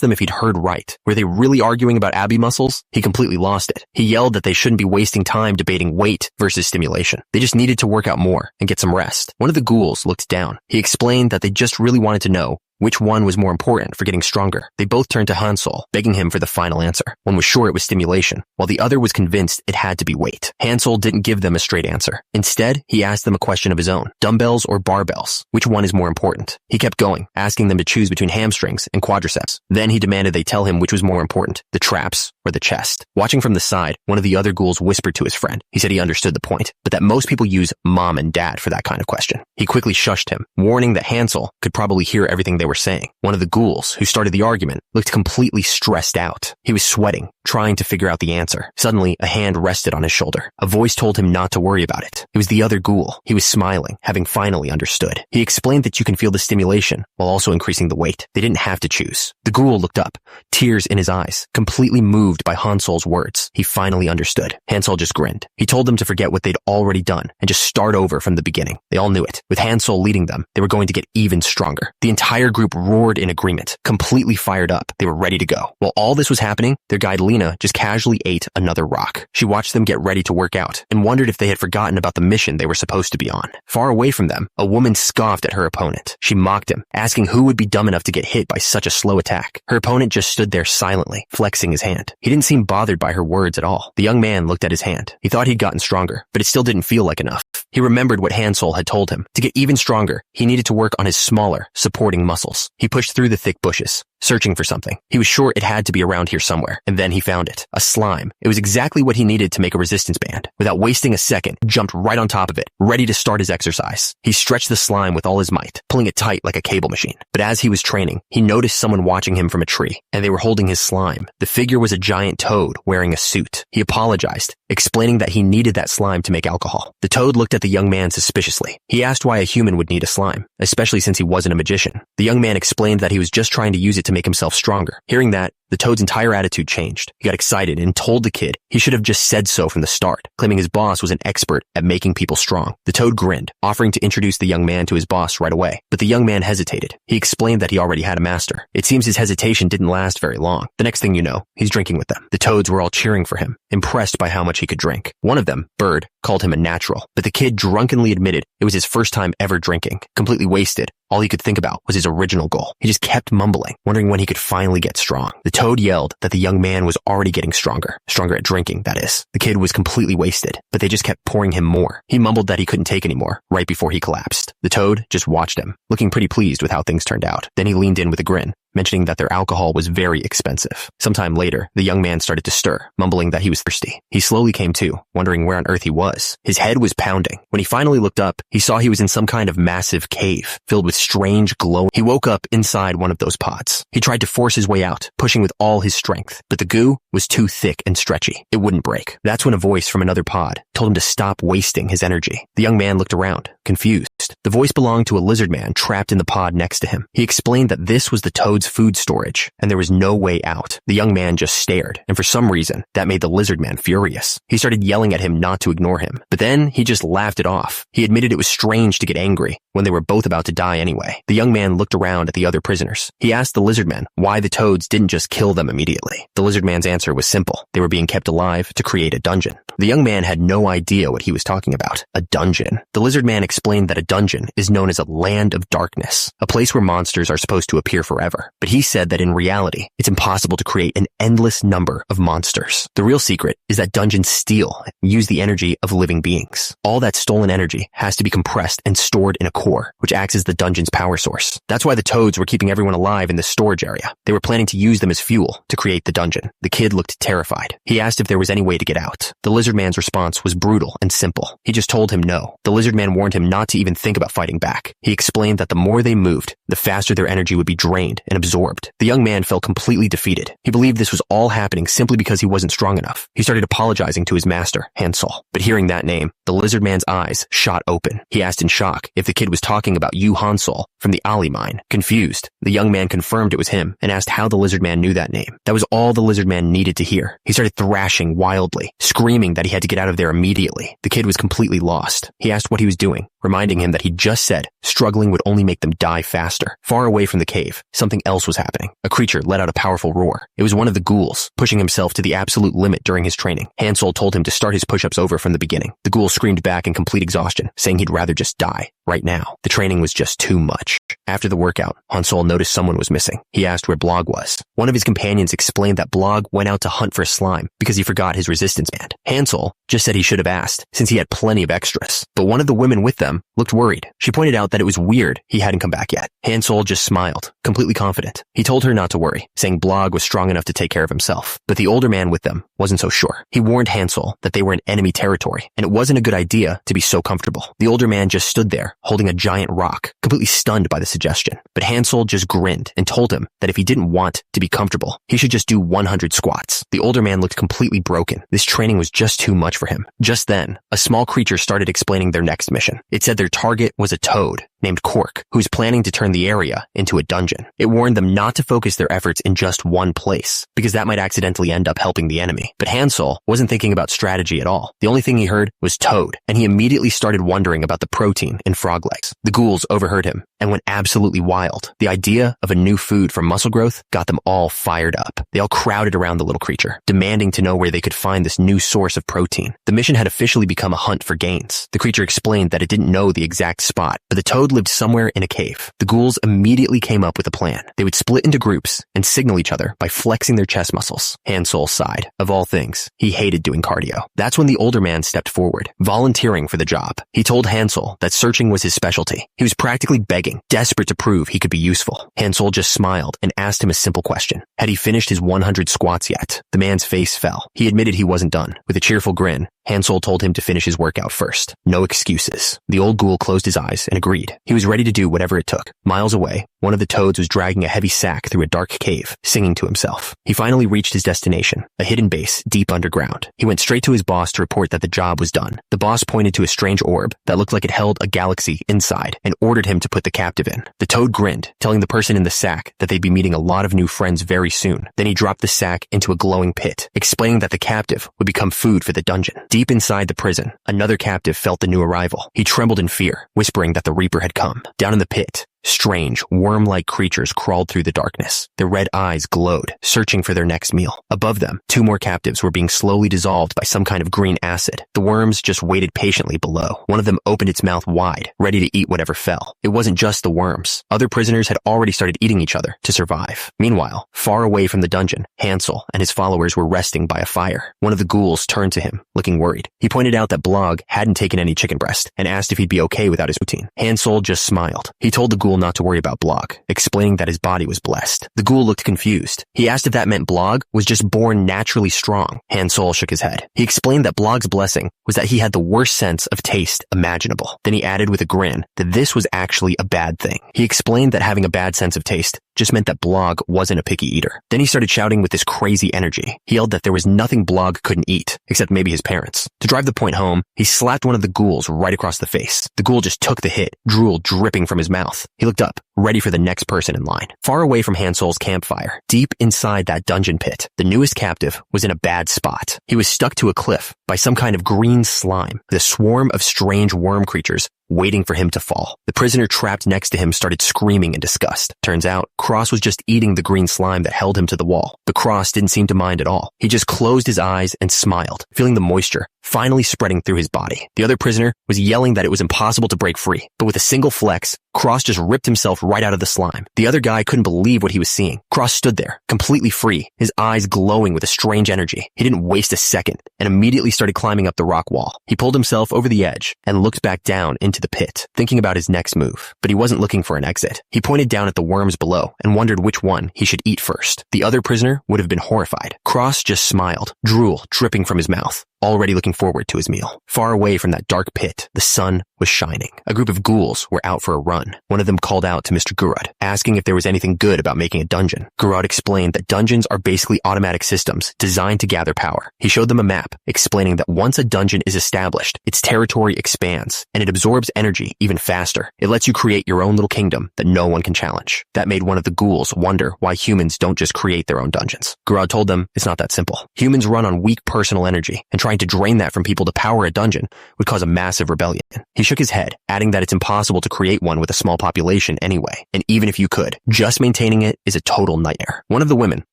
them if he'd heard right. Were they really arguing about Abby muscles? He completely lost it. He yelled that they shouldn't be wasting time debating weight versus stimulation. They just needed to work out more and get some rest. One of the ghouls looked down. He explained that they just really wanted to know which one was more important for getting stronger. They both turned to Hansel, begging him for the final answer. One was sure it was stimulation, while the other was convinced it had to be weight. Hansel didn't give them a straight answer. Instead, he asked them a question of his own. Dumbbells or barbells? Which one is more important? He kept going, asking them to choose between hamstrings and quadriceps. Then he demanded they tell him which was more important, the traps or the chest. Watching from the side, one of the other ghouls whispered to his friend. He said he understood the point, but that most people use mom and dad for that kind of question. He quickly shushed him, warning that Hansel could probably hear everything they were saying. One of the ghouls, who started the argument, looked completely stressed out. He was sweating, trying to figure out the answer. Suddenly, a hand rested on his shoulder. A voice told him not to worry about it. It was the other ghoul. He was smiling, having finally understood. He explained that you can feel the stimulation while also increasing the weight. They didn't have to choose. The ghoul looked up, tears in his eyes, completely moved by Hansel's words. He finally understood. Hansel just grinned. He told them to forget what they'd already done and just start over from the beginning. They all knew it. With Hansel leading them, they were going to get even stronger. The entire group roared in agreement, completely fired up. They were ready to go. While all this was happening, their guide Lena just casually ate another rock. She watched them get ready to work out and wondered if they had forgotten about the mission they were supposed to be on. Far away from them, a woman scoffed at her opponent. She mocked him, asking who would be dumb enough to get hit by such a slow attack. Her opponent just stood there silently, flexing his hand. He didn't seem bothered by her words at all. The young man looked at his hand. He thought he'd gotten stronger, but it still didn't feel like enough. He remembered what Hansel had told him. To get even stronger, he needed to work on his smaller, supporting muscles. He pushed through the thick bushes, searching for something. He was sure it had to be around here somewhere, and then he found it. A slime. It was exactly what he needed to make a resistance band. Without wasting a second, he jumped right on top of it, ready to start his exercise. He stretched the slime with all his might, pulling it tight like a cable machine. But as he was training, he noticed someone watching him from a tree, and they were holding his slime. The figure was a giant toad wearing a suit. He apologized, explaining that he needed that slime to make alcohol. The toad looked at the young man suspiciously. He asked why a human would need a slime, especially since he wasn't a magician. The young man explained that he was just trying to use it to make himself stronger. Hearing that, The Toad's entire attitude changed. He got excited and told the kid he should have just said so from the start, claiming his boss was an expert at making people strong. The Toad grinned, offering to introduce the young man to his boss right away, but the young man hesitated. He explained that he already had a master. It seems his hesitation didn't last very long. The next thing you know, he's drinking with them. The Toads were all cheering for him, impressed by how much he could drink. One of them, Bird, called him a natural, but the kid drunkenly admitted it was his first time ever drinking. Completely wasted, all he could think about was his original goal. He just kept mumbling, wondering when he could finally get strong. The Toad yelled that the young man was already getting stronger at drinking, that is. The kid was completely wasted, but they just kept pouring him more. He mumbled that he couldn't take anymore, right before he collapsed. The Toad just watched him, looking pretty pleased with how things turned out. Then he leaned in with a grin, mentioning that their alcohol was very expensive. Sometime later, the young man started to stir, mumbling that he was thirsty. He slowly came to, wondering where on earth he was. His head was pounding. When he finally looked up, he saw he was in some kind of massive cave, filled with strange glow. He woke up inside one of those pods. He tried to force his way out, pushing with all his strength, but the goo was too thick and stretchy. It wouldn't break. That's when a voice from another pod told him to stop wasting his energy. The young man looked around, confused. The voice belonged to a lizard man trapped in the pod next to him. He explained that this was the Toad's food storage, and there was no way out. The young man just stared, and for some reason, that made the lizard man furious. He started yelling at him not to ignore him, but then he just laughed it off. He admitted it was strange to get angry when they were both about to die anyway. The young man looked around at the other prisoners. He asked the lizard man why the Toads didn't just kill them immediately. The lizard man's answer was simple. They were being kept alive to create a dungeon. The young man had no idea what he was talking about. A dungeon. The lizard man explained that a dungeon is known as a land of darkness, a place where monsters are supposed to appear forever. But he said that in reality, it's impossible to create an endless number of monsters. The real secret is that dungeons steal and use the energy of living beings. All that stolen energy has to be compressed and stored in a core, which acts as the dungeon's power source. That's why the Toads were keeping everyone alive in the storage area. They were planning to use them as fuel to create the dungeon. The kid looked terrified. He asked if there was any way to get out. The lizard man's response was brutal and simple. He just told him no. The lizard man warned him not to even think about fighting back. He explained that the more they moved, the faster their energy would be drained and absorbed. The young man felt completely defeated. He believed this was all happening simply because he wasn't strong enough. He started apologizing to his master, Hansel. But hearing that name, the lizard man's eyes shot open. He asked in shock if the kid was talking about Hansel from the Ali mine. Confused, the young man confirmed it was him and asked how the lizard man knew that name. That was all the lizard man needed to hear. He started thrashing wildly, screaming that he had to get out of there immediately. The kid was completely lost. He asked what he was doing, reminding him that he just said struggling would only make them die faster. Far away from the cave, something else was happening. A creature let out a powerful roar. It was one of the ghouls, pushing himself to the absolute limit during his training. Hansel told him to start his push-ups over from the beginning. The ghoul screamed back in complete exhaustion, saying he'd rather just die right now. The training was just too much. After the workout, Hansel noticed someone was missing. He asked where Blog was. One of his companions explained that Blog went out to hunt for a slime because he forgot his resistance band. Hansel just said he should have asked, since he had plenty of extras. But one of the women with them looked worried. She pointed out that it was weird he hadn't come back yet. Hansel just smiled, completely confident. He told her not to worry, saying Blog was strong enough to take care of himself. But the older man with them wasn't so sure. He warned Hansel that they were in enemy territory, and it wasn't a good idea to be so comfortable. The older man just stood there, holding a giant rock, completely stunned by the suggestion. But Hansel just grinned and told him that if he didn't want to be comfortable, he should just do 100 squats. The older man looked completely broken. This training was just too much for him. Just then, a small creature started explaining their next mission. It said their target was a toad named Cork, who was planning to turn the area into a dungeon. It warned them not to focus their efforts in just one place, because that might accidentally end up helping the enemy. But Hansel wasn't thinking about strategy at all. The only thing he heard was toad, and he immediately started wondering about the protein in frog legs. The ghouls overheard him and went absolutely wild. The idea of a new food for muscle growth got them all fired up. They all crowded around the little creature, demanding to know where they could find this new source of protein. The mission had officially become a hunt for gains. The creature explained that it didn't know the exact spot, but the toad lived somewhere in a cave. The ghouls immediately came up with a plan. They would split into groups and signal each other by flexing their chest muscles. Hansel sighed. Of all things, he hated doing cardio. That's when the older man stepped forward, volunteering for the job. He told Hansel that searching was his specialty. He was practically begging, desperate to prove he could be useful. Hansel just smiled and asked him a simple question. Had he finished his 100 squats yet? The man's face fell. He admitted he wasn't done. With a cheerful grin, Hansol told him to finish his workout first. No excuses. The old ghoul closed his eyes and agreed. He was ready to do whatever it took. Miles away, one of the toads was dragging a heavy sack through a dark cave, singing to himself. He finally reached his destination, a hidden base deep underground. He went straight to his boss to report that the job was done. The boss pointed to a strange orb that looked like it held a galaxy inside and ordered him to put the captive in. The toad grinned, telling the person in the sack that they'd be meeting a lot of new friends very soon. Then he dropped the sack into a glowing pit, explaining that the captive would become food for the dungeon. Deep inside the prison, another captive felt the new arrival. He trembled in fear, whispering that the Reaper had come. Down in the pit, strange, worm-like creatures crawled through the darkness. Their red eyes glowed, searching for their next meal. Above them, 2 more captives were being slowly dissolved by some kind of green acid. The worms just waited patiently below. One of them opened its mouth wide, ready to eat whatever fell. It wasn't just the worms. Other prisoners had already started eating each other to survive. Meanwhile, far away from the dungeon, Hansel and his followers were resting by a fire. One of the ghouls turned to him, looking worried. He pointed out that Blog hadn't taken any chicken breast and asked if he'd be okay without his routine. Hansel just smiled. He told the ghoul not to worry about Blog, explaining that his body was blessed. The ghoul looked confused. He asked if that meant Blog was just born naturally strong. Hansel shook his head. He explained that Blog's blessing was that he had the worst sense of taste imaginable. Then he added with a grin that this was actually a bad thing. He explained that having a bad sense of taste just meant that Blog wasn't a picky eater. Then he started shouting with this crazy energy. He yelled that there was nothing Blog couldn't eat, except maybe his parents. To drive the point home, he slapped one of the ghouls right across the face. The ghoul just took the hit, drool dripping from his mouth. He looked up, ready for the next person in line. Far away from Hansel's campfire, deep inside that dungeon pit, the newest captive was in a bad spot. He was stuck to a cliff by some kind of green slime, with a swarm of strange worm creatures waiting for him to fall. The prisoner trapped next to him started screaming in disgust. Turns out, Cross was just eating the green slime that held him to the wall. But Cross didn't seem to mind at all. He just closed his eyes and smiled, feeling the moisture finally spreading through his body. The other prisoner was yelling that it was impossible to break free, but with a single flex, Cross just ripped himself right out of the slime. The other guy couldn't believe what he was seeing. Cross stood there, completely free, his eyes glowing with a strange energy. He didn't waste a second and immediately started climbing up the rock wall. He pulled himself over the edge and looked back down into the pit, thinking about his next move. But he wasn't looking for an exit. He pointed down at the worms below and wondered which one he should eat first. The other prisoner would have been horrified. Cross just smiled, drool dripping from his mouth, already looking forward to his meal. Far away from that dark pit, the sun was shining. A group of ghouls were out for a run. One of them called out to Mr. Gurud, asking if there was anything good about making a dungeon. Gurud explained that dungeons are basically automatic systems designed to gather power. He showed them a map, explaining that once a dungeon is established, its territory expands, and it absorbs energy even faster. It lets you create your own little kingdom that no one can challenge. That made one of the ghouls wonder why humans don't just create their own dungeons. Gurud told them it's not that simple. Humans run on weak personal energy, and trying to drain that from people to power a dungeon would cause a massive rebellion. He shook his head, adding that it's impossible to create one with a small population anyway, and even if you could, just maintaining it is a total nightmare. One of the women,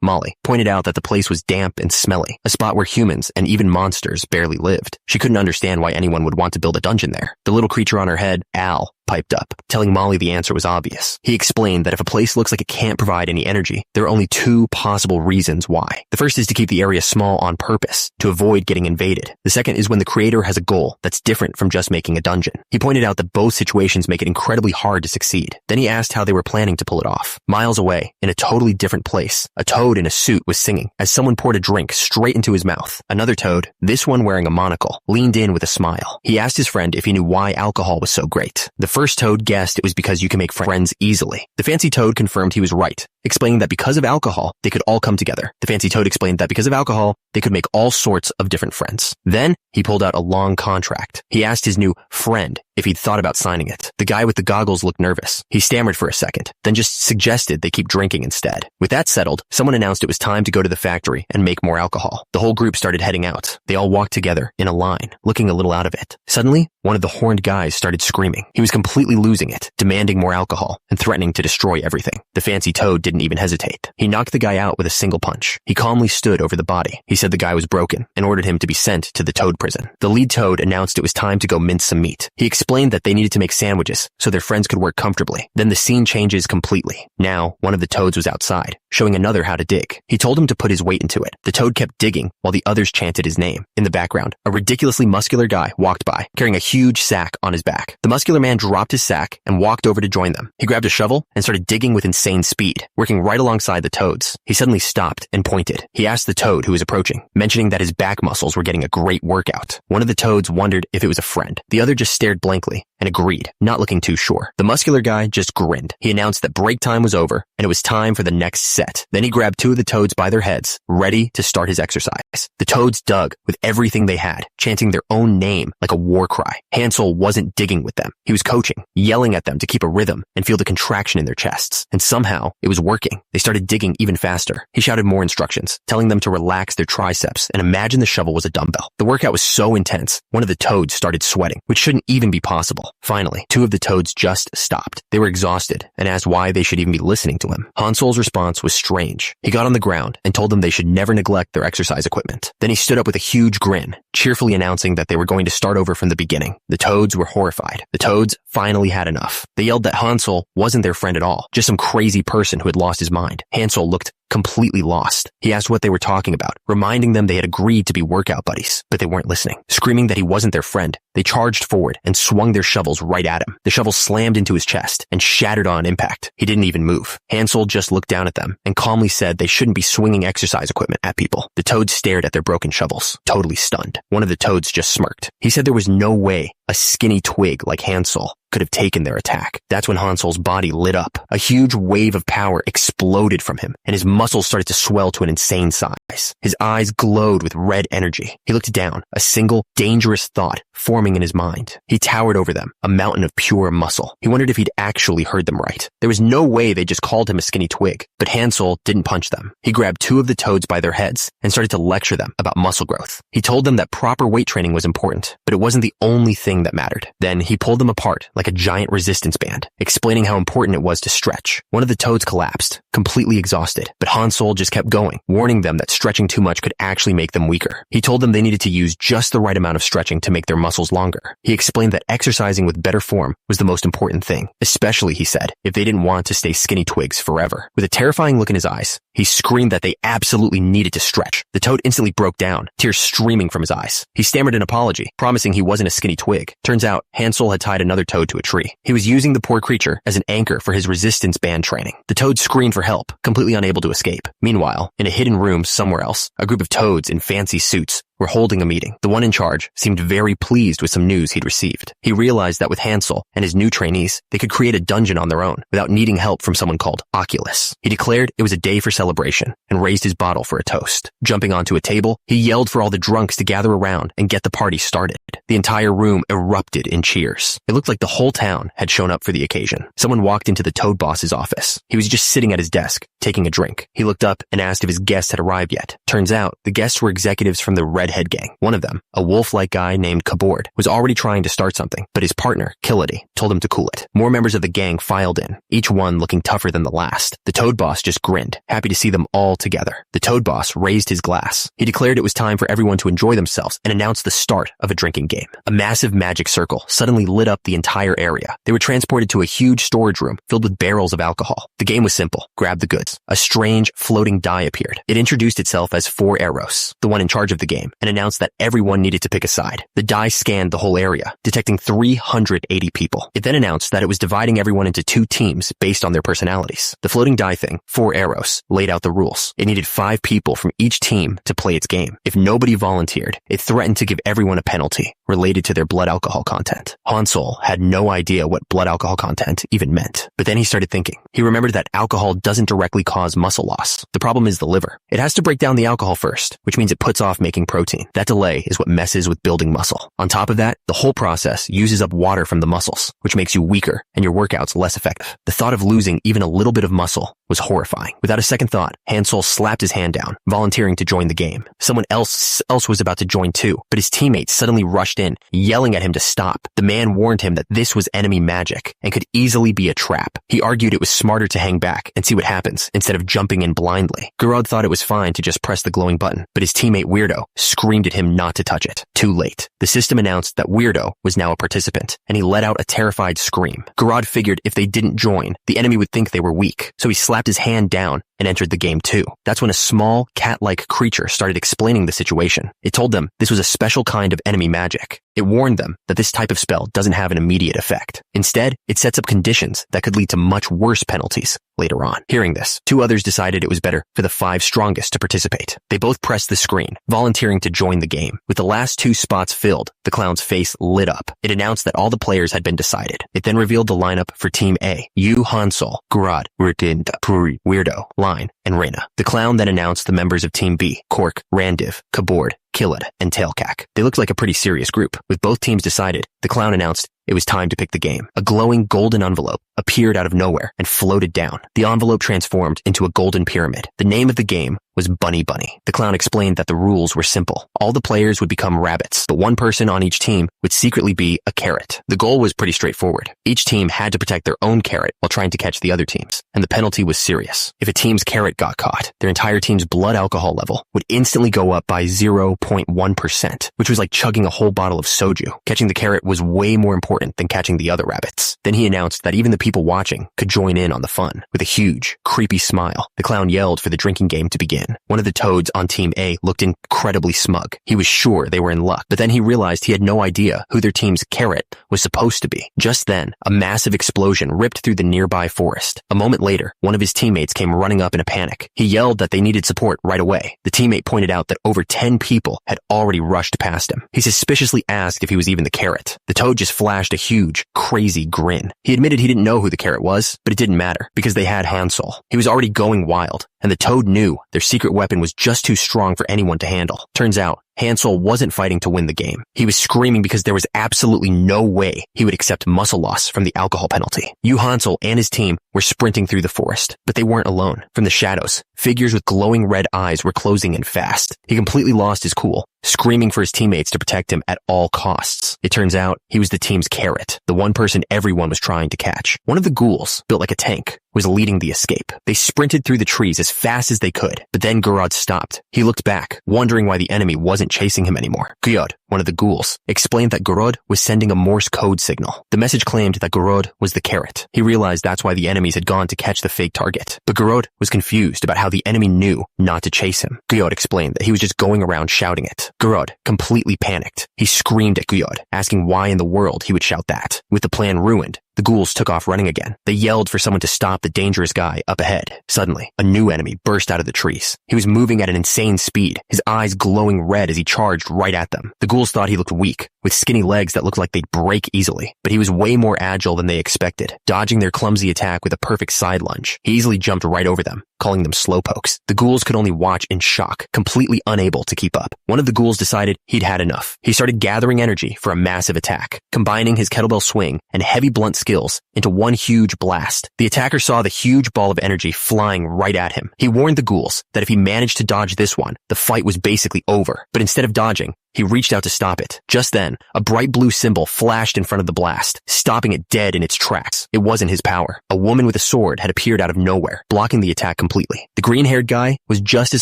Molly, pointed out that the place was damp and smelly, a spot where humans and even monsters barely lived. She couldn't understand why anyone would want to build a dungeon there. The little creature on her head, Al, piped up, telling Molly the answer was obvious. He explained that if a place looks like it can't provide any energy, there are only 2 possible reasons why. The first is to keep the area small on purpose, to avoid getting invaded. The second is when the creator has a goal that's different from just making a dungeon. He pointed out that both situations make it incredibly hard to succeed. Then he asked how they were planning to pull it off. Miles away, in a totally different place, a toad in a suit was singing as someone poured a drink straight into his mouth. Another toad, this one wearing a monocle, leaned in with a smile. He asked his friend if he knew why alcohol was so great. The first toad guessed it was because you can make friends easily. The fancy toad confirmed he was right, explaining that because of alcohol, they could all come together. The fancy toad explained that because of alcohol, they could make all sorts of different friends. Then, he pulled out a long contract. He asked his new friend if he'd thought about signing it. The guy with the goggles looked nervous. He stammered for a second, then just suggested they keep drinking instead. With that settled, someone announced it was time to go to the factory and make more alcohol. The whole group started heading out. They all walked together in a line, looking a little out of it. Suddenly, one of the horned guys started screaming. He was completely losing it, demanding more alcohol and threatening to destroy everything. The fancy toad didn't even hesitate. He knocked the guy out with a single punch. He calmly stood over the body. He said the guy was broken and ordered him to be sent to the toad prison. The lead toad announced it was time to go mince some meat. He explained explained that they needed to make sandwiches so their friends could work comfortably. Then the scene changes completely. Now, one of the toads was outside, showing another how to dig. He told him to put his weight into it. The toad kept digging while the others chanted his name. In the background, a ridiculously muscular guy walked by, carrying a huge sack on his back. The muscular man dropped his sack and walked over to join them. He grabbed a shovel and started digging with insane speed, working right alongside the toads. He suddenly stopped and pointed. He asked the toad who was approaching, mentioning that his back muscles were getting a great workout. One of the toads wondered if it was a friend. The other just stared blankly and agreed, not looking too sure. The muscular guy just grinned. He announced that break time was over and it was time for the next set. Then he grabbed two of the toads by their heads, ready to start his exercise. The toads dug with everything they had, chanting their own name like a war cry. Hansel wasn't digging with them. He was coaching, yelling at them to keep a rhythm and feel the contraction in their chests. And somehow, it was working. They started digging even faster. He shouted more instructions, telling them to relax their triceps and imagine the shovel was a dumbbell. The workout was so intense, one of the toads started sweating, which shouldn't even be possible. Finally, two of the toads just stopped. They were exhausted and asked why they should even be listening to him. Hansel's response was strange. He got on the ground and told them they should never neglect their exercise equipment. Then he stood up with a huge grin, cheerfully announcing that they were going to start over from the beginning. The toads were horrified. The toads finally had enough. They yelled that Hansel wasn't their friend at all, just some crazy person who had lost his mind. Hansel looked completely lost. He asked what they were talking about, reminding them they had agreed to be workout buddies, but they weren't listening. Screaming that he wasn't their friend, they charged forward and swung their shovels right at him. The shovel slammed into his chest and shattered on impact. He didn't even move. Hansel just looked down at them and calmly said they shouldn't be swinging exercise equipment at people. The toads stared at their broken shovels, totally stunned. One of the toads just smirked. He said there was no way a skinny twig like Hansel could have taken their attack. That's when Hansel's body lit up. A huge wave of power exploded from him, and his muscles started to swell to an insane size. His eyes glowed with red energy. He looked down, a single, dangerous thought forming in his mind. He towered over them, a mountain of pure muscle. He wondered if he'd actually heard them right. There was no way they just called him a skinny twig, but Hansel didn't punch them. He grabbed two of the toads by their heads and started to lecture them about muscle growth. He told them that proper weight training was important, but it wasn't the only thing that mattered. Then he pulled them apart like a giant resistance band, explaining how important it was to stretch. One of the toads collapsed, completely exhausted, but Hansel just kept going, warning them that stretching too much could actually make them weaker. He told them they needed to use just the right amount of stretching to make their muscles longer. He explained that exercising with better form was the most important thing, especially, he said, if they didn't want to stay skinny twigs forever. With a terrifying look in his eyes, he screamed that they absolutely needed to stretch. The toad instantly broke down, tears streaming from his eyes. He stammered an apology, promising he wasn't a skinny twig. Turns out, Hansel had tied another toad to a tree. He was using the poor creature as an anchor for his resistance band training. The toad screamed for help, completely unable to escape. Meanwhile, in a hidden room somewhere else, a group of toads in fancy suits were holding a meeting. The one in charge seemed very pleased with some news he'd received. He realized that with Hansel and his new trainees, they could create a dungeon on their own without needing help from someone called Oculus. He declared it was a day for celebration and raised his bottle for a toast. Jumping onto a table, he yelled for all the drunks to gather around and get the party started. The entire room erupted in cheers. It looked like the whole town had shown up for the occasion. Someone walked into the toad boss's office. He was just sitting at his desk, taking a drink. He looked up and asked if his guests had arrived yet. Turns out, the guests were executives from the Redhead Gang. One of them, a wolf-like guy named Kabord, was already trying to start something, but his partner, Killity, told him to cool it. More members of the gang filed in, each one looking tougher than the last. The toad boss just grinned, happy to see them all together. The toad boss raised his glass. He declared it was time for everyone to enjoy themselves and announced the start of a drinking game. A massive magic circle suddenly lit up the entire area. They were transported to a huge storage room filled with barrels of alcohol. The game was simple. Grab the goods. A strange floating die appeared. It introduced itself as 4 Eros, the one in charge of the game, and announced that everyone needed to pick a side. The die scanned the whole area, detecting 380 people. It then announced that it was dividing everyone into 2 teams based on their personalities. The floating die thing, 4 Eros, laid out the rules. It needed 5 people from each team to play its game. If nobody volunteered, it threatened to give everyone a penalty related to their blood alcohol content. Hansel had no idea what blood alcohol content even meant. But then he started thinking. He remembered that alcohol doesn't directly cause muscle loss. The problem is the liver. It has to break down the alcohol first, which means it puts off making protein. That delay is what messes with building muscle. On top of that, the whole process uses up water from the muscles, which makes you weaker and your workouts less effective. The thought of losing even a little bit of muscle was horrifying. Without a second thought, Hansel slapped his hand down, volunteering to join the game. Someone else was about to join too, but his teammates suddenly rushed in, yelling at him to stop. The man warned him that this was enemy magic and could easily be a trap. He argued it was smarter to hang back and see what happens instead of jumping in blindly. Gurad thought it was fine to just press the glowing button, but his teammate Weirdo screamed screamed at him not to touch it. Too late. The system announced that Weirdo was now a participant, and he let out a terrified scream. Garrod figured if they didn't join, the enemy would think they were weak, so he slapped his hand down and entered the game too. That's when a small, cat-like creature started explaining the situation. It told them this was a special kind of enemy magic. It warned them that this type of spell doesn't have an immediate effect. Instead, it sets up conditions that could lead to much worse penalties later on. Hearing this, 2 others decided it was better for the 5 strongest to participate. They both pressed the screen, volunteering to join the game. With the last 2 spots filled, the clown's face lit up. It announced that all the players had been decided. It then revealed the lineup for Team A: Yu Hansol, Garrod, Rutinda, Puri, Weirdo, Line, and Reina. The clown then announced the members of Team B: Cork, Randiv, Kabord, Killed, and Tailcack. They looked like a pretty serious group. With both teams decided, the clown announced it was time to pick the game. A glowing golden envelope appeared out of nowhere and floated down. The envelope transformed into a golden pyramid. The name of the game was Bunny Bunny. The clown explained that the rules were simple. All the players would become rabbits, but one person on each team would secretly be a carrot. The goal was pretty straightforward. Each team had to protect their own carrot while trying to catch the other team's, and the penalty was serious. If a team's carrot got caught, their entire team's blood alcohol level would instantly go up by 0.1%, which was like chugging a whole bottle of soju. Catching the carrot was way more important than catching the other rabbits. Then he announced that even the people watching could join in on the fun. With a huge, creepy smile, the clown yelled for the drinking game to begin. One of the toads on Team A looked incredibly smug. He was sure they were in luck, but then he realized he had no idea who their team's carrot was supposed to be. Just then, a massive explosion ripped through the nearby forest. A moment later, one of his teammates came running up in a panic. He yelled that they needed support right away. The teammate pointed out that over 10 people had already rushed past him. He suspiciously asked if he was even the carrot. The toad just flashed a huge, crazy grin. He admitted he didn't know who the carrot was, but it didn't matter because they had Hansol. He was already going wild, and the toad knew their secret weapon was just too strong for anyone to handle. Turns out, Hansol wasn't fighting to win the game. He was screaming because there was absolutely no way he would accept muscle loss from the alcohol penalty. Yu Hansol and his team were sprinting through the forest, but they weren't alone. From the shadows, figures with glowing red eyes were closing in fast. He completely lost his cool, screaming for his teammates to protect him at all costs. It turns out he was the team's carrot, the one person everyone was trying to catch. One of the ghouls, built like a tank, was leading the escape. They sprinted through the trees as fast as they could, but then Garrod stopped. He looked back, wondering why the enemy wasn't chasing him anymore. Gyod, one of the ghouls, explained that Garrod was sending a Morse code signal. The message claimed that Garrod was the carrot. He realized that's why the enemies had gone to catch the fake target. But Garrod was confused about how the enemy knew not to chase him. Gyod explained that he was just going around shouting it. Garrod completely panicked. He screamed at Gyod, asking why in the world he would shout that. With the plan ruined, the ghouls took off running again. They yelled for someone to stop the dangerous guy up ahead. Suddenly, a new enemy burst out of the trees. He was moving at an insane speed, his eyes glowing red as he charged right at them. The ghouls thought he looked weak, with skinny legs that looked like they'd break easily, but he was way more agile than they expected, dodging their clumsy attack with a perfect side lunge. He easily jumped right over them, calling them slowpokes. The ghouls could only watch in shock, completely unable to keep up. One of the ghouls decided he'd had enough. He started gathering energy for a massive attack, combining his kettlebell swing and heavy blunt skills into one huge blast. The attacker saw the huge ball of energy flying right at him. He warned the ghouls that if he managed to dodge this one, the fight was basically over. But instead of dodging, he reached out to stop it. Just then, a bright blue symbol flashed in front of the blast, stopping it dead in its tracks. It wasn't his power. A woman with a sword had appeared out of nowhere, blocking the attack completely. The green-haired guy was just as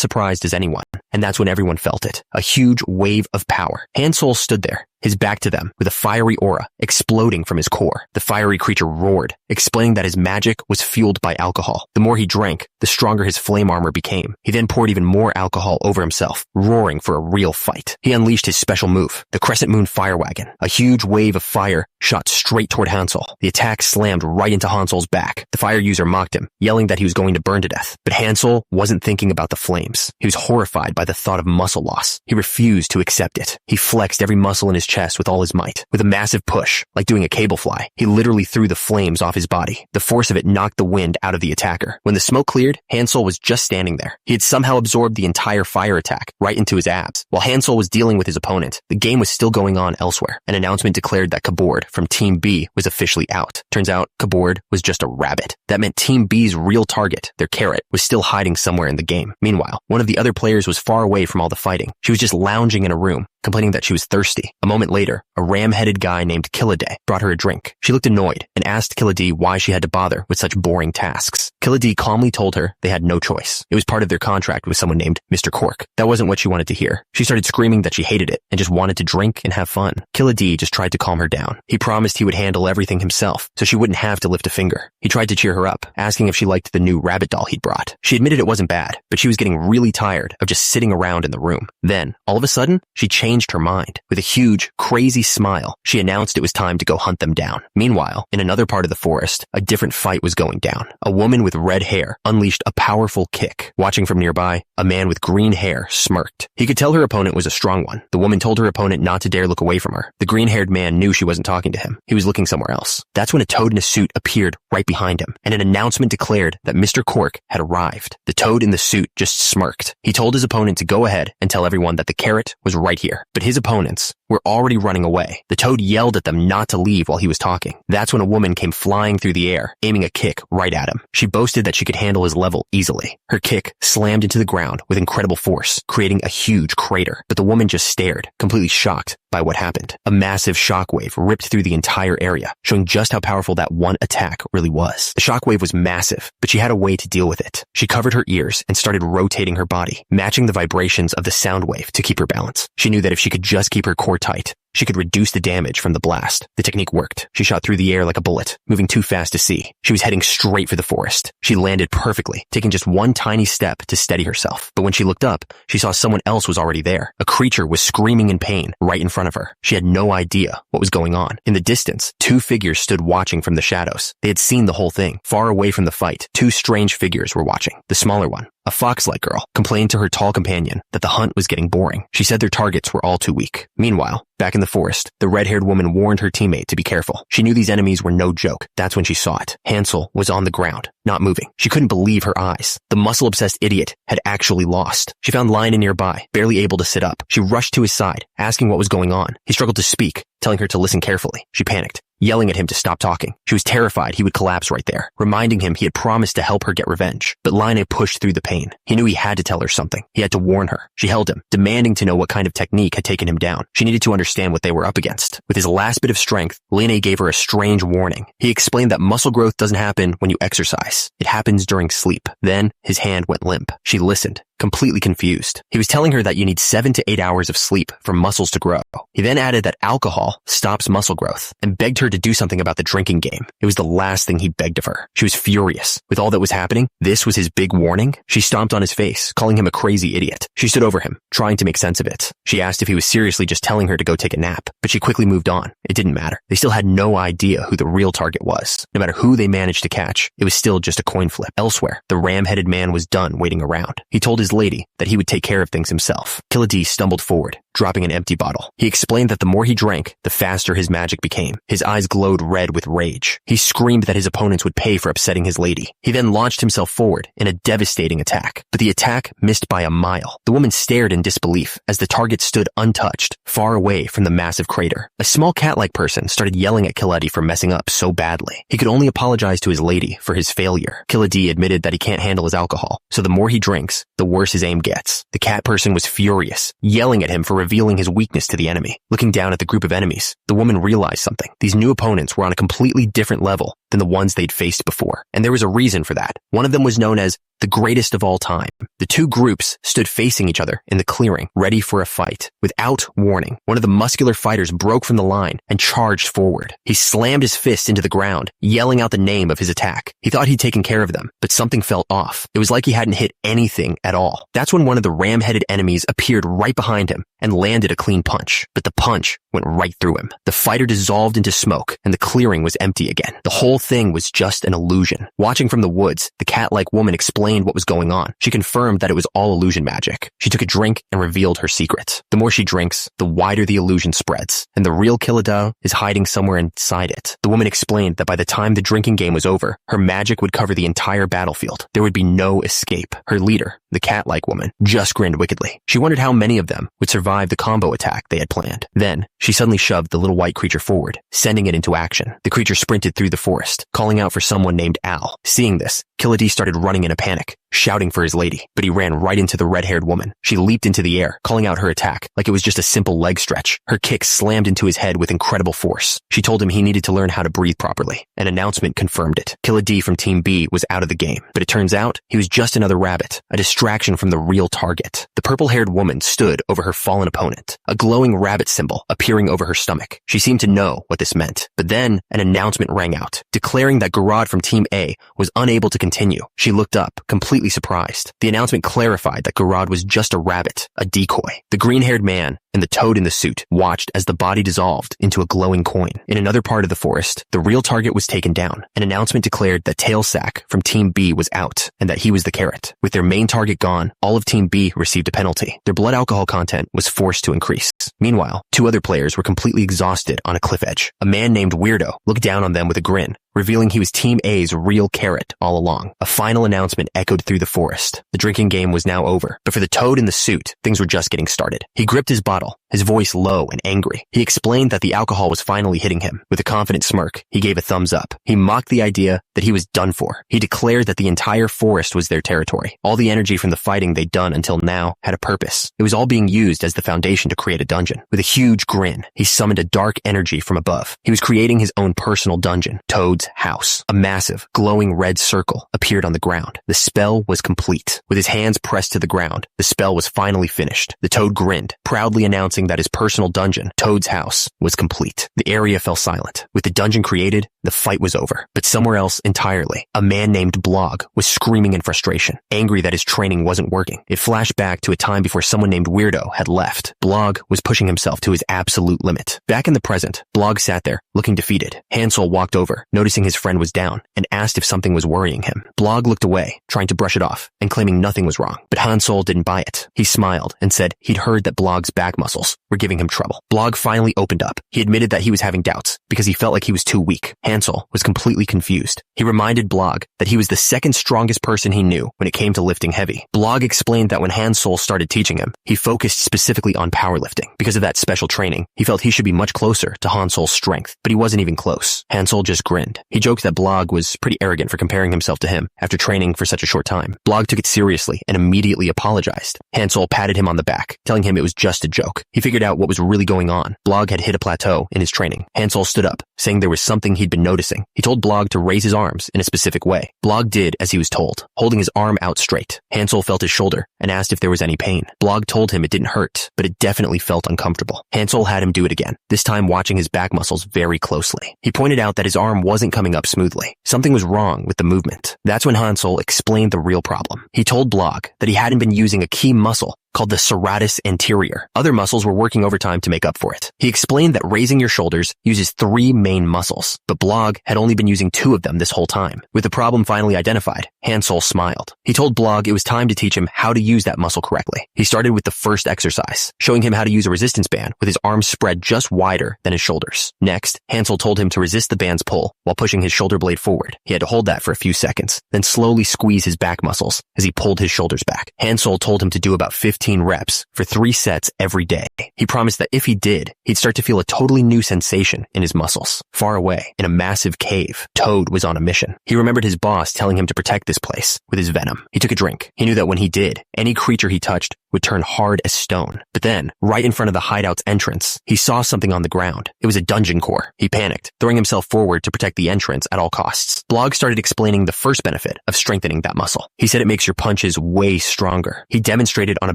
surprised as anyone, and that's when everyone felt it. A huge wave of power. Hansol stood there, his back to them, with a fiery aura exploding from his core. The fiery creature roared, explaining that his magic was fueled by alcohol. The more he drank, the stronger his flame armor became. He then poured even more alcohol over himself, roaring for a real fight. He unleashed his special move, the Crescent Moon Fire Wagon. A huge wave of fire shot straight toward Hansol. The attack slammed right into Hansol's back. The fire user mocked him, yelling that he was going to burn to death. But Hansol wasn't thinking about the flames. He was horrified by the thought of muscle loss. He refused to accept it. He flexed every muscle in his chest with all his might. With a massive push, like doing a cable fly, he literally threw the flames off his body. The force of it knocked the wind out of the attacker. When the smoke cleared, Hansol was just standing there. He had somehow absorbed the entire fire attack right into his abs. While Hansol was dealing with his opponent, the game was still going on elsewhere. An announcement declared that Kabord from Team B was officially out. Turns out, Kabord was just a rabbit. That meant Team B's real target, their carrot, was still hiding somewhere in the game. Meanwhile, one of the other players was far away from all the fighting. She was just lounging in a room, complaining that she was thirsty. A moment later, a ram-headed guy named Kilade brought her a drink. She looked annoyed and asked Kilade why she had to bother with such boring tasks. Kilade calmly told her they had no choice. It was part of their contract with someone named Mr. Cork. That wasn't what she wanted to hear. She started screaming that she hated it and just wanted to drink and have fun. Kilade just tried to calm her down. He promised he would handle everything himself, so she wouldn't have to lift a finger. He tried to cheer her up, asking if she liked the new rabbit doll he'd brought. She admitted it wasn't bad, but she was getting really tired of just sitting around in the room. Then, all of a sudden, she changed her mind. With a huge, crazy smile, she announced it was time to go hunt them down. Meanwhile, in another part of the forest, a different fight was going down. A woman with red hair unleashed a powerful kick. Watching from nearby, a man with green hair smirked. He could tell her opponent was a strong one. The woman told her opponent not to dare look away from her. The green-haired man knew she wasn't talking to him. He was looking somewhere else. That's when a toad in a suit appeared right behind him, and an announcement declared that Mr. Cork had arrived. The toad in the suit just smirked. He told his opponent to go ahead and tell everyone that the carrot was right here. But his opponents were already running away. The toad yelled at them not to leave while he was talking. That's when a woman came flying through the air, aiming a kick right at him. She boasted that she could handle his level easily. Her kick slammed into the ground with incredible force, creating a huge crater. But the woman just stared, completely shocked by what happened. A massive shockwave ripped through the entire area, showing just how powerful that one attack really was. The shockwave was massive, but she had a way to deal with it. She covered her ears and started rotating her body, matching the vibrations of the sound wave to keep her balance. She knew that if she could just keep her core tight, she could reduce the damage from the blast. The technique worked. She shot through the air like a bullet, moving too fast to see. She was heading straight for the forest. She landed perfectly, taking just one tiny step to steady herself. But when she looked up, she saw someone else was already there. A creature was screaming in pain right in front of her. She had no idea what was going on. In the distance, two figures stood watching from the shadows. They had seen the whole thing. Far away from the fight, two strange figures were watching. The smaller one, a fox-like girl, complained to her tall companion that the hunt was getting boring. She said their targets were all too weak. Meanwhile, back in the forest, the red-haired woman warned her teammate to be careful. She knew these enemies were no joke. That's when she saw it. Hansel was on the ground, not moving. She couldn't believe her eyes. The muscle-obsessed idiot had actually lost. She found Lionel nearby, barely able to sit up. She rushed to his side, asking what was going on. He struggled to speak, telling her to listen carefully. She panicked, yelling at him to stop talking. She was terrified he would collapse right there, reminding him he had promised to help her get revenge. But Line pushed through the pain. He knew he had to tell her something. He had to warn her. She held him, demanding to know what kind of technique had taken him down. She needed to understand what they were up against. With his last bit of strength, Line gave her a strange warning. He explained that muscle growth doesn't happen when you exercise. It happens during sleep. Then his hand went limp. She listened, completely confused. He was telling her that you need 7 to 8 hours of sleep for muscles to grow. He then added that alcohol stops muscle growth and begged her to do something about the drinking game. It was the last thing he begged of her. She was furious. With all that was happening, this was his big warning. She stomped on his face, calling him a crazy idiot. She stood over him, trying to make sense of it. She asked if he was seriously just telling her to go take a nap, but she quickly moved on. It didn't matter. They still had no idea who the real target was. No matter who they managed to catch, it was still just a coin flip. Elsewhere, the ram-headed man was done waiting around. He told his lady that he would take care of things himself. Kilade stumbled forward, dropping an empty bottle. He explained that the more he drank, the faster his magic became. His eyes glowed red with rage. He screamed that his opponents would pay for upsetting his lady. He then launched himself forward in a devastating attack, but the attack missed by a mile. The woman stared in disbelief as the target stood untouched, far away from the massive crater. A small cat-like person started yelling at Kilade for messing up so badly. He could only apologize to his lady for his failure. Kilade admitted that he can't handle his alcohol, so the more he drinks, the worse his aim gets. The cat person was furious, yelling at him for revealing his weakness to the enemy. Looking down at the group of enemies, the woman realized something. These new opponents were on a completely different level than the ones they'd faced before. And there was a reason for that. One of them was known as the greatest of all time. The two groups stood facing each other in the clearing, ready for a fight. Without warning, one of the muscular fighters broke from the line and charged forward. He slammed his fist into the ground, yelling out the name of his attack. He thought he'd taken care of them, but something felt off. It was like he hadn't hit anything at all. That's when one of the ram-headed enemies appeared right behind him and landed a clean punch. But the punch went right through him. The fighter dissolved into smoke, and the clearing was empty again. The whole thing was just an illusion. Watching from the woods, the cat-like woman explained what was going on. She confirmed that it was all illusion magic. She took a drink and revealed her secret. The more she drinks, the wider the illusion spreads, and the real Kilade is hiding somewhere inside it. The woman explained that by the time the drinking game was over, her magic would cover the entire battlefield. There would be no escape. Her leader, the cat-like woman, just grinned wickedly. She wondered how many of them would survive the combo attack they had planned. Then, she suddenly shoved the little white creature forward, sending it into action. The creature sprinted through the forest, calling out for someone named Al. Seeing this, Killadee started running in a panic, shouting for his lady, but he ran right into the red-haired woman. She leaped into the air, calling out her attack like it was just a simple leg stretch. Her kick slammed into his head with incredible force. She told him he needed to learn how to breathe properly. An announcement confirmed it. Killadee from Team B was out of the game, but it turns out he was just another rabbit, a distraction from the real target. The purple-haired woman stood over her fallen opponent, a glowing rabbit symbol appearing over her stomach. She seemed to know what this meant. But then an announcement rang out, declaring that Garad from Team A was unable to continue. She looked up, completely surprised. The announcement clarified that Garad was just a rabbit, a decoy. The green-haired man and the toad in the suit watched as the body dissolved into a glowing coin. In another part of the forest, the real target was taken down. An announcement declared that Tailsack from Team B was out and that he was the carrot. With their main target gone, all of Team B received a penalty. Their blood alcohol content was forced to increase. Meanwhile, two other players were completely exhausted on a cliff edge. A man named Weirdo looked down on them with a grin, revealing he was Team A's real carrot all along. A final announcement echoed through the forest. The drinking game was now over, but for the toad in the suit, things were just getting started. He gripped his bottle, his voice low and angry. He explained that the alcohol was finally hitting him. With a confident smirk, he gave a thumbs up. He mocked the idea that he was done for. He declared that the entire forest was their territory. All the energy from the fighting they'd done until now had a purpose. It was all being used as the foundation to create a dungeon. With a huge grin, he summoned a dark energy from above. He was creating his own personal dungeon, Toad's house. A massive, glowing red circle appeared on the ground. The spell was complete. With his hands pressed to the ground, the spell was finally finished. The Toad grinned, proudly announcing that his personal dungeon, Toad's house, was complete. The area fell silent. With the dungeon created, the fight was over. But somewhere else entirely, a man named Blog was screaming in frustration, angry that his training wasn't working. It flashed back to a time before someone named Weirdo had left. Blog was pushing himself to his absolute limit. Back in the present, Blog sat there, looking defeated. Hansel walked over, noticing his friend was down, and asked if something was worrying him. Blog looked away, trying to brush it off, and claiming nothing was wrong. But Hansel didn't buy it. He smiled and said he'd heard that Blog's back muscles were giving him trouble. Blog finally opened up. He admitted that he was having doubts because he felt like he was too weak. Hansel was completely confused. He reminded Blog that he was the second strongest person he knew when it came to lifting heavy. Blog explained that when Hansel started teaching him, he focused specifically on powerlifting. Because of that special training, he felt he should be much closer to Hansel's strength, but he wasn't even close. Hansel just grinned. He joked that Blog was pretty arrogant for comparing himself to him after training for such a short time. Blog took it seriously and immediately apologized. Hansel patted him on the back, telling him it was just a joke. He figured out what was really going on. Blog had hit a plateau in his training. Hansel stood up, saying there was something he'd been noticing. He told Blog to raise his arms in a specific way. Blog did as he was told, holding his arm out straight. Hansel felt his shoulder and asked if there was any pain. Blog told him it didn't hurt, but it definitely felt uncomfortable. Hansel had him do it again, this time watching his back muscles very closely. He pointed out that his arm wasn't coming up smoothly. Something was wrong with the movement. That's when Hansel explained the real problem. He told Blog that he hadn't been using a key muscle called the serratus anterior. Other muscles were working overtime to make up for it. He explained that raising your shoulders uses 3 main muscles, but Blog had only been using 2 of them this whole time. With the problem finally identified, Hansel smiled. He told Blog it was time to teach him how to use that muscle correctly. He started with the first exercise, showing him how to use a resistance band with his arms spread just wider than his shoulders. Next, Hansel told him to resist the band's pull while pushing his shoulder blade forward. He had to hold that for a few seconds, then slowly squeeze his back muscles as he pulled his shoulders back. Hansel told him to do about 15 reps for 3 sets every day. He promised that if he did, he'd start to feel a totally new sensation in his muscles. Far away, in a massive cave, Toad was on a mission. He remembered his boss telling him to protect this place with his venom. He took a drink. He knew that when he did, any creature he touched would turn hard as stone. But then, right in front of the hideout's entrance, he saw something on the ground. It was a dungeon core. He panicked, throwing himself forward to protect the entrance at all costs. Blog started explaining the first benefit of strengthening that muscle. He said it makes your punches way stronger. He demonstrated on a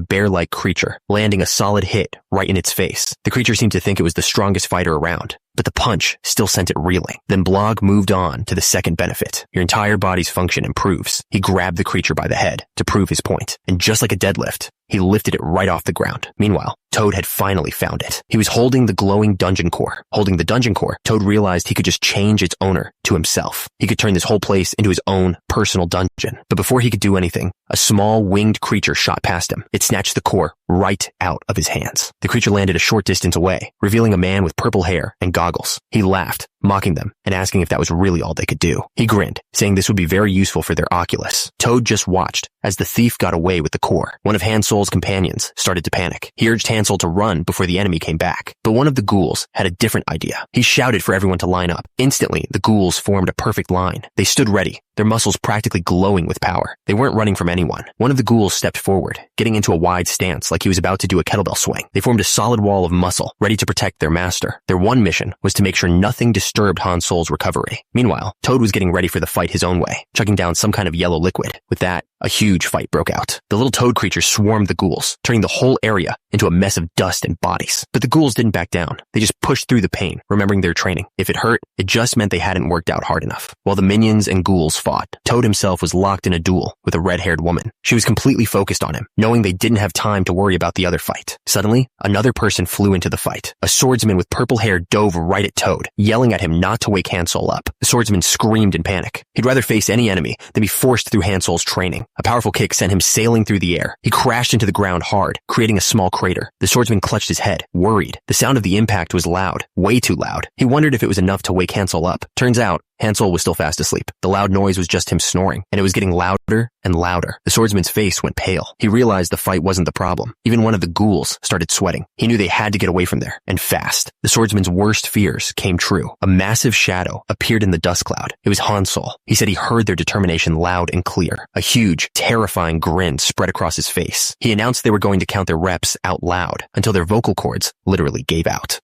bear-like creature, landing a solid hit right in its face. The creature seemed to think it was the strongest fighter around, but the punch still sent it reeling. Then Blog moved on to the second benefit. Your entire body's function improves. He grabbed the creature by the head to prove his point, and just like a deadlift, he lifted it right off the ground. Meanwhile, Toad had finally found it. He was holding the glowing dungeon core. Holding the dungeon core, Toad realized he could just change its owner to himself. He could turn this whole place into his own personal dungeon. But before he could do anything, a small winged creature shot past him. It snatched the core right out of his hands. The creature landed a short distance away, revealing a man with purple hair and goggles. He laughed, mocking them and asking if that was really all they could do. He grinned, saying this would be very useful for their oculus. Toad just watched as the thief got away with the core. One of Hansel's companions started to panic. He urged Hansel to run before the enemy came back. But one of the ghouls had a different idea. He shouted for everyone to line up. Instantly, the ghouls formed a perfect line. They stood ready, their muscles practically glowing with power. They weren't running from anyone. One of the ghouls stepped forward, getting into a wide stance like he was about to do a kettlebell swing. They formed a solid wall of muscle, ready to protect their master. Their one mission was to make sure nothing disturbed Han Solo's recovery. Meanwhile, Toad was getting ready for the fight his own way, chugging down some kind of yellow liquid. With that, a huge fight broke out. The little toad creatures swarmed the ghouls, turning the whole area into a mess of dust and bodies. But the ghouls didn't back down. They just pushed through the pain, remembering their training. If it hurt, it just meant they hadn't worked out hard enough. While the minions and ghouls fought, Toad himself was locked in a duel with a red-haired woman. She was completely focused on him, knowing they didn't have time to worry about the other fight. Suddenly, another person flew into the fight. A swordsman with purple hair dove right at Toad, yelling at him not to wake Han Solo up. The swordsman screamed in panic. He'd rather face any enemy than be forced through Han Solo's training. A powerful kick sent him sailing through the air. He crashed into the ground hard, creating a small crater. The swordsman clutched his head, worried. The sound of the impact was loud, way too loud. He wondered if it was enough to wake Han Solo up. Turns out, Han Solo was still fast asleep. The loud noise was just him snoring, and it was getting louder and louder. The swordsman's face went pale. He realized the fight wasn't the problem. Even one of the ghouls started sweating. He knew they had to get away from there, and fast. The swordsman's worst fears came true. A massive shadow appeared in the dust cloud. It was Han Solo. He said he heard their determination loud and clear. A huge, terrifying grin spread across his face. He announced they were going to count their reps out loud until their vocal cords literally gave out.